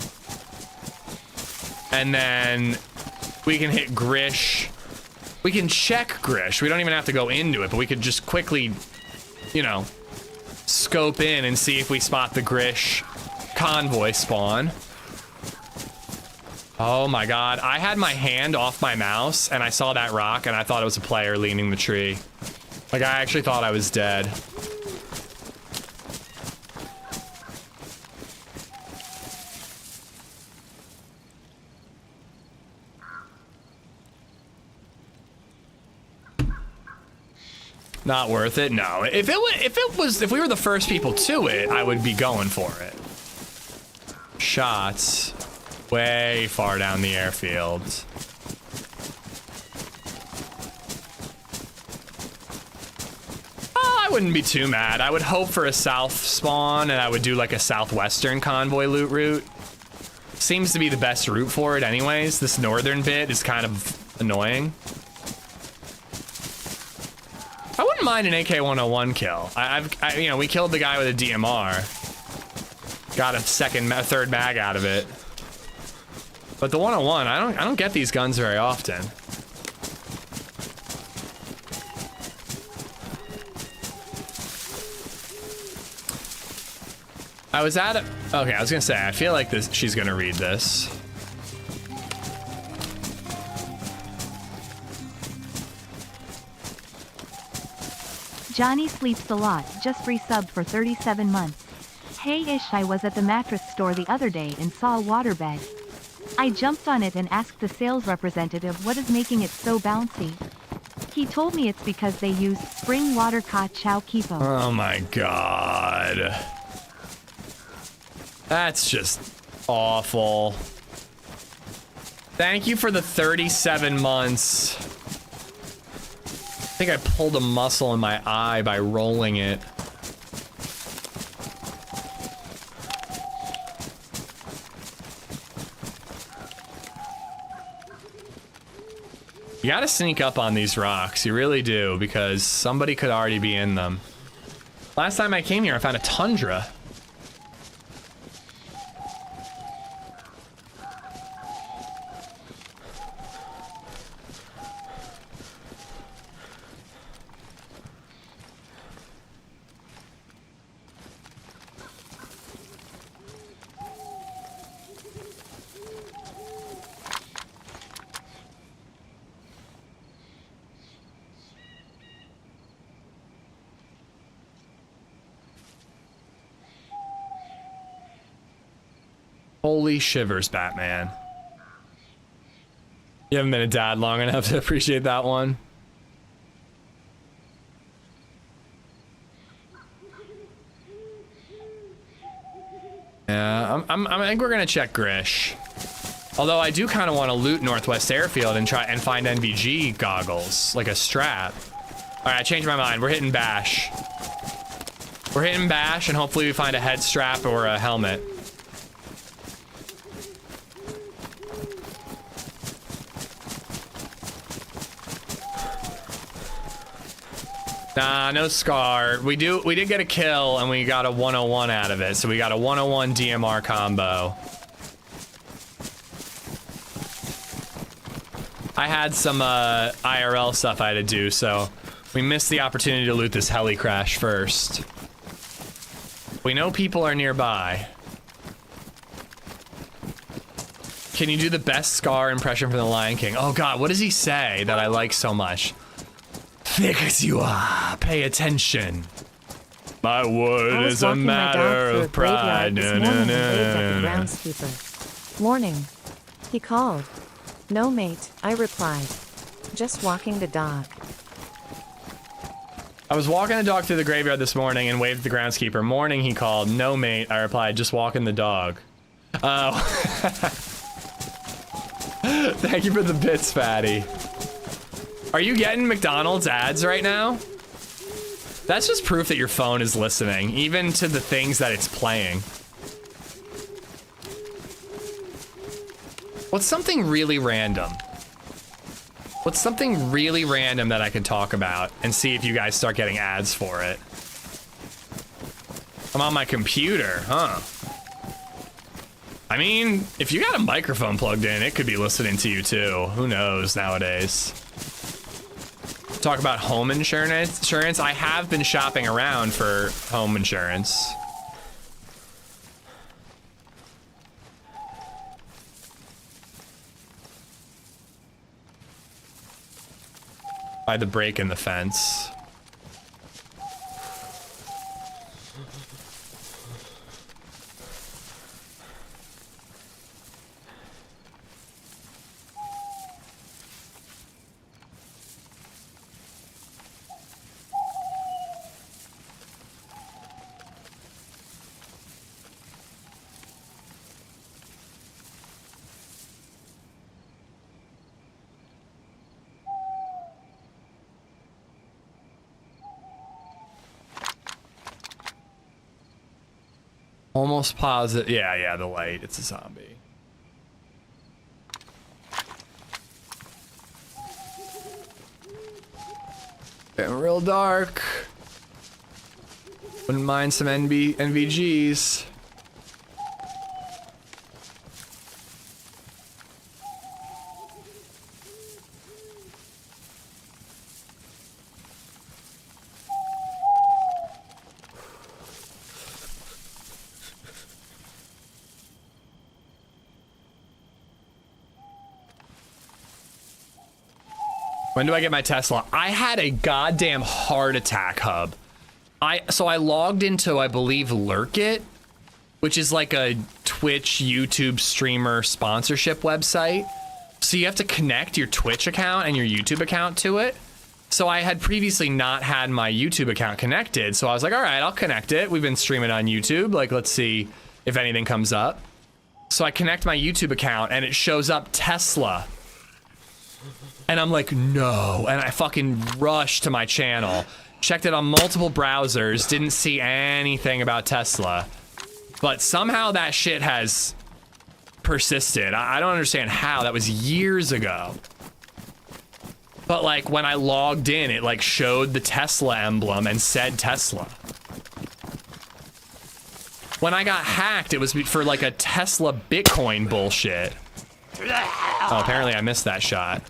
And then we can hit Grish. We can check Grish. We don't even have to go into it, but we could just quickly, you know, scope in and see if we spot the Grish convoy spawn. Oh my god. I had my hand off my mouse and I saw that rock and I thought it was a player leaning the tree. Like, I actually thought I was dead. Not worth it? No. If we were the first people to it, I would be going for it. Shots way far down the airfield. Oh, I wouldn't be too mad. I would hope for a south spawn and I would do like a southwestern convoy loot route. Seems to be the best route for it anyways. This northern bit is kind of annoying. I wouldn't mind an AK-101 kill. You know, we killed the guy with a DMR. Got a third mag out of it. But the 101, I don't get these guns very often. I was at a, okay, I was gonna say, I feel like she's gonna read this. Johnny Sleeps a Lot just resubbed for 37 months. Hey ish, I was at the mattress store the other day and saw a waterbed. I jumped on it and asked the sales representative what is making it so bouncy. He told me it's because they use spring water ka chow kipo. Oh my god. That's just awful. Thank you for the 37 months. I think I pulled a muscle in my eye by rolling it. You gotta sneak up on these rocks, you really do, because somebody could already be in them. Last time I came here, I found a tundra. Holy shivers, Batman. You haven't been a dad long enough to appreciate that one. Yeah, I think we're gonna check Grish. Although I do kind of want to loot Northwest Airfield and try and find NVG goggles, like a strap. All right, I changed my mind. We're hitting Bash. We're hitting Bash, and hopefully we find a head strap or a helmet. Nah, no scar. We did get a kill and we got a 101 out of it. So we got a 101 DMR combo. I had some IRL stuff I had to do, so we missed the opportunity to loot this heli crash first. We know people are nearby. Can you do the best Scar impression from the Lion King? Oh god, what does he say that I like so much? Thick as you are, pay attention. My word is a matter of pride. Groundskeeper. Warning. He called. No, mate, I replied. Just walking the dog. I was walking the dog through the graveyard this morning and waved at the groundskeeper. Morning, he called. No, mate, I replied. Just walking the dog. Oh. Thank you for the bits, fatty. Are you getting McDonald's ads right now? That's just proof that your phone is listening, even to the things that it's playing. What's something really random? What's something really random that I can talk about and see if you guys start getting ads for it? I'm on my computer, huh? I mean, if you got a microphone plugged in, it could be listening to you too. Who knows nowadays? Talk about home insurance. I have been shopping around for home insurance. By the break in the fence. Almost positive. Yeah, the light. It's a zombie. Getting real dark. Wouldn't mind some NVGs. When do I get my Tesla? I had a goddamn heart attack, Hub. So I logged into, I believe, Lurkit, which is like a Twitch, YouTube streamer sponsorship website. So you have to connect your Twitch account and your YouTube account to it. So I had previously not had my YouTube account connected. So I was like, all right, I'll connect it. We've been streaming on YouTube. Like, let's see if anything comes up. So I connect my YouTube account and it shows up Tesla. And I'm like, no. And I fucking rushed to my channel. Checked it on multiple browsers. Didn't see anything about Tesla. But somehow that shit has persisted. I don't understand how. That was years ago. But like when I logged in, it like showed the Tesla emblem and said Tesla. When I got hacked, it was for like a Tesla Bitcoin bullshit. Oh, apparently I missed that shot.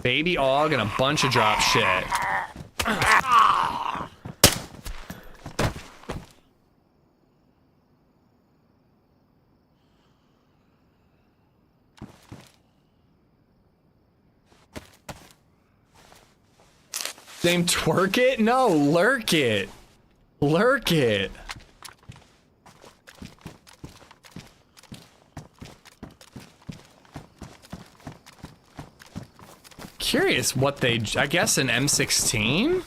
Baby Og and a bunch of drop shit. Name Twerk It? No, Lurk It. Lurk It. Curious what they, I guess an M16?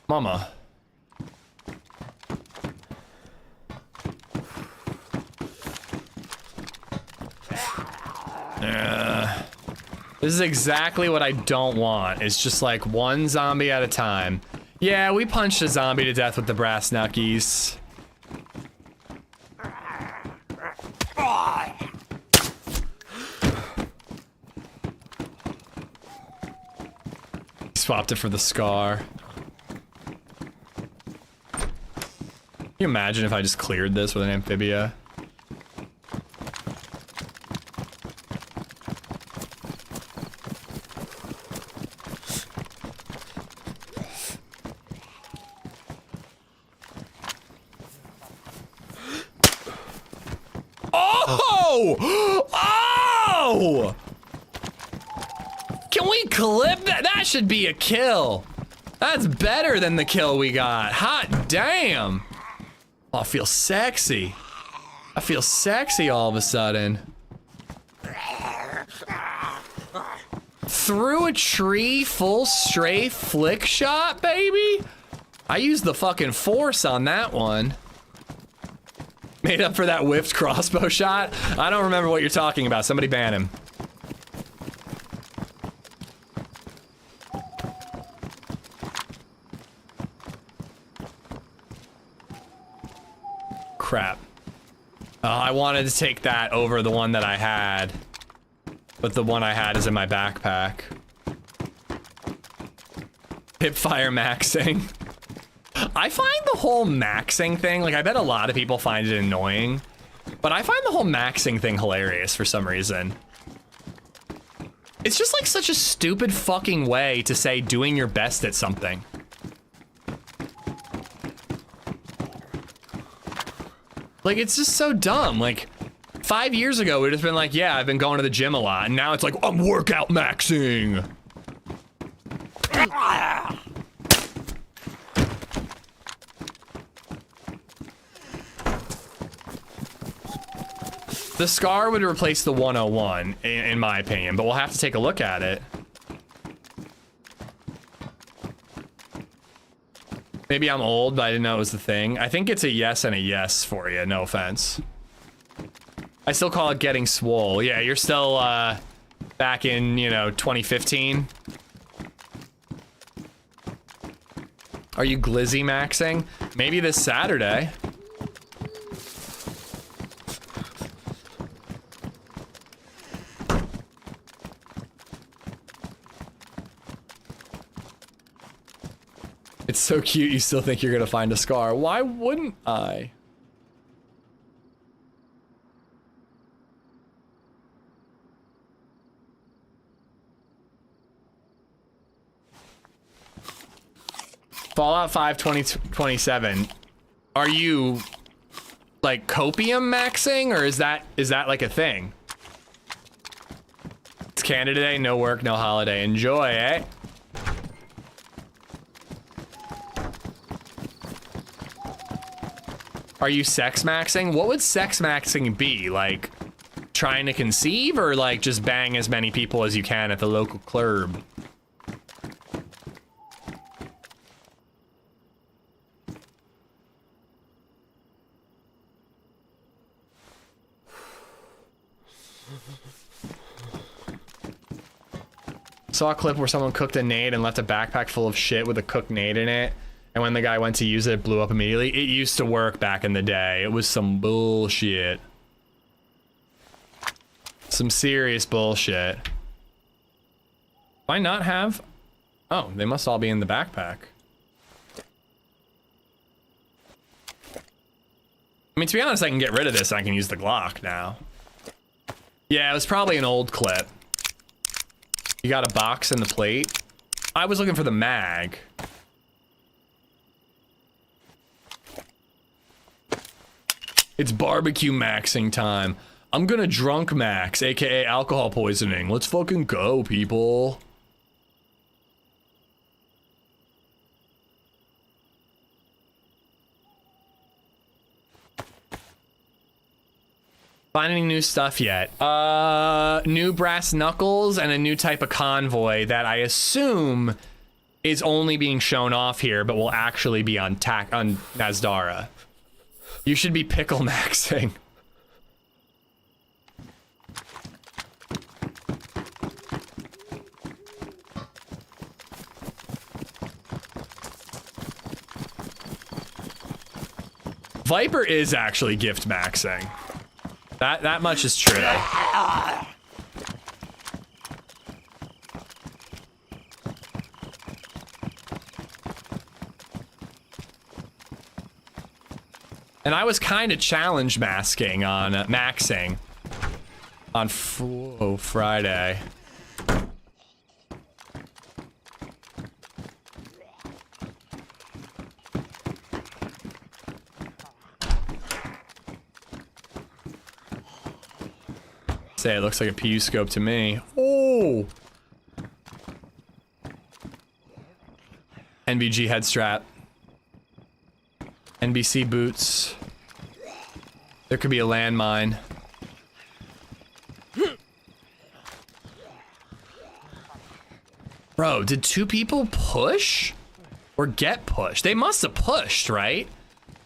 Mama. This is exactly what I don't want. It's just like one zombie at a time. Yeah, we punched a zombie to death with the brass knuckies. Swapped it for the scar. Can you imagine if I just cleared this with an amphibia? Oh! Can we clip that? That should be a kill. That's better than the kill we got. Hot damn. Oh, I feel sexy. I feel sexy all of a sudden. Through a tree, full strafe flick shot, baby. I used the fucking force on that one. Made up for that whiffed crossbow shot? I don't remember what you're talking about. Somebody ban him. Crap. I wanted to take that over the one that I had. But the one I had is in my backpack. Hipfire maxing. I find the whole maxing thing, like I bet a lot of people find it annoying, but I find the whole maxing thing hilarious for some reason. It's just like such a stupid fucking way to say doing your best at something. Like it's just so dumb. Like 5 years ago, we'd have been like, yeah, I've been going to the gym a lot, and now it's like, I'm workout maxing. The scar would replace the 101, in my opinion, but we'll have to take a look at it. Maybe I'm old, but I didn't know it was the thing. I think it's a yes and a yes for you, no offense. I still call it getting swole. Yeah, you're still, back in, you know, 2015. Are you glizzy maxing? Maybe this Saturday. It's so cute you still think you're gonna find a scar. Why wouldn't I? Fallout 5 2027. Are you like copium maxing, or is that like a thing? It's Canada Day, no work, no holiday. Enjoy, eh? Are you sex maxing? What would sex maxing be? Like trying to conceive, or like just bang as many people as you can at the local club? Saw a clip where someone cooked a nade and left a backpack full of shit with a cooked nade in it. And when the guy went to use it, it blew up immediately. It used to work back in the day. It was some bullshit. Some serious bullshit. Why not have? Oh, they must all be in the backpack. I mean, to be honest, I can get rid of this. I can use the Glock now. Yeah, it was probably an old clip. You got a box and the plate? I was looking for the mag. It's barbecue maxing time. I'm gonna drunk max, aka alcohol poisoning. Let's fucking go, people. Finding new stuff yet? New brass knuckles and a new type of convoy that I assume is only being shown off here, but will actually be on Nazdara. You should be pickle maxing. Viper is actually gift maxing. That much is true. And I was kind of challenge masking on maxing on Friday. Say it looks like a PU scope to me. Oh, NVG head strap. NBC boots. There could be a landmine. Bro, did two people push? Or get pushed? They must have pushed, right?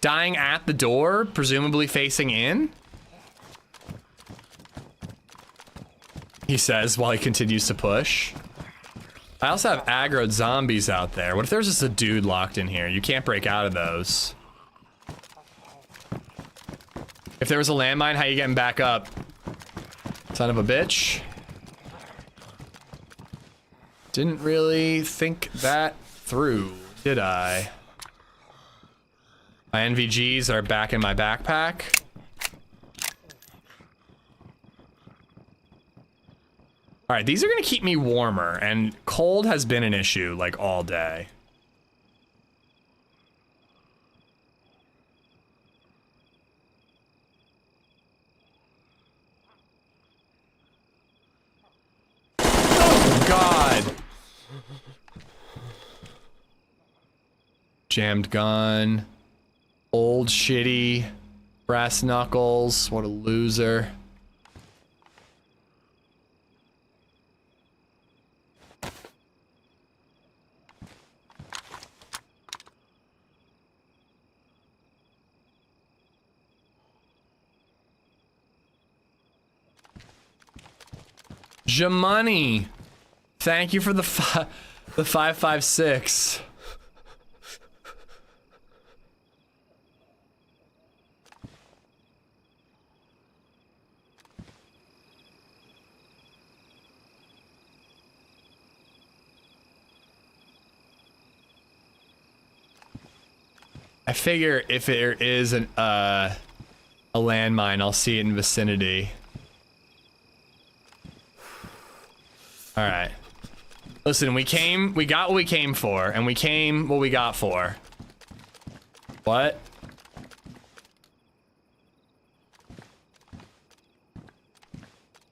Dying at the door, presumably facing in? He says while he continues to push. I also have aggroed zombies out there. What if there's just a dude locked in here? You can't break out of those. If there was a landmine, how you getting back up? Son of a bitch. Didn't really think that through, did I? My NVGs are back in my backpack. All right, these are gonna keep me warmer, and cold has been an issue like all day. Oh God. Jammed gun. Old shitty. Brass knuckles. What a loser. Jamani, thank you for the 556. I figure if there is a landmine, I'll see it in vicinity. All right, Listen, we got what we came for, and we came what we got for. What?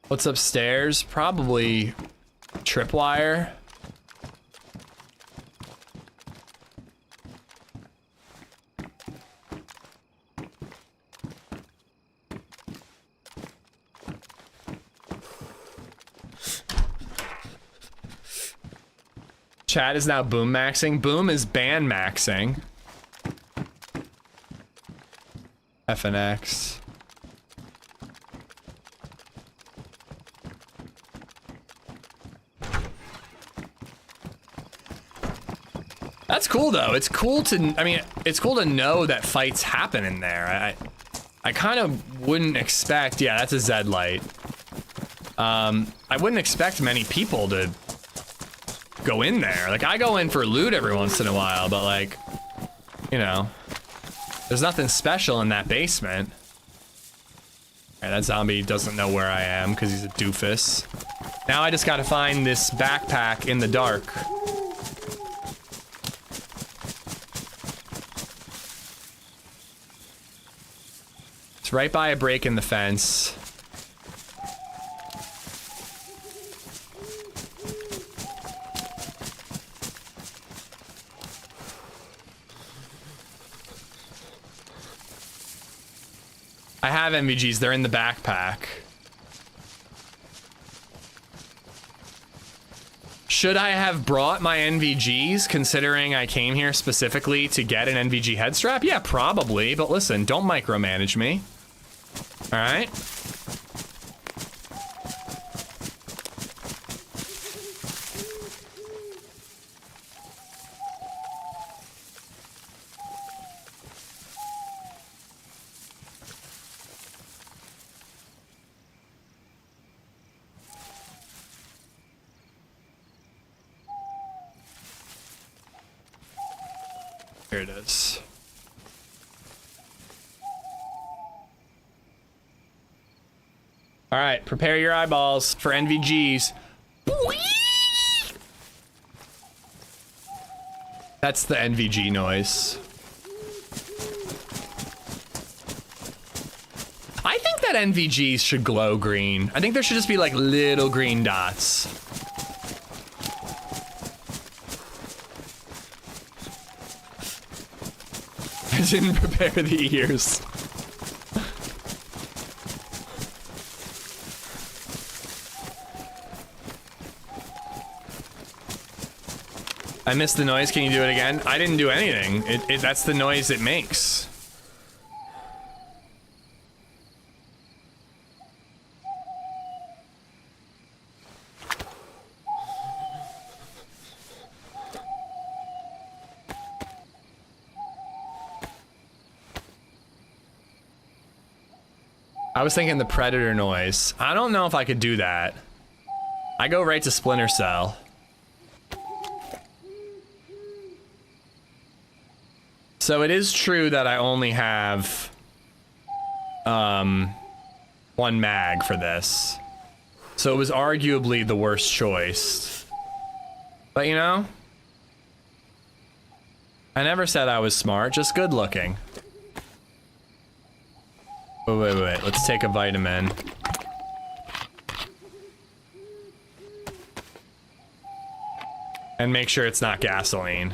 What's upstairs? Probably tripwire. Chat is now boom maxing. Boom is band maxing. FNX. That's cool though. It's cool to, I mean, it's cool to know that fights happen in there. I kind of wouldn't expect, yeah, that's a Zed light. I wouldn't expect many people to go in there. Like, I go in for loot every once in a while, but like, you know, there's nothing special in that basement. Alright, that zombie doesn't know where I am because he's a doofus. Now I just gotta find this backpack in the dark. It's right by a break in the fence. I have NVGs, they're in the backpack. Should I have brought my NVGs, considering I came here specifically to get an NVG head strap? Yeah, probably, but listen, don't micromanage me. All right? Here it is. All right, prepare your eyeballs for NVGs. That's the NVG noise. I think that NVGs should glow green. I think there should just be like little green dots. I didn't prepare the ears. I missed the noise. Can you do it again? I didn't do anything. That's the noise it makes. I was thinking the predator noise. I don't know if I could do that. I go right to Splinter Cell. So it is true that I only have one mag for this. So it was arguably the worst choice. But you know, I never said I was smart, just good looking. Wait, let's take a vitamin. And make sure it's not gasoline.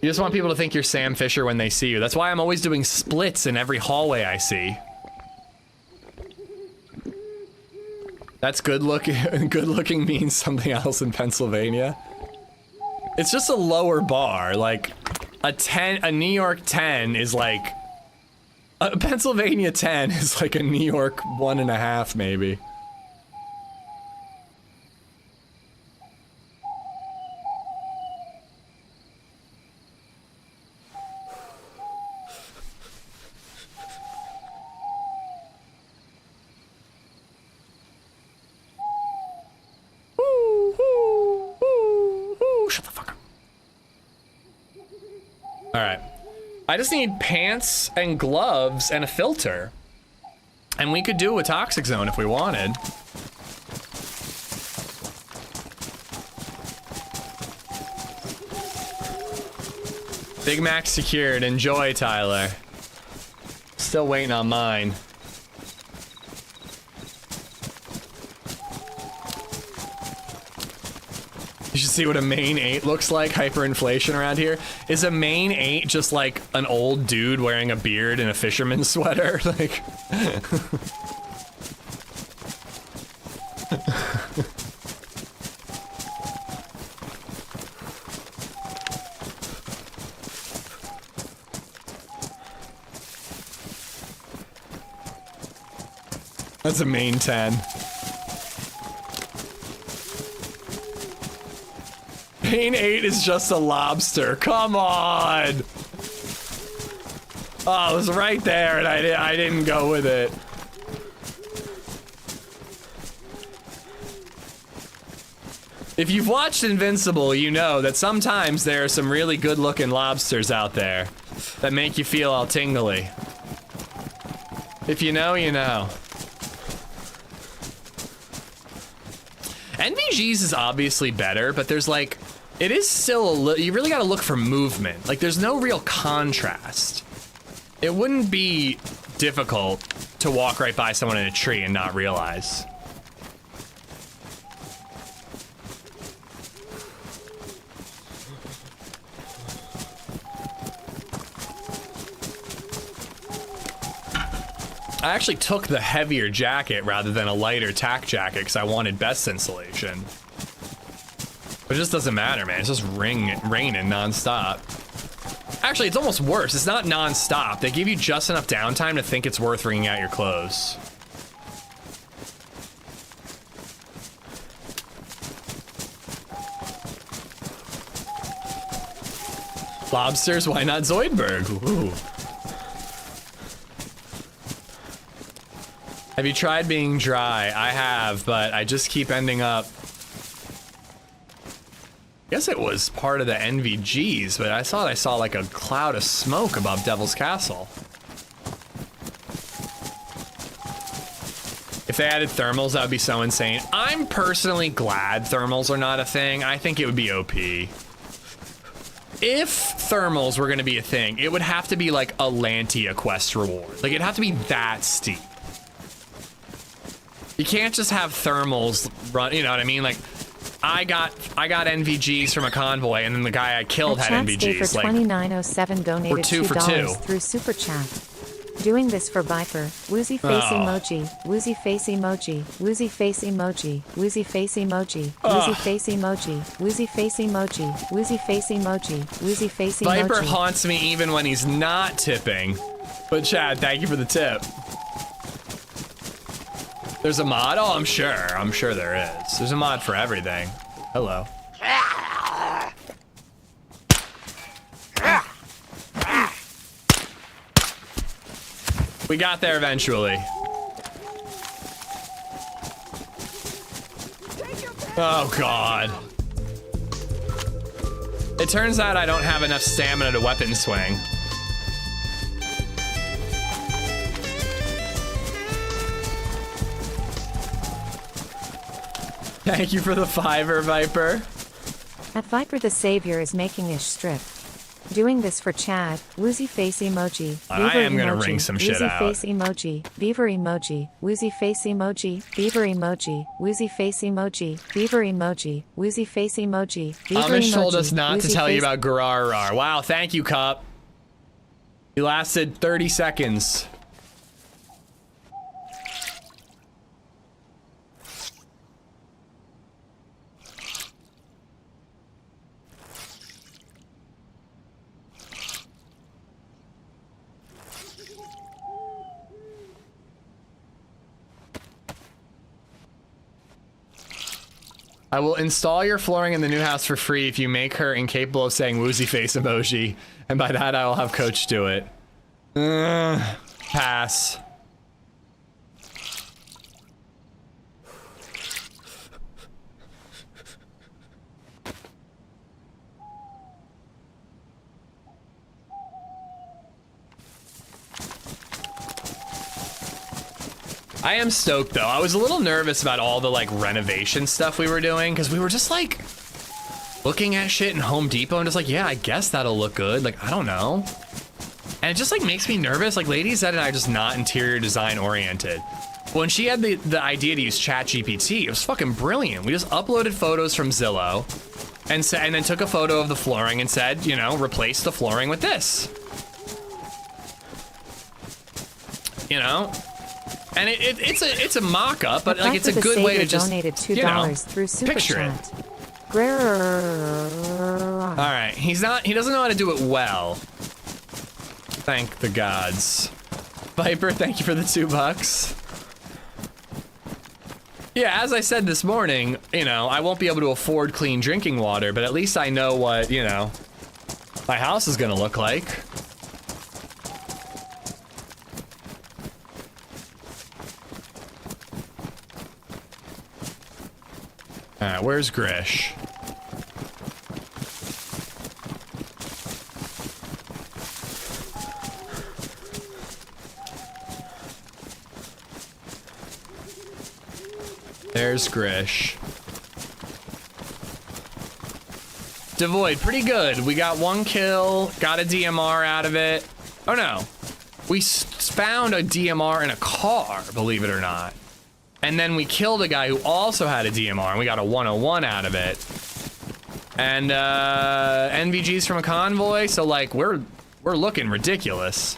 You just want people to think you're Sam Fisher when they see you. That's why I'm always doing splits in every hallway I see. That's good looking. Good looking means something else in Pennsylvania. It's just a lower bar. Like a New York 10 is like a Pennsylvania 10 is like a New York 1.5 maybe. I just need pants and gloves and a filter. And we could do a toxic zone if we wanted. Big Mac secured. Enjoy, Tyler. Still waiting on mine. You should see what a main 8 looks like. Hyperinflation around here. Is a main 8 just like an old dude wearing a beard and a fisherman's sweater? Like... That's a main 10. Main 8 is just a lobster. Come on! Oh, it was right there and I didn't go with it. If you've watched Invincible, you know that sometimes there are some really good-looking lobsters out there that make you feel all tingly. If you know, you know. NVG's is obviously better, but there's like, it is still you really gotta look for movement. Like there's no real contrast. It wouldn't be difficult to walk right by someone in a tree and not realize. I actually took the heavier jacket rather than a lighter tack jacket because I wanted best insulation. But it just doesn't matter, man. It's just raining nonstop. Actually, it's almost worse. It's not nonstop. They give you just enough downtime to think it's worth wringing out your clothes. Lobsters? Why not Zoidberg? Ooh. Have you tried being dry? I have, but I just keep ending up... I guess it was part of the NVGs, but I thought I saw like a cloud of smoke above Devil's Castle. If they added thermals, that would be so insane. I'm personally glad thermals are not a thing. I think it would be OP. If thermals were gonna be a thing, it would have to be like a Lantia quest reward. Like it'd have to be that steep. You can't just have thermals run, you know what I mean? Like, I got NVGs from a convoy, and then the guy I killed had NVGs. For 2907 donated $2 through Super Chat. Doing this for Viper. Woozy face emoji. Woozy face emoji. Woozy face emoji. Woozy face emoji. Woozy face emoji. Woozy face emoji. Woozy face emoji. Woozy face emoji. Viper haunts me even when he's not tipping. But Chad, thank you for the tip. There's a mod? Oh, I'm sure there is. There's a mod for everything. Hello. We got there eventually. Oh, God. It turns out I don't have enough stamina to weapon swing. Thank you for the $5, Viper. At Viper the Savior is making ish strip. Doing this for Chad. Woozy face emoji. I am gonna ring some shit out. Woozy face emoji. Beaver emoji. Woozy face emoji. Beaver emoji. Woozy face emoji. Beaver emoji. Woozy face emoji. Beaver emoji. Amish told us not to tell you about Gararar. Wow, thank you, Cup. You lasted 30 seconds. I will install your flooring in the new house for free if you make her incapable of saying woozy face emoji. And by that, I will have Coach do it. Pass. I am stoked though. I was a little nervous about all the like renovation stuff we were doing because we were just like looking at shit in Home Depot and just like, yeah, I guess that'll look good. Like, I don't know. And it just like makes me nervous. Like LadyZed and I are just not interior design oriented. When she had the idea to use ChatGPT, it was fucking brilliant. We just uploaded photos from Zillow and then took a photo of the flooring and said, you know, replace the flooring with this. You know? And it's a mock-up, but like it's a good way to just, donated $2 you know, through Super picture Chat. All right, he doesn't know how to do it well. Thank the gods. Viper, thank you for the $2. Yeah, as I said this morning, you know, I won't be able to afford clean drinking water, but at least I know what, you know, my house is gonna look like. All right, where's Grish? There's Grish. Devoid, pretty good. We got 1 kill, got a DMR out of it. Oh no, we found a DMR in a car, believe it or not. And then we killed a guy who also had a DMR, and we got a 101 out of it. And NVGs from a convoy, so like we're looking ridiculous.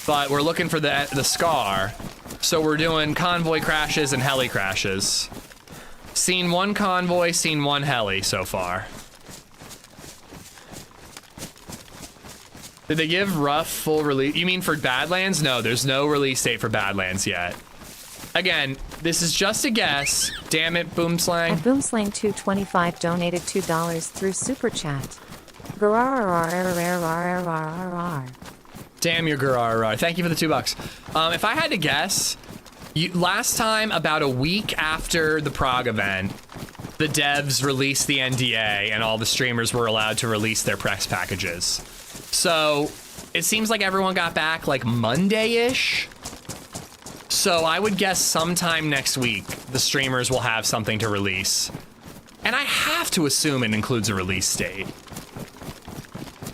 But we're looking for the scar. So we're doing convoy crashes and heli crashes. Seen 1 convoy, seen 1 heli so far. Did they give rough full release? You mean for Badlands? No, there's no release date for Badlands yet. Again, this is just a guess. Damn it, Boomslang. And Boomslang225 donated $2 through Super Chat. Damn your Gurar. Thank you for the $2. If I had to guess, last time, about a week after the Prague event, the devs released the NDA and all the streamers were allowed to release their press packages. So it seems like everyone got back like Monday-ish. So I would guess sometime next week, the streamers will have something to release. And I have to assume it includes a release date.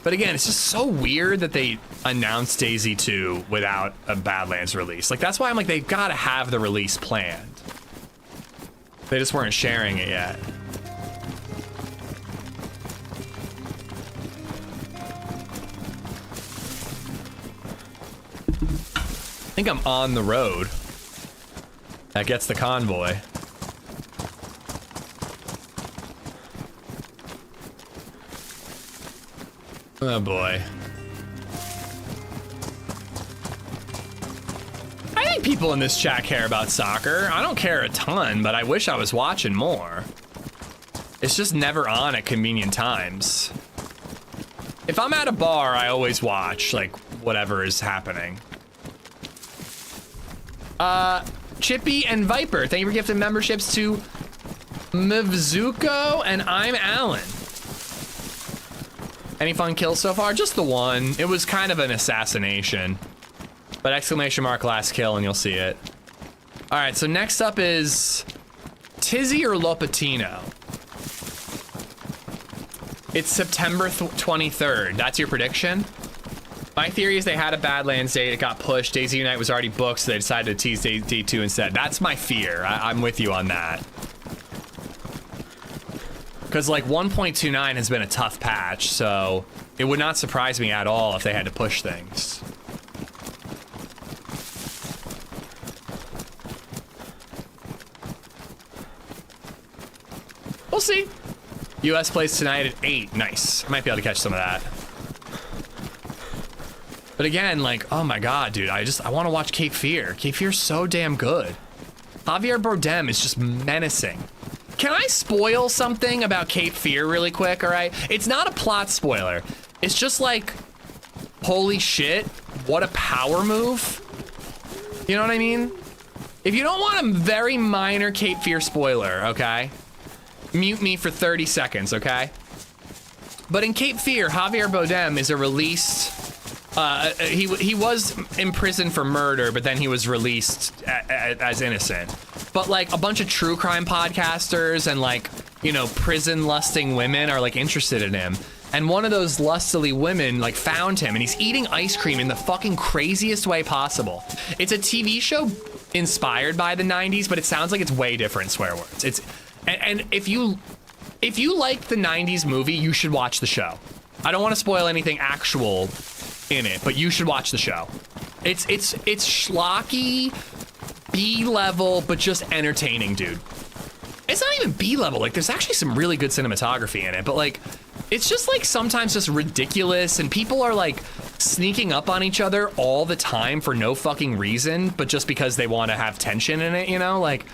But again, it's just so weird that they announced DayZ2 without a Badlands release. Like, that's why I'm like, they've got to have the release planned. They just weren't sharing it yet. I think I'm on the road. That gets the convoy. Oh boy. I think people in this chat care about soccer. I don't care a ton, but I wish I was watching more. It's just never on at convenient times. If I'm at a bar, I always watch, like, whatever is happening. Chippy and Viper, thank you for gifting memberships to Mvzuko, and I'm Alan. Any fun kills so far? Just the one. It was kind of an assassination. But exclamation mark last kill and you'll see it. All right, so next up is Tizzy or Lopatino. It's September 23rd. That's your prediction? My theory is they had a Badlands date, it got pushed, DayZ Unite was already booked, so they decided to tease Day2 instead. That's my fear. I'm with you on that. Because like 1.29 has been a tough patch, so it would not surprise me at all if they had to push things. We'll see. US plays tonight at 8. Nice. I might be able to catch some of that. But again, like, oh my god, dude, I want to watch Cape Fear. Cape Fear's so damn good. Javier Bardem is just menacing. Can I spoil something about Cape Fear really quick, all right? It's not a plot spoiler. It's just like, holy shit, what a power move. You know what I mean? If you don't want a very minor Cape Fear spoiler, okay? Mute me for 30 seconds, okay? But in Cape Fear, Javier Bardem is a released he was imprisoned for murder, but then he was released as innocent. But like a bunch of true crime podcasters and like, you know, prison lusting women are like interested in him. And one of those lustily women like found him, and he's eating ice cream in the fucking craziest way possible. It's a TV show inspired by the 90s, but it sounds like it's way different swear words. And if you like the 90s movie, you should watch the show. I don't want to spoil anything actual in it, but you should watch the show. It's schlocky, B-level, but just entertaining, dude. It's not even B-level, like there's actually some really good cinematography in it, but like, it's just like sometimes just ridiculous, and people are like sneaking up on each other all the time for no fucking reason, but just because they want to have tension in it, you know, like,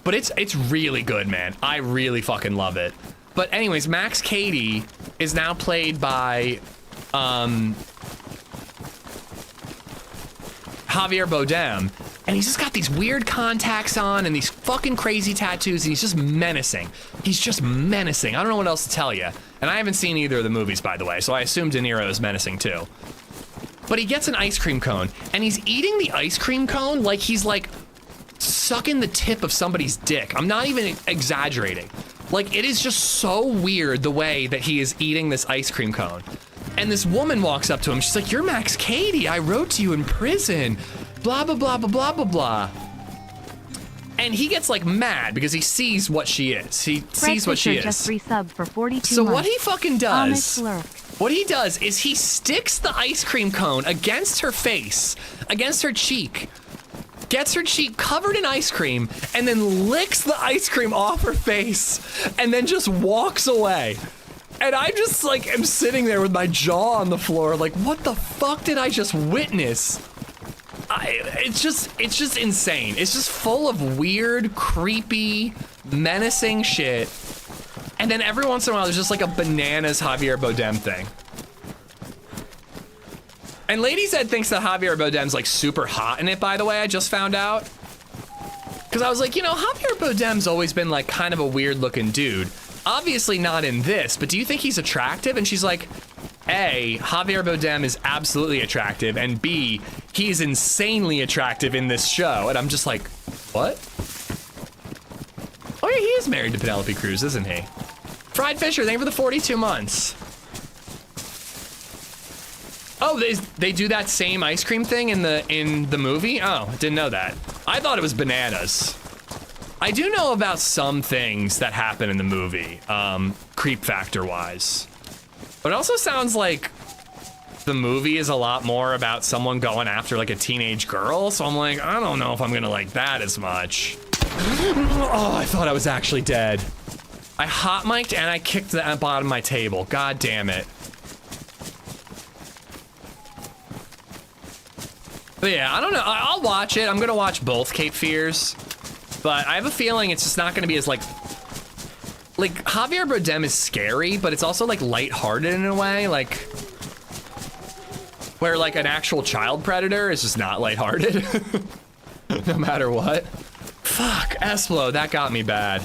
but it's really good, man. I really fucking love it. But anyways, Max Cady is now played by Javier Bardem, and he's just got these weird contacts on and these fucking crazy tattoos, and he's just menacing. He's just menacing. I don't know what else to tell you. And I haven't seen either of the movies, by the way, so I assume De Niro is menacing too. But he gets an ice cream cone, and he's eating the ice cream cone like he's like sucking the tip of somebody's dick. I'm not even exaggerating. Like, it is just so weird the way that he is eating this ice cream cone. And this woman walks up to him. She's like, "You're Max Cady. I wrote to you in prison. Blah, blah, blah, blah, blah, blah, blah." And he gets like mad because he sees what she is. He sees what she is. Just resubbed for 42 So months. what he fucking does, Amish what he does is he sticks the ice cream cone against her face, against her cheek, gets her cheek covered in ice cream, and then licks the ice cream off her face, and then just walks away. And I just like am sitting there with my jaw on the floor, like, what the fuck did I just witness? It's just insane. It's just full of weird, creepy, menacing shit. And then every once in a while, there's just like a bananas Javier Bardem thing. And LadyZed thinks that Javier Bardem's like super hot in it, by the way, I just found out. Because I was like, you know, Javier Bardem's always been like kind of a weird looking dude. Obviously not in this, but do you think he's attractive? And she's like, A, Javier Bardem is absolutely attractive, and B, he's insanely attractive in this show. And I'm just like, what? Oh yeah, he is married to Penelope Cruz, isn't he? Fried Fisher, thank you for the 42 months. Oh, they do that same ice cream thing in the movie? Oh, didn't know that. I thought it was bananas. I do know about some things that happen in the movie, creep factor wise. But it also sounds like the movie is a lot more about someone going after like a teenage girl. So I'm like, I don't know if I'm gonna like that as much. Oh, I thought I was actually dead. I hot mic'd and I kicked the bottom of my table. God damn it. But yeah, I don't know. I'll watch it. I'm gonna watch both Cape Fears. But I have a feeling it's just not gonna be as like Javier Bardem is scary, but it's also like lighthearted in a way, like where like an actual child predator is just not lighthearted, no matter what. Fuck, Esplo, that got me bad.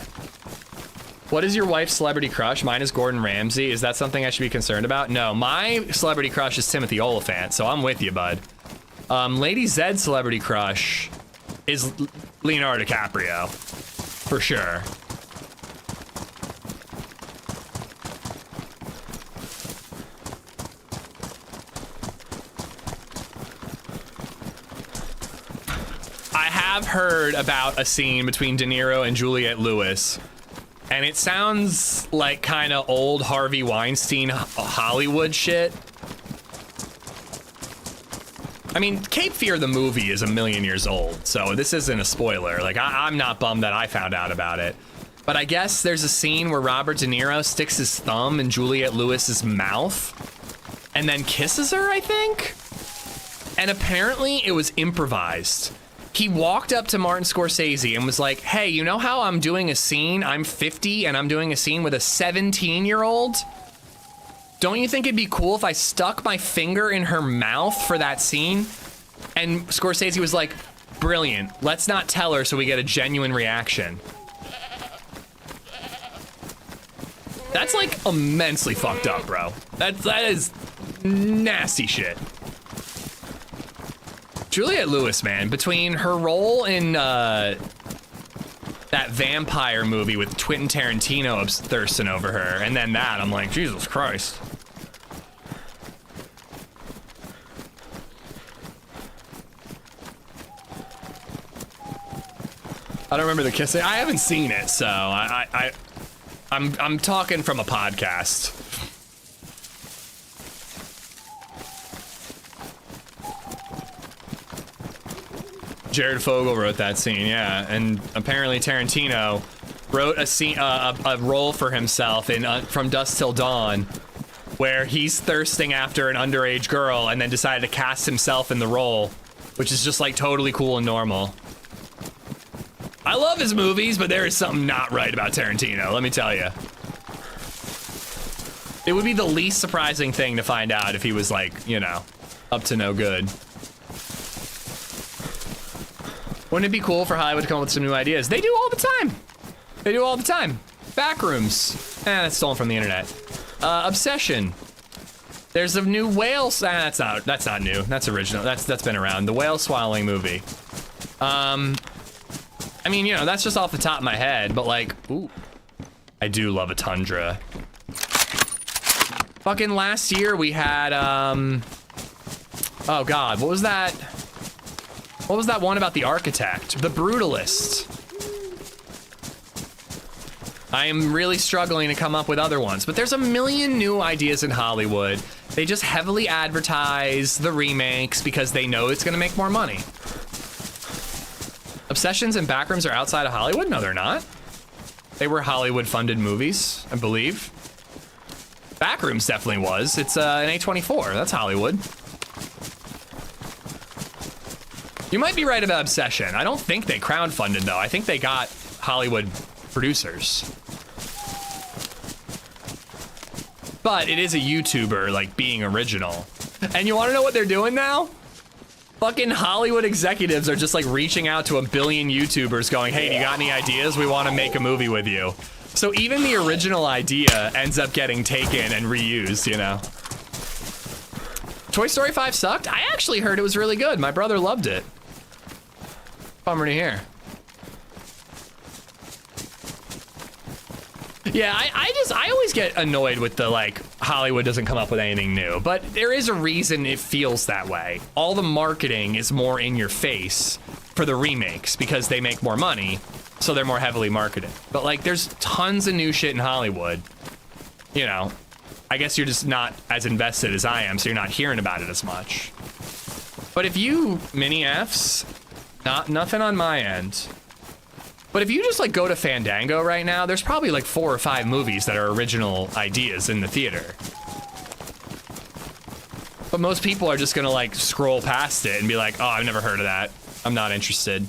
What is your wife's celebrity crush? Mine is Gordon Ramsay. Is that something I should be concerned about? No, my celebrity crush is Timothy Oliphant, so I'm with you, bud. LadyZed's celebrity crush is Leonardo DiCaprio, for sure. I have heard about a scene between De Niro and Juliette Lewis, and it sounds like kind of old Harvey Weinstein Hollywood shit. I mean, Cape Fear the movie is 1,000,000 years old, so this isn't a spoiler. Like, I'm not bummed that I found out about it. But I guess there's a scene where Robert De Niro sticks his thumb in Juliette Lewis's mouth and then kisses her, I think? And apparently it was improvised. He walked up to Martin Scorsese and was like, "Hey, you know how I'm doing a scene? I'm 50 and I'm doing a scene with a 17-year-old? Don't you think it'd be cool if I stuck my finger in her mouth for that scene?" And Scorsese was like, "Brilliant. Let's not tell her so we get a genuine reaction." That's like immensely fucked up, bro. That is nasty shit. Juliette Lewis, man, between her role in that vampire movie with Quentin Tarantino thirsting over her, and then that, I'm like, Jesus Christ. I don't remember the kissing. I haven't seen it, so I'm talking from a podcast. Jared Fogle wrote that scene, yeah, and apparently Tarantino wrote a scene, a role for himself in From Dusk Till Dawn, where he's thirsting after an underage girl, and then decided to cast himself in the role, which is just like totally cool and normal. I love his movies, but there is something not right about Tarantino, let me tell you. It would be the least surprising thing to find out if he was like, you know, up to no good. Wouldn't it be cool for Hollywood to come up with some new ideas? They do all the time. They do all the time. Backrooms. That's stolen from the internet. Obsession. There's a new whale. That's not new. That's original. That's been around. The whale swallowing movie. I mean, you know, that's just off the top of my head, but like, ooh, I do love a tundra. Fucking last year we had, oh God, what was that? What was that one about the architect? The Brutalist. I am really struggling to come up with other ones, but there's a million new ideas in Hollywood. They just heavily advertise the remakes because they know it's gonna make more money. Obsessions and Backrooms are outside of Hollywood? No, they're not. They were Hollywood-funded movies, I believe. Backrooms definitely was. It's an A24, that's Hollywood. You might be right about Obsession. I don't think they crowdfunded though. I think they got Hollywood producers. But it is a YouTuber, like, being original. And you wanna know what they're doing now? Fucking Hollywood executives are just like reaching out to a billion YouTubers going, hey, do you got any ideas? We wanna make a movie with you. So even the original idea ends up getting taken and reused, you know? Toy Story 5 sucked? I actually heard it was really good. My brother loved it. Bummer to hear. Yeah, I always get annoyed with the, like, Hollywood doesn't come up with anything new, but there is a reason it feels that way. All the marketing is more in your face for the remakes because they make more money, so they're more heavily marketed. But, like, there's tons of new shit in Hollywood. You know, I guess you're just not as invested as I am, so you're not hearing about it as much. But if you, mini Fs, nothing on my end. But if you just like go to Fandango right now, there's probably like 4 or 5 movies that are original ideas in the theater. But most people are just gonna like scroll past it and be like, oh, I've never heard of that. I'm not interested.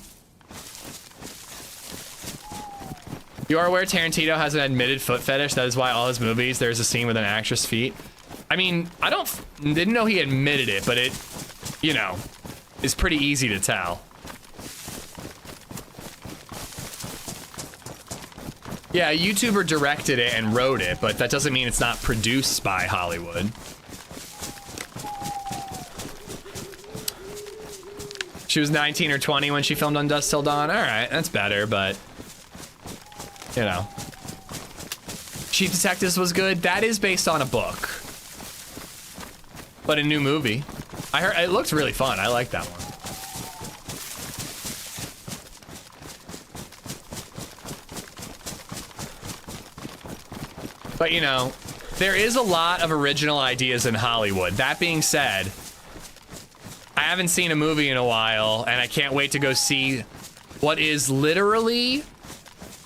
You are aware Tarantino has an admitted foot fetish? That is why all his movies, there's a scene with an actress' feet. I mean, didn't know he admitted it, but it, you know, is pretty easy to tell. Yeah, a YouTuber directed it and wrote it, but that doesn't mean it's not produced by Hollywood. She was 19 or 20 when she filmed On Dusk Till Dawn. All right, that's better, but you know. Chief Detectives was good. That is based on a book, but a new movie. I heard it looked really fun. I like that one. But you know, there is a lot of original ideas in Hollywood. That being said, I haven't seen a movie in a while, and I can't wait to go see what is literally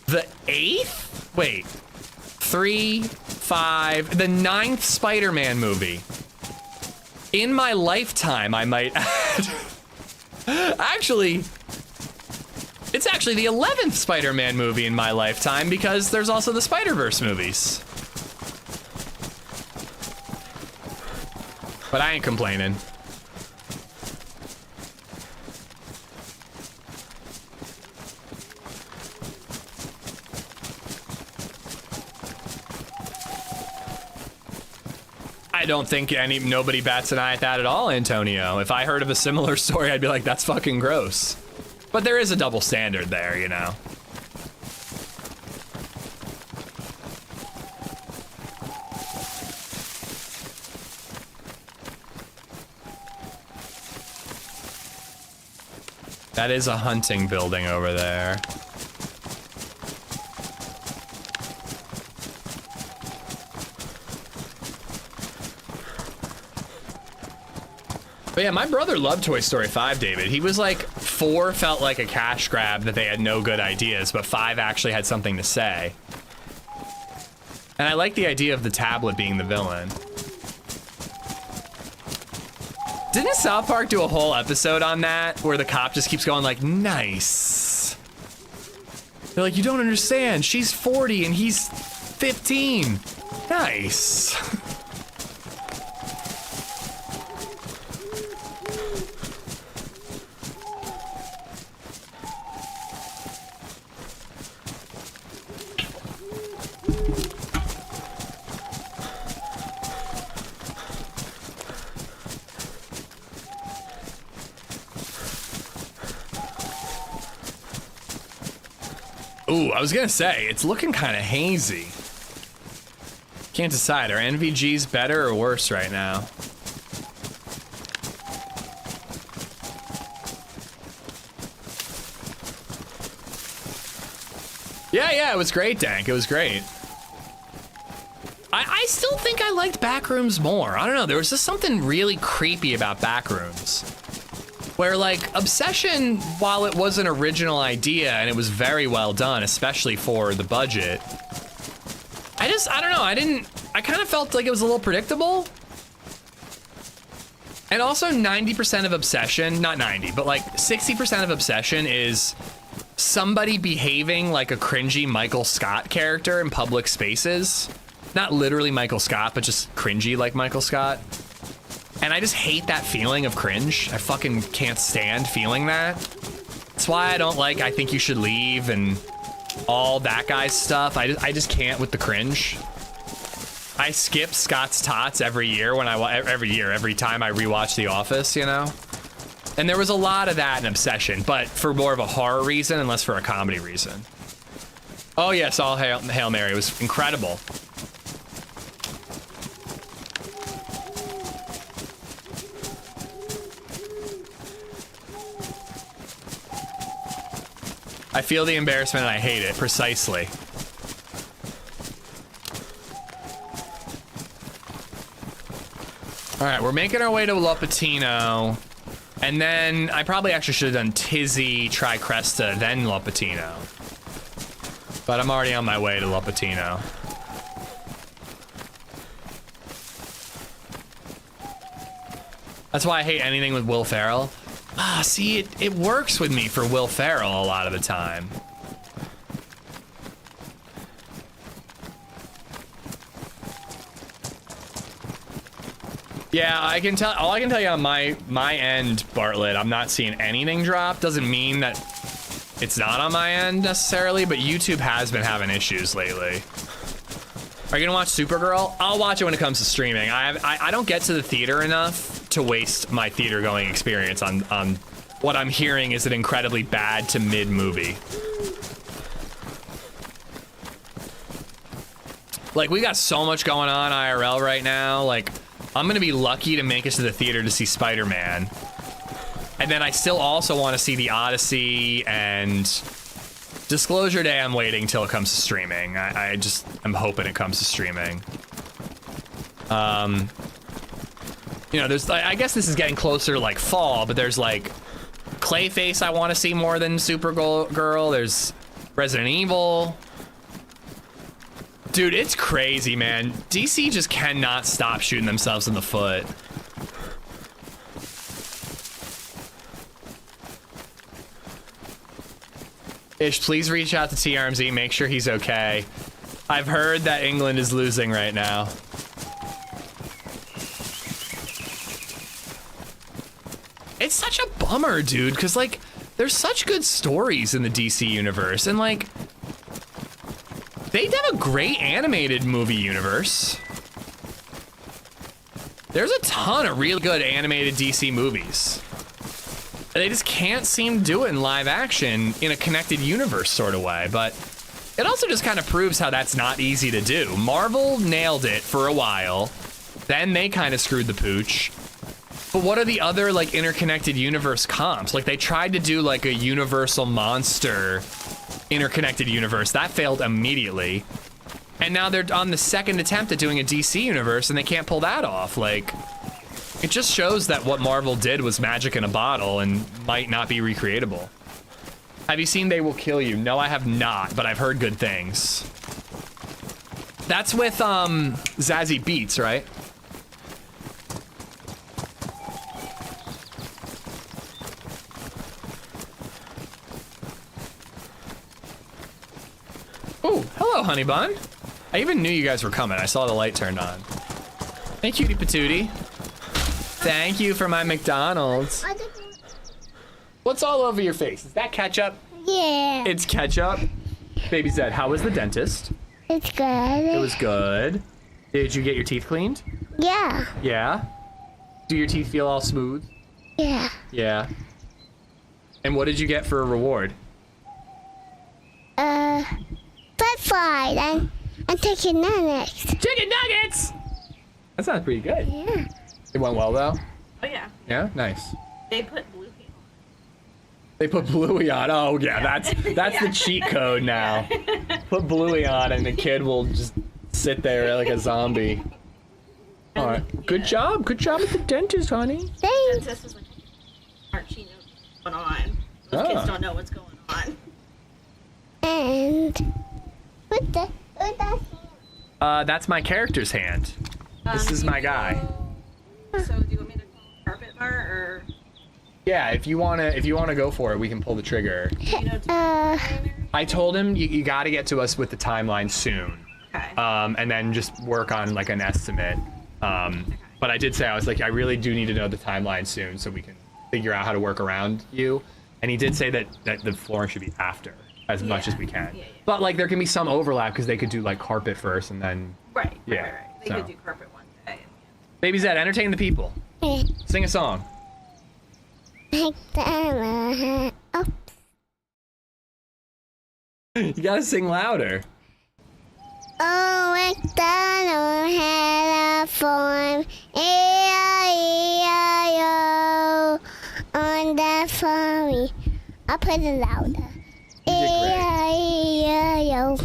the 8th? Wait, 3, 5, the 9th Spider-Man movie. In my lifetime, I might add. Actually, it's actually the 11th Spider-Man movie in my lifetime because there's also the Spider-Verse movies. But I ain't complaining. I don't think nobody bats an eye at that at all, Antonio. If I heard of a similar story, I'd be like, that's fucking gross. But there is a double standard there, you know. That is a hunting building over there. But yeah, my brother loved Toy Story 5, David. He was like, 4 felt like a cash grab that they had no good ideas, but 5 actually had something to say. And I like the idea of the tablet being the villain. Didn't South Park do a whole episode on that where the cop just keeps going like, nice? They're like, you don't understand. She's 40 and he's 15. Nice. Ooh, I was gonna say, it's looking kind of hazy. Can't decide, are NVGs better or worse right now? Yeah, it was great, Dank, it was great. I still think I liked Backrooms more. I don't know, there was just something really creepy about Backrooms. Where like Obsession, while it was an original idea and it was very well done, especially for the budget, I don't know, I kind of felt like it was a little predictable. And also 90% of Obsession, not 90, but like 60% of Obsession is somebody behaving like a cringy Michael Scott character in public spaces. Not literally Michael Scott, but just cringy like Michael Scott. And I just hate that feeling of cringe. I fucking can't stand feeling that. That's why I don't like I Think You Should Leave and all that guy's stuff. I just can't with the cringe. I skip Scott's Tots every year every time I rewatch The Office, you know? And there was a lot of that in Obsession, but for more of a horror reason and less for a comedy reason. Oh yes, all Hail Mary was incredible. I feel the embarrassment and I hate it, precisely. All right, we're making our way to Lupatino. And then I probably actually should have done Tizzy, Tricresta, then Lupatino. But I'm already on my way to Lupatino. That's why I hate anything with Will Ferrell. Ah, see, it works with me for Will Ferrell a lot of the time. Yeah, I can tell. All I can tell you on my end, Bartlett, I'm not seeing anything drop. Doesn't mean that it's not on my end necessarily, but YouTube has been having issues lately. Are you gonna watch Supergirl? I'll watch it when it comes to streaming. I don't get to the theater enough to waste my theater going experience on what I'm hearing is an incredibly bad to mid movie. Like, we got so much going on IRL right now. Like, I'm gonna be lucky to make it to the theater to see Spider-Man. And then I still also want to see The Odyssey and Disclosure Day. I'm waiting till it comes to streaming. I'm hoping it comes to streaming. You know, there's, I guess this is getting closer to like fall, but there's like Clayface I want to see more than Supergirl. There's Resident Evil. Dude, it's crazy, man. DC just cannot stop shooting themselves in the foot. Ish, please reach out to TRMZ, make sure he's okay. I've heard that England is losing right now. It's such a bummer, dude, because, like, there's such good stories in the DC universe, and, like, they'd have a great animated movie universe. There's a ton of really good animated DC movies. They just can't seem to do it in live action in a connected universe sort of way, but it also just kind of proves how that's not easy to do. Marvel nailed it for a while, then they kind of screwed the pooch. But what are the other like interconnected universe comps? Like they tried to do like a Universal Monster interconnected universe. That failed immediately. And now they're on the second attempt at doing a DC universe and they can't pull that off. Like, it just shows that what Marvel did was magic in a bottle and might not be recreatable. Have you seen They Will Kill You? No, I have not, but I've heard good things. That's with Zazie Beetz, right? Oh, hello, honey bun. I even knew you guys were coming. I saw the light turned on. Hey, cutie patootie. Thank you for my McDonald's. What's all over your face? Is that ketchup? Yeah. It's ketchup. BabyZed, how was the dentist? It's good. It was good. Did you get your teeth cleaned? Yeah. Yeah? Do your teeth feel all smooth? Yeah. Yeah. And what did you get for a reward? French fries and chicken nuggets. Chicken nuggets! That sounds pretty good. Yeah. It went well, though? Oh yeah. Yeah? Nice. They put Bluey on. They put Bluey on. Oh, yeah, that's the cheat code now. Put Bluey on and the kid will just sit there like a zombie. All right. Good job. Good job at the dentist, honey. Thanks. This was like, Archie knows what's going on. Those kids don't know what's going on. And what's that? That's my character's hand. This is my guy. So do you want me to call carpet bar or? Yeah, if you wanna go for it, we can pull the trigger. You know, I told him you got to get to us with the timeline soon. Okay. And then just work on like an estimate. But I did say, I was like, I really do need to know the timeline soon so we can figure out how to work around you. And he did say that the flooring should be after as much as we can. Yeah. But like there can be some overlap because they could do like carpet first and then. Right. Yeah, Right. They so. could do carpet one day. BabyZed, entertain the people. Sing a song. McDonald's. Oh, You gotta sing louder. oh, McDonald had a farm. E-I-E-I-O. On that farm. I'll put it louder. E-I-E-I-O.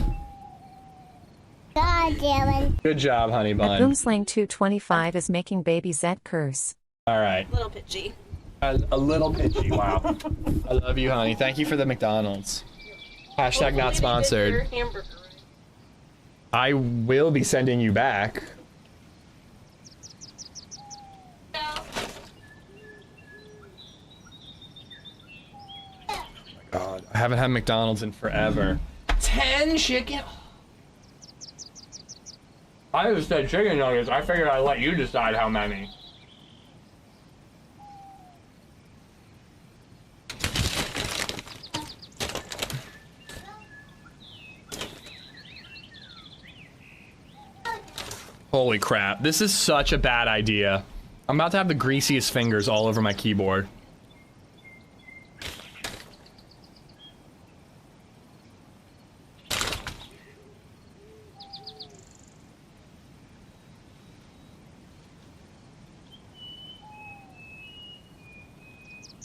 God damn it. Good job, honey At bun. Boomslang225 is making BabyZed curse. All right. Little pitchy. A little pitchy. Wow. I love you, honey. Thank you for the McDonald's. Hashtag not sponsored. Your hamburger. I will be sending you back. God, I haven't had McDonald's in forever. 10 chicken. I just said chicken nuggets. I figured I'd let you decide how many. Holy crap, this is such a bad idea. I'm about to have the greasiest fingers all over my keyboard.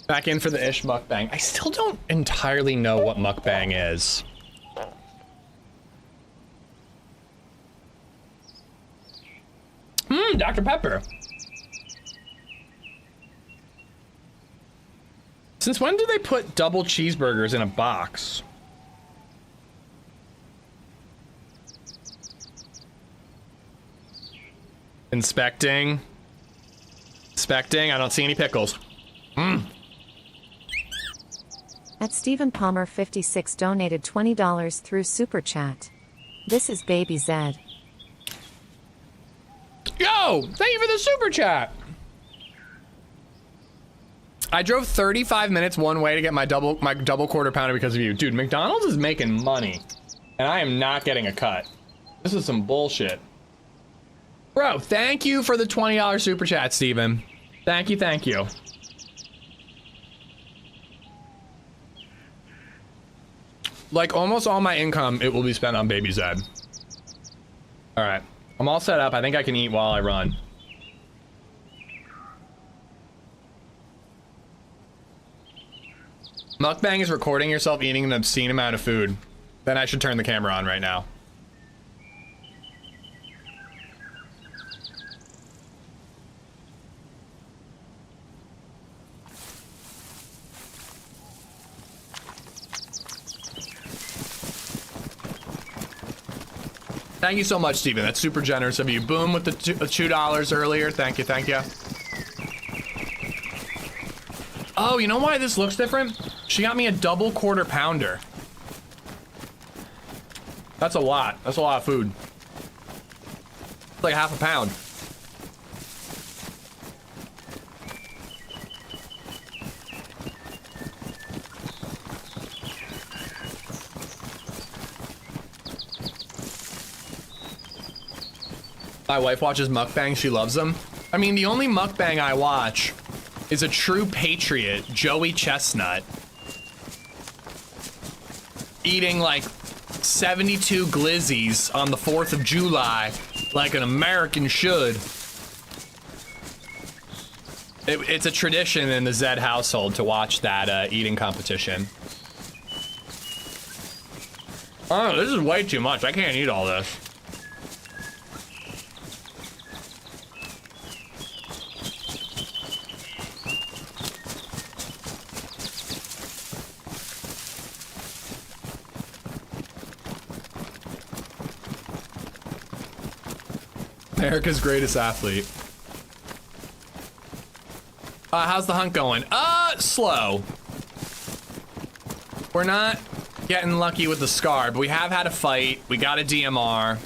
Back in for the ish mukbang. I still don't entirely know what mukbang is. Dr. Pepper. Since when do they put double cheeseburgers in a box? Inspecting. Inspecting. I don't see any pickles. At Stephen Palmer 56 donated $20 through Super Chat. This is BabyZed. Yo, thank you for the super chat. I drove 35 minutes one way to get my double quarter pounder because of you. Dude, McDonald's is making money and I am not getting a cut. This is some bullshit. Bro, thank you for the $20 super chat, Steven. Thank you, thank you. Like almost all my income, it will be spent on BabyZed. All right, I'm all set up. I think I can eat while I run. Mukbang is recording yourself eating an obscene amount of food. Then I should turn the camera on right now. Thank you so much, Steven. That's super generous of you. Boom with the $2 earlier. Thank you, thank you. Oh, you know why this looks different? She got me a double quarter pounder. That's a lot. That's a lot of food. It's like half a pound. My wife watches mukbang, she loves them. I mean, the only mukbang I watch is a true patriot, Joey Chestnut, eating like 72 glizzies on the 4th of July like an American should. It's a tradition in the Zed household to watch that eating competition. Oh, this is way too much. I can't eat all this. America's greatest athlete. How's the hunt going? Slow. We're not getting lucky with the scar, but we have had a fight. We got a DMR.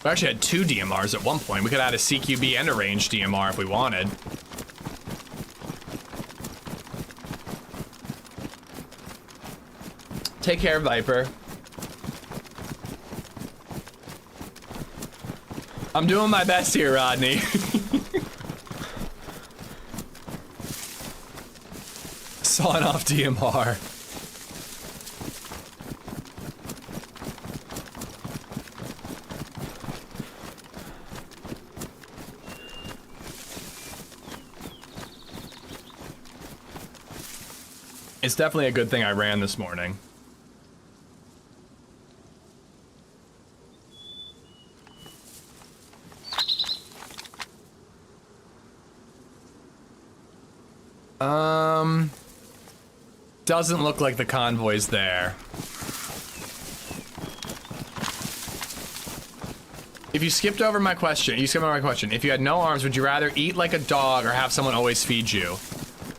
We actually had 2 DMRs at one point. We could have had a CQB and a range DMR if we wanted. Take care, Viper. I'm doing my best here, Rodney. Sawing off DMR. It's definitely a good thing I ran this morning. Doesn't look like the convoy's there. If you skipped over my question, if you had no arms, would you rather eat like a dog or have someone always feed you?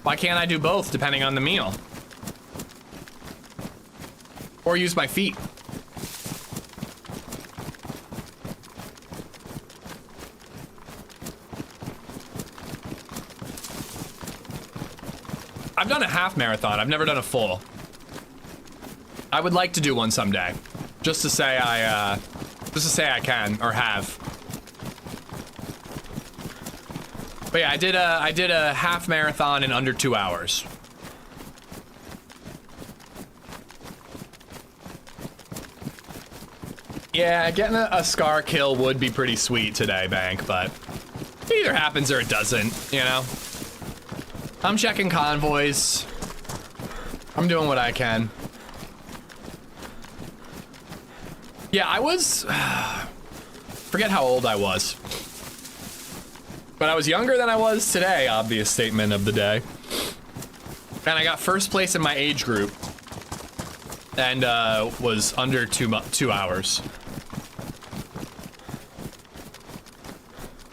Why can't I do both depending on the meal? Or use my feet? I've done a half marathon. I've never done a full. I would like to do one someday, just to say I can or have. But yeah, I did a half marathon in under 2 hours. Yeah, getting a scar kill would be pretty sweet today, Bank, but it either happens or it doesn't, you know? I'm checking convoys. I'm doing what I can. Yeah, I was... forget how old I was. But I was younger than I was today, obvious statement of the day. And I got first place in my age group. And was under 2 hours.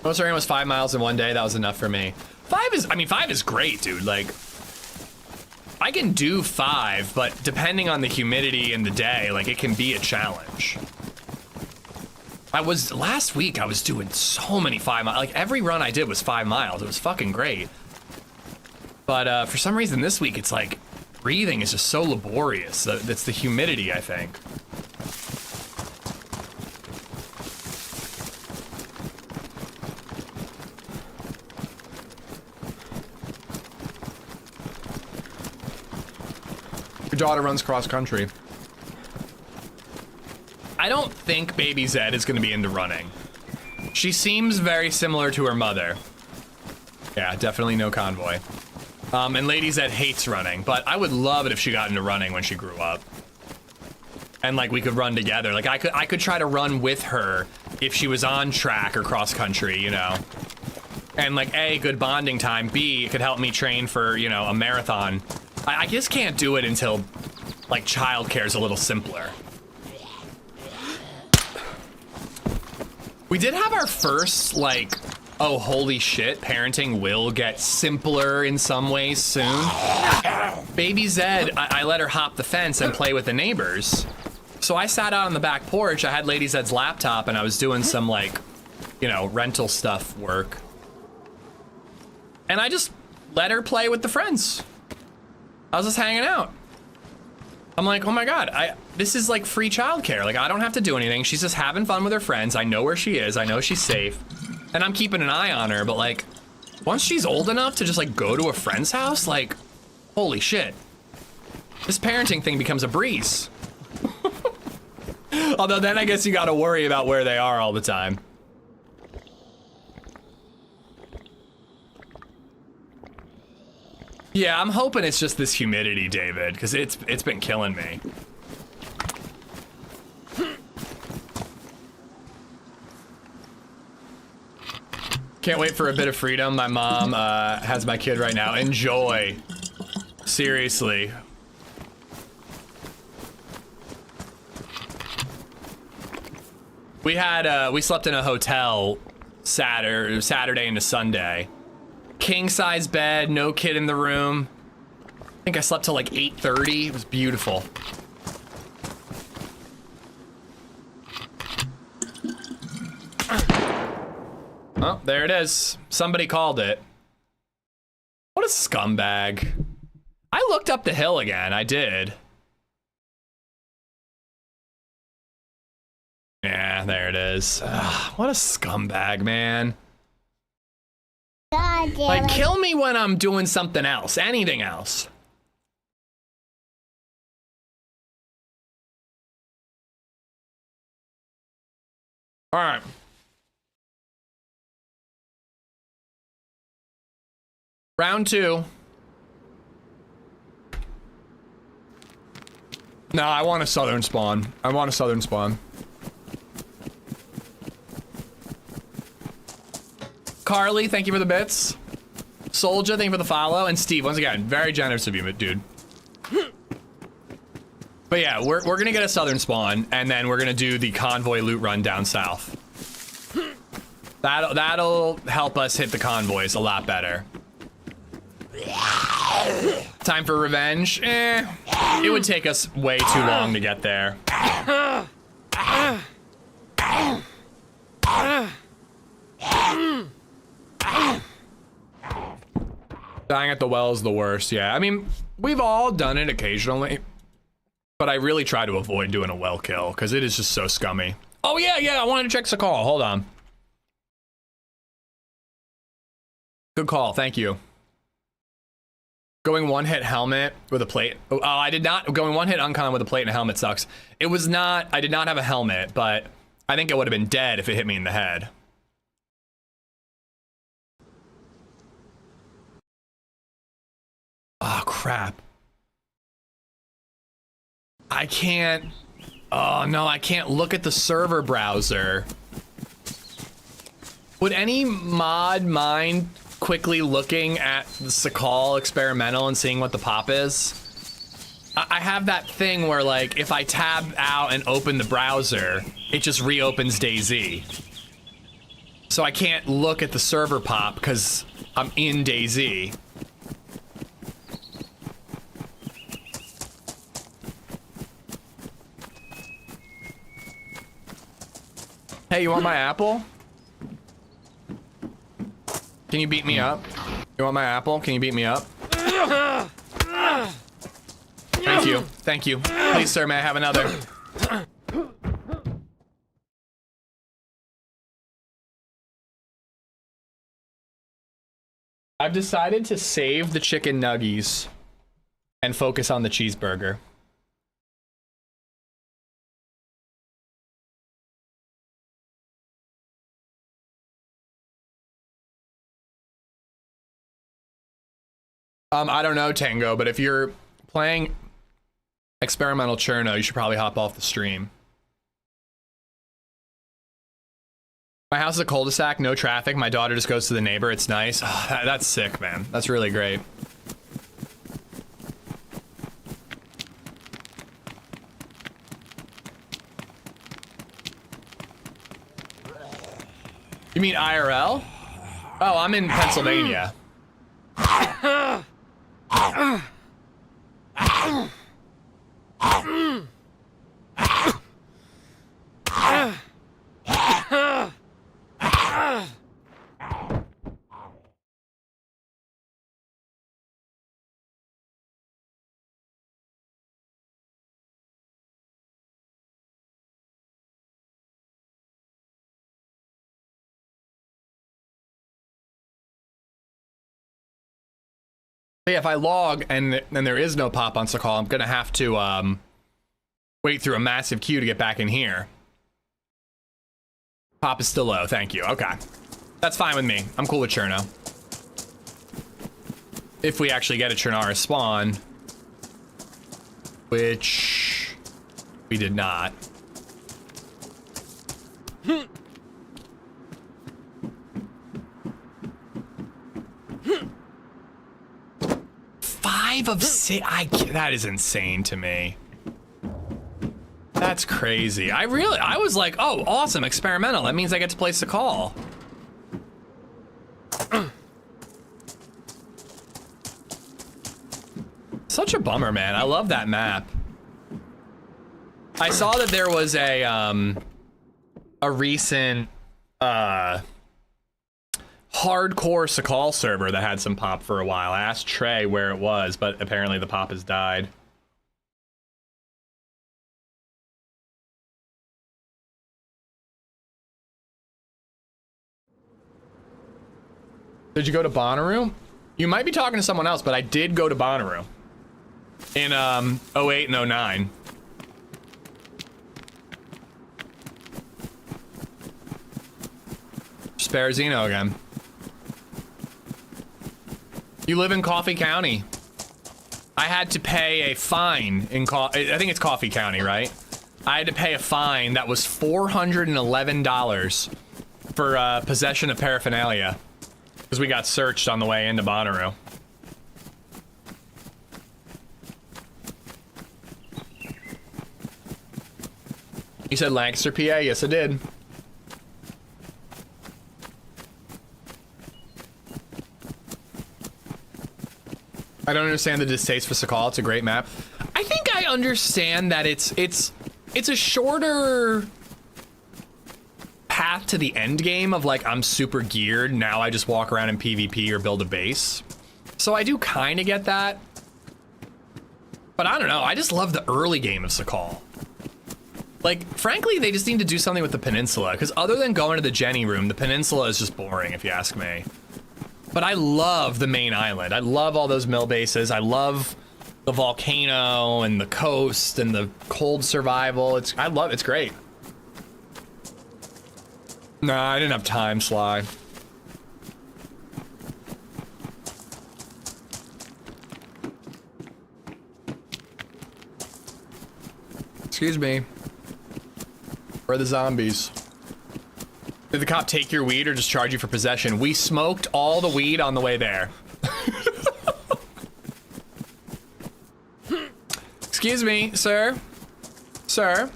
Most running was 5 miles in one day. That was enough for me. 5 is great, dude. Like, I can do 5, but depending on the humidity and the day, like, it can be a challenge. Last week I was doing so many 5 miles. Like, every run I did was 5 miles. It was fucking great. But for some reason this week, it's like, breathing is just so laborious. It's the humidity, I think. daughter runs cross country. I don't think baby Zed is gonna be into running. She seems very similar to her mother. Yeah, definitely no convoy. And LadyZed hates running, but I would love it if she got into running when she grew up. And like we could run together. Like I could try to run with her if she was on track or cross country, you know. And like A, good bonding time. B, it could help me train for, you know, a marathon. I just can't do it until like childcare is a little simpler. We did have our first like, oh holy shit, parenting will get simpler in some ways soon. Baby Zed, I let her hop the fence and play with the neighbors. So I sat out on the back porch, I had LadyZed's laptop and I was doing some like, you know, rental stuff work. And I just let her play with the friends. I was just hanging out. I'm like, oh my God, this is like free childcare. Like I don't have to do anything. She's just having fun with her friends. I know where she is. I know she's safe. And I'm keeping an eye on her, but like, once she's old enough to just like go to a friend's house, like, holy shit. This parenting thing becomes a breeze. Although then I guess you gotta worry about where they are all the time. Yeah, I'm hoping it's just this humidity, David, because it's been killing me. Can't wait for a bit of freedom. My mom has my kid right now. Enjoy. Seriously. We slept in a hotel Saturday into Sunday. King size bed, no kid in the room. I think I slept till like 8:30. It was beautiful. Oh, there it is. Somebody called it. What a scumbag. I looked up the hill again. I did. Yeah, there it is. Ugh, what a scumbag, man. God damn Like, it. kill me when I'm doing something else. Anything else. All right. Round 2. No, I want a southern spawn. I want a southern spawn. Carly, thank you for the bits. Soldier, thank you for the follow. And Steve, once again, very generous of you, dude. But yeah, we're gonna get a southern spawn, and then we're gonna do the convoy loot run down south. That'll help us hit the convoys a lot better. Time for revenge? It would take us way too long to get there. Dying at the well is the worst, yeah. I mean, we've all done it occasionally, but I really try to avoid doing a well kill, because it is just so scummy. Oh yeah, I wanted to check the call, hold on. Good call, thank you. Going one hit helmet with a plate. Oh, I did not, going one hit uncon with a plate and a helmet sucks. It was not, I did not have a helmet, but I think it would have been dead if it hit me in the head. Oh, crap. I can't, oh no, I can't look at the server browser. Would any mod mind quickly looking at the Sakal experimental and seeing what the pop is? I have that thing where like, if I tab out and open the browser, it just reopens DayZ. So I can't look at the server pop because I'm in DayZ. Hey, you want my apple? Can you beat me up? You want my apple? Can you beat me up? Thank you. Thank you. Please, sir, may I have another? I've decided to save the chicken nuggies and focus on the cheeseburger. I don't know, Tango, but if you're playing experimental Cherno, you should probably hop off the stream. My house is a cul-de-sac, no traffic. My daughter just goes to the neighbor. It's nice. Oh, that's sick, man. That's really great. You mean IRL? Oh, I'm in Pennsylvania. Yeah, if I log and there is no pop on Sakal, I'm gonna have to wait through a massive queue to get back in here. Pop is still low, thank you. Okay. That's fine with me. I'm cool with Cherno. If we actually get a Chernara spawn, which we did not. 5 of 6. That is insane to me. That's crazy. I was like, oh, awesome, experimental. That means I get to place a call. Such a bummer, man. I love that map. I saw that there was a recent hardcore Sakal server that had some pop for a while. I asked Trey where it was, but apparently the pop has died. Did you go to Bonnaroo? You might be talking to someone else, but I did go to Bonnaroo in 08 and 09. Sparazino again. You live in Coffee County. I had to pay a fine in I think it's Coffee County, right? I had to pay a fine that was $411 for possession of paraphernalia because we got searched on the way into Bonnaroo. You said Lancaster, PA? Yes, I did. I don't understand the distaste for Sakal. It's a great map. I think I understand that it's a shorter path to the end game of like, I'm super geared. Now I just walk around in PvP or build a base. So I do kind of get that. But I don't know. I just love the early game of Sakal. Like, frankly, they just need to do something with the peninsula. Because other than going to the Jenny room, the peninsula is just boring, if you ask me. But I love the main island. I love all those mill bases. I love the volcano and the coast and the cold survival. It's great. Nah, I didn't have time, Sly. Excuse me. Where are the zombies? Did the cop take your weed or just charge you for possession? We smoked all the weed on the way there. Excuse me, sir. Sir.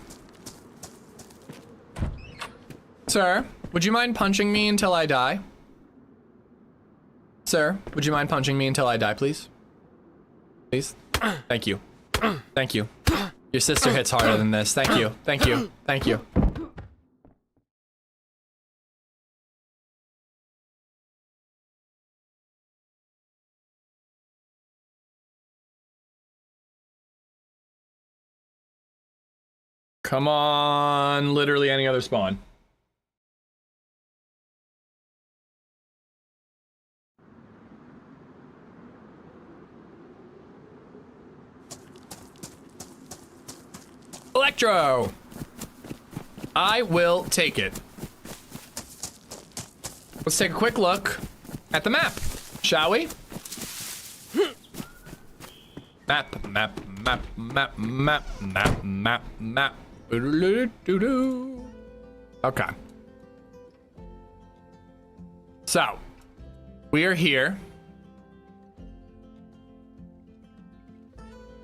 Sir, would you mind punching me until I die? Sir, would you mind punching me until I die, please? Please? Thank you. Thank you. Your sister hits harder than this. Thank you. Thank you. Thank you. Come on, literally any other spawn. Electro! I will take it. Let's take a quick look at the map, shall we? Map, map, map, map, map, map, map, map. Doo-doo-doo-doo-doo. Okay. So, we are here.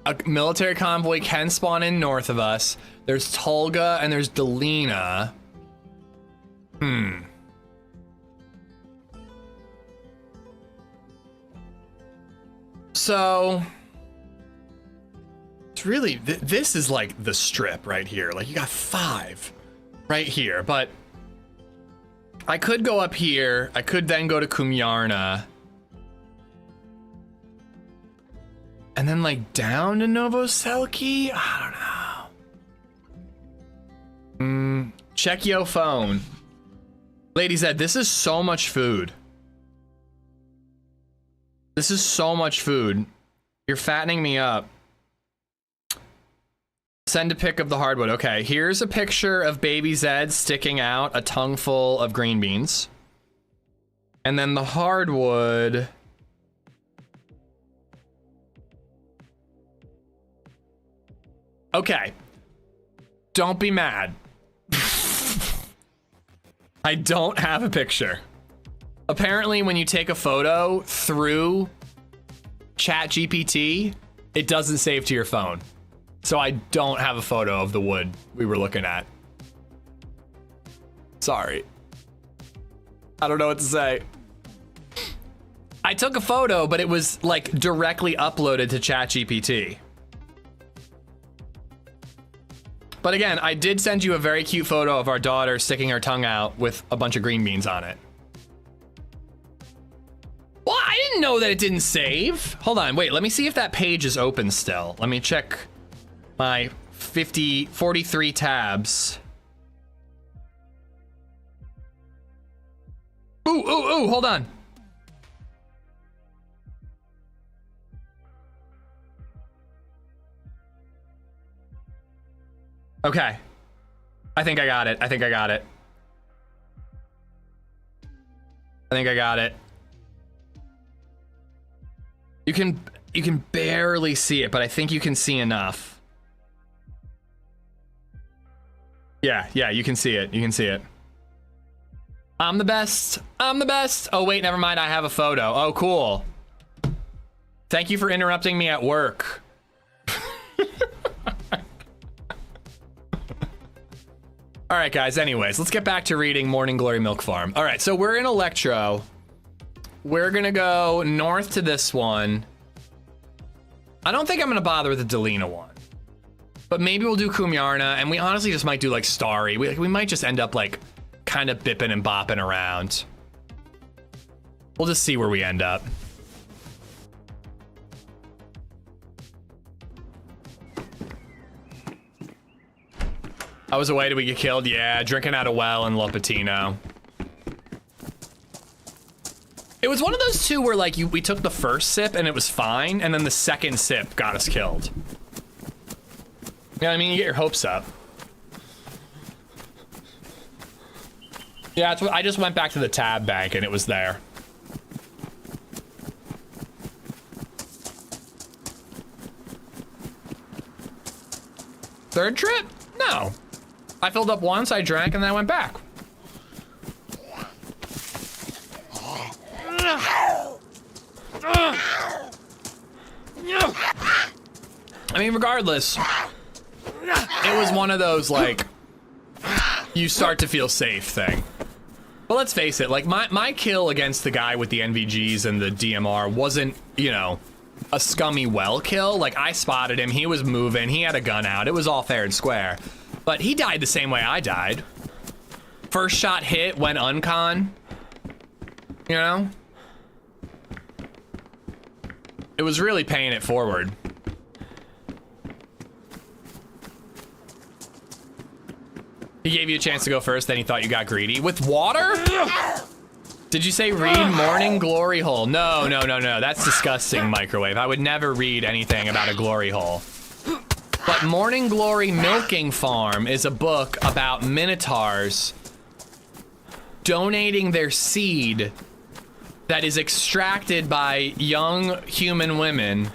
A military convoy can spawn in north of us. There's Tolga and there's Delina. So, it's really, this is like the strip right here. Like, you got 5 right here, but I could go up here. I could then go to Kumyarna. And then like down to Novoselki? I don't know. Check your phone. LadyZed, this is so much food. This is so much food. You're fattening me up. Send a pic of the hardwood. Okay, here's a picture of baby Zed sticking out a tongue full of green beans. And then the hardwood. Okay. Don't be mad. I don't have a picture. Apparently, when you take a photo through ChatGPT, it doesn't save to your phone. So I don't have a photo of the wood we were looking at. Sorry. I don't know what to say. I took a photo, but it was like directly uploaded to ChatGPT. But again, I did send you a very cute photo of our daughter sticking her tongue out with a bunch of green beans on it. Well, I didn't know that it didn't save. Hold on, wait, let me see if that page is open still. Let me check my 43 tabs. Ooh, hold on. Okay. I think I got it. I think I got it. You can barely see it, but I think you can see enough. Yeah, you can see it. You can see it. I'm the best. I'm the best. Oh, wait, never mind. I have a photo. Oh, cool. Thank you for interrupting me at work. All right, guys, anyways, let's get back to reading Morning Glory Milk Farm. All right, so we're in Electro. We're gonna go north to this one. I don't think I'm gonna bother with the Delina one. But maybe we'll do Kumyarna, and we honestly just might do like Starry. We might just end up like kind of bipping and bopping around. We'll just see where we end up. I was away, did we get killed? Yeah, drinking out a well in Lopatino. It was one of those two where like we took the first sip and it was fine, and then the second sip got us killed. You know what I mean? You get your hopes up. Yeah, that's what, I just went back to the tab bank and it was there. Third trip? No. I filled up once, I drank, and then I went back. I mean, regardless, it was one of those, like, you start to feel safe thing. But let's face it, like, my kill against the guy with the NVGs and the DMR wasn't, you know, a scummy well kill. Like, I spotted him, he was moving, he had a gun out, it was all fair and square. But he died the same way I died. First shot hit, went uncon. You know? It was really paying it forward. He gave you a chance to go first, then he thought you got greedy. With water? Did you say read Morning Glory Hole? No. That's disgusting, Microwave. I would never read anything about a glory hole. But Morning Glory Milking Farm is a book about minotaurs donating their seed that is extracted by young human women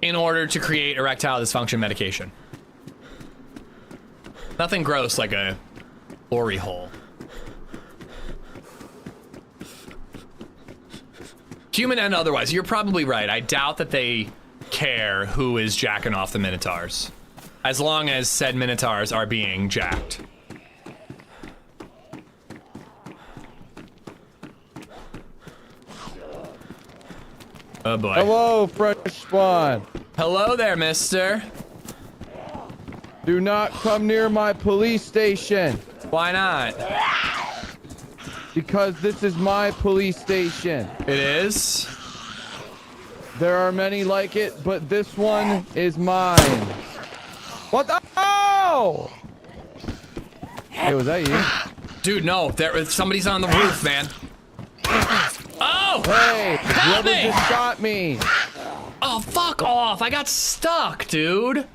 in order to create erectile dysfunction medication. Nothing gross like a glory hole. Human and otherwise, you're probably right. I doubt that they care who is jacking off the Minotaurs, as long as said Minotaurs are being jacked. Oh boy. Hello, fresh spawn. Hello there, mister. Do not come near my police station. Why not? Because this is my police station. It is? There are many like it, but this one is mine. What the? Oh! Hey, was that you? Dude, no. Somebody's on the roof, man. Oh! Hey, Help whoever me! just shot me. Oh, fuck off. I got stuck, dude.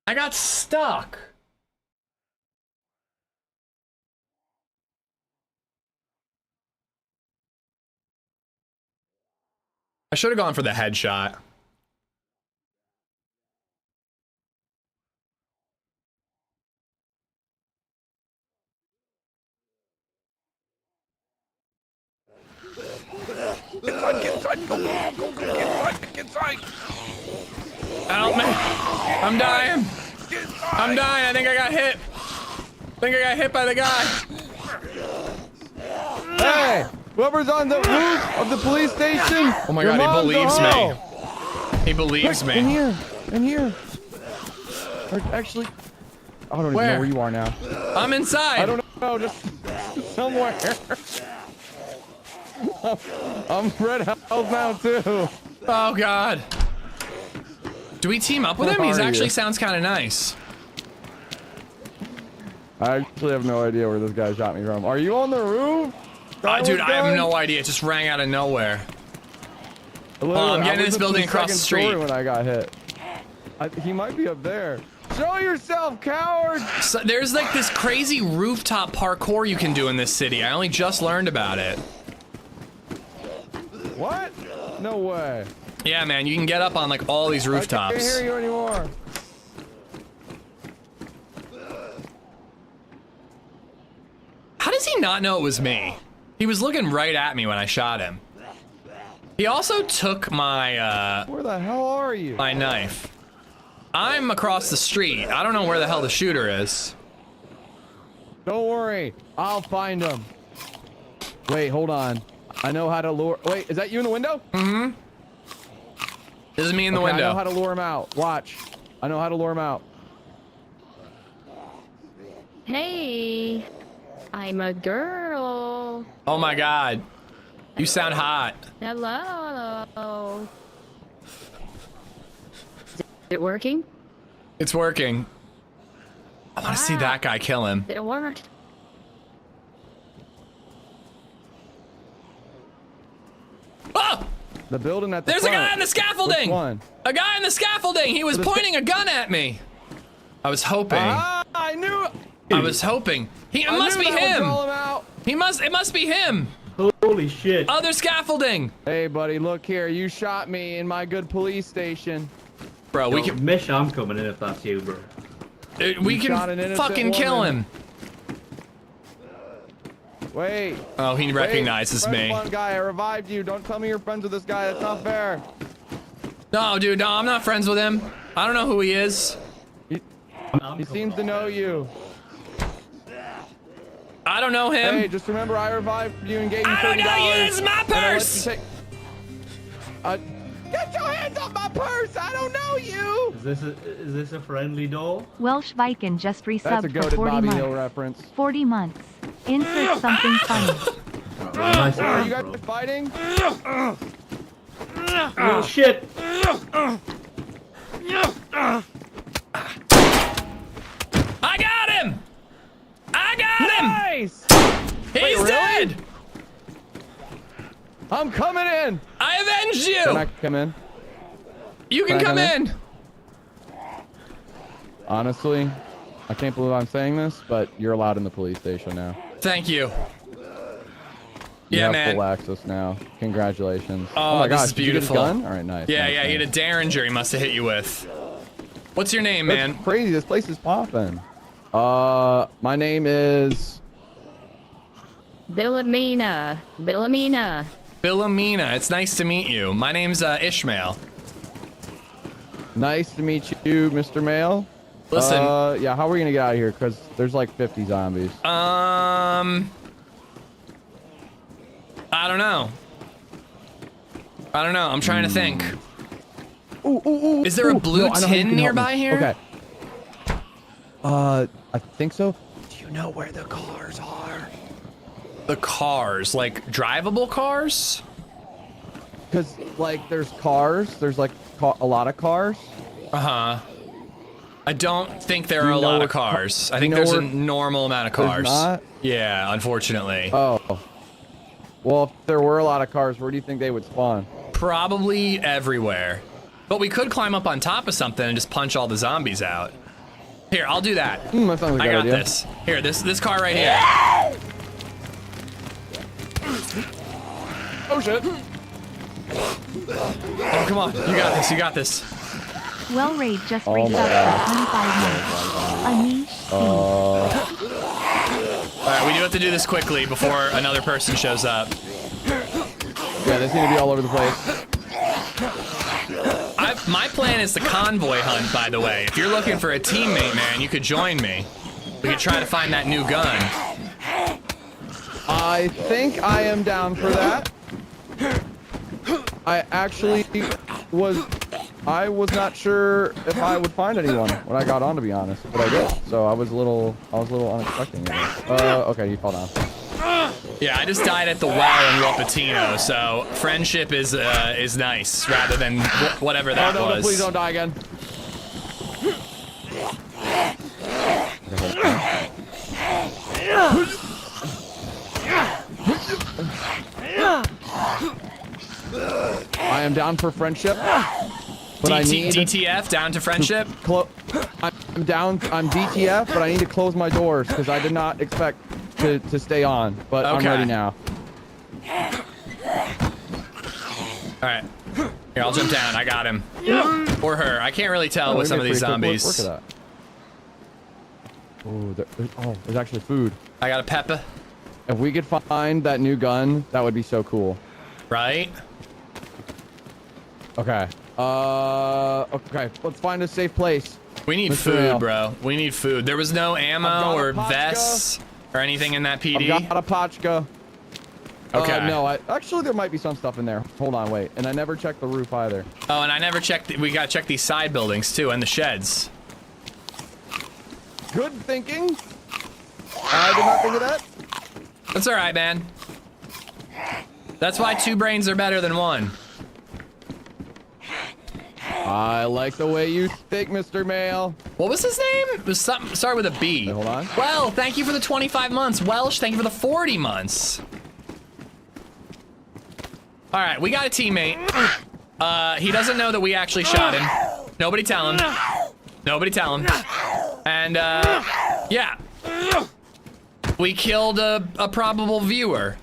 I got stuck. I should have gone for the headshot. Get inside, go, get inside. Help me. I'm dying. I'm dying. I think I got hit. I think I got hit by the guy. Hey, whoever's on the roof of the police station. Oh my god, he believes me. He believes me. In here. Or actually, I don't even know where you are now. I'm inside. I don't know, just somewhere. I'm red health now too. Oh god. Do we team up with him? He Where are actually you? sounds kind of nice. I actually have no idea where this guy shot me from. Are you on the roof? Dude, I have no idea. It just rang out of nowhere. I'm getting in this building across the street. When I got hit, he might be up there. Show yourself, coward! So there's like this crazy rooftop parkour you can do in this city. I only just learned about it. What? No way. Yeah, man, you can get up on like all these rooftops. I can't hear you anymore. How does he not know it was me? He was looking right at me when I shot him. He also took my, Where the hell are you? my knife. I'm across the street. I don't know where the hell the shooter is. Don't worry. I'll find him. Wait, hold on. I know how to lure. Wait, is that you in the window? Mm-hmm. This is me in the Okay, window. I know how to lure him out. Watch. I know how to lure him out. Hey, I'm a girl. Oh my god. You sound hot. Hello. Is it working? It's working. I want to see that guy kill him. It worked. Oh! The building at the There's a front. guy on the scaffolding! Which one? A guy on the scaffolding! He was pointing a gun at me! I was hoping. I knew. I was hoping. It must be him! It must be him! Holy shit. Other scaffolding! Hey, buddy, look here. You shot me in my good police station. Bro, we can. Mish, I'm coming in if that's you, bro. We shot an can innocent fucking kill woman. him. Wait. Oh, he recognizes me. One guy, I revived you. Don't tell me you're friends with this guy. That's not fair. No, dude, no, I'm not friends with him. I don't know who he is. He seems to know you. I don't know him. Hey, just remember I revived you and gave you $30. I don't know you. This is my purse. Get your hands off my purse! I don't know you! Is this a friendly doll? Welsh Viking just That's a resubbed for goated 40 Bobby months. Hill reference. 40 months. Insert something funny. Nice Are one, you guys bro. fighting? Oh shit! I got him! I got him! Nice! He's Wait, really? dead! I'm coming in! I avenged Can I you! come in? You can Can I come come in? in! Honestly, I can't believe I'm saying this, but you're allowed in the police station now. Thank you. You Yeah, have man. full access now. Congratulations. Oh, my this gosh, is did you get his beautiful. gun? All right, nice. Yeah, nice, yeah, he nice. had a Derringer he must have hit you with. What's your name, That's man? crazy. This place is popping. My name is... Billamina. Billamina. Philomena. It's nice to meet you. My name's Ishmael. Nice to meet you, Mr. Mail. Listen. Yeah, how are we gonna get out of here? Because there's like 50 zombies. I don't know. I'm trying to think. Ooh, Is there a blue No, I know how you tin can help nearby me. here? Okay. I think so. Do you know where the cars are? The cars, like drivable cars? Because like there's cars. There's like a lot of cars. Uh-huh. I don't think there Do are you a know lot where of cars. I do you think know there's a where- normal amount of There's cars. not? Yeah, unfortunately. Oh. Well, if there were a lot of cars, where do you think they would spawn? Probably everywhere. But we could climb up on top of something and just punch all the zombies out. Here, I'll do that. That sounds like a I good got idea. this. Here, this car right here. Oh shit! Oh, come on. You got this. You got this. Well, Raid just Oh reached my up God. for 25 months. Amish. All right, we do have to do this quickly before another person shows up. Yeah, they seem to be all over the place. My plan is the convoy hunt, by the way. If you're looking for a teammate, man, you could join me. We could try to find that new gun. I think I am down for that. I actually was not sure if I would find anyone when I got on, to be honest, but I did. So I was a little unexpecting. Okay, you fall down. Yeah, I just died at the well in Ropatino, so friendship is nice rather than whatever that no, was. please don't die again. I am down for friendship, but I need DTF down to friendship. I'm down. I'm DTF, but I need to close my doors because I did not expect to stay on. But Okay. I'm ready now. All right, here I'll jump down. I got him, or her. I can't really tell with some of these zombies. Look at that. There's actually food. I got a pepper. If we could find that new gun, that would be so cool. Right? Okay. Okay. Let's find a safe place. We need Mr. food, Rail. bro. We need food. There was no I've ammo got a or Pachka. vests or anything in that PD. I've got a Pachka. Okay. No, actually there might be some stuff in there. Hold on, wait. And I never checked the roof either. Oh, and I never checked. We gotta check these side buildings too, and the sheds. Good thinking. I did not think of that. That's all right, man. That's why 2 brains are better than 1. I like the way you think, Mr. Mail. What was his name? It was something. Start with a B. Wait, hold on. Well, thank you for the 25 months. Welsh, thank you for the 40 months. All right, we got a teammate. He doesn't know that we actually shot him. Nobody tell him. Nobody tell him. And yeah, we killed a probable viewer.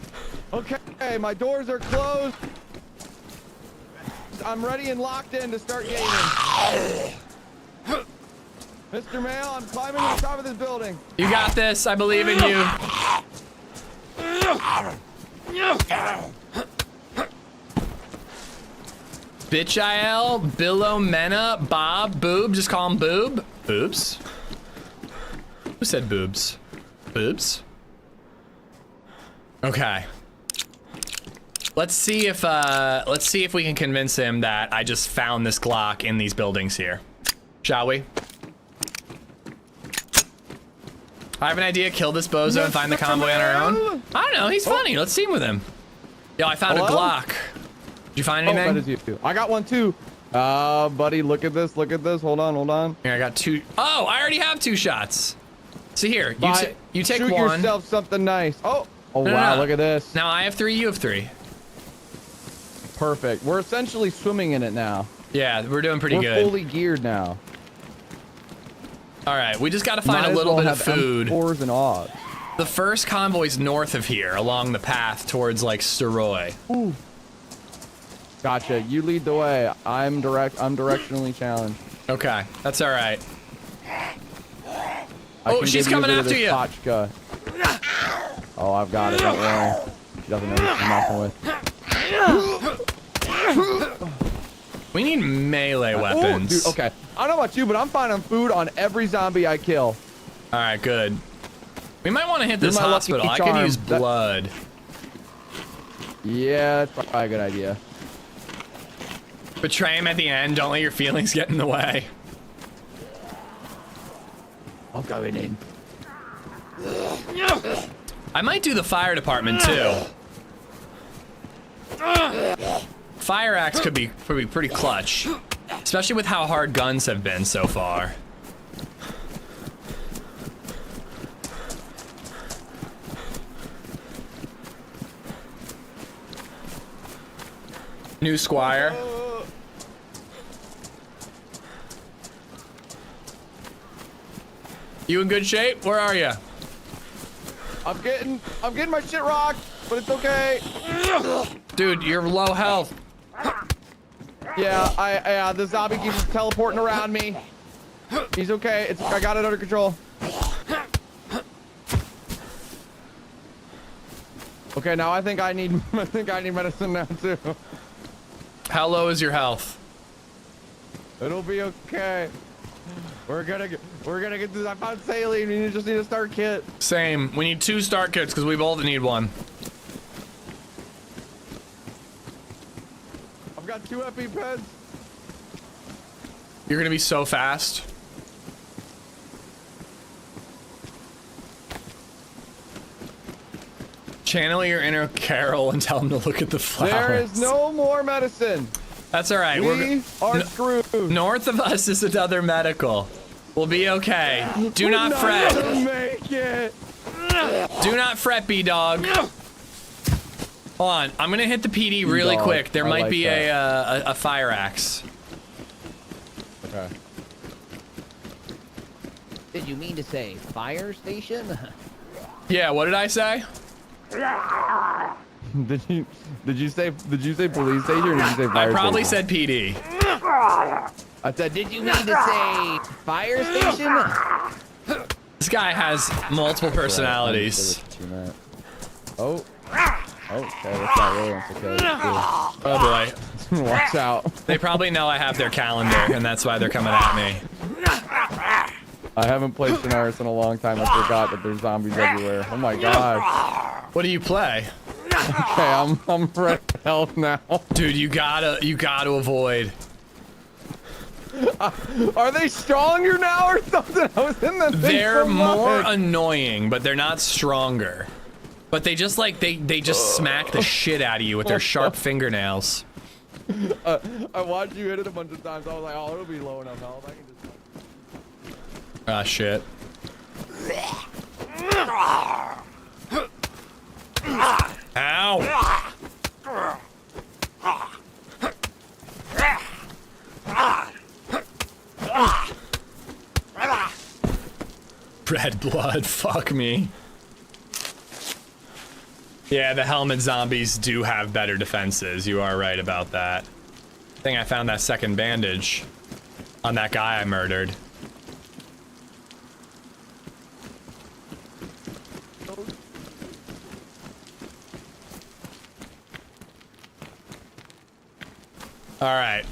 Okay, my doors are closed. I'm ready and locked in to start gaming. Mr. Mail, I'm climbing to the top of this building. You got this. I believe in you. Bitchael, Billomena, Bob, Boob. Just call him Boob. Boobs? Who said boobs? Boobs? Okay. Let's see if we can convince him that I just found this Glock in these buildings here. Shall we? I have an idea. Kill this bozo and find the convoy on our own. I don't know. He's funny. Let's team with him. Yo, I found a Glock. Did you find anything? Oh, that is you too. I got one too. Buddy, look at this. Look at this. Hold on. Hold on. Here, I got 2. Oh, I already have 2 shots. See here. You take Shoot 1. yourself something nice. Oh. Oh, No, wow. no. Look at this. Now I have 3. You have 3. Perfect. We're essentially swimming in it now. Yeah, we're doing pretty We're good. fully geared now. All right, we just got to find Might a as little well bit of have food. M4s and odds. The first convoy's north of here, along the path towards like Steroy. Ooh. Gotcha. You lead the way. I'm directionally challenged. Okay, that's all right. I Oh, can she's give coming a bit after of you. Totchka. Oh, I've got it. Don't worry. She doesn't know who she's messing with. We need melee weapons. Ooh, dude, okay. I don't know about you, but I'm finding food on every zombie I kill. All right, good. We might want to hit this You're my lucky hospital. I charm. could use blood. Yeah, that's probably a good idea. Betray him at the end. Don't let your feelings get in the way. I'm going in. I might do the fire department too. Fire axe could be pretty clutch, especially with how hard guns have been so far. New squire. You in good shape? Where are you? I'm getting my shit rocked, but it's okay. Dude, you're low health. Yeah, the zombie keeps teleporting around me. He's okay. I got it under control. Okay, now I think I need medicine now too. How low is your health? It'll be okay. We're gonna get this. I found saline. We just need a start kit. Same. We need 2 start kits because we both need one. I've got 2 EpiPens. You're gonna be so fast. Channel your inner Carol and tell him to look at the flowers. There is no more medicine. That's all right. We are screwed. North of us is another medical. We'll be okay. Do not fret. We're not gonna make it. Do not fret, B-Dog. Hold on. I'm gonna hit the PD really B-Dog. quick. There I might like be that. a fire axe. Okay. Did you mean to say fire station? Yeah. What did I say? Did you say police station or did you say fire I probably station? said PD. I said, did you mean to say fire station? This guy has multiple personalities. Oh. Okay, that's not really okay. Oh boy. Watch out. They probably know I have their calendar, and that's why they're coming at me. I haven't played Sonaris in a long time. I forgot that there's zombies everywhere. Oh my god. What do you play? Okay, I'm red health now. Dude, you gotta avoid. Are they stronger now or something? I was in the thing They're so more much. annoying, but they're not stronger. But they just like they just smack the shit out of you with their sharp fingernails. I watched you hit it a bunch of times. I was like, oh, it'll be low enough health. I can just. Ah, shit. Ow! Red blood, fuck me. Yeah, the helmet zombies do have better defenses. You are right about that. I think I found that second bandage on that guy I murdered. All right.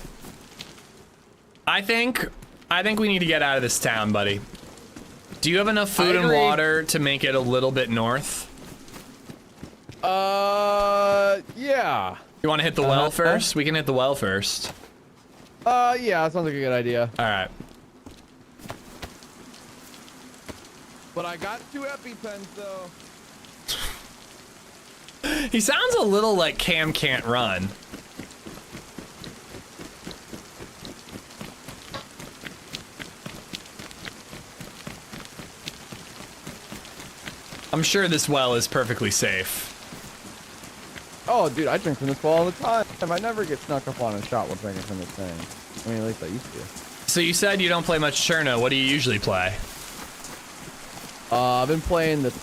I think we need to get out of this town, buddy. Do you have enough food and water to make it a little bit north? Yeah. You want to hit the well first? We can hit the well first. Yeah, that sounds like a good idea. All right. But I got 2 EpiPens though. He sounds a little like Cam can't run. I'm sure this well is perfectly safe. Oh, dude, I drink from this well all the time. I never get snuck up on and shot while drinking from this thing. I mean, at least I used to. So you said you don't play much Cherno. What do you usually play? I've been playing the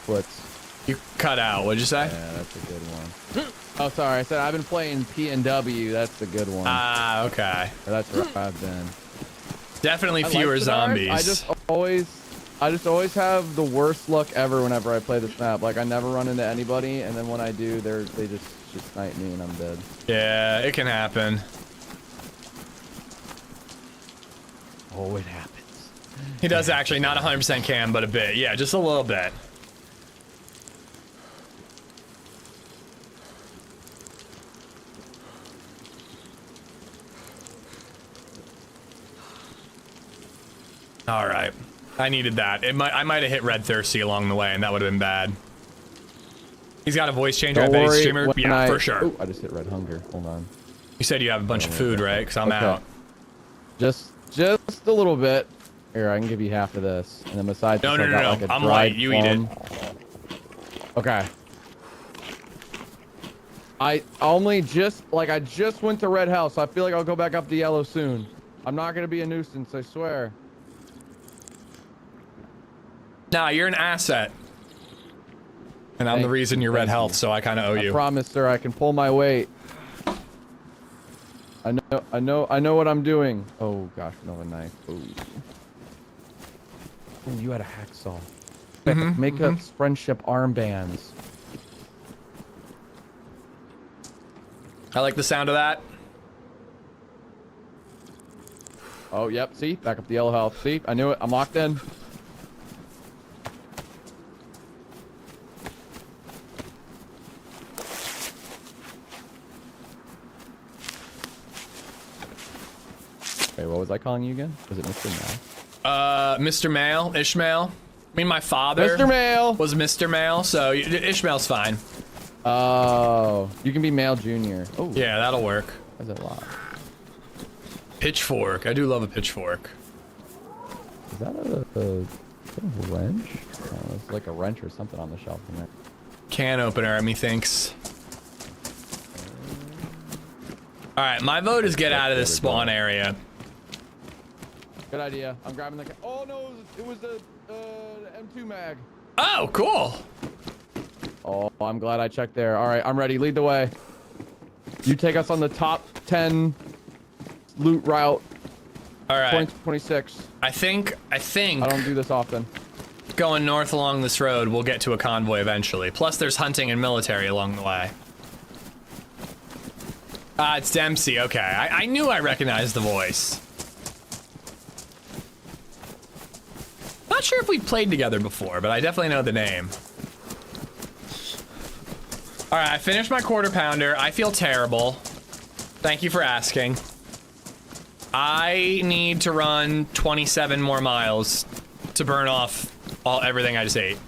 splits. You cut out. What'd you say? Yeah, that's a good one. Oh, sorry. I said I've been playing P&W. That's the good one. Ah, okay. That's where I've been. Definitely I fewer like Sinners. zombies. I just always have the worst luck ever whenever I play this map. Like I never run into anybody, and then when I do, they just snipe me and I'm dead. Yeah, it can happen. Oh, it happens. He does actually, not 100% cam, but a bit. Yeah, just a little bit. All right, I needed that. I might have hit Red Thirsty along the way, and that would have been bad. He's got a voice changer. I bet he's streamer. Yeah, for sure. Ooh, I just hit Red Hunger. Hold on. You said you have a bunch of food, right? Because I'm out. Just a little bit. Here, I can give you half of this. And then besides, No. Like I'm light. You eat it. Okay. I just went to Red House, so I feel like I'll go back up to Yellow soon. I'm not gonna be a nuisance, I swear. Nah, you're an asset. And I'm the reason you're red health, so I kind of owe you. I promise, sir, I can pull my weight. I know what I'm doing. Oh gosh, no, a knife. Ooh. Ooh, you had a hacksaw. Make up friendship armbands. I like the sound of that. Oh, yep. See, back up the yellow health. See, I knew it. I'm locked in. Okay, what was I calling you again? Was it Mr. Male? Mr. Male, Ishmael. I mean, my father Mr. Male was Mr. Male, so Ishmael's fine. Oh, you can be Male Junior. Oh, yeah, that'll work. That's a lot. Pitchfork. I do love a pitchfork. Is that a wrench? Oh, it's like a wrench or something on the shelf in there. Can opener, methinks. All right, my vote is get out of this spawn area. Good idea. I'm grabbing the. Oh no, it was the M2 mag. Oh, cool. Oh, I'm glad I checked there. All right, I'm ready. Lead the way. You take us on the top 10 loot route. All right. 2026. I think. I don't do this often. Going north along this road, we'll get to a convoy eventually. Plus, there's hunting and military along the way. It's Dempsey. Okay, I knew I recognized the voice. Not sure if we played together before, but I definitely know the name. All right, I finished my quarter pounder. I feel terrible. Thank you for asking. I need to run 27 more miles to burn off everything I just ate.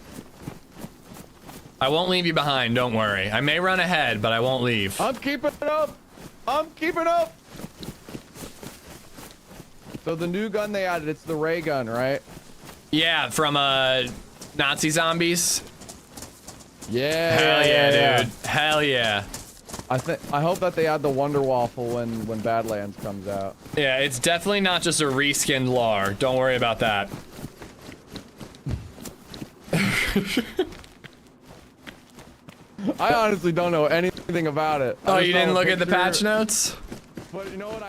I won't leave you behind, don't worry. I may run ahead, but I won't leave. I'm keeping it up. I'm keeping up. So the new gun they added, it's the ray gun, right? Yeah, from Nazi zombies. Yeah. Hell yeah, dude. Hell yeah. I hope that they add the Wonder Waffle when Badlands comes out. Yeah, it's definitely not just a reskinned LAR. Don't worry about that. I honestly don't know anything about it. Oh, you didn't look at the patch notes? But you know what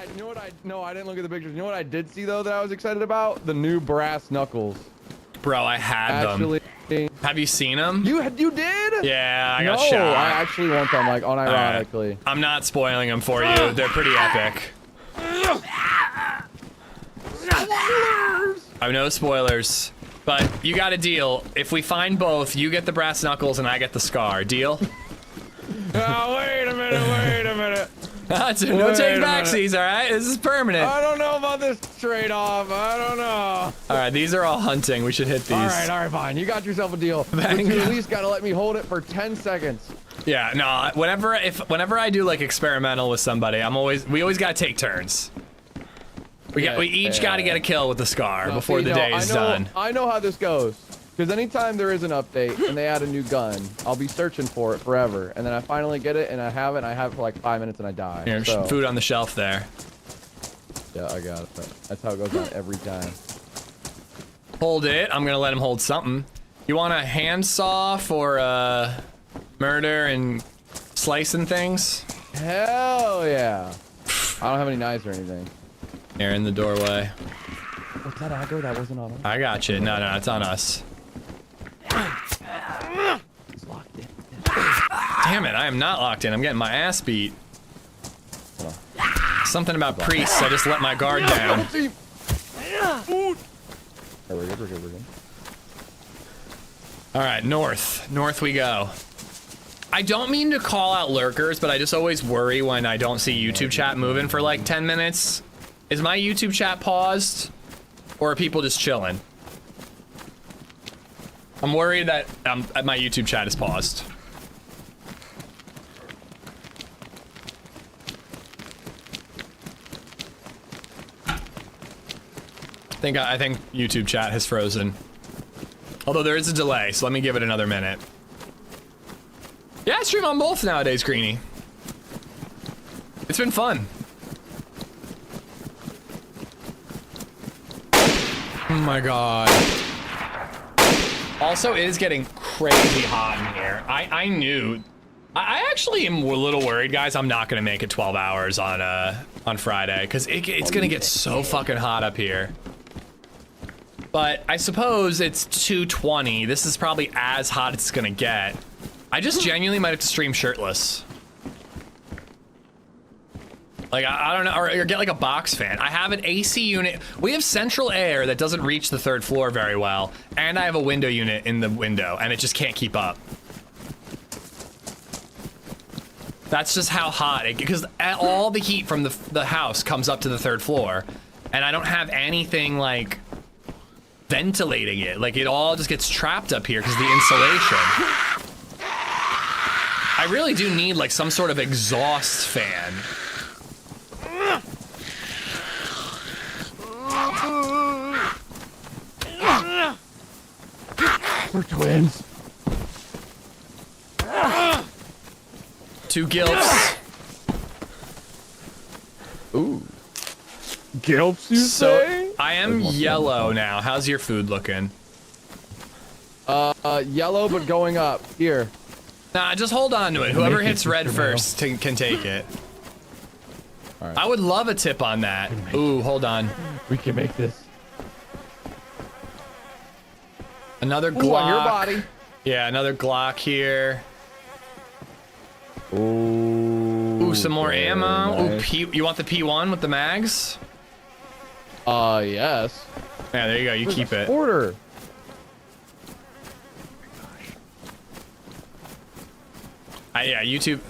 no, I didn't look at the pictures. You know what I did see though that I was excited about? The new brass knuckles. Bro, I had them. Have you seen them? You did? Yeah, I got shot. shot. I actually want them, like, unironically. Right. I'm not spoiling them for you. They're pretty epic. I have no spoilers. But you got a deal. If we find both, you get the brass knuckles and I get the scar. Deal? Oh, wait a minute. No take backsies, all right? This is permanent. I don't know about this trade-off. I don't know. All right, these are all hunting. We should hit these. All right, fine. You got yourself a deal. But you at least gotta let me hold it for 10 seconds. Yeah, no. Whenever I do like experimental with somebody, we always gotta take turns. We each gotta get a kill with the scar before the day is done. I know how this goes. Because anytime there is an update and they add a new gun, I'll be searching for it forever. And then I finally get it and I have it for like 5 minutes and I die. Here's food on the shelf there. Yeah, I got it. That's how it goes on every time. Hold it. I'm gonna let him hold something. You want a handsaw for murder and slicing things? Hell yeah. I don't have any knives or anything. Here in the doorway. Was that aggro? That wasn't on us. I got you. No, it's on us. It's locked in. Damn it, I am not locked in. I'm getting my ass beat. Something about priests. I just let my guard down. We're good. All right, north. North we go. I don't mean to call out lurkers, but I just always worry when I don't see YouTube chat moving for like 10 minutes. Is my YouTube chat paused? Or are people just chilling? I'm worried that my YouTube chat is paused. I think YouTube chat has frozen. Although there is a delay, so let me give it another minute. Yeah, I stream on both nowadays, Greenie. It's been fun. Oh my god. Also, it is getting crazy hot in here. I knew. I actually am a little worried, guys. I'm not gonna make it 12 hours on Friday, because it's gonna get so fucking hot up here. But I suppose it's 2:20. This is probably as hot as it's gonna get. I just genuinely might have to stream shirtless. Like, I don't know, or get like a box fan. I have an AC unit. We have central air that doesn't reach the 3rd floor very well. And I have a window unit in the window, and it just can't keep up. That's just how hot it, because all the heat from the house comes up to the 3rd floor. And I don't have anything like ventilating it. Like, it all just gets trapped up here because of the insulation. I really do need like some sort of exhaust fan. We're twins. 2 gilfs. Ooh. Gilfs, you say? I am yellow now. How's your food looking? Yellow, but going up. Here. Nah, just hold on to it. Whoever hits red first can take it. All right. I would love a tip on that. Ooh, hold on. We can make this. Another Glock. Ooh, on your body. Yeah, another Glock here. Ooh, some more ammo. Nice. Ooh, you want the P1 with the mags? Yes. Yeah, there you go. You keep it. Order. Yeah, YouTube.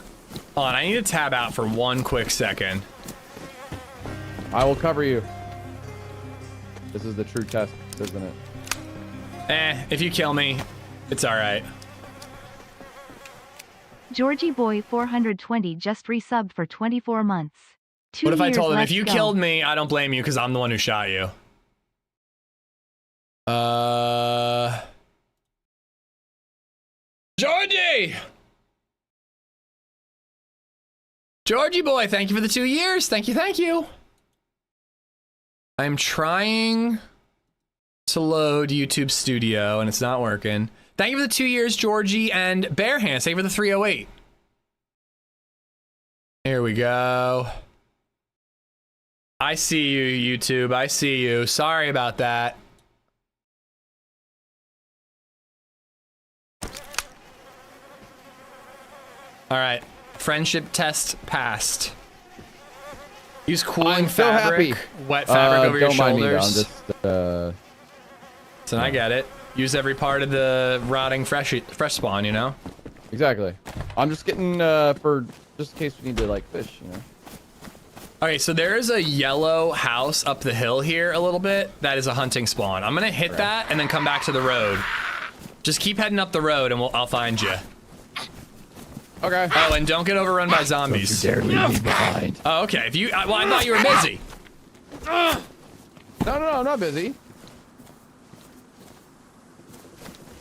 Hold on, I need to tab out for 1 quick second. I will cover you. This is the true test, isn't it? If you kill me, it's alright. Georgie Boy 420 just resubbed for 24 months. 2 What if I years, told him, if let's you go. killed me, I don't blame you because I'm the one who shot you? Georgie! Georgie boy, thank you for the 2 years. Thank you, thank you. I'm trying to load YouTube Studio and it's not working. Thank you for the 2 years, Georgie, and Bare Hands, thank you for the 308. Here we go. I see you, YouTube. I see you. Sorry about that. All right. Friendship test passed. Use cooling fabric, wet fabric over your shoulders. I'm just, So I get it. Use every part of the rotting fresh spawn, you know? Exactly. I'm just getting, for just in case we need to, like, fish, you know? Okay, so there is a yellow house up the hill here a little bit. That is a hunting spawn. I'm gonna hit that and then come back to the road. Just keep heading up the road and I'll find you. Okay. Oh, and don't get overrun by zombies. Don't you dare leave me behind. Oh, okay. If you, well, I thought you were busy. No, I'm not busy.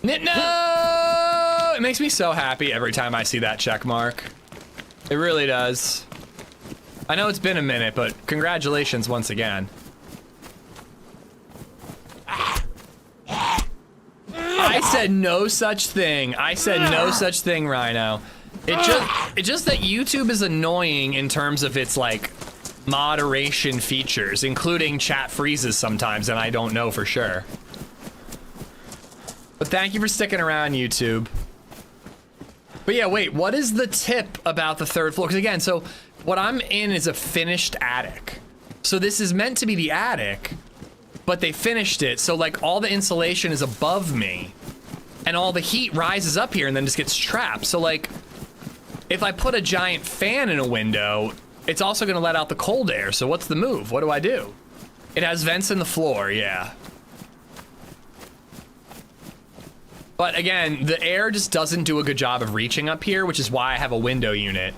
No! It makes me so happy every time I see that check mark. It really does. I know it's been a minute, but congratulations once again. I said no such thing. I said no such thing, Rhino. It just that YouTube is annoying in terms of its like moderation features, including chat freezes sometimes, and I don't know for sure. But thank you for sticking around, YouTube. But yeah, wait, what is the tip about the 3rd floor? Because again, so what I'm in is a finished attic. So this is meant to be the attic, but they finished it. So like all the insulation is above me and all the heat rises up here and then just gets trapped. So like if I put a giant fan in a window, it's also gonna let out the cold air. So what's the move? What do I do? It has vents in the floor, yeah. But again, the air just doesn't do a good job of reaching up here, which is why I have a window unit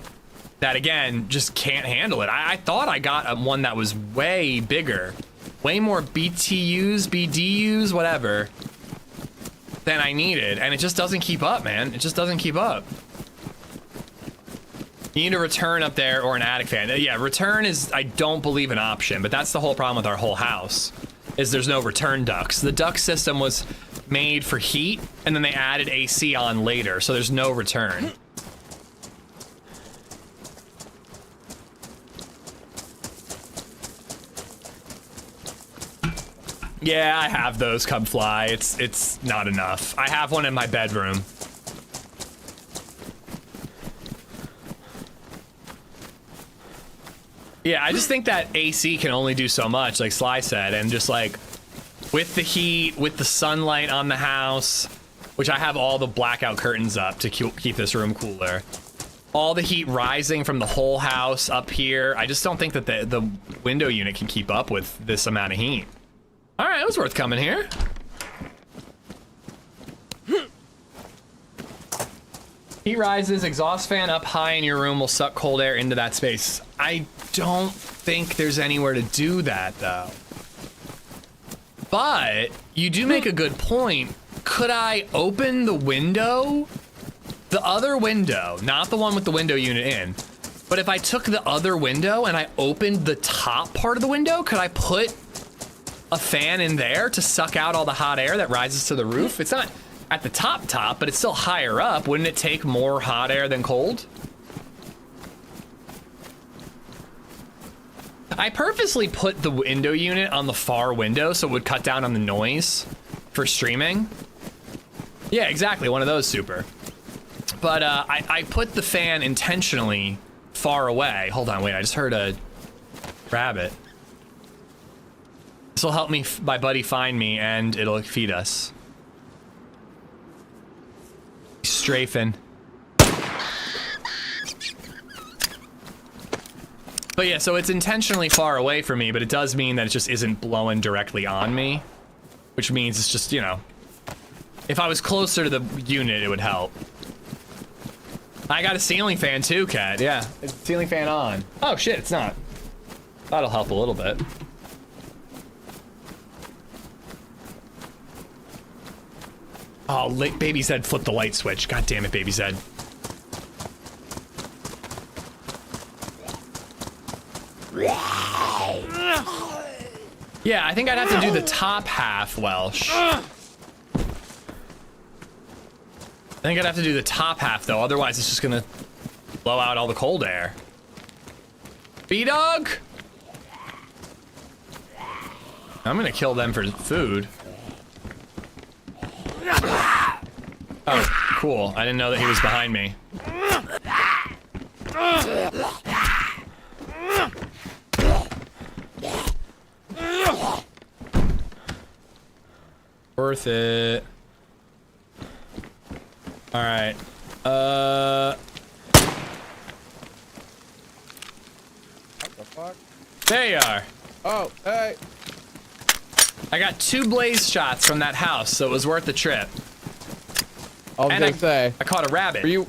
that, again, just can't handle it. I thought I got one that was way bigger, way more BTUs, BDUs, whatever, than I needed, and it just doesn't keep up, man. It just doesn't keep up. You need a return up there or an attic fan. Yeah, return is, I don't believe, an option, but that's the whole problem with our whole house, is there's no return ducts. The duct system was made for heat, and then they added AC on later, so there's no return. Yeah, I have those, come fly. It's not enough. I have one in my bedroom. Yeah, I just think that AC can only do so much, like Sly said, and just like with the heat, with the sunlight on the house, which I have all the blackout curtains up to keep this room cooler. All the heat rising from the whole house up here. I just don't think that the window unit can keep up with this amount of heat. All right, it was worth coming here. Heat rises, exhaust fan up high in your room will suck cold air into that space. I don't think there's anywhere to do that though. But you do make a good point. Could I open the window? The other window, not the one with the window unit in, but if I took the other window and I opened the top part of the window, could I put a fan in there to suck out all the hot air that rises to the roof? It's not at the top, but it's still higher up. Wouldn't it take more hot air than cold? I purposely put the window unit on the far window so it would cut down on the noise for streaming. Yeah, exactly, one of those, super. But I put the fan intentionally far away. Hold on, wait, I just heard a rabbit. This will help me, my buddy, find me, and it'll feed us. He's strafing. But yeah, so it's intentionally far away from me, but it does mean that it just isn't blowing directly on me, which means it's just, you know, if I was closer to the unit, it would help. I got a ceiling fan too, Kat. Yeah, it's ceiling fan on. Oh shit, it's not. That'll help a little bit. Oh, BayZed flipped the light switch. God damn it, BayZed. Yeah, I think I'd have to do the top half, Welsh. I think I'd have to do the top half, though. Otherwise, it's just gonna blow out all the cold air. B-Dog? I'm gonna kill them for food. Oh, cool. I didn't know that he was behind me. Worth it. All right. What the fuck? There you are. Oh, hey. I got 2 BlayZ shots from that house, so it was worth the trip. I was gonna say. I caught a rabbit. Were you?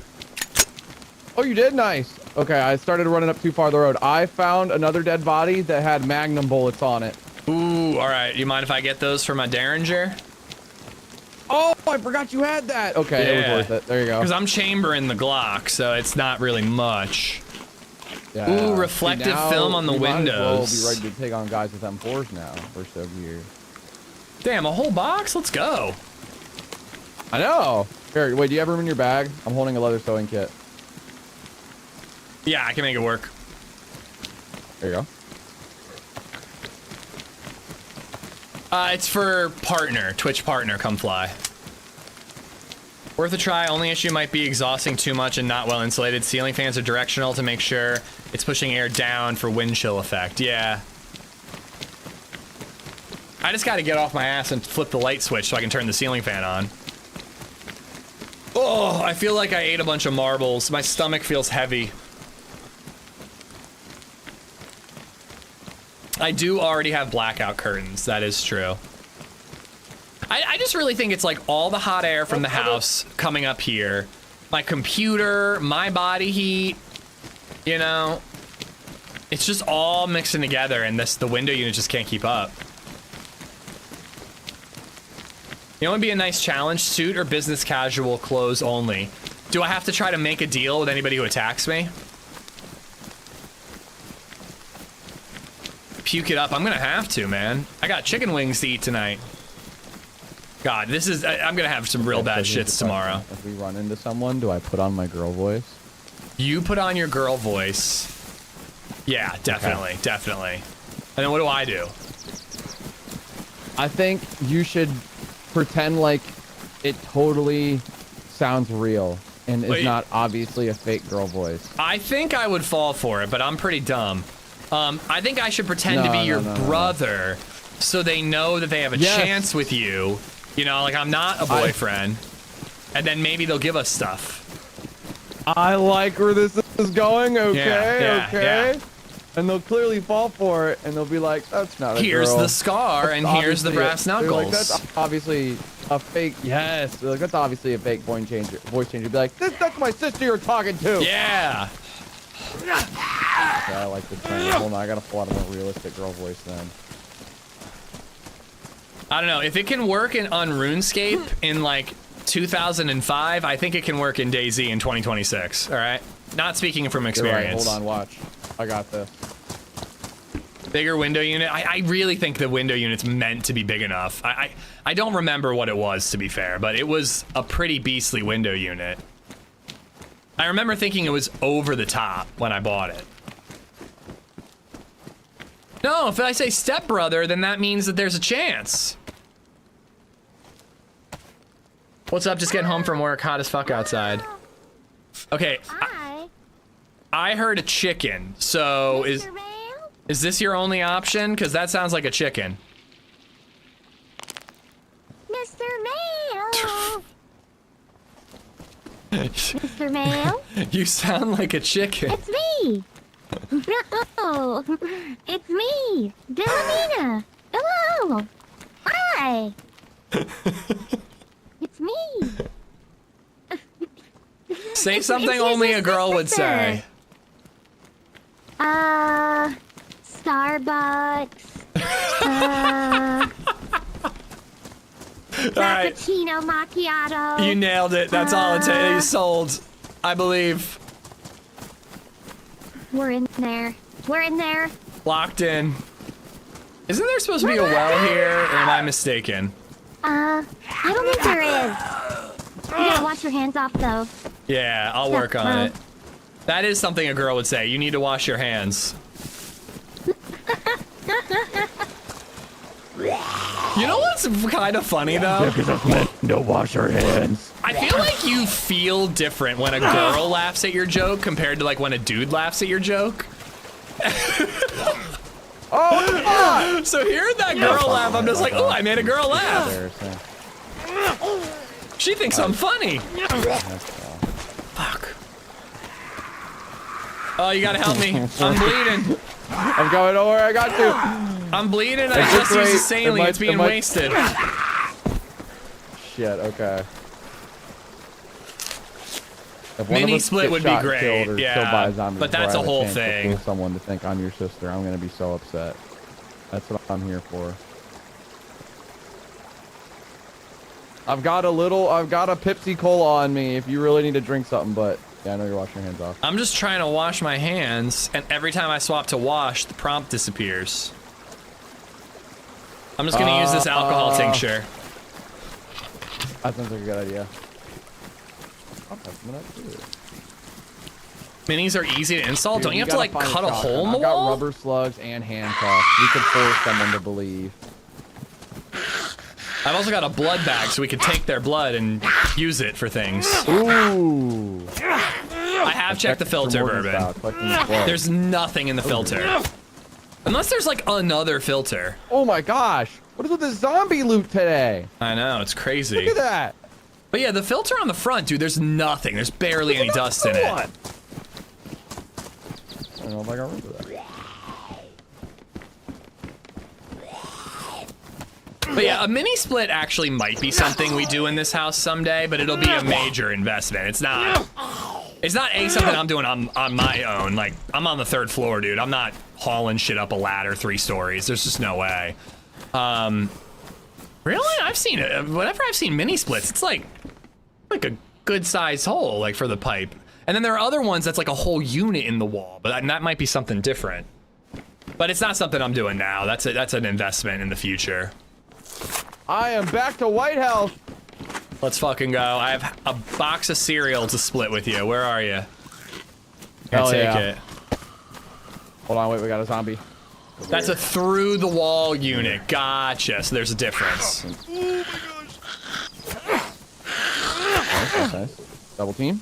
Oh, you did? Nice. Okay, I started running up too far the road. I found another dead body that had Magnum bullets on it. Ooh, all right. You mind if I get those for my Derringer? Oh, I forgot you had that. Okay, yeah. It was worth it. There you go. Because I'm chambering the Glock, so it's not really much. Yeah. Ooh, reflective film on the windows. We'll be ready to take on guys with M4s now. First of year. Damn, a whole box? Let's go. I know. Here, wait, do you have room in your bag? I'm holding a leather sewing kit. Yeah, I can make it work. There you go. It's for partner, Twitch partner, come fly. Worth a try. Only issue might be exhausting too much and not well insulated. Ceiling fans are directional to make sure it's pushing air down for wind chill effect. Yeah. I just gotta get off my ass and flip the light switch so I can turn the ceiling fan on. Oh, I feel like I ate a bunch of marbles. My stomach feels heavy. I do already have blackout curtains. That is true. I just really think it's like all the hot air from the house coming up here. My computer, my body heat, you know. It's just all mixing together and the window unit just can't keep up. You know what would be a nice challenge? Suit or business casual clothes only. Do I have to try to make a deal with anybody who attacks me? Puke it up. I'm gonna have to, man. I got chicken wings to eat tonight. God, this is... I'm gonna have some real bad shits tomorrow. If we run into someone, do I put on my girl voice? You put on your girl voice. Yeah, definitely, okay. Definitely. And then what do I do? I think you should pretend like it totally sounds real and is not obviously a fake girl voice. I think I would fall for it, but I'm pretty dumb. I think I should pretend to be your brother so they know that they have a chance with you. You know, like I'm not a boyfriend. And then maybe they'll give us stuff. I like where this is going. Okay, okay. Yeah. And they'll clearly fall for it, and they'll be like, "That's not a Here's girl. the scar, and here's the brass knuckles." Like, that's obviously a fake. Yes, they're like, that's obviously a fake voice changer. Be like, that's my sister you're talking to. Yeah. Yeah, I like this kind. Hold on, I gotta pull out a more realistic girl voice then. I don't know if it can work on RuneScape in like 2005. I think it can work in DayZ in 2026. All right, not speaking from experience. Right, hold on, watch. I got this. Bigger window unit. I really think the window unit's meant to be big enough. I don't remember what it was, to be fair, but it was a pretty beastly window unit. I remember thinking it was over the top when I bought it. No, if I say stepbrother, then that means that there's a chance. What's up? Just getting home from work. Hot as fuck outside. Okay. I heard a chicken. So is this your only option? Because that sounds like a chicken. Mr. Mail. Mr. Mail. You sound like a chicken. It's me. No, it's me, Delmina. Hello. Hi. It's me. Say something only a girl would say. Starbucks. Cappuccino macchiato. You nailed it. That's all it takes. You sold. I believe. We're in there. We're in there. Locked in. Isn't there supposed to be a well here, or am I mistaken? I don't think there is. You gotta wash your hands off, though. Yeah, I'll work on it. That is something a girl would say. You need to wash your hands. You know what's kind of funny, though? No, wash your hands. I feel like you feel different when a girl laughs at your joke compared to like when a dude laughs at your joke. Oh, so hearing that girl laugh, I'm just like, oh, I made a girl laugh. She thinks I'm funny. Fuck. Oh, you gotta help me. I'm bleeding. I'm going over. I got you. I'm bleeding. I just used a saline. It's being wasted. Shit. Okay. Mini split would be great. Yeah, but that's a whole thing. Fool someone to think I'm your sister. I'm gonna be so upset. That's what I'm here for. I've got a Pepsi Cola on me if you really need to drink something, but yeah, I know you're washing your hands off. I'm just trying to wash my hands, and every time I swap to wash, the prompt disappears. I'm just gonna use this alcohol tincture. That sounds like a good idea. I'll test them out too. Minis are easy to install. Dude, Don't you have to gotta like find cut a shotgun. hole in the I've got wall? rubber slugs and handcuffs. We could force someone to believe. I've also got a blood bag so we could take their blood and use it for things. Ooh. I have checked the filter, Bourbon. There's nothing in the filter. Unless there's like another filter. Oh my gosh. What is with this zombie loot today? I know, it's crazy. Look at that. But yeah, the filter on the front, dude, there's nothing. There's barely any dust in it. I don't know if I got room for that. But yeah, a mini split actually might be something we do in this house someday, but it'll be a major investment. It's not something I'm doing on my own. Like, I'm on the 3rd floor, dude. I'm not hauling shit up a ladder 3 stories. There's just no way. Really? I've seen it. Whenever I've seen mini splits, it's like a good sized hole, like for the pipe. And then there are other ones that's like a whole unit in the wall, but that might be something different. But it's not something I'm doing now. That's an investment in the future. I am back to White House. Let's fucking go. I have a box of cereal to split with you. Where are you? I'll take it. Hold on, wait, we got a zombie. That's a through the wall unit. Gotcha. So there's a difference. Oh my gosh. Nice. Double team.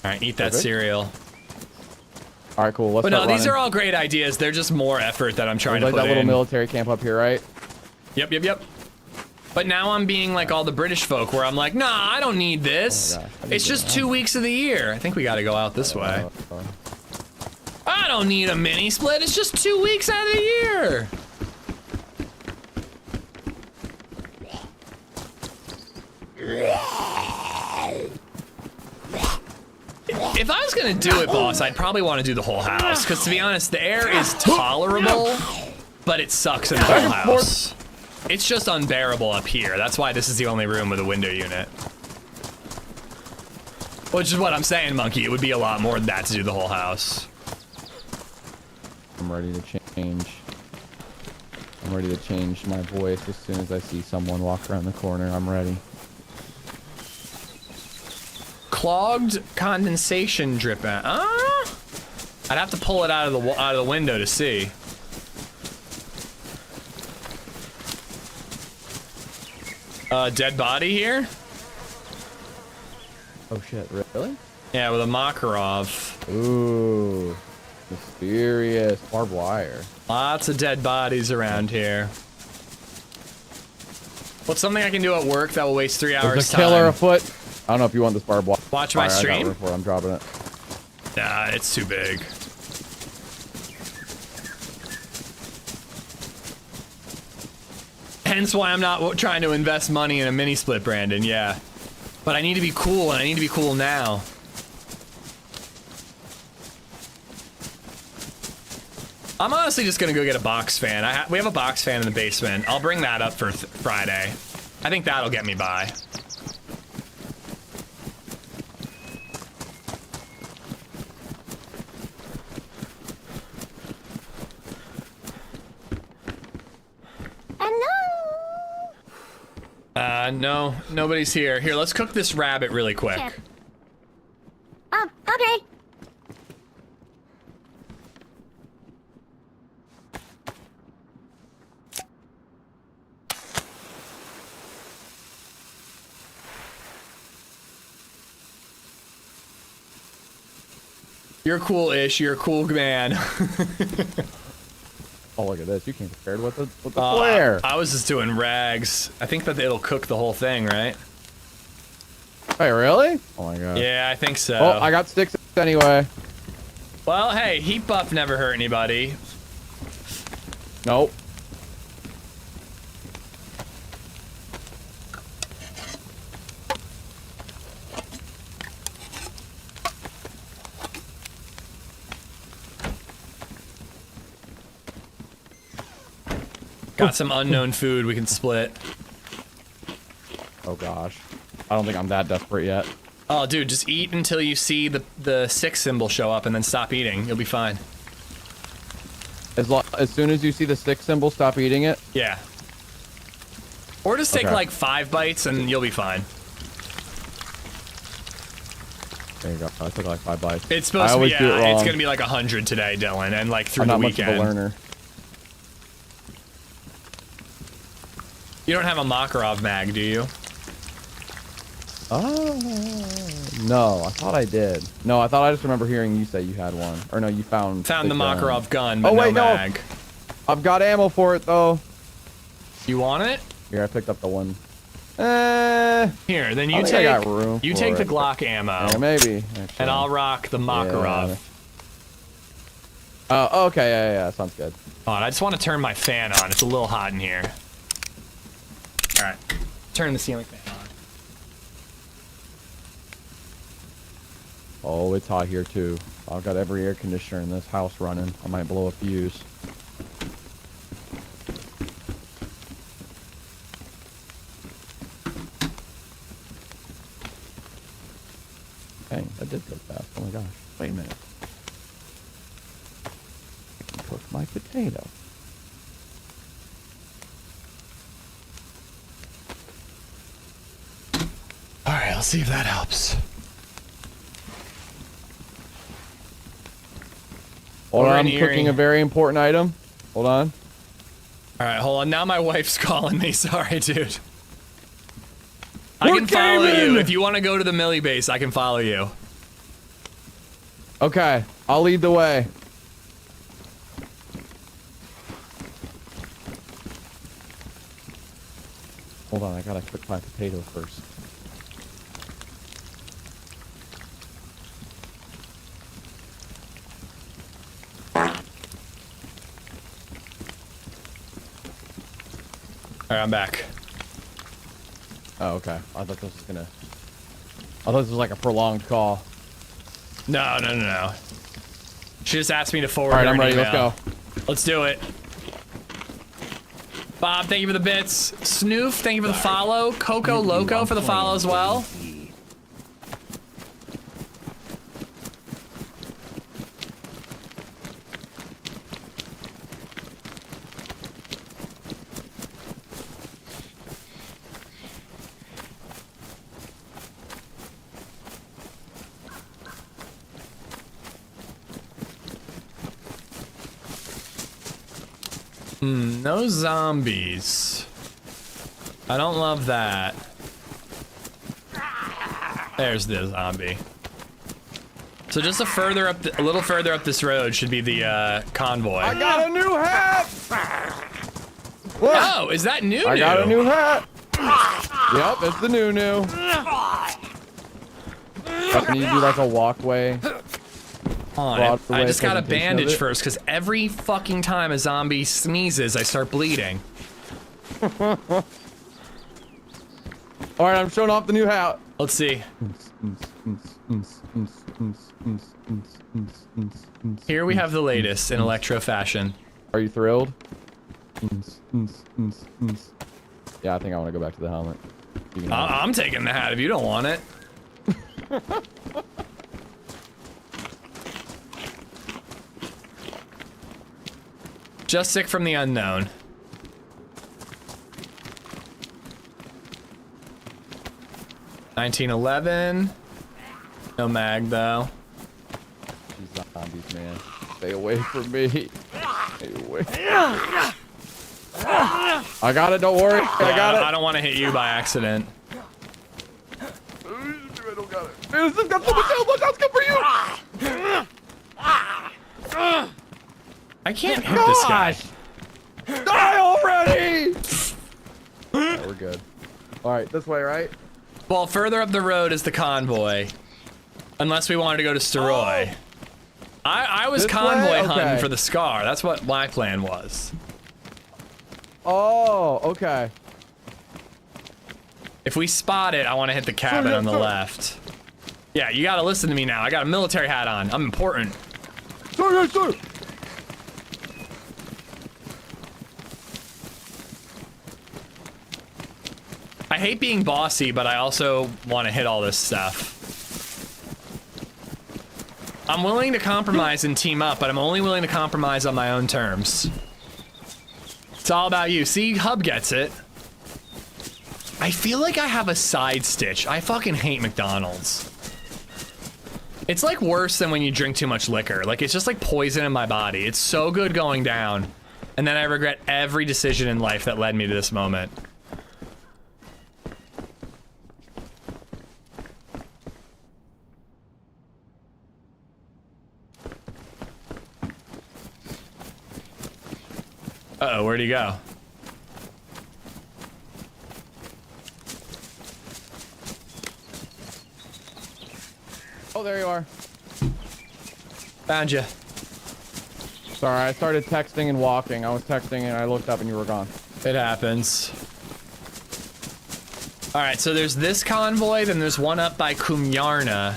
Alright, eat that cereal. Alright, cool. Let's But no, start these running. are all great ideas. They're just more effort that I'm trying to Like put that little in. military camp up here, right? Yep. But now I'm being like all the British folk where I'm like, nah, I don't need this. Oh my gosh, It's just 2 weeks of the year. I think we gotta go out this way. I don't need a mini split. It's just 2 weeks out of the year. If I was gonna do it, boss, I'd probably want to do the whole house. Because to be honest, the air is tolerable, but it sucks in the whole house. It's just unbearable up here. That's why this is the only room with a window unit. Which is what I'm saying, Monkey. It would be a lot more than that to do the whole house. I'm ready to change. I'm ready to change my voice as soon as I see someone walk around the corner. I'm ready. Clogged condensation drip out. I'd have to pull it out of the window to see. Dead body here? Oh shit, really? Yeah, with a Makarov. Ooh. Mysterious. Barbed wire. Lots of dead bodies around here. What's something I can do at work that will waste 3 hours There's a killer time? afoot. I don't know if you want this barbed wire. Watch my I got stream? room for it. I'm dropping it. Nah, it's too big. Hence why I'm not trying to invest money in a mini split, Brandon, yeah. But I need to be cool, and I need to be cool now. I'm honestly just gonna go get a box fan. We have a box fan in the basement. I'll bring that up for Friday. I think that'll get me by. No, nobody's here. Here, let's cook this rabbit really quick. Okay. You're cool-ish. You're a cool man. Oh, look at this. You came prepared with the flare. I was just doing rags. I think that it'll cook the whole thing, right? Wait, really? Oh my god. Yeah, I think so. Oh, I got sticks anyway. Well, hey, heat buff never hurt anybody. Nope. Got some unknown food we can split. Oh gosh. I don't think I'm that desperate yet. Oh, dude, just eat until you see the 6 symbol show up and then stop eating. You'll be fine. As soon as you see the stick symbol, stop eating it. Yeah. Or just take Okay. like 5 bites and you'll be fine. There you go. I took like 5 bites. It's supposed to be, yeah, it's gonna be like 100 today, Dylan, and like through I'm the not weekend. much of a learner. You don't have a Makarov mag, do you? Oh, no, I thought I did. No, I thought I just remember hearing you say you had one. Or no, you found the gun. Makarov gun, but oh, wait, no no mag. I've got ammo for it though. You want it? Here, I picked up the one. Here, then you I think take. I got room you for take the it. Glock ammo. Yeah, maybe. Actually. And I'll rock the Makarov. Yeah. Oh, okay, yeah, sounds good. Hold on, I just want to turn my fan on. It's a little hot in here. All right, turn the ceiling fan on. Oh, it's hot here too. I've got every air conditioner in this house running. I might blow a fuse. Dang, that did go fast. Oh my gosh. Wait a minute. I can cook my potato. All right, I'll see if that helps. Hold on, I'm Overhearing. cooking a very important item. Hold on. All right, hold on. Now my wife's calling me. Sorry, dude. I We're can follow gaming! you. If you want to go to the Millie base, I can follow you. Okay, I'll lead the way. Hold on, I gotta cook my potato first. All right, I'm back. Oh, okay. I thought this was gonna... I thought this was like a prolonged call. No. She just asked me to forward. Alright, her I'm an ready. Let's email. go. Let's do it. Bob, thank you for the bits. Snoof, thank you for the follow. Coco Loco for the follow as well. No zombies. I don't love that. There's the zombie. So just a little further up this road should be the convoy. I got a new hat! What? Oh, is that new? I got a new hat! Yep, it's the new. I need to do like a walkway. Hold on, I just got a bandage first because every fucking time a zombie sneezes, I start bleeding. Alright, I'm showing off the new hat. Let's see. Here we have the latest in electro fashion. Are you thrilled? Yeah, I think I want to go back to the helmet. I'm taking the hat if you don't want it. Just sick from the unknown. $1911. No mag though. These zombies, man. Stay away from me. Stay away. I got it, don't worry. I got it. I don't want to hit you by accident. I don't got it. Man, this has got so much health. Look, that's good for you. I can't hit this guy. Die already! Alright, we're good. Alright, this way, right? Well, further up the road is the convoy. Unless we wanted to go to Steroy. I was This convoy way? hunting Okay. for the Scar. That's what my plan was. Oh, okay. If we spot it, I want to hit the cabin on the left. Yeah, you gotta listen to me now. I got a military hat on. I'm important. Sir. I hate being bossy, but I also want to hit all this stuff. I'm willing to compromise and team up, but I'm only willing to compromise on my own terms. It's all about you. See, Hub gets it. I feel like I have a side stitch. I fucking hate McDonald's. It's like worse than when you drink too much liquor. Like it's just like poison in my body. It's so good going down. And then I regret every decision in life that led me to this moment. Uh-oh, where'd he go? Oh, there you are. Found you. Sorry, I started texting and walking. I was texting and I looked up and you were gone. It happens. All right, so there's this convoy, then there's one up by Kumyarna,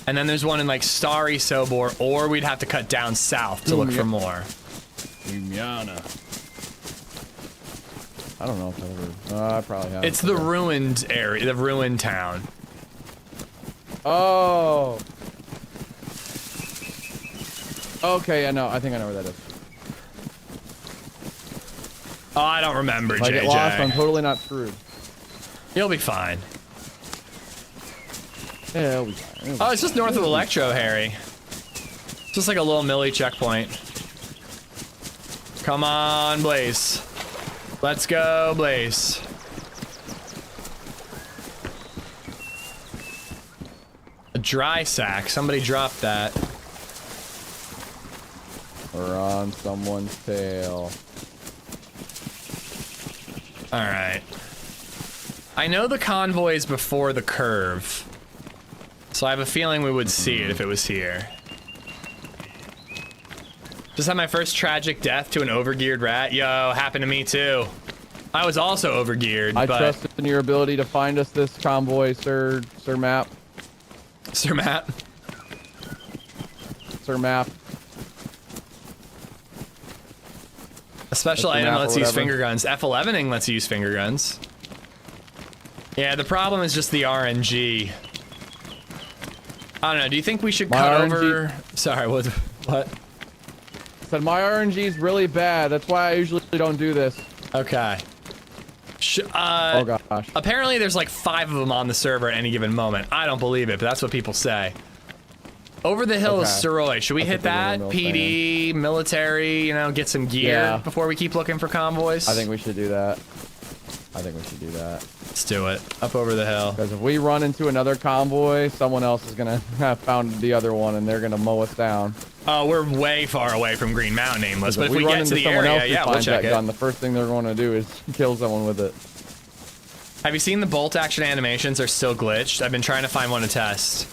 and then there's one in like Starry Sobor, or we'd have to cut down south to look for more. Kumyarna. I don't know if I ever. I probably have. It's the ruined area, the ruined town. Oh. Okay, yeah, no, I think I know where that is. Oh, I don't remember, If I JJ. get lost, I'm totally not screwed. You'll be fine. Yeah, it'll be fine. Oh, it's just north of Electro, Harry. Just like a little milli checkpoint. Come on, Blaze. Let's go, Blaze. A dry sack. Somebody dropped that. We're on someone's tail. All right. I know the convoy's before the curve, so I have a feeling we would see it if it was here. Just had my first tragic death to an overgeared rat. Yo, happened to me too. I was also overgeared, I but... trust in your ability to find us this convoy, Sir Map. Sir Matt? Sir Map. A special Mr. item Map or lets you use whatever. finger guns. F11ing lets you use finger guns. Yeah, the problem is just the RNG. I don't know, do you think we should My cut RNG over... Sorry, what? Said my RNG is really bad. That's why I usually don't do this. Okay. Oh gosh. Apparently there's like 5 of them on the server at any given moment. I don't believe it, but that's what people say. Over the hill is Okay. Soroy. Should we hit that? PD, military, you know, get some gear before we keep looking for convoys? I think we should do that. I think we should do that. Let's do it. Up over the hill. Because if we run into another convoy, someone else is gonna have found the other one and they're gonna mow us down. Oh, we're way far away from Green Mountain Nameless, but if we run get to into the someone area, else who yeah, we'll finds check that it. gun, the first thing they're going to do is kill someone with it. Have you seen the bolt action animations are still glitched? I've been trying to find one to test.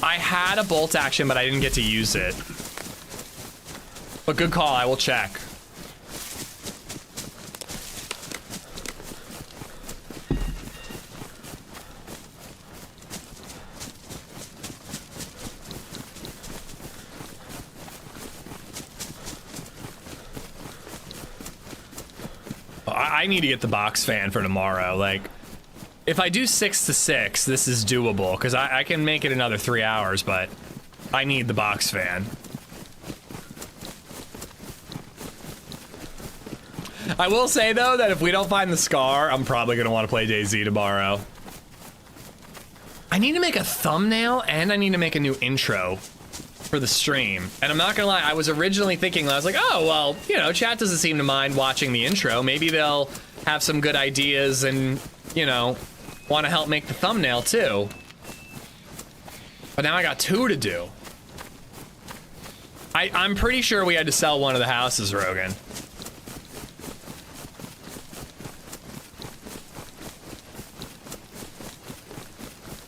I had a bolt action, but I didn't get to use it. But good call, I will check. I need to get the box fan for tomorrow. Like, if I do 6 to 6, this is doable, because I can make it another 3 hours, but I need the box fan. I will say, though, that if we don't find the scar, I'm probably going to want to play DayZ tomorrow. I need to make a thumbnail, and I need to make a new intro for the stream. And I'm not gonna lie, I was originally thinking, I was like, oh, well, you know, chat doesn't seem to mind watching the intro. Maybe they'll have some good ideas and, you know, want to help make the thumbnail too. But now I got 2 to do. I'm pretty sure we had to sell one of the houses, Rogan.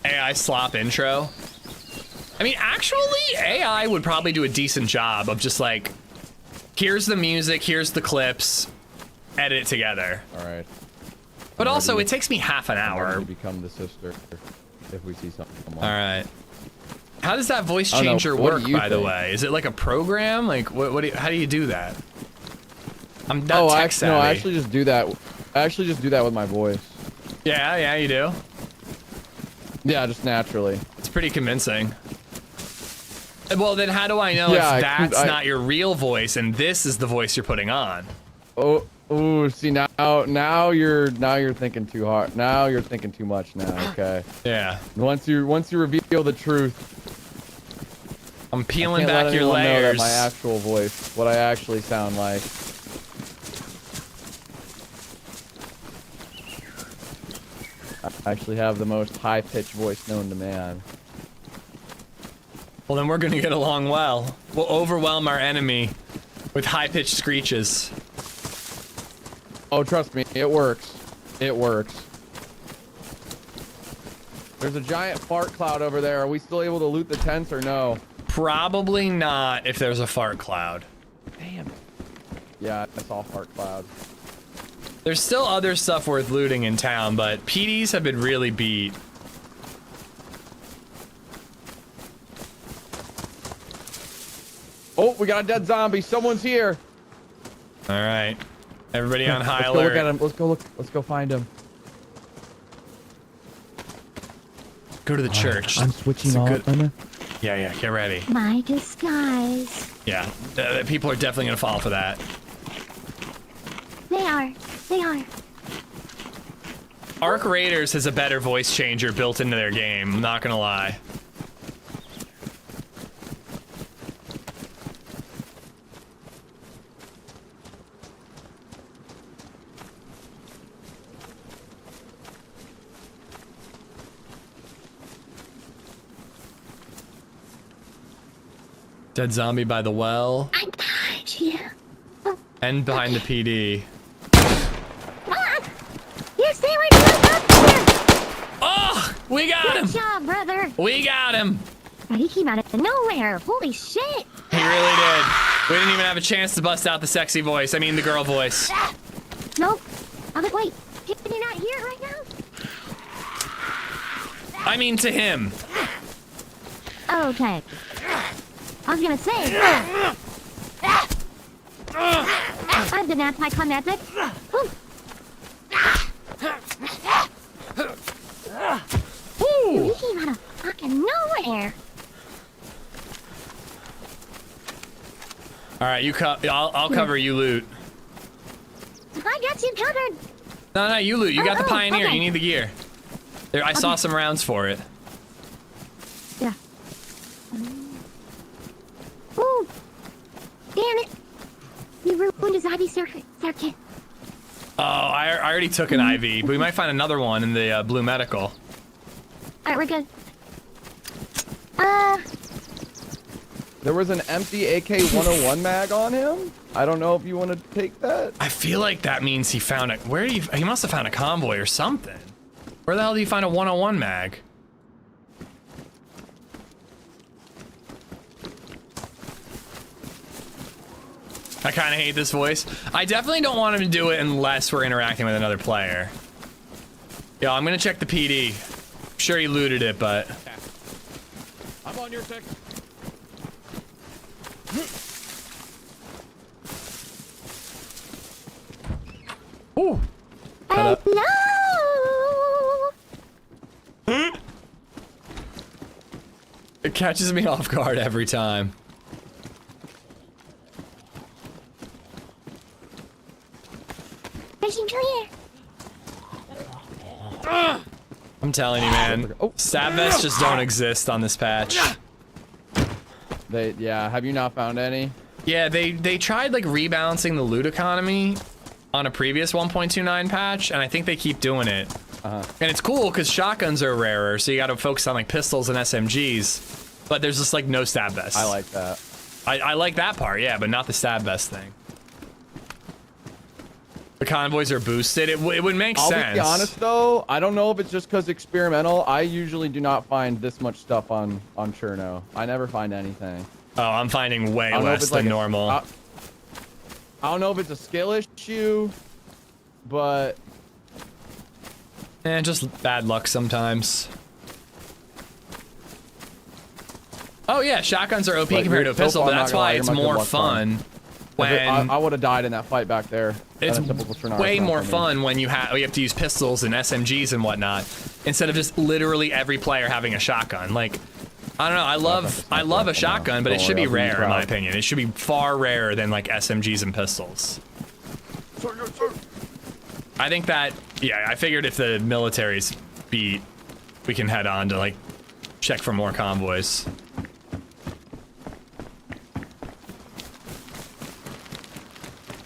AI slop intro. I mean, actually, AI would probably do a decent job of just like, here's the music, here's the clips, edit it together. All right. But also, it takes me half an hour. To become the sister if we see something. All right. How does that voice I don't know. changer What work, do you by the think? way? Is it like a program? Like, how do you do that? I'm not tech savvy. No, I actually just do that. I actually just do that with my voice. Yeah, you do. Yeah, just naturally. It's pretty convincing. Well, then how do I know Yeah, if that's not your real voice and this is the voice you're putting on? Oh, Ooh, see now you're thinking too hard. Now you're thinking too much now. Okay. Yeah. Once you reveal the truth, I'm peeling I can't back let your anyone know that layers. my actual voice, what I actually sound like. I actually have the most high-pitched voice known to man. Well, then we're gonna get along well. We'll overwhelm our enemy with high-pitched screeches. Oh, trust me, it works. It works. There's a giant fart cloud over there. Are we still able to loot the tents or no? Probably not if there's a fart cloud. Damn. Yeah, I saw fart cloud. There's still other stuff worth looting in town, but PDs have been really beat. Oh, we got a dead zombie. Someone's here. All right. Everybody on high Let's alert. go look at him. Let's go look. Let's go find him. Go to the church. I'm switching It's a off. good- Yeah, get ready. My disguise. Yeah, people are definitely gonna fall for that. They are. They are. ARC Raiders has a better voice changer built into their game, I'm not gonna lie. Dead zombie by the well. I'm behind you. And behind the PD. Ah! You stay away from the doctor! Oh! We got him! Good job, brother. We got him! He came out of nowhere. Holy shit. He really did. We didn't even have a chance to bust out the sexy voice. I mean the girl voice. Nope. Wait. Can you not hear it right now? I mean to him. Okay. I was gonna say. I've been anticlimactic. You came out of fucking nowhere. All right, I'll cover you loot. I got you covered. No, you loot. You got the Pioneer. okay. You need the gear. There, I saw some rounds for it. Yeah. Ooh. Damn it. You ruined his IV circuit. Oh, I already took an IV, but we might find another one in the blue medical. Alright, we're good. There was an empty AK-101 mag on him. I don't know if you want to take that. I feel like that means he found a. Where did he must have found a convoy or something. Where the hell did you find a 101 mag? I kind of hate this voice. I definitely don't want him to do it unless we're interacting with another player. Yo, I'm gonna check the PD. I'm sure he looted it, but. I'm on your tick. Ooh. Hello. It catches me off guard every time. Mission clear. I'm telling you, man. Stab vests just don't exist on this patch. Yeah, have you not found any? Yeah, they tried like rebalancing the loot economy on a previous 1.29 patch, and I think they keep doing it. And it's cool because shotguns are rarer, so you got to focus on like pistols and SMGs. But there's just like no stab vests. I like that. I like that part, yeah, but not the stab vest thing. The convoys are boosted. It would make sense. I'll be honest though, I don't know if it's just because experimental. I usually do not find this much stuff on Cherno. I never find anything. Oh, I'm finding way less than normal. I don't know if it's a skill issue, but just bad luck sometimes. Oh yeah, shotguns are OP compared to a pistol, but that's why it's more fun when I would have died in that fight back there. it's way more fun when you have to use pistols and SMGs and whatnot instead of just literally every player having a shotgun. Like, I don't know, I love a shotgun, but it should be rare in my opinion. It should be far rarer than like SMGs and pistols. I think that, yeah, I figured if the military's beat, we can head on to, like, check for more convoys.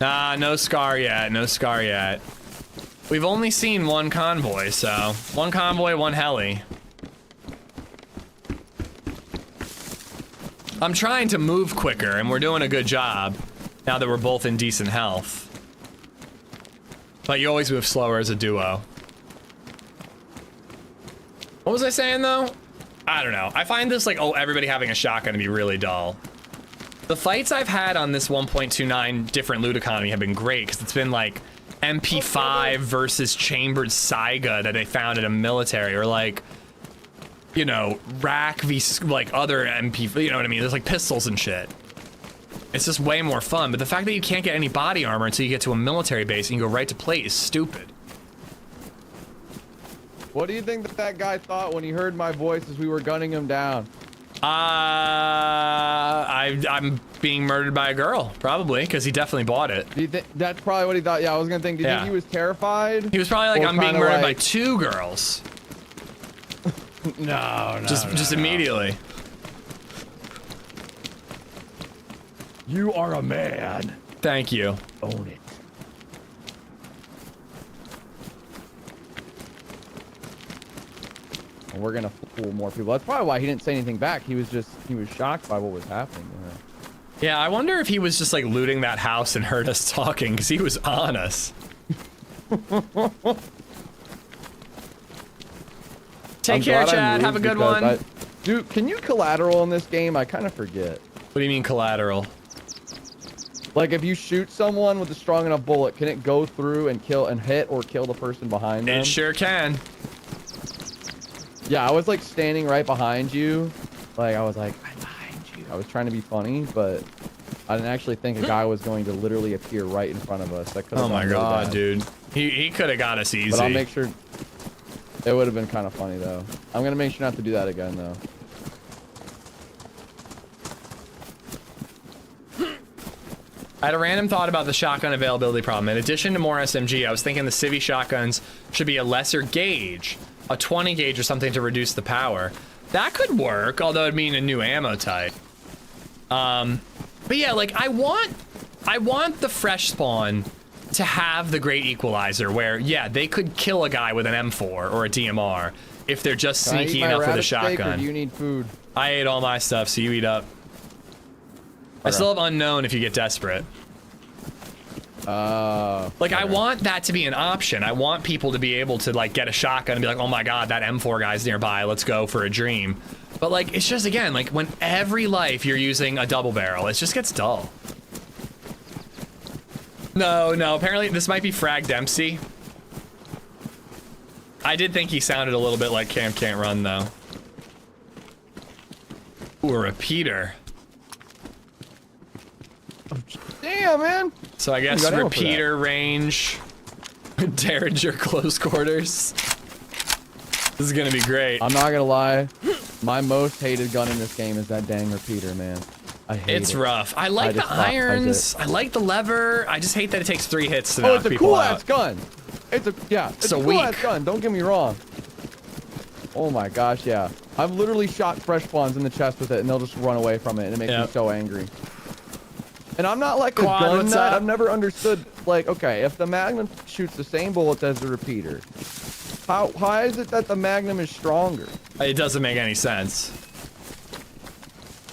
Nah, no scar yet, no scar yet. We've only seen one convoy, so one convoy, one heli. I'm trying to move quicker, and we're doing a good job now that we're both in decent health. But you always move slower as a duo. What was I saying, though? I don't know. I find this, like, oh, everybody having a shotgun to be really dull. The fights I've had on this 1.29 different loot economy have been great, because it's been, like, MP5 versus chambered Saiga that they found at a military, or, like, you know, rack v, like, other MP, you know what I mean? There's, like, pistols and shit. It's just way more fun, but the fact that you can't get any body armor until you get to a military base and you go right to plate is stupid. What do you think that guy thought when he heard my voice as we were gunning him down? I'm being murdered by a girl, probably, because he definitely bought it. Do you think that's probably what he thought? Yeah, I was gonna think. Do you think he was terrified? He was probably like, Or I'm being kinda murdered by like- 2 girls. No, Just immediately. You are a man. Thank you. Own it. And we're gonna fool more people. That's probably why he didn't say anything back. He was shocked by what was happening. Yeah, I wonder if he was just like looting that house and heard us talking, because he was on us. Take care, Chad. Have a good one. Dude, can you collateral in this game? I kind of forget. What do you mean collateral? Like, if you shoot someone with a strong enough bullet, can it go through and kill and hit or kill the person behind them? It sure can. Yeah, I was like standing right behind you. Like, I was like, I'm behind you. I was trying to be funny, but I didn't actually think a guy was going to literally appear right in front of us. That could have Oh my gone really god, bad. dude. He could have got us easy. But I'll make sure. It would have been kind of funny, though. I'm going to make sure not to do that again, though. I had a random thought about the shotgun availability problem. In addition to more SMG, I was thinking the civvy shotguns should be a lesser gauge, a 20 gauge or something to reduce the power. That could work, although it'd mean a new ammo type. But yeah, like I want the fresh spawn to have the great equalizer where, yeah, they could kill a guy with an M4 or a DMR if they're just sneaky enough with a shotgun. Or do you need food? I ate all my stuff, so you eat up. I still have unknown if you get desperate. Like, I want that to be an option. I want people to be able to, like, get a shotgun and be like, oh my god, that M4 guy's nearby, let's go for a dream. But, like, it's just, again, like, when every life you're using a double barrel, it just gets dull. No, apparently this might be Frag Dempsey. I did think he sounded a little bit like Camp Can't Run, though. Ooh, a repeater. Damn, man. So I guess repeater range, Derringer close quarters. This is gonna be great. I'm not gonna lie. My most hated gun in this game is that dang repeater, man. I hate it. It's rough. I like the irons. I like the lever. I just hate that it takes 3 hits to knock it's a people cool out. ass gun. It's a cool weak ass gun. Don't get me wrong. Oh my gosh, yeah. I've literally shot fresh spawns in the chest with it, and they'll just run away from it, and it makes me so angry. And I'm not like a gun nut. I've never understood, like, okay, if the Magnum shoots the same bullets as the repeater, why is it that the Magnum is stronger? It doesn't make any sense.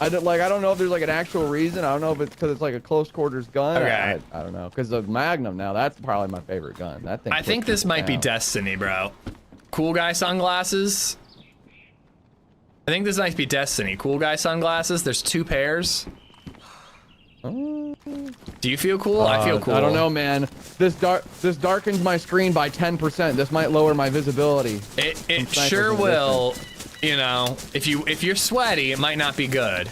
I don't know if there's like an actual reason. I don't know if it's because it's like a close quarters gun. Okay. I don't know. Because the Magnum now, that's probably my favorite gun. That thing. I think this might be Destiny, bro. Cool guy sunglasses. I think this might be Destiny. Cool guy sunglasses. There's 2 pairs. Do you feel cool? I feel cool. I don't know, man. This darkens my screen by 10%. This might lower my visibility. It sure will. You know, if you're sweaty, it might not be good.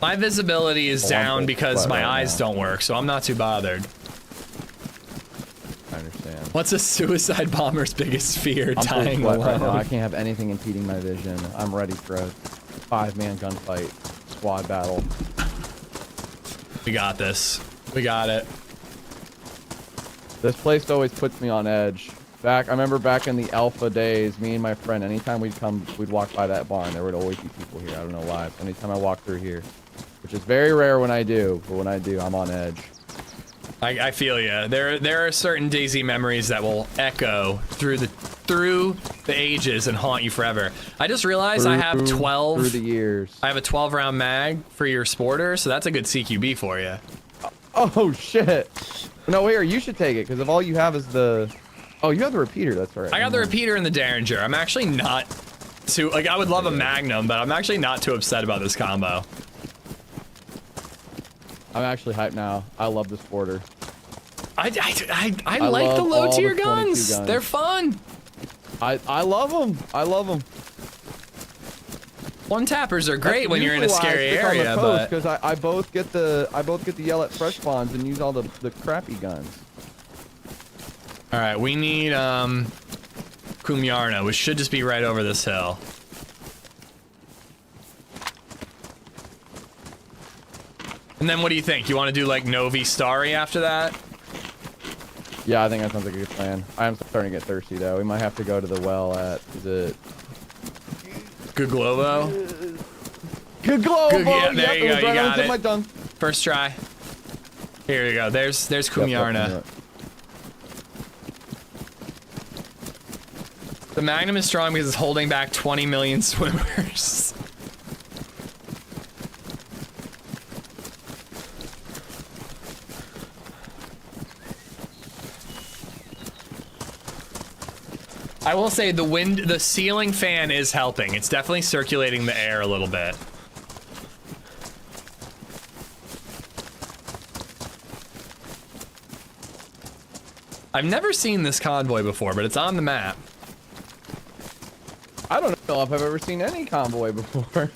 My visibility is down because my eyes don't work, so I'm not too bothered. I understand. What's a suicide bomber's biggest fear? I'm Dying full sweat alone. right now. I can't have anything impeding my vision. I'm ready for a 5-man gunfight, squad battle. We got this. We got it. This place always puts me on edge. I remember back in the alpha days, me and my friend, anytime we'd walk by that barn, there would always be people here. I don't know why. Anytime I walk through here, which is very rare when I do, but when I do, I'm on edge. I feel ya. There are certain DayZ memories that will echo through the ages and haunt you forever. I just realized I have 12 through the years. I have a 12 round mag for your sporter, so that's a good CQB for you. Oh shit! No, here you should take it because if all you have is the. Oh, you have the repeater. That's right. I got the repeater and the Derringer. I'm actually not too like I would love a Magnum, but I'm actually not too upset about this combo. I'm actually hyped now. I love the sporter. I like the low tier guns. They're fun. I love them. I love them. One tappers are great when you're in a scary area, but because I both get the yell at fresh spawns and use all the crappy guns. All right, we need Kumyarna, which should just be right over this hill. And then what do you think? You want to do like Novi Starry after that? Yeah, I think that sounds like a good plan. I am starting to get thirsty though. We might have to go to the well at is it Guglovo? Guglovo. Yeah, there you go. You got it. it. My tongue. First try. Here you go. There's Kumyarna. The Magnum is strong because it's holding back 20 million swimmers. I will say the ceiling fan is helping. It's definitely circulating the air a little bit. I've never seen this convoy before, but it's on the map. I don't know if I've ever seen any convoy before.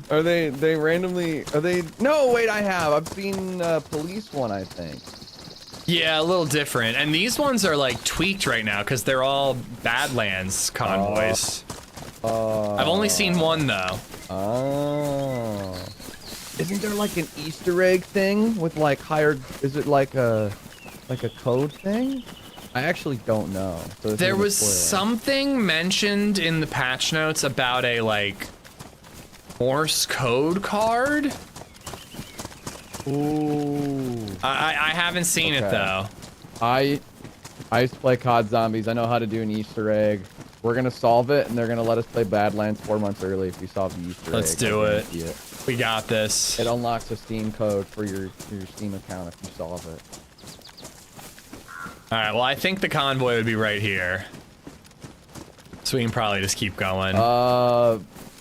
Are they randomly, no, wait, I have. I've seen police one, I think. Yeah, a little different. And these ones are like tweaked right now because they're all Badlands convoys. I've only seen one though. Oh. Isn't there like an Easter egg thing with like higher, is it like a code thing? I actually don't know. So there was something mentioned in the patch notes about a like Morse code card. Ooh. I haven't seen it though. I used to play COD Zombies. I know how to do an Easter egg. We're gonna solve it, and they're gonna let us play Badlands 4 months early if we solve the Easter egg. Let's do it. We got this. It unlocks a Steam code for your Steam account if you solve it. All right. Well, I think the convoy would be right here, so we can probably just keep going.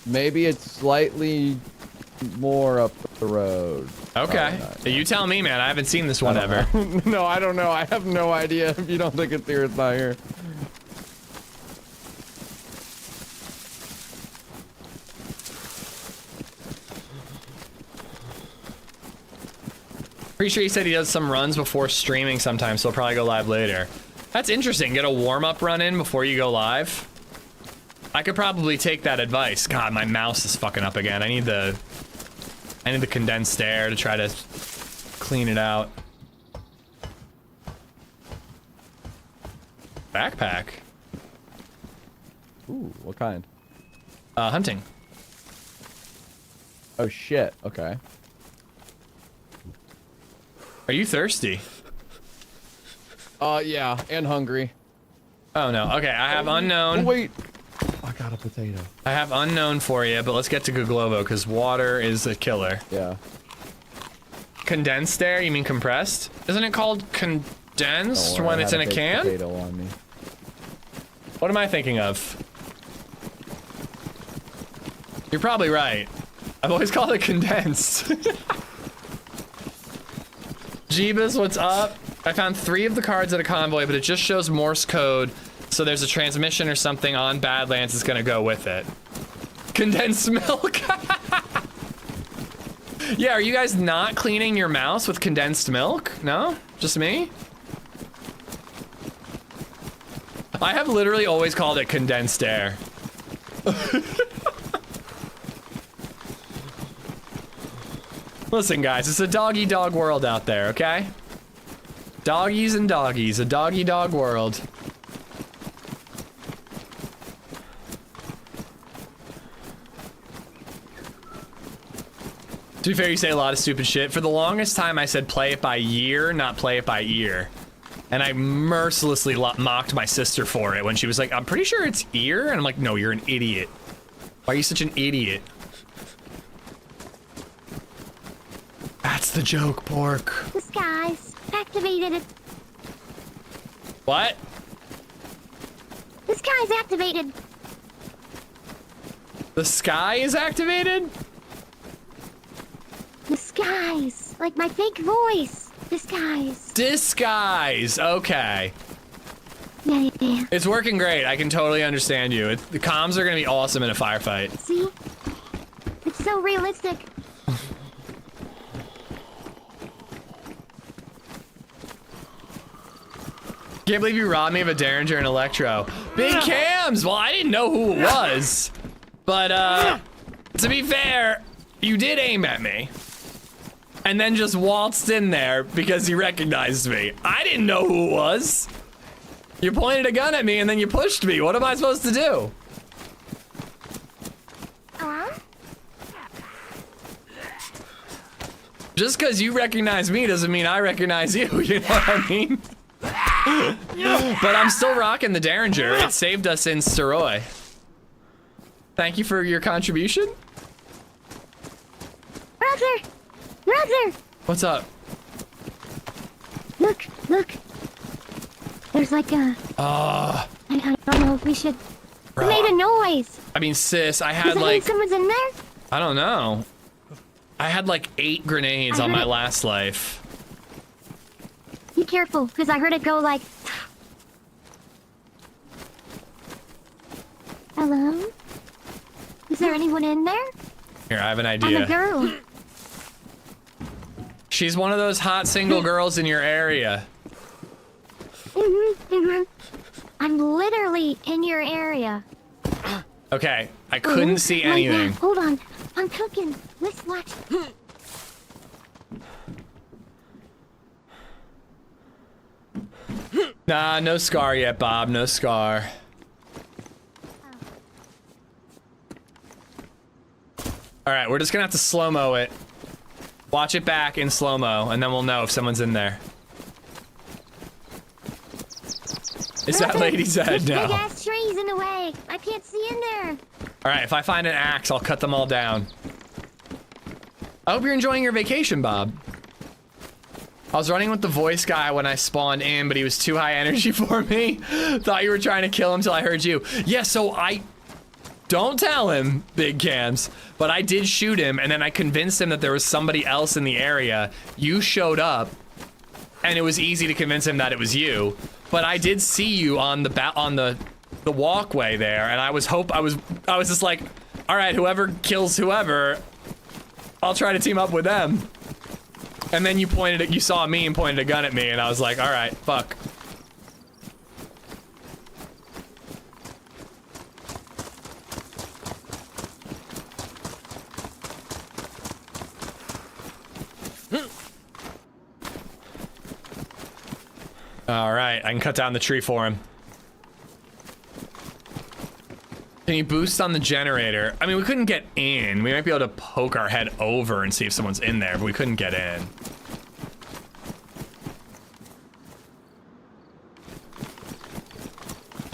Maybe it's slightly more up the road. Okay. You tell me, man. I haven't seen this one ever. No, I don't know. I have no idea. If you don't think it's here, it's not here. Pretty sure he said he does some runs before streaming sometimes, so he'll probably go live later. That's interesting. Get a warm-up run in before you go live. I could probably take that advice. God, my mouse is fucking up again. I need the condensed air to try to clean it out. Backpack. Ooh, what kind? Hunting. Oh shit. Okay. Are you thirsty? Yeah, and hungry. Oh no. Okay, I have unknown. Oh, wait. I got a potato. I have unknown for you, but let's get to Guglovo because water is a killer. Yeah. Condensed air? You mean compressed? Isn't it called condensed when it's in a can? Potato on me. What am I thinking of? You're probably right. I've always called it condensed. Jeebus, what's up? I found 3 of the cards at a convoy, but it just shows Morse code, so there's a transmission or something on Badlands that's gonna go with it. Condensed milk. Yeah, are you guys not cleaning your mouse with condensed milk? No? Just me? I have literally always called it condensed air. Listen, guys, it's a doggy-dog world out there, okay? Doggies and doggies, a doggy-dog world. To be fair, you say a lot of stupid shit. For the longest time, I said play it by year, not play it by ear. And I mercilessly mocked my sister for it when she was like, I'm pretty sure it's ear. And I'm like, no, you're an idiot. Why are you such an idiot? That's the joke, Pork. The skies activated. What? The sky's activated. The sky is activated? The skies. Like my fake voice. Disguise. Disguise. Okay. Yeah. It's working great. I can totally understand you. The comms are going to be awesome in a firefight. See? It's so realistic. Can't believe you robbed me of a Derringer and Electro. Big Cams! Well, I didn't know who it was. But, to be fair, you did aim at me. And then just waltzed in there because you recognized me. I didn't know who it was. You pointed a gun at me and then you pushed me. What am I supposed to do? Just because you recognize me doesn't mean I recognize you, you know what I mean? But I'm still rocking the Derringer. It saved us in Steroy. Thank you for your contribution. Brother! Brother! What's up? Look, look. There's like a... I don't know if we should... It made a noise. I mean, sis, I had Does that mean like... someone's in there? I don't know. I had like 8 grenades on my last life. Be careful, because I heard it go like... Hello? Is there anyone in there? Here, I have an I'm idea. a girl. She's one of those hot single girls in your area. I'm literally in your area. Okay, I couldn't see Wait, anything. hold on. I'm cooking. Let's watch. Nah, no scar yet, Bob. No scar. Alright, we're just gonna have to slow-mo it. Watch it back in slow-mo, and then we'll know if someone's in there. Is that LadyZed now? Big ass trees in the way. I can't see in there. Alright, if I find an axe, I'll cut them all down. I hope you're enjoying your vacation, Bob. I was running with the voice guy when I spawned in, but he was too high energy for me. Thought you were trying to kill him till I heard you. Yeah, so I... Don't tell him, Big Cams, but I did shoot him, and then I convinced him that there was somebody else in the area. You showed up, and it was easy to convince him that it was you. But I did see you on the walkway there, and I was just like, all right, whoever kills whoever, I'll try to team up with them. And then you saw me and pointed a gun at me, and I was like, all right, fuck. All right, I can cut down the tree for him. Can you boost on the generator? I mean, we couldn't get in. We might be able to poke our head over and see if someone's in there, but we couldn't get in.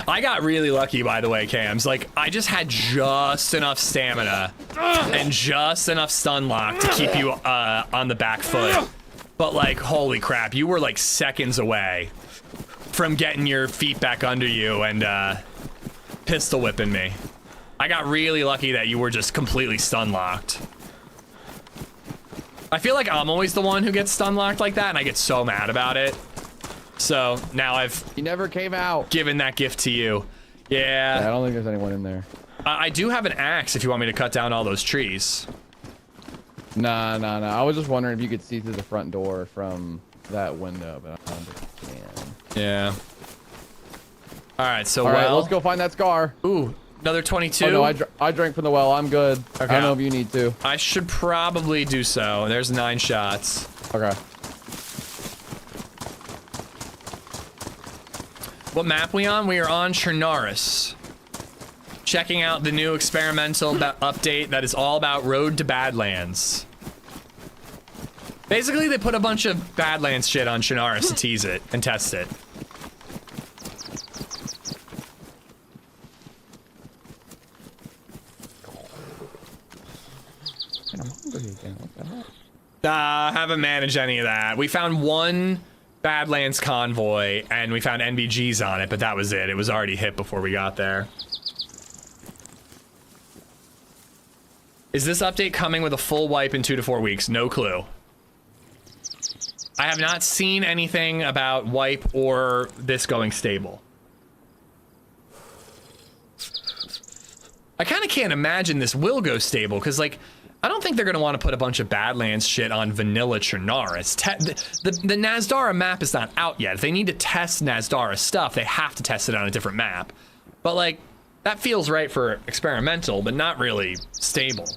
I got really lucky, by the way, Cams. Like, I just had just enough stamina and just enough stun lock to keep you on the back foot. But, like, holy crap, you were, like, seconds away from getting your feet back under you and pistol whipping me. I got really lucky that you were just completely stun locked. I feel like I'm always the one who gets stun locked like that, and I get so mad about it. So now You never came out. given that gift to you. Yeah. I don't think there's anyone in there. I do have an axe if you want me to cut down all those trees. Nah. I was just wondering if you could see through the front door from that window, but I don't think you can. Yeah. All right, so All right, let's go find that scar. Ooh, Another 22? Oh, no, I drank from the well. I'm good. Okay. I don't know if you need to. I should probably do so. There's 9 shots. Okay. What map we on? We are on Chernaris. Checking out the new experimental update that is all about Road to Badlands. Basically, they put a bunch of Badlands shit on Chernaris to tease it and test it. I'm hungry again. What the hell? Haven't managed any of that. We found one Badlands convoy and we found NVGs on it, but that was it. It was already hit before we got there. Is this update coming with a full wipe in 2 to 4 weeks? No clue. I have not seen anything about wipe or this going stable. I kind of can't imagine this will go stable because, like, I don't think they're going to want to put a bunch of Badlands shit on vanilla Chernaris. The Nazdara map is not out yet. If they need to test Nazdara stuff, they have to test it on a different map. But, like, that feels right for experimental, but not really stable.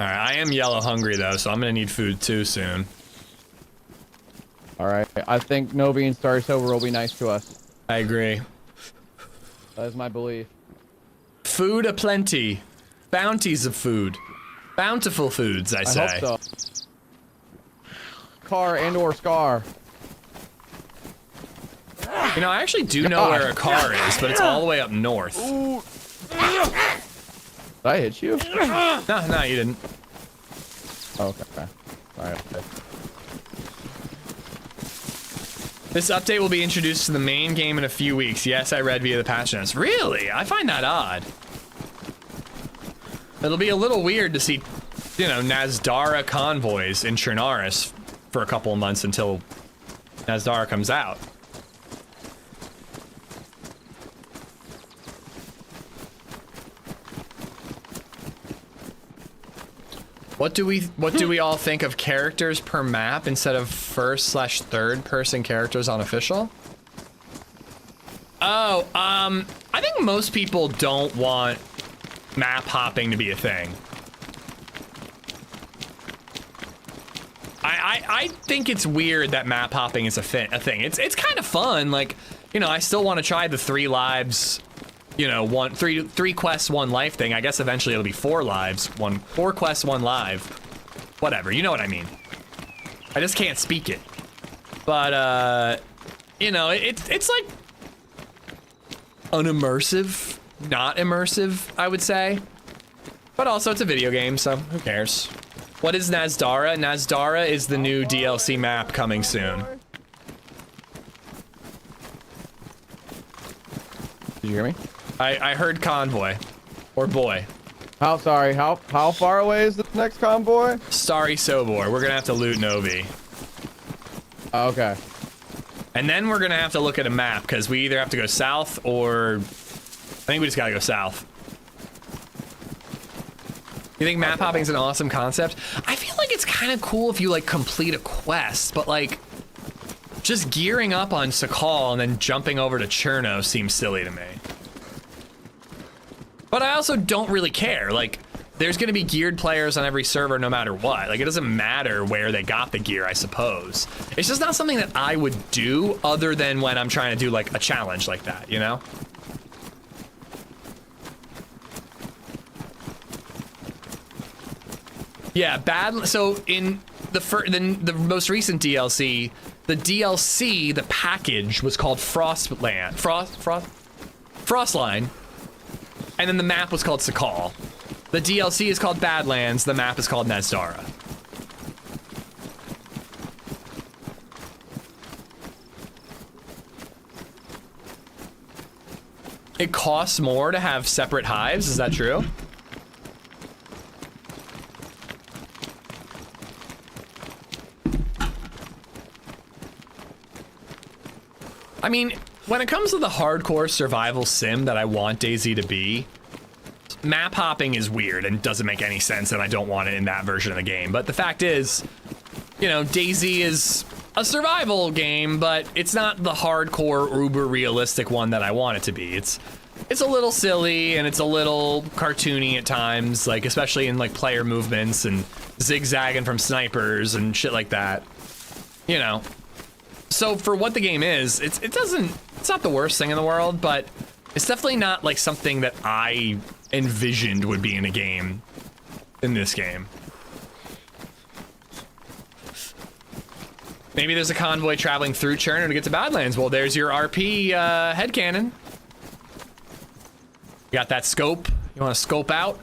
Alright, I am yellow hungry though, so I'm gonna need food too soon. Alright, I think Novi and Star Silver will be nice to us. I agree. That is my belief. Food aplenty. Bounties of food. Bountiful foods, I say. I hope so. Car and or Scar. You know, I actually do know where a car is, but it's all the way up north. Ooh. Did I hit you? No, you didn't. Oh, okay. Alright. This update will be introduced to the main game in a few weeks. Yes, I read via the patch notes. Really? I find that odd. It'll be a little weird to see, you know, Nazdara convoys in Chernaris for a couple of months until Nazdara comes out. What do we all think of characters per map instead of first/third person characters on official? Oh, I think most people don't want map hopping to be a thing. I think it's weird that map hopping is a thing. It's kind of fun. Like, you know, I still want to try the 3 lives. You know, three quests, 1 life thing. I guess eventually it'll be 4 lives, 4 quests, 1 live. Whatever, you know what I mean. I just can't speak it. But, you know, it's like unimmersive, not immersive, I would say. But also it's a video game, so who cares? What is Nazdara? Nazdara is the new DLC map coming soon. Did you hear me? I heard convoy. Or boy. How far away is the next convoy? Starry Sobor. We're gonna have to loot Novi. Okay. And then we're gonna have to look at a map, because we either have to go south or... I think we just gotta go south. You think map hopping is an awesome concept? I feel like it's kind of cool if you, like, complete a quest, but, like, just gearing up on Sakal and then jumping over to Cherno seems silly to me. But I also don't really care. Like, there's gonna be geared players on every server no matter what. Like, it doesn't matter where they got the gear, I suppose. It's just not something that I would do other than when I'm trying to do, like, a challenge like that, you know? Yeah, so in the most recent DLC, the package was called Frostline. And then the map was called Sakal. The DLC is called Badlands, the map is called Nazdara. It costs more to have separate hives, is that true? I mean, when it comes to the hardcore survival sim that I want DayZ to be, map hopping is weird and doesn't make any sense, and I don't want it in that version of the game. But the fact is, you know, DayZ is a survival game, but it's not the hardcore uber realistic one that I want it to be. It's a little silly and it's a little cartoony at times, like especially in like player movements and zigzagging from snipers and shit like that. You know. So for what the game is, it's not the worst thing in the world, but it's definitely not like something that I envisioned would be in a game in this game. Maybe there's a convoy traveling through Cherno to get to Badlands. Well, there's your RP headcanon. You got that scope? You want to scope out?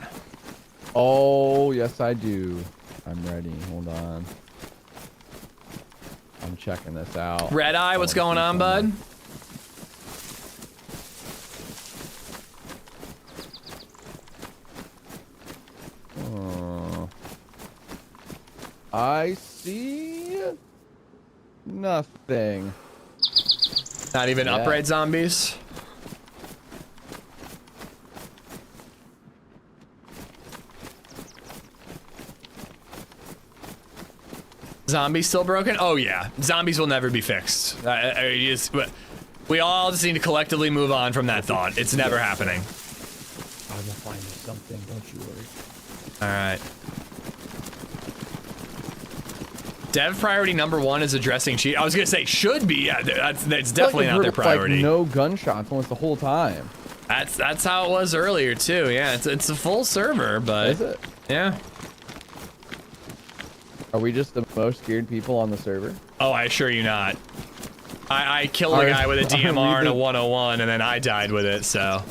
Oh, yes, I do. I'm ready. Hold on. I'm checking this out. Red Eye, what's going on, bud? I see nothing. Not even upright zombies? Zombies still broken? Oh yeah, zombies will never be fixed. We all just need to collectively move on from that thought. It's never happening. I will find something, don't you worry. All right. Dev priority #1 is addressing cheat. I was gonna say should be. Yeah, that's definitely not their priority. Like no gunshots almost the whole time. That's how it was earlier too. Yeah, it's a full server, but is it? Yeah. Are we just the most scared people on the server? Oh, I assure you not. I killed a guy with a DMR and a 101, and then I died with it. So.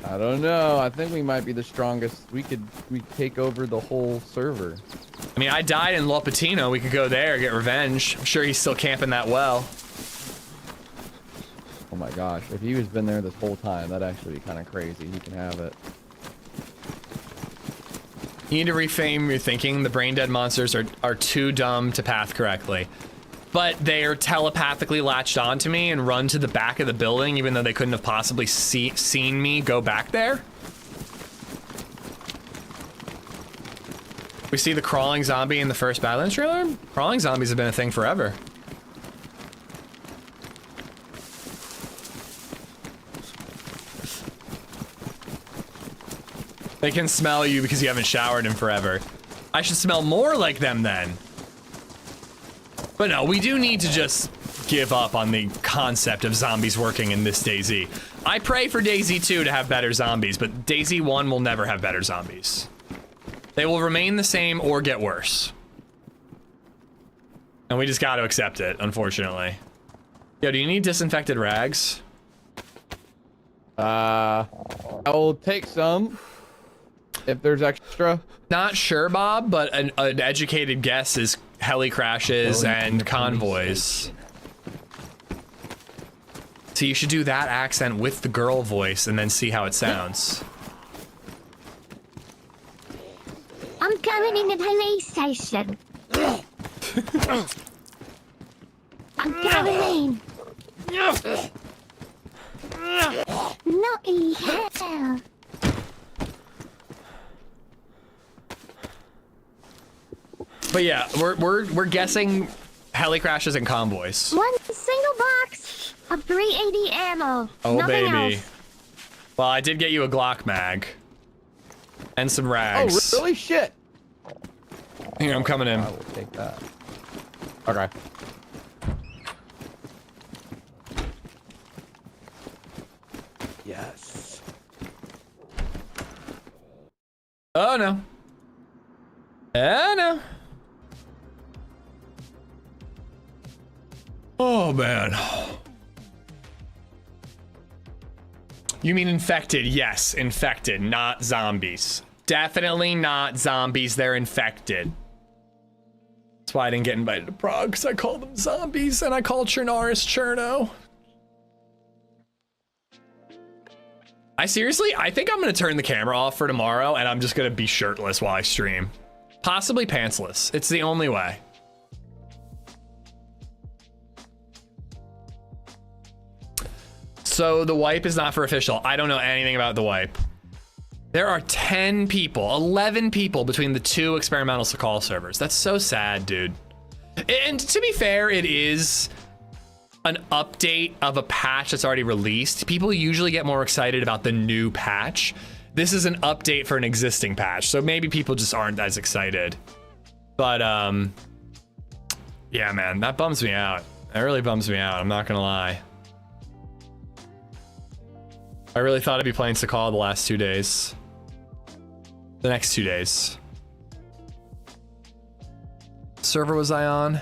I don't know. I think we might be the strongest. We take over the whole server. I mean, I died in Lopatino. We could go there, get revenge. I'm sure he's still camping that well. Oh my gosh, if he was been there this whole time, that'd actually be kind of crazy. He can have it. You need to reframe your thinking. The brain dead monsters are too dumb to path correctly. But they are telepathically latched onto me and run to the back of the building, even though they couldn't have possibly seen me go back there. We see the crawling zombie in the first Badlands trailer? Crawling zombies have been a thing forever. They can smell you because you haven't showered in forever. I should smell more like them then. But no, we do need to just give up on the concept of zombies working in this DayZ. I pray for DayZ2 to have better zombies, but DayZ1 will never have better zombies. They will remain the same or get worse. And we just got to accept it, unfortunately. Yo, do you need disinfected rags? I will take some. If there's extra. Not sure, Bob, but an educated guess is heli crashes and convoys. So you should do that accent with the girl voice and then see how it sounds. I'm coming in the police station. I'm coming in. Naughty hell. But yeah, we're guessing heli crashes and convoys. One single box of 380 ammo. Oh, Nothing baby. else. Well, I did get you a Glock mag. And some rags. Oh, really? Shit. Here, I'm coming in. I will take that. Okay. Yes. Oh, no. Oh, no. Oh, man. You mean infected? Yes, infected, not zombies. Definitely not zombies, they're infected. That's why I didn't get invited to Prague, because I call them zombies, and I call Chernaris Cherno. I think I'm gonna turn the camera off for tomorrow, and I'm just gonna be shirtless while I stream. Possibly pantsless. It's the only way. So the wipe is not for official. I don't know anything about the wipe. There are 10 people, 11 people between the 2 experimental Sakal servers. That's so sad, dude. And to be fair, it is an update of a patch that's already released. People usually get more excited about the new patch. This is an update for an existing patch, so maybe people just aren't as excited. But yeah, man, that bums me out. That really bums me out, I'm not gonna lie. I really thought I'd be playing Sakal the last 2 days. The next 2 days. Server was I on?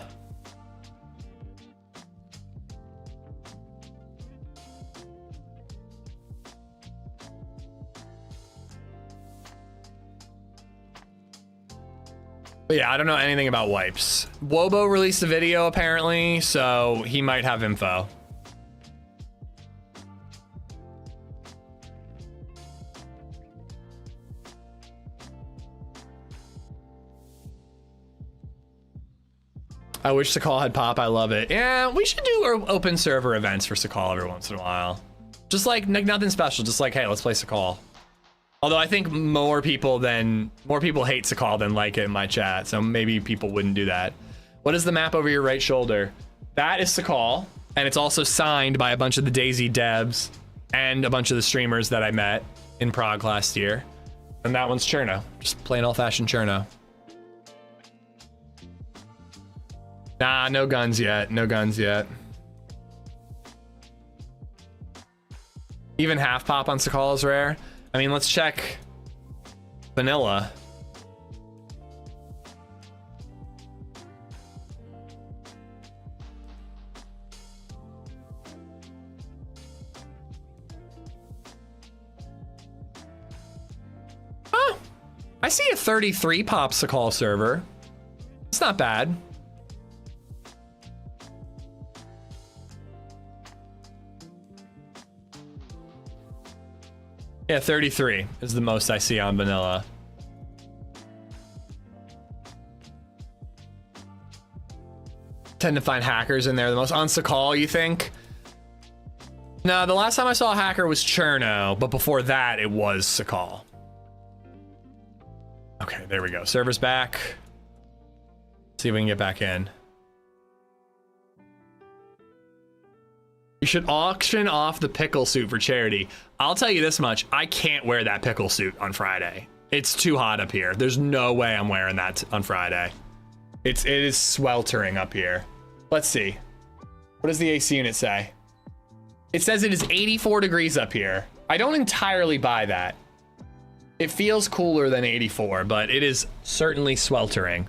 But yeah, I don't know anything about wipes. Wobo released a video apparently, so he might have info. I wish Sakal had pop. I love it. Yeah, we should do open server events for Sakal every once in a while. Just like nothing special. Just like, hey, let's play Sakal. Although I think more people hate Sakal than like it in my chat, so maybe people wouldn't do that. What is the map over your right shoulder? That is Sakal, and it's also signed by a bunch of the DayZ devs and a bunch of the streamers that I met in Prague last year. And that one's Cherno, just plain old-fashioned Cherno. Nah, no guns yet. No guns yet. Even half pop on Sakal is rare. I mean, let's check vanilla. Oh, I see a 33 pop Sakal server. It's not bad. Yeah, 33 is the most I see on vanilla. Tend to find hackers in there the most. On Sakal, you think? No, the last time I saw a hacker was Cherno, but before that, it was Sakal. Okay, there we go. Server's back. See if we can get back in. You should auction off the pickle suit for charity. I'll tell you this much, I can't wear that pickle suit on Friday. It's too hot up here. There's no way I'm wearing that on Friday. It is sweltering up here. Let's see. What does the AC unit say? It says it is 84 degrees up here. I don't entirely buy that. It feels cooler than 84, but it is certainly sweltering.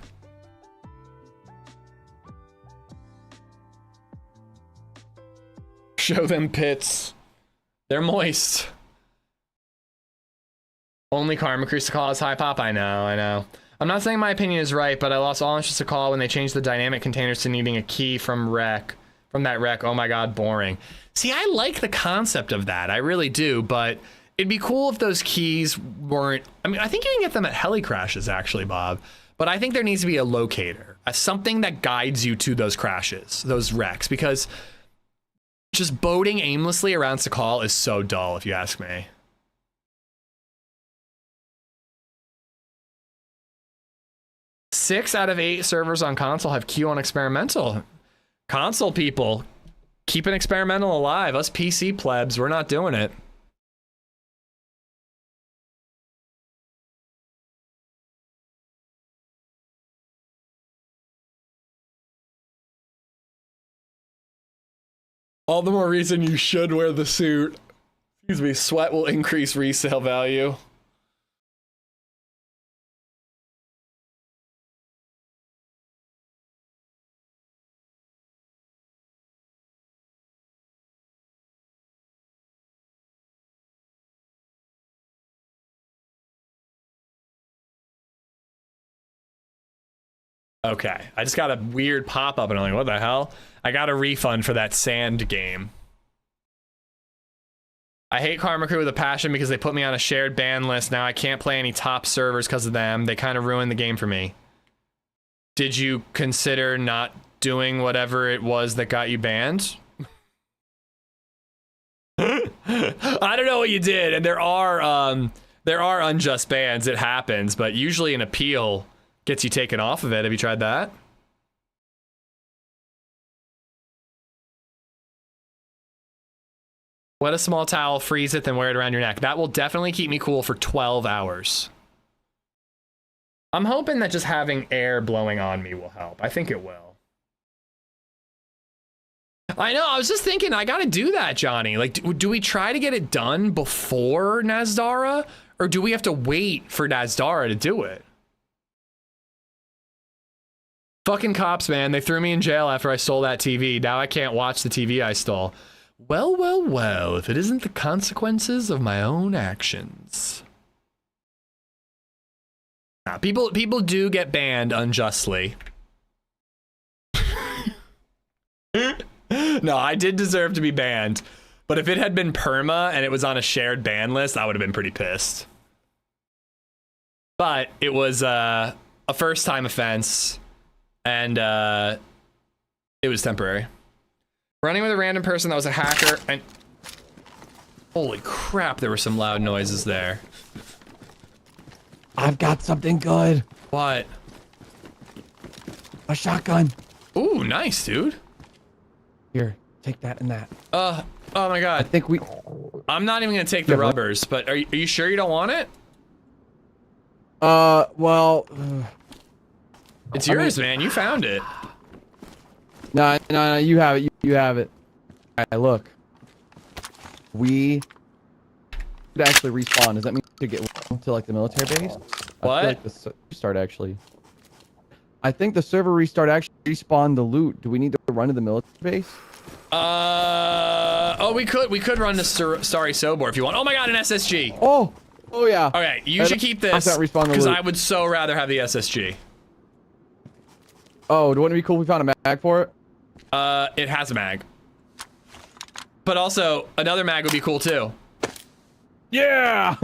Show them pits. They're moist. Only Karma Crew Sakal is high pop. I know. I'm not saying my opinion is right, but I lost all interest in Sakal when they changed the dynamic containers to needing a key from that wreck. Oh my god, boring. See, I like the concept of that. I really do, but it'd be cool if those keys weren't... I mean, I think you can get them at heli crashes, actually, Bob. But I think there needs to be a locator. Something that guides you to those crashes, those wrecks, because... just boating aimlessly around Sakal is so dull, if you ask me. Six out of 8 servers on console have Q on experimental. Console people, keeping experimental alive. Us PC plebs, we're not doing it. All the more reason you should wear the suit. Excuse me, sweat will increase resale value. Okay, I just got a weird pop-up and I'm like, what the hell? I got a refund for that sand game. I hate Karma Crew with a passion because they put me on a shared ban list. Now I can't play any top servers because of them. They kind of ruined the game for me. Did you consider not doing whatever it was that got you banned? I don't know what you did, and there are There are unjust bans. It happens, but usually an appeal gets you taken off of it. Have you tried that? Wet a small towel, freeze it, then wear it around your neck. That will definitely keep me cool for 12 hours. I'm hoping that just having air blowing on me will help. I think it will. I know, I was just thinking, I gotta do that, Johnny. Like, do we try to get it done before Nasdara? Or do we have to wait for Nasdara to do it? Fucking cops, man. They threw me in jail after I stole that TV. Now I can't watch the TV I stole. Well, well, well, if it isn't the consequences of my own actions. Nah, people do get banned unjustly. No, I did deserve to be banned. But if it had been perma and it was on a shared ban list, I would have been pretty pissed. But it was a first-time offense, and it was temporary. Running with a random person that was a hacker, and holy crap, there were some loud noises there. I've got something good. What? A shotgun. Ooh, nice, dude. Here, take that and that. Oh my god. I think we... I'm not even gonna take the rubbers, but are you sure you don't want it? Well... it's yours, man. You found it. No, you have it. You have it. Alright, look. We could actually respawn. Does that mean we could get to like the military base? What? I feel like the restart actually. I think the server restart actually respawned the loot. Do we need to run to the military base? Oh, we could run to Sorry Sobor if you want. Oh my god, an SSG. Oh yeah. Okay, you should keep this because I would so rather have the SSG. Oh, wouldn't it be cool if we found a mag for it? It has a mag. But also, another mag would be cool too. Yeah!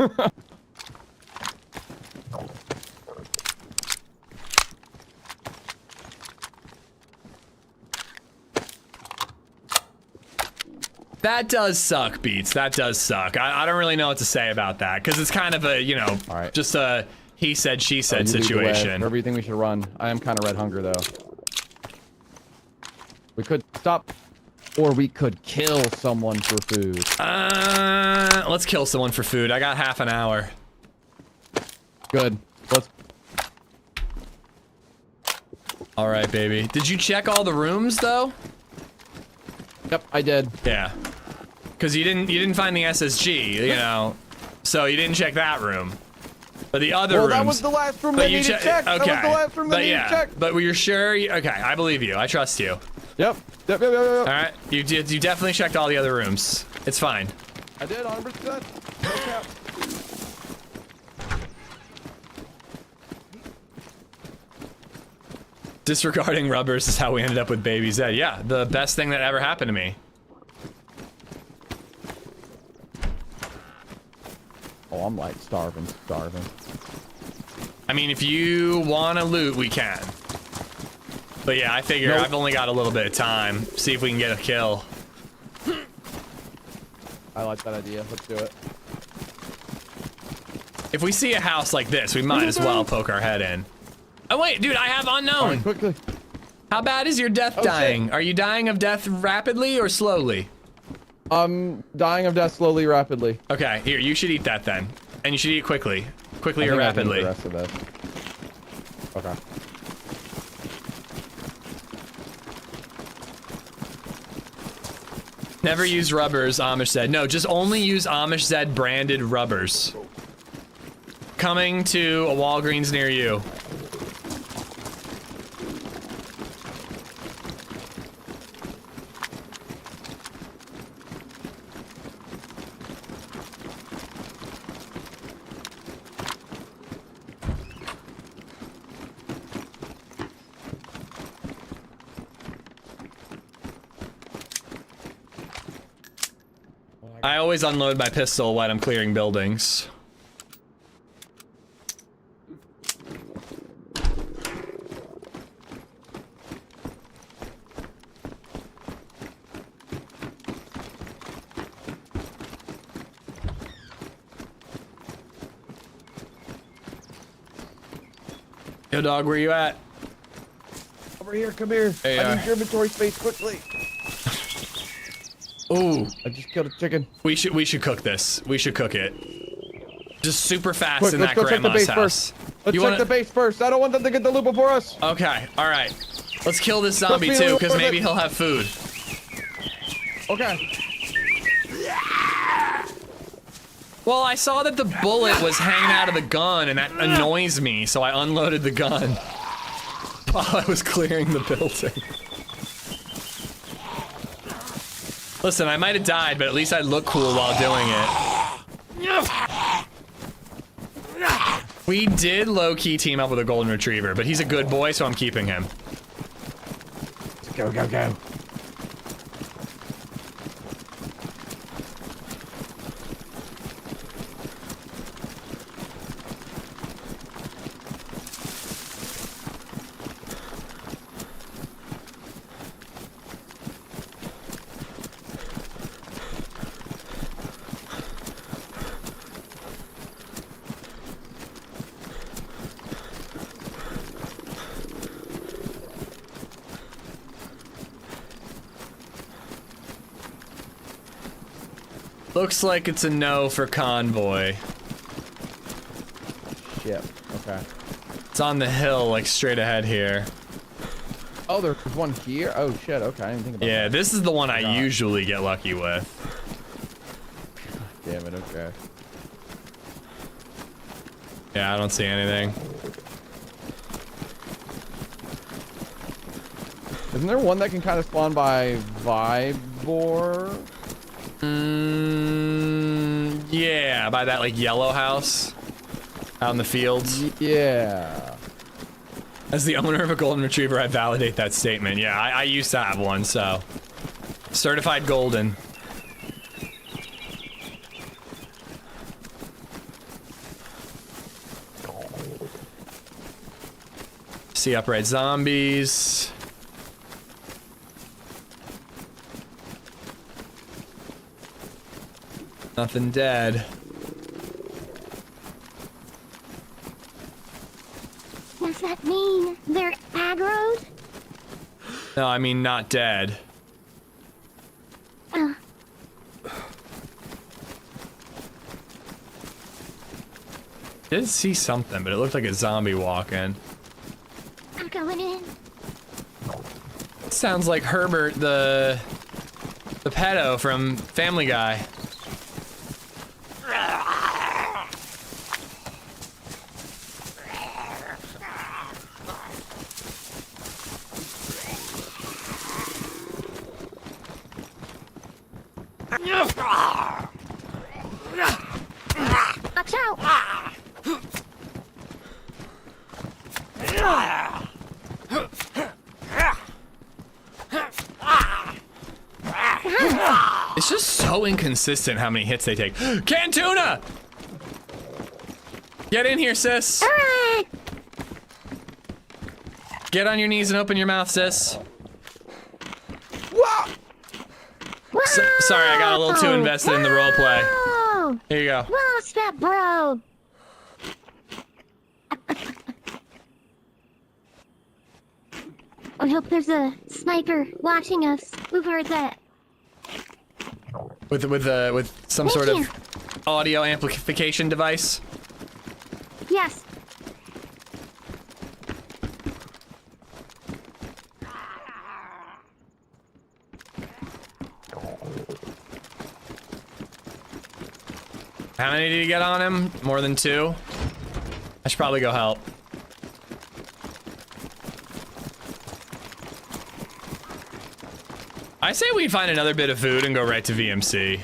That does suck, Beats. That does suck. I don't really know what to say about that, because it's kind of a, you know, just a he said, she said situation. Everything we should run. I am kind of red hunger, though. We could stop, or we could kill someone for food. Let's kill someone for food. I got half an hour. Good. Let's... All right, baby. Did you check all the rooms, though? Yep, I did. Yeah. Because you didn't find the SSG, you know, so you didn't check that room. But the other rooms. Well, that was the last room that needed checked. Okay. That was the last room that needed checked. But you're sure? Okay, I believe you. I trust you. Yep. All right. You definitely checked all the other rooms. It's fine. I did, 100%. No cap. Disregarding rubbers is how we ended up with BabyZed. Yeah, the best thing that ever happened to me. Oh, I'm like starving. I mean, if you want to loot, we can. But yeah, I figure I've only got a little bit of time. See if we can get a kill. I like that idea. Let's do it. If we see a house like this, we might as well poke our head in. Oh wait, dude, I have unknown. Right, quickly. How bad is your death dying? Shit. Are you dying of death rapidly or slowly? Dying of death slowly, rapidly. Okay, here, you should eat that then. And you should eat it quickly. Quickly or rapidly. The rest of it. Okay. Never use rubbers, AmishZed. No, just only use AmishZed branded rubbers. Coming to a Walgreens near you. I always unload my pistol when I'm clearing buildings. Yo, dog, where you at? Over here, come here. Hey, I need your inventory space quickly. Ooh. I just killed a chicken. We should cook this. We should cook it. Just super fast Quick, in let's that go check the grandma's base house. first. Let's check the base first. I don't want them to get the loot before us. Okay, alright. Let's kill this zombie too, because maybe he'll have food. Okay. Well, I saw that the bullet was hanging out of the gun, and that annoys me, so I unloaded the gun while I was clearing the building. Listen, I might have died, but at least I'd look cool while doing it. We did low-key team up with a golden retriever, but he's a good boy, so I'm keeping him. Go, go, go. Looks like it's a no for convoy. Shit. Okay. It's on the hill, like straight ahead here. Oh, there's one here? Oh, shit. Okay, I didn't think about that. Yeah, this is the one I usually get lucky with. Damn it, okay. Yeah, I don't see anything. Isn't there one that can kind of spawn by Vibor? Yeah, by that like yellow house out in the fields. Yeah. As the owner of a golden retriever, I validate that statement. Yeah, I used to have one, so certified golden. See upright zombies. Nothing dead. Does that mean they're aggroed? No, I mean not dead. Did see something, but it looked like a zombie walking. I'm going in. Sounds like Herbert, the pedo from Family Guy. Watch out! It's just so inconsistent how many hits they take. Canned tuna! Get in here, sis. Alright! Get on your knees and open your mouth, sis. Whoa! Sorry, I got a little too invested in the roleplay. Whoa! Here you go. Whoa, step bro! I hope there's a sniper watching us. We've heard that. With some sort of audio amplification device. Yes. How many did you get on him? More than 2? I should probably go help. I say we find another bit of food and go right to VMC.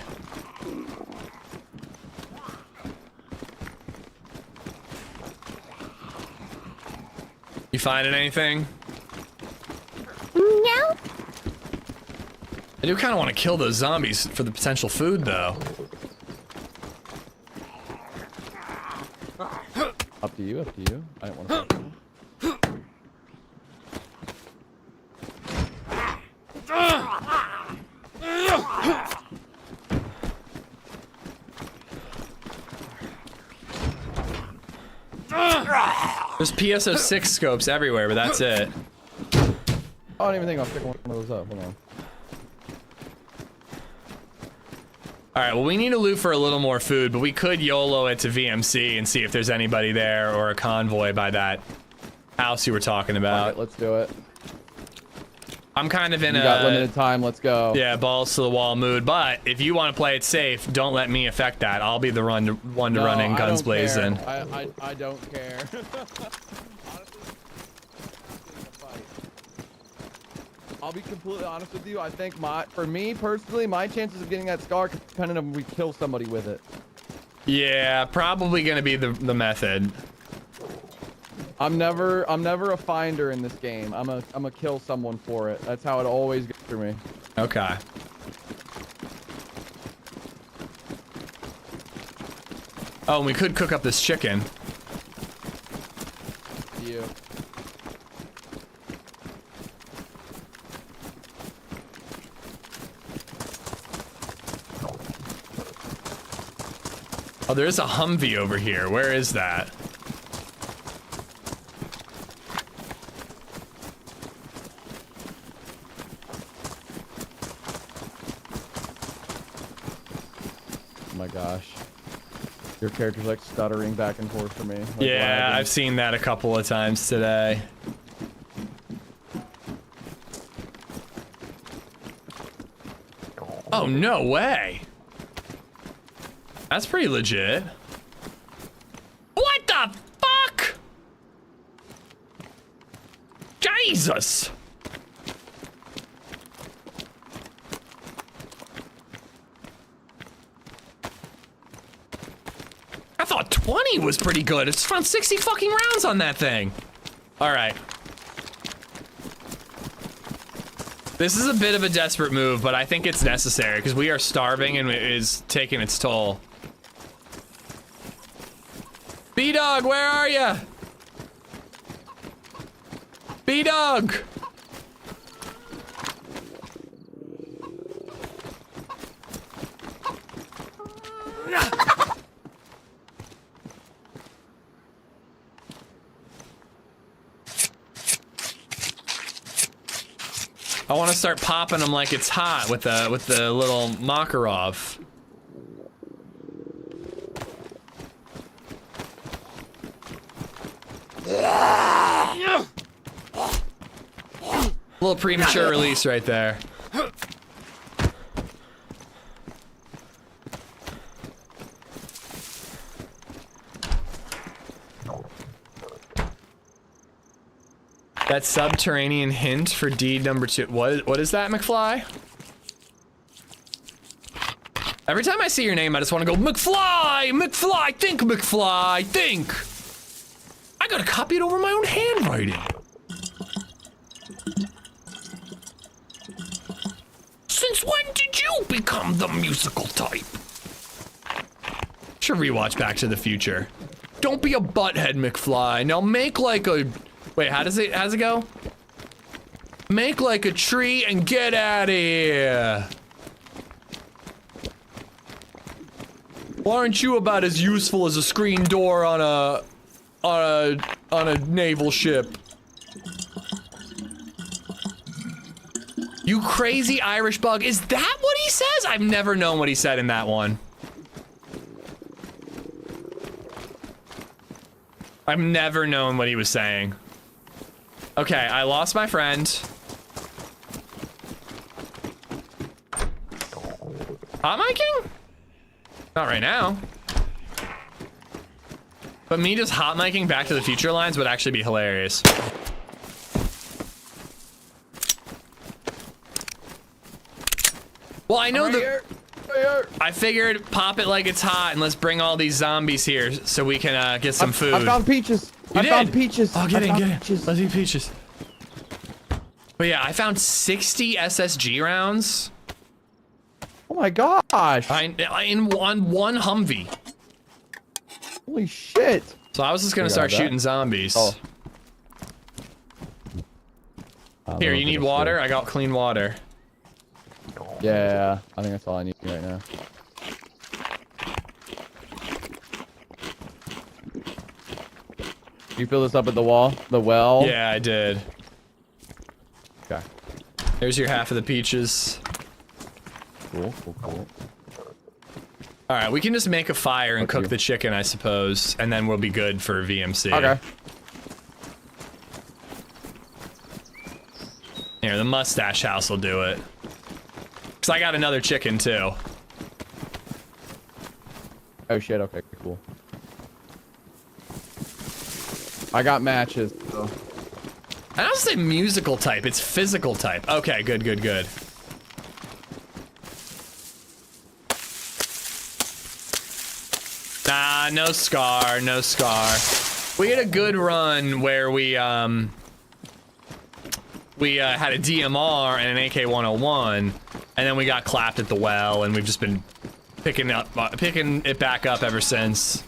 You finding anything? No. I do kind of want to kill those zombies for the potential food, though. Up to you, up to you. I don't want to. There's PSO6 scopes everywhere, but that's it. I don't even think I'll pick one of those up. Hold on. Alright, well, we need to loot for a little more food, but we could YOLO it to VMC and see if there's anybody there or a convoy by that house you were talking about. Alright, let's do it. I'm kind of in we got limited time, let's go. Yeah, balls to the wall mood, but if you want to play it safe, don't let me affect that. I'll be the one to run in, guns blazing. I don't care. I'll be completely honest with you. I think for me personally, my chances of getting that scar depend on if we kill somebody with it. Yeah, probably gonna be the method. I'm never a finder in this game. I'm a kill someone for it. That's how it always goes for me. Okay. Oh, and we could cook up this chicken. Yeah. Oh, there is a Humvee over here. Where is that? Oh my gosh. Your character's like stuttering back and forth for me. Like Yeah, lagging. I've seen that a couple of times today. Oh, no way. That's pretty legit. What the fuck? Jesus. I thought 20 was pretty good. It's found 60 fucking rounds on that thing. All right. This is a bit of a desperate move, but I think it's necessary because we are starving and it is taking its toll. B-Dog, where are ya? B-Dog! I want to start popping them like it's hot with the little Makarov. A little premature release right there. That subterranean hint for deed number 2. What is that, McFly? Every time I see your name, I just want to go, McFly! McFly! Think, McFly! Think! I gotta copy it over my own handwriting. Since when did you become the musical type? Should rewatch Back to the Future. Don't be a butthead, McFly. Now make like a... Wait, how does it go? Make like a tree and get out of here. Why aren't you about as useful as a screen door on a naval ship? You crazy Irish bug. Is that what he says? I've never known what he said in that one. I've never known what he was saying. Okay, I lost my friend. Hot micing? Not right now. But me just hot micing Back to the Future lines would actually be hilarious. Well, I know I figured pop it like it's hot and let's bring all these zombies here so we can get some food. I found peaches. I found peaches. Oh, get in. Let's eat peaches. But yeah, I found 60 SSG rounds. Oh my gosh. In one Humvee. Holy shit. So I was just gonna start shooting zombies. Oh. Here, you need water? I got clean water. Yeah, I think that's all I need right now. You fill this up at the wall? The well? Yeah, I did. Okay. There's your half of the peaches. Cool. Alright, we can just make a fire and cook the chicken, I suppose, and then we'll be good for VMC. Okay. Here, the mustache house will do it. Cause I got another chicken too. Oh shit, okay, cool. I got matches. So. I don't say musical type, it's physical type. Okay, good. Nah, no scar. We had a good run where we had a DMR and an AK-101, and then we got clapped at the well, and we've just been picking it back up ever since.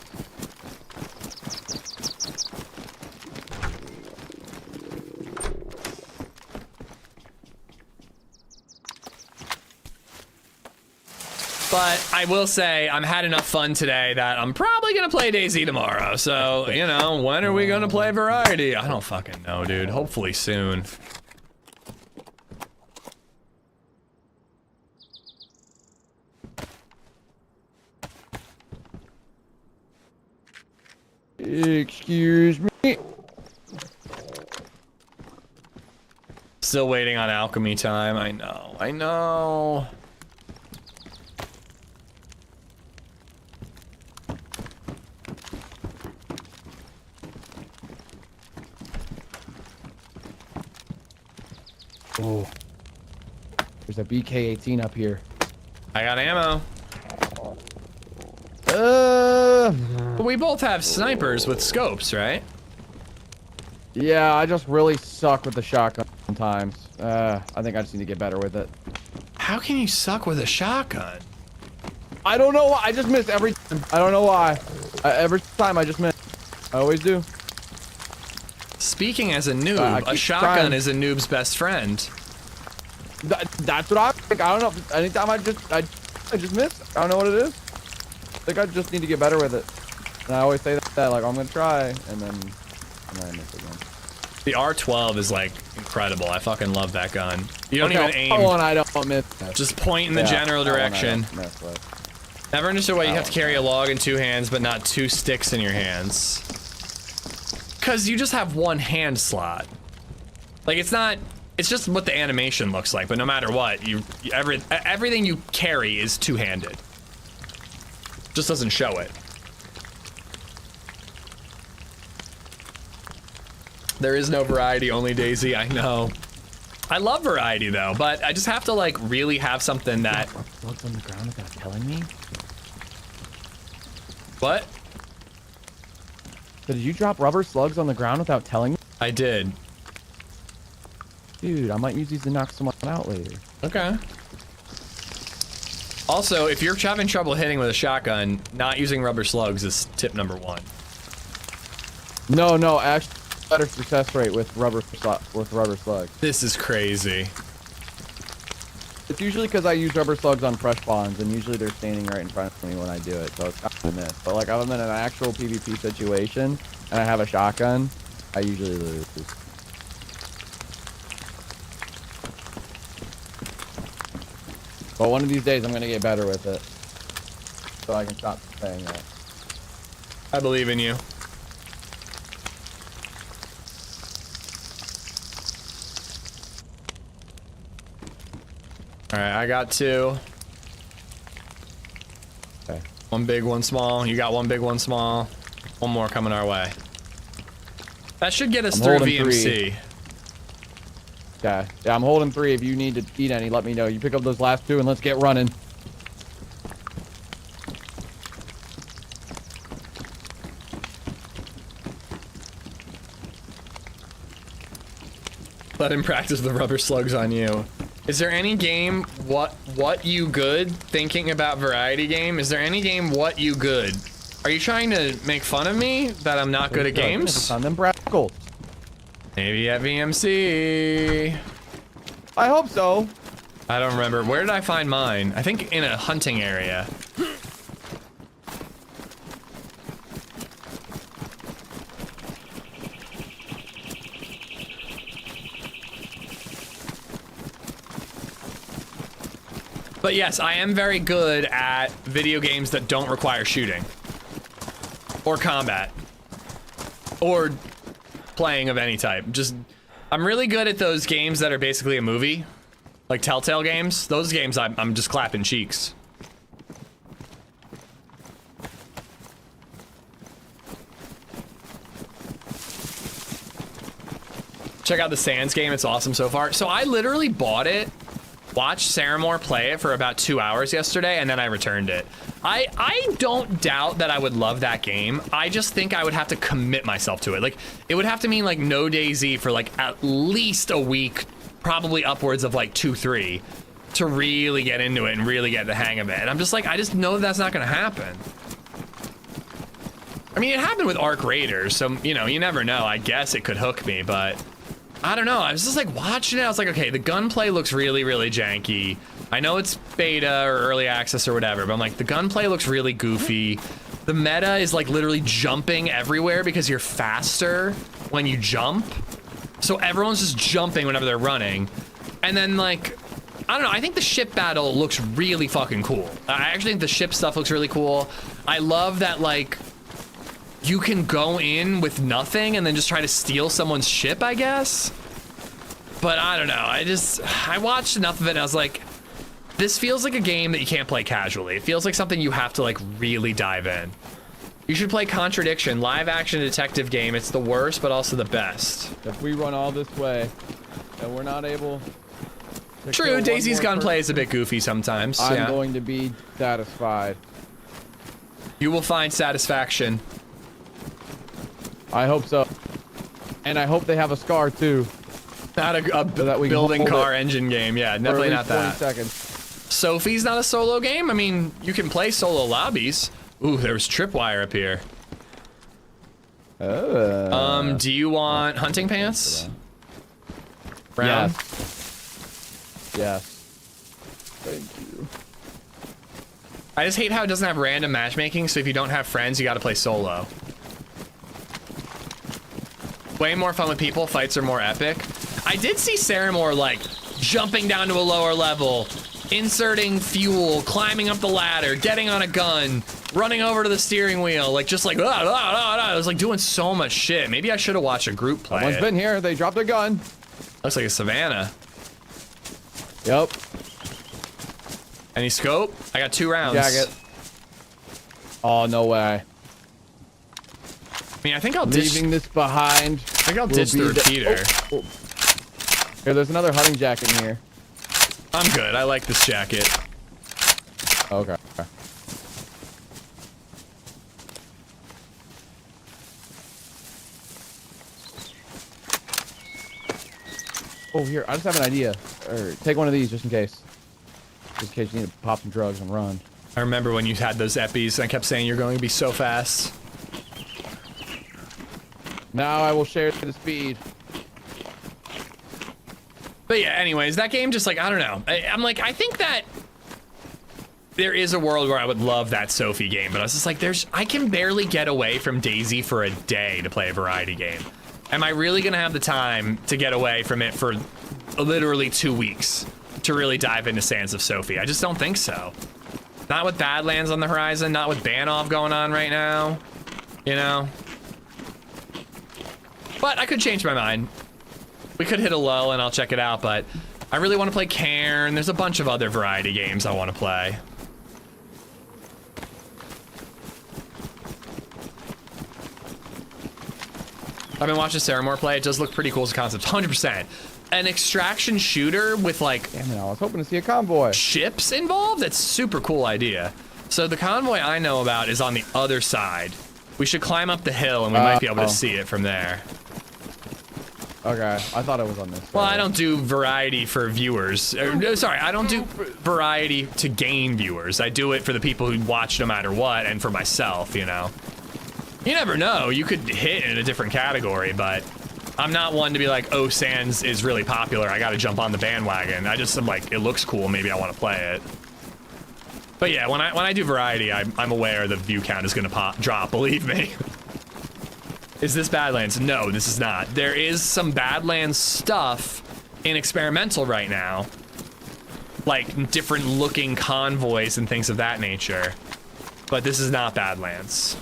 But I will say, I'm had enough fun today that I'm probably gonna play DayZ tomorrow. So, you know, when are we gonna play variety? I don't fucking know, dude. Hopefully soon. Excuse me. Still waiting on alchemy time. I know. Oh. There's a BK-18 up here. I got ammo. We both have snipers with scopes, right? Yeah, I just really suck with the shotgun sometimes. I think I just need to get better with it. How can you suck with a shotgun? I don't know why. I just miss every time. I don't know why. Every time I just miss. I always do. Speaking as a noob, a shotgun is a noob's best friend. That's what I think. I don't know. Anytime I just miss. I don't know what it is. I think I just need to get better with it. And I always say that like I'm gonna try, and then I miss again. The R12 is like incredible. I fucking love that gun. You don't even aim. I don't miss. Just point in the general direction. Never understood why you have to carry a log in two hands, but not two sticks in your hands. Cause you just have one hand slot. Like it's just what the animation looks like. But no matter what, everything you carry is two-handed. Just doesn't show it. There is no variety, only DayZ. I know. I love variety though, but I just have to like really have something that. Slugs on the ground without telling me. What? So did you drop rubber slugs on the ground without telling me? I did. Dude, I might use these to knock someone out later. Okay. Also, if you're having trouble hitting with a shotgun, not using rubber slugs is tip number 1. No, actually, better success rate with rubber slugs. This is crazy. It's usually because I use rubber slugs on fresh spawns, and usually they're standing right in front of me when I do it, so it's kind of a miss. But like, if I'm in an actual PvP situation and I have a shotgun, I usually lose. But one of these days, I'm gonna get better with it, so I can stop saying that. I believe in you. All right, I got 2. Okay. One big, one small. You got one big, one small. One more coming our way. That should get us through VMC. 3. Okay. Yeah, I'm holding 3. If you need to eat any, let me know. You pick up those last 2 and let's get running. Let him practice the rubber slugs on you. Is there any game, what you good, thinking about variety game? Is there any game, what you good? Are you trying to make fun of me that I'm not good at games? On them brackles. Maybe at VMC. I hope so. I don't remember. Where did I find mine? I think in a hunting area. But yes, I am very good at video games that don't require shooting. Or combat. Or playing of any type. I'm really good at those games that are basically a movie. Like Telltale games. Those games, I'm just clapping cheeks. Check out the Sands game, it's awesome so far. So I literally bought it, watched Sarah Moore play it for about 2 hours yesterday, and then I returned it. I don't doubt that I would love that game. I just think I would have to commit myself to it. Like, it would have to mean like no DayZ for like at least a week, probably upwards of like 2-3, to really get into it and really get the hang of it. And I'm just like, I just know that's not gonna happen. I mean, it happened with ARC Raiders, so, you know, you never know. I guess it could hook me, but I don't know. I was just like watching it. I was like, okay, the gunplay looks really, really janky. I know it's beta or early access or whatever, but I'm like, the gunplay looks really goofy. The meta is like literally jumping everywhere because you're faster when you jump. So everyone's just jumping whenever they're running. And then like, I don't know, I think the ship battle looks really fucking cool. I actually think the ship stuff looks really cool. I love that like, you can go in with nothing and then just try to steal someone's ship, I guess. But I don't know, I watched enough of it and I was like, this feels like a game that you can't play casually. It feels like something you have to like really dive in. You should play Contradiction, live action detective game. It's the worst, but also the best. If we run all this way and we're not able to True, DayZ's gunplay is a bit goofy sometimes. I'm going to be satisfied. You will find satisfaction. I hope so. And I hope they have a SCAR too. Not a building car engine game. Yeah, definitely not that. 20 seconds. Sophie's not a solo game? I mean, you can play solo lobbies. Ooh, there's tripwire up here. Do you want hunting pants? Brown? Yes. Yes. Thank you. I just hate how it doesn't have random matchmaking, so if you don't have friends, you gotta play solo. Way more fun with people, fights are more epic. I did see Sarah Moore like jumping down to a lower level, inserting fuel, climbing up the ladder, getting on a gun, running over to the steering wheel, like just like I was like doing so much shit. Maybe I should have watched a group play. Someone's been here, they dropped a gun. Looks like a savannah. Yep. Any scope? I got 2 rounds. Jacket. Oh, no way. I mean, I think I'll ditch. Leaving this behind. I think I'll ditch the repeater. Oh. Here, there's another hunting jacket in here. I'm good. I like this jacket. Okay. Oh, here. I just have an idea. Or take one of these just in case. Just in case you need to pop some drugs and run. I remember when you had those eppies and I kept saying you're going to be so fast. Now I will share the speed. But yeah, anyways, that game just like, I don't know. I'm like, I think that there is a world where I would love that Sophie game, but I was just like, I can barely get away from DayZ for a day to play a variety game. Am I really gonna have the time to get away from it for literally 2 weeks to really dive into Sands of Sophie? I just don't think so. Not with Badlands on the horizon, not with Banov going on right now, you know? But I could change my mind. We could hit a lull and I'll check it out, but I really want to play Cairn. There's a bunch of other variety games I want to play. I've been watching Sarah Moore play. It does look pretty cool as a concept, 100%. An extraction shooter with like... Damn it, I was hoping to see a convoy. Ships involved? That's a super cool idea. So the convoy I know about is on the other side. We should climb up the hill and we might be able to see it from there. Okay, I thought it was on this side. Well, I don't do variety for viewers. Sorry, I don't do variety to gain viewers. I do it for the people who watch no matter what and for myself, you know. You never know, you could hit in a different category, but I'm not one to be like, oh, Sands is really popular, I gotta jump on the bandwagon. I just am like, it looks cool, maybe I want to play it. But yeah, when I do variety, I'm aware the view count is gonna drop, believe me. Is this Badlands? No, this is not. There is some Badlands stuff in experimental right now. like different looking convoys and things of that nature. But this is not Badlands.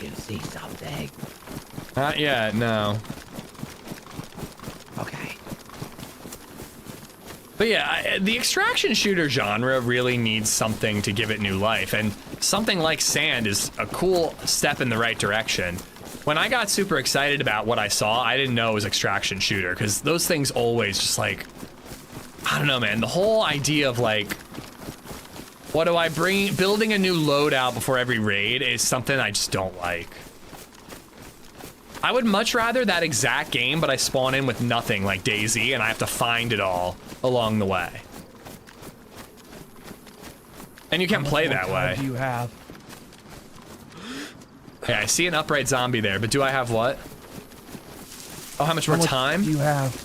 You see something? Not yet, no. Okay. But yeah, the extraction shooter genre really needs something to give it new life, and something like Sand is a cool step in the right direction. When I got super excited about what I saw, I didn't know it was extraction shooter, because those things always just like, I don't know, man, the whole idea of like, what do I bring, building a new loadout before every raid is something I just don't like. I would much rather that exact game, but I spawn in with nothing like DayZ, and I have to find it all along the way. And you can't play that way. What do you have? Okay, I see an upright zombie there, but do I have what? Oh, how much more time? Do you have?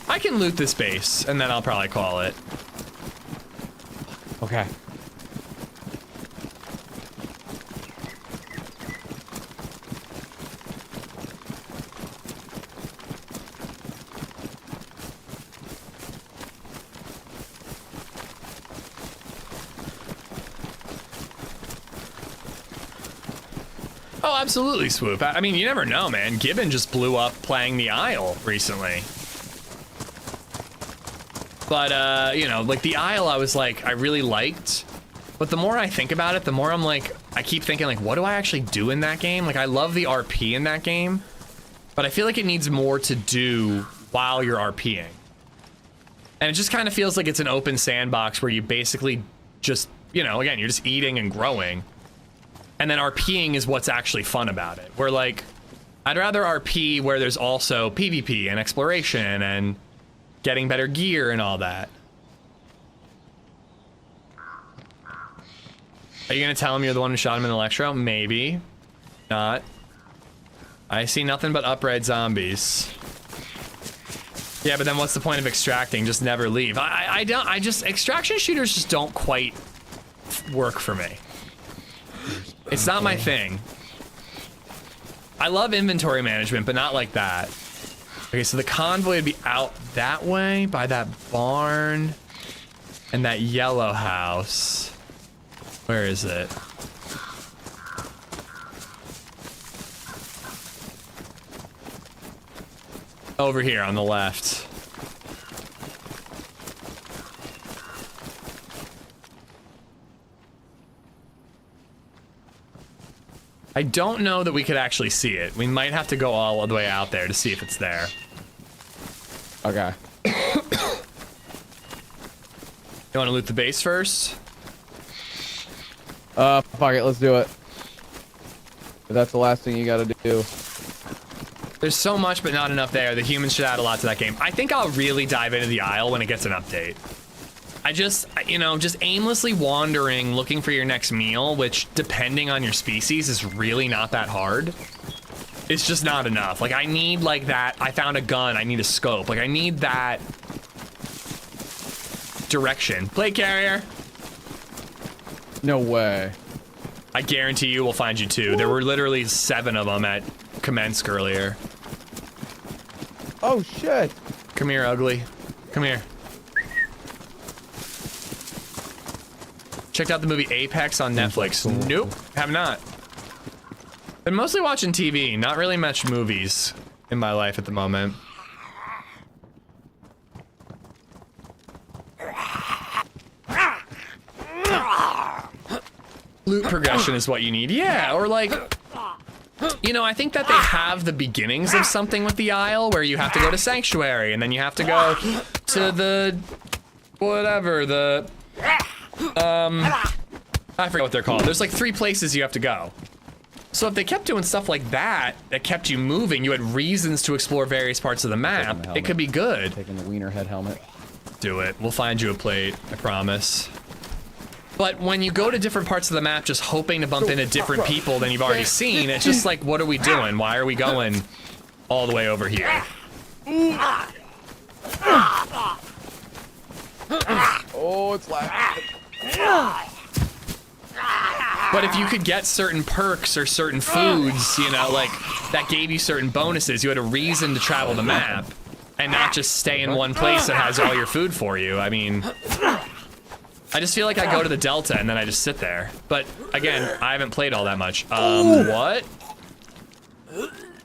I can loot this base, and then I'll probably call it. Okay. Oh, absolutely, Swoop. I mean, you never know, man. Gibbon just blew up playing the Isle recently. But, you know, like the Isle, I was like, I really liked. But the more I think about it, the more I'm like, I keep thinking like, what do I actually do in that game? Like, I love the RP in that game, but I feel like it needs more to do while you're RPing. And it just kind of feels like it's an open sandbox where you basically just, you know, again, you're just eating and growing. And then RPing is what's actually fun about it. Where like, I'd rather RP where there's also PvP and exploration and getting better gear and all that. Are you gonna tell him you're the one who shot him in the Electro? Maybe. Not. I see nothing but upright zombies. Yeah, but then what's the point of extracting? Just never leave. I just, extraction shooters just don't quite work for me. It's not my thing. I love inventory management, but not like that. Okay, so the convoy would be out that way by that barn and that yellow house. Where is it? Over here on the left. I don't know that we could actually see it. We might have to go all the way out there to see if it's there. Okay. You want to loot the base first? Fuck it, let's do it. If that's the last thing you gotta do. There's so much, but not enough there. The humans should add a lot to that game. I think I'll really dive into the Isle when it gets an update. I just, you know, just aimlessly wandering, looking for your next meal, which, depending on your species, is really not that hard. It's just not enough. Like, I need, like, that, I found a gun, I need a scope. Like, I need that direction. Plate carrier. No way. I guarantee you we'll find you two. There were literally 7 of them at Commensk earlier. Oh, shit. Come here, ugly. Come here. Checked out the movie Apex on Netflix. Nope, have not. Been mostly watching TV, not really much movies in my life at the moment. Loot progression is what you need. Yeah, or like, you know, I think that they have the beginnings of something with the Isle where you have to go to Sanctuary and then you have to go to the, whatever, the, I forget what they're called. There's like 3 places you have to go. So if they kept doing stuff like that, that kept you moving, you had reasons to explore various parts of the map, it could be good. Taking the wiener head helmet. Do it. We'll find you a plate, I promise. But when you go to different parts of the map just hoping to bump into different people than you've already seen, it's just like, what are we doing? Why are we going all the way over here? Oh, it's like. But if you could get certain perks or certain foods, you know, like that gave you certain bonuses, you had a reason to travel the map and not just stay in one place that has all your food for you. I mean, I just feel like I go to the Delta and then I just sit there. But again, I haven't played all that much. What?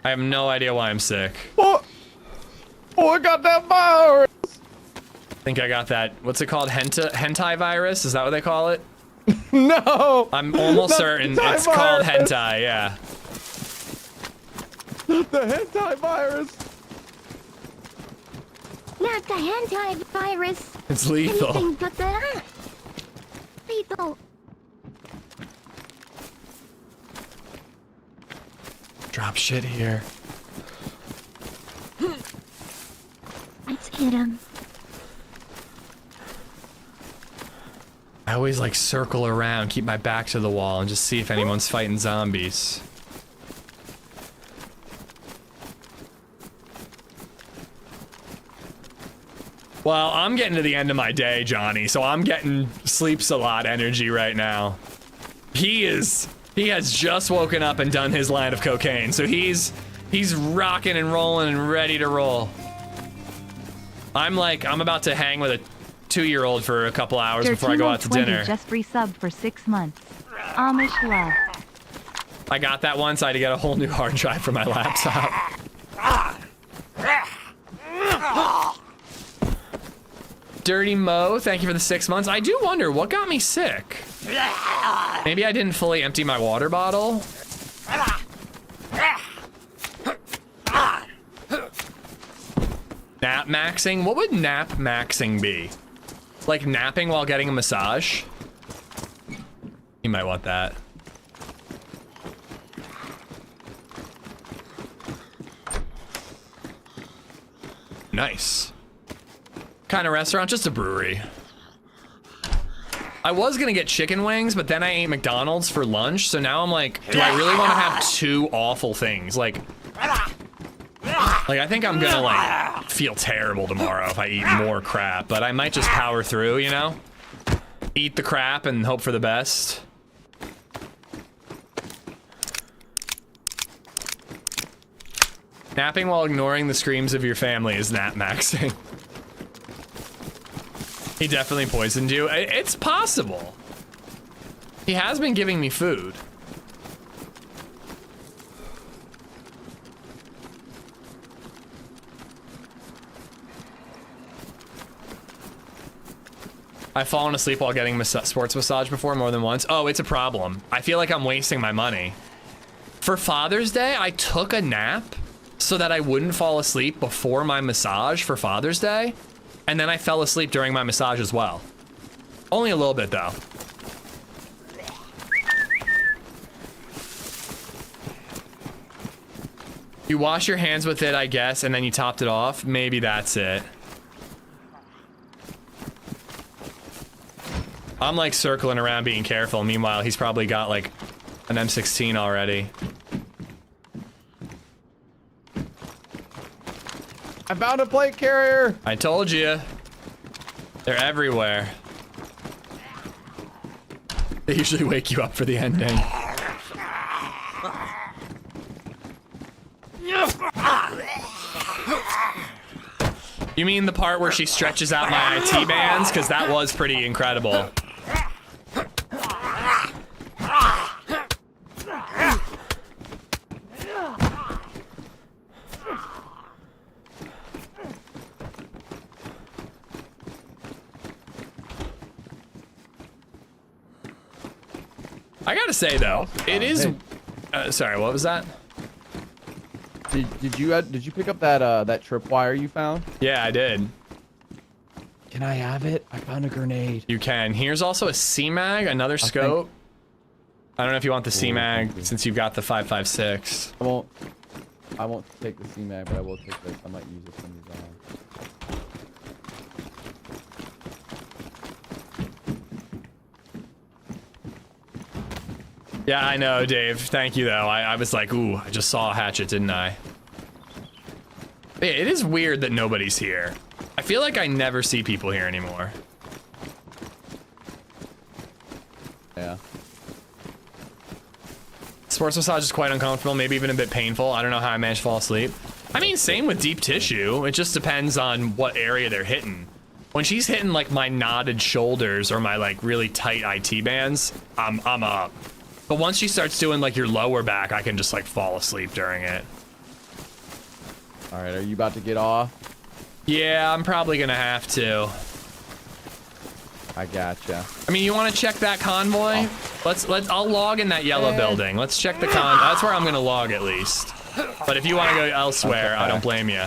I have no idea why I'm sick. Oh, I got that virus. I think I got that. What's it called? Hentai virus? Is that what they call it? No. I'm almost certain it's called hentai, yeah. Not the hentai virus. Not the hentai virus. It's lethal. Anything but that. Lethal. Drop shit here. Let's hit him. I always like circle around, keep my back to the wall, and just see if anyone's fighting zombies. Well, I'm getting to the end of my day, Johnny, so I'm getting sleeps a lot energy right now. He has just woken up and done his line of cocaine, so he's rocking and rolling and ready to roll. I'm about to hang with a 2-year-old for a couple hours before I go out to dinner. Just resubbed for 6 months. Amish love. I got that once. I had to get a whole new hard drive for my laptop. Dirty Mo, thank you for the 6 months. I do wonder what got me sick. Maybe I didn't fully empty my water bottle. Nap maxing? What would nap maxing be? Like napping while getting a massage? You might want that. Nice. Kind of restaurant? Just a brewery. I was gonna get chicken wings, but then I ate McDonald's for lunch, so now I'm like, do I really want to have 2 awful things? Like, I think I'm gonna like feel terrible tomorrow if I eat more crap, but I might just power through, you know? Eat the crap and hope for the best. Napping while ignoring the screams of your family is nap maxing. He definitely poisoned you. It's possible. He has been giving me food. I've fallen asleep while getting sports massage before more than once. Oh, it's a problem. I feel like I'm wasting my money. For Father's Day, I took a nap so that I wouldn't fall asleep before my massage for Father's Day. And then I fell asleep during my massage as well. Only a little bit though. You wash your hands with it, I guess, and then you topped it off. Maybe that's it. I'm like circling around being careful. Meanwhile, he's probably got like an M16 already. I found a plate carrier. I told you. They're everywhere. They usually wake you up for the ending. You mean the part where she stretches out my IT bands? Because that was pretty incredible. I gotta say though, it is. Sorry, what was that? Did you pick up that tripwire you found? Yeah, I did. Can I have it? I found a grenade. You can. Here's also a C-mag, another scope. I don't know if you want the C-mag since you've got the 5.56. I won't take the C-mag, but I will take this. I might use it from these on. Yeah, I know, Dave. Thank you, though. I was like, ooh, I just saw a hatchet, didn't I? It is weird that nobody's here. I feel like I never see people here anymore. Yeah. Sports massage is quite uncomfortable, maybe even a bit painful. I don't know how I managed to fall asleep. I mean, same with deep tissue. It just depends on what area they're hitting. When she's hitting like my knotted shoulders or my like really tight IT bands, I'm up. But once she starts doing like your lower back, I can just like fall asleep during it. All right, are you about to get off? Yeah, I'm probably gonna have to. I gotcha. I mean, you want to check that convoy? I'll log in that yellow building. Let's check the that's where I'm gonna log at least. But if you want to go elsewhere, I don't blame you.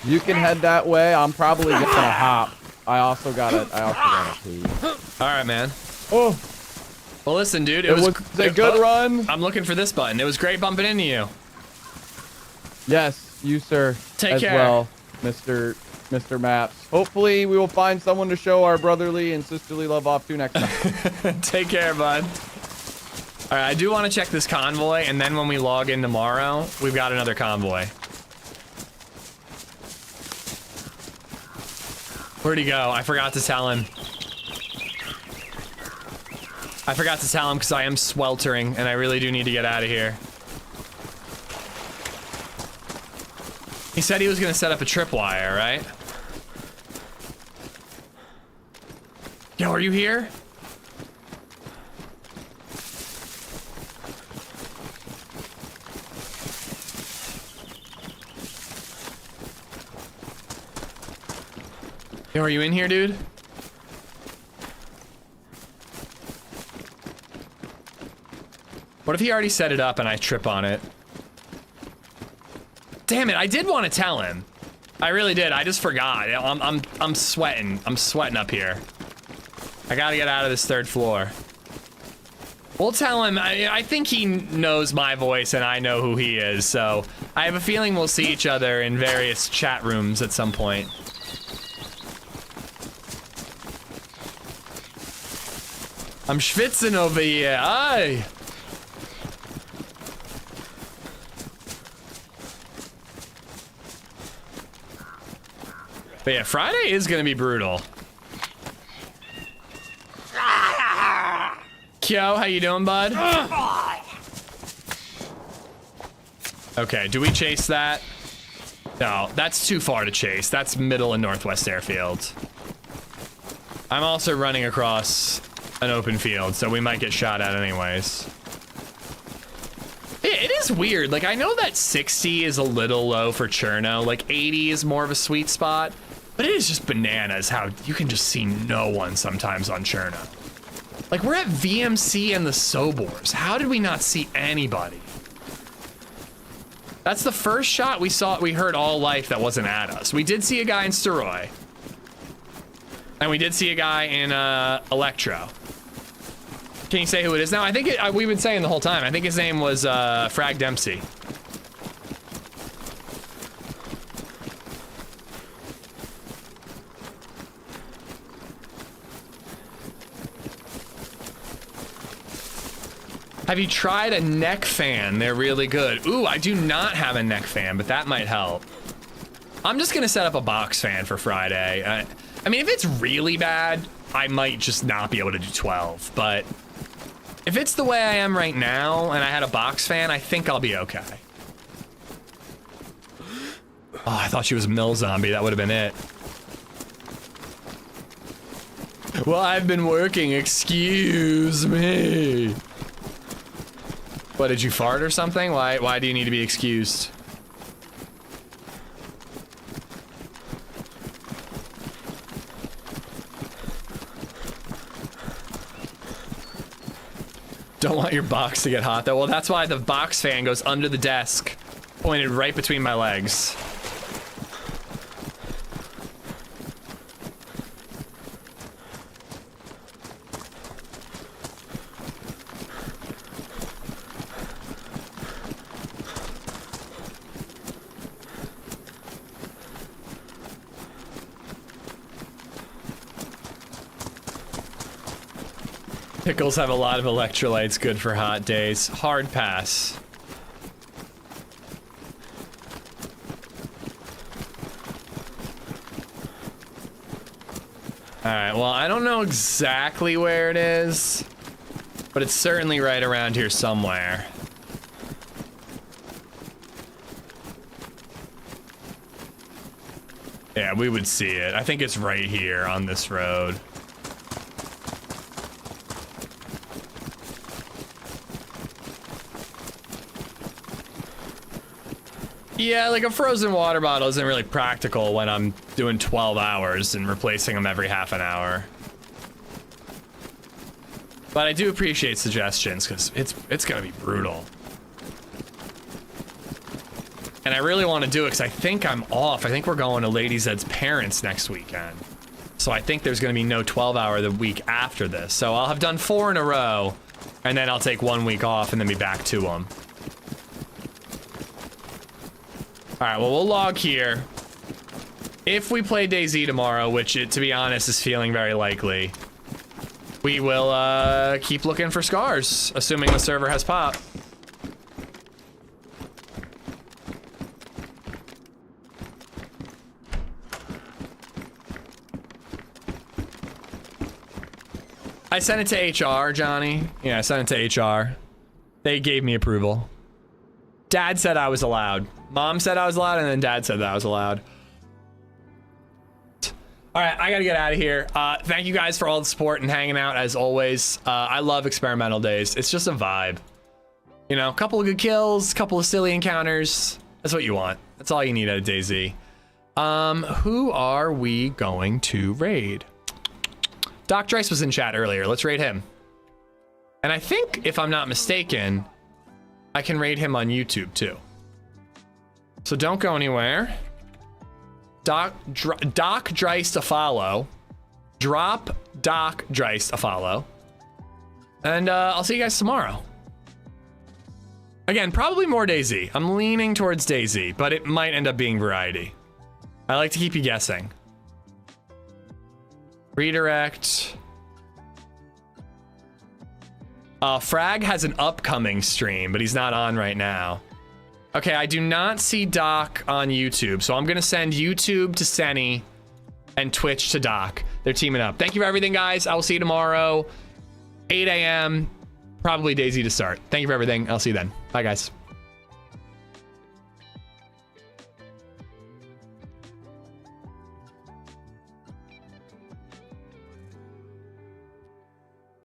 You can head that way. I'm probably just gonna hop. I also gotta pee. All right, man. Oh. Well, listen, dude. It was a good run. I'm looking for this button. It was great bumping into you. Yes, you sir. Take care. Well, Mr. Maps. Hopefully we will find someone to show our brotherly and sisterly love off to next time. Take care, bud. All right, I do want to check this convoy, and then when we log in tomorrow, we've got another convoy. Where'd he go? I forgot to tell him. I forgot to tell him because I am sweltering, and I really do need to get out of here. He said he was going to set up a tripwire, right? Yo, are you here? Yo, are you in here, dude? What if he already set it up and I trip on it? Damn it, I did want to tell him. I really did. I just forgot. I'm sweating. I'm sweating up here. I gotta get out of this third floor. We'll tell him. I think he knows my voice and I know who he is, so I have a feeling we'll see each other in various chat rooms at some point. I'm schwitzing over here. Aye. But yeah, Friday is gonna be brutal. Kyo, how you doing, bud? Okay, do we chase that? No, that's too far to chase. That's middle and northwest airfield. I'm also running across an open field, so we might get shot at anyways. Yeah, it is weird. Like, I know that 60 is a little low for Cherno. Like, 80 is more of a sweet spot. But it is just bananas how you can just see no one sometimes on Cherno. Like, we're at VMC and the Sobors. How did we not see anybody? That's the first shot we heard all life that wasn't at us. We did see a guy in Steroy. And we did see a guy in Electro. Can you say who it is now? I think we've been saying the whole time. I think his name was Frag Dempsey. Have you tried a neck fan? They're really good. Ooh, I do not have a neck fan, but that might help. I'm just gonna set up a box fan for Friday. I mean, if it's really bad, I might just not be able to do 12, but if it's the way I am right now and I had a box fan, I think I'll be okay. Oh, I thought she was a mill zombie. That would have been it. Well, I've been working. Excuse me. What, did you fart or something? Why do you need to be excused? Don't want your box to get hot though. Well, that's why the box fan goes under the desk, pointed right between my legs. Pickles have a lot of electrolytes, good for hot days. Hard pass. right, well, I don't know exactly where it is, but it's certainly right around here somewhere. Yeah, we would see it. I think it's right here on this road. Yeah, like a frozen water bottle isn't really practical when I'm doing 12 hours and replacing them every half an hour. But I do appreciate suggestions because it's gonna be brutal. And I really want to do it because I think I'm off. I think we're going to LadyZed's parents next weekend. So I think there's gonna be no 12-hour the week after this. So I'll have done 4 in a row and then I'll take 1 week off and then be back to them. All right, well, we'll log here. If we play DayZ tomorrow, which to be honest is feeling very likely, we will keep looking for scars, assuming the server has pop. I sent it to HR, Johnny. Yeah, I sent it to HR. They gave me approval. Dad said I was allowed. Mom said I was allowed, and then Dad said that I was allowed. All right, I gotta get out of here. Thank you guys for all the support and hanging out as always. I love experimental days. It's just a vibe. You know, a couple of good kills, a couple of silly encounters. That's what you want. That's all you need out of DayZ. Who are we going to raid? Doc Drice was in chat earlier. Let's raid him. And I think, if I'm not mistaken, I can raid him on YouTube too. So don't go anywhere. Doc Drice a follow. Drop Doc Drice a follow. And I'll see you guys tomorrow. Again, probably more DayZ. I'm leaning towards DayZ, but it might end up being variety. I like to keep you guessing. Redirect. Frag has an upcoming stream, but he's not on right now. Okay, I do not see Doc on YouTube, so I'm gonna send YouTube to Senny and Twitch to Doc. They're teaming up. Thank you for everything, guys. I will see you tomorrow, 8 a.m. Probably DayZ to start. Thank you for everything. I'll see you then. Bye, guys.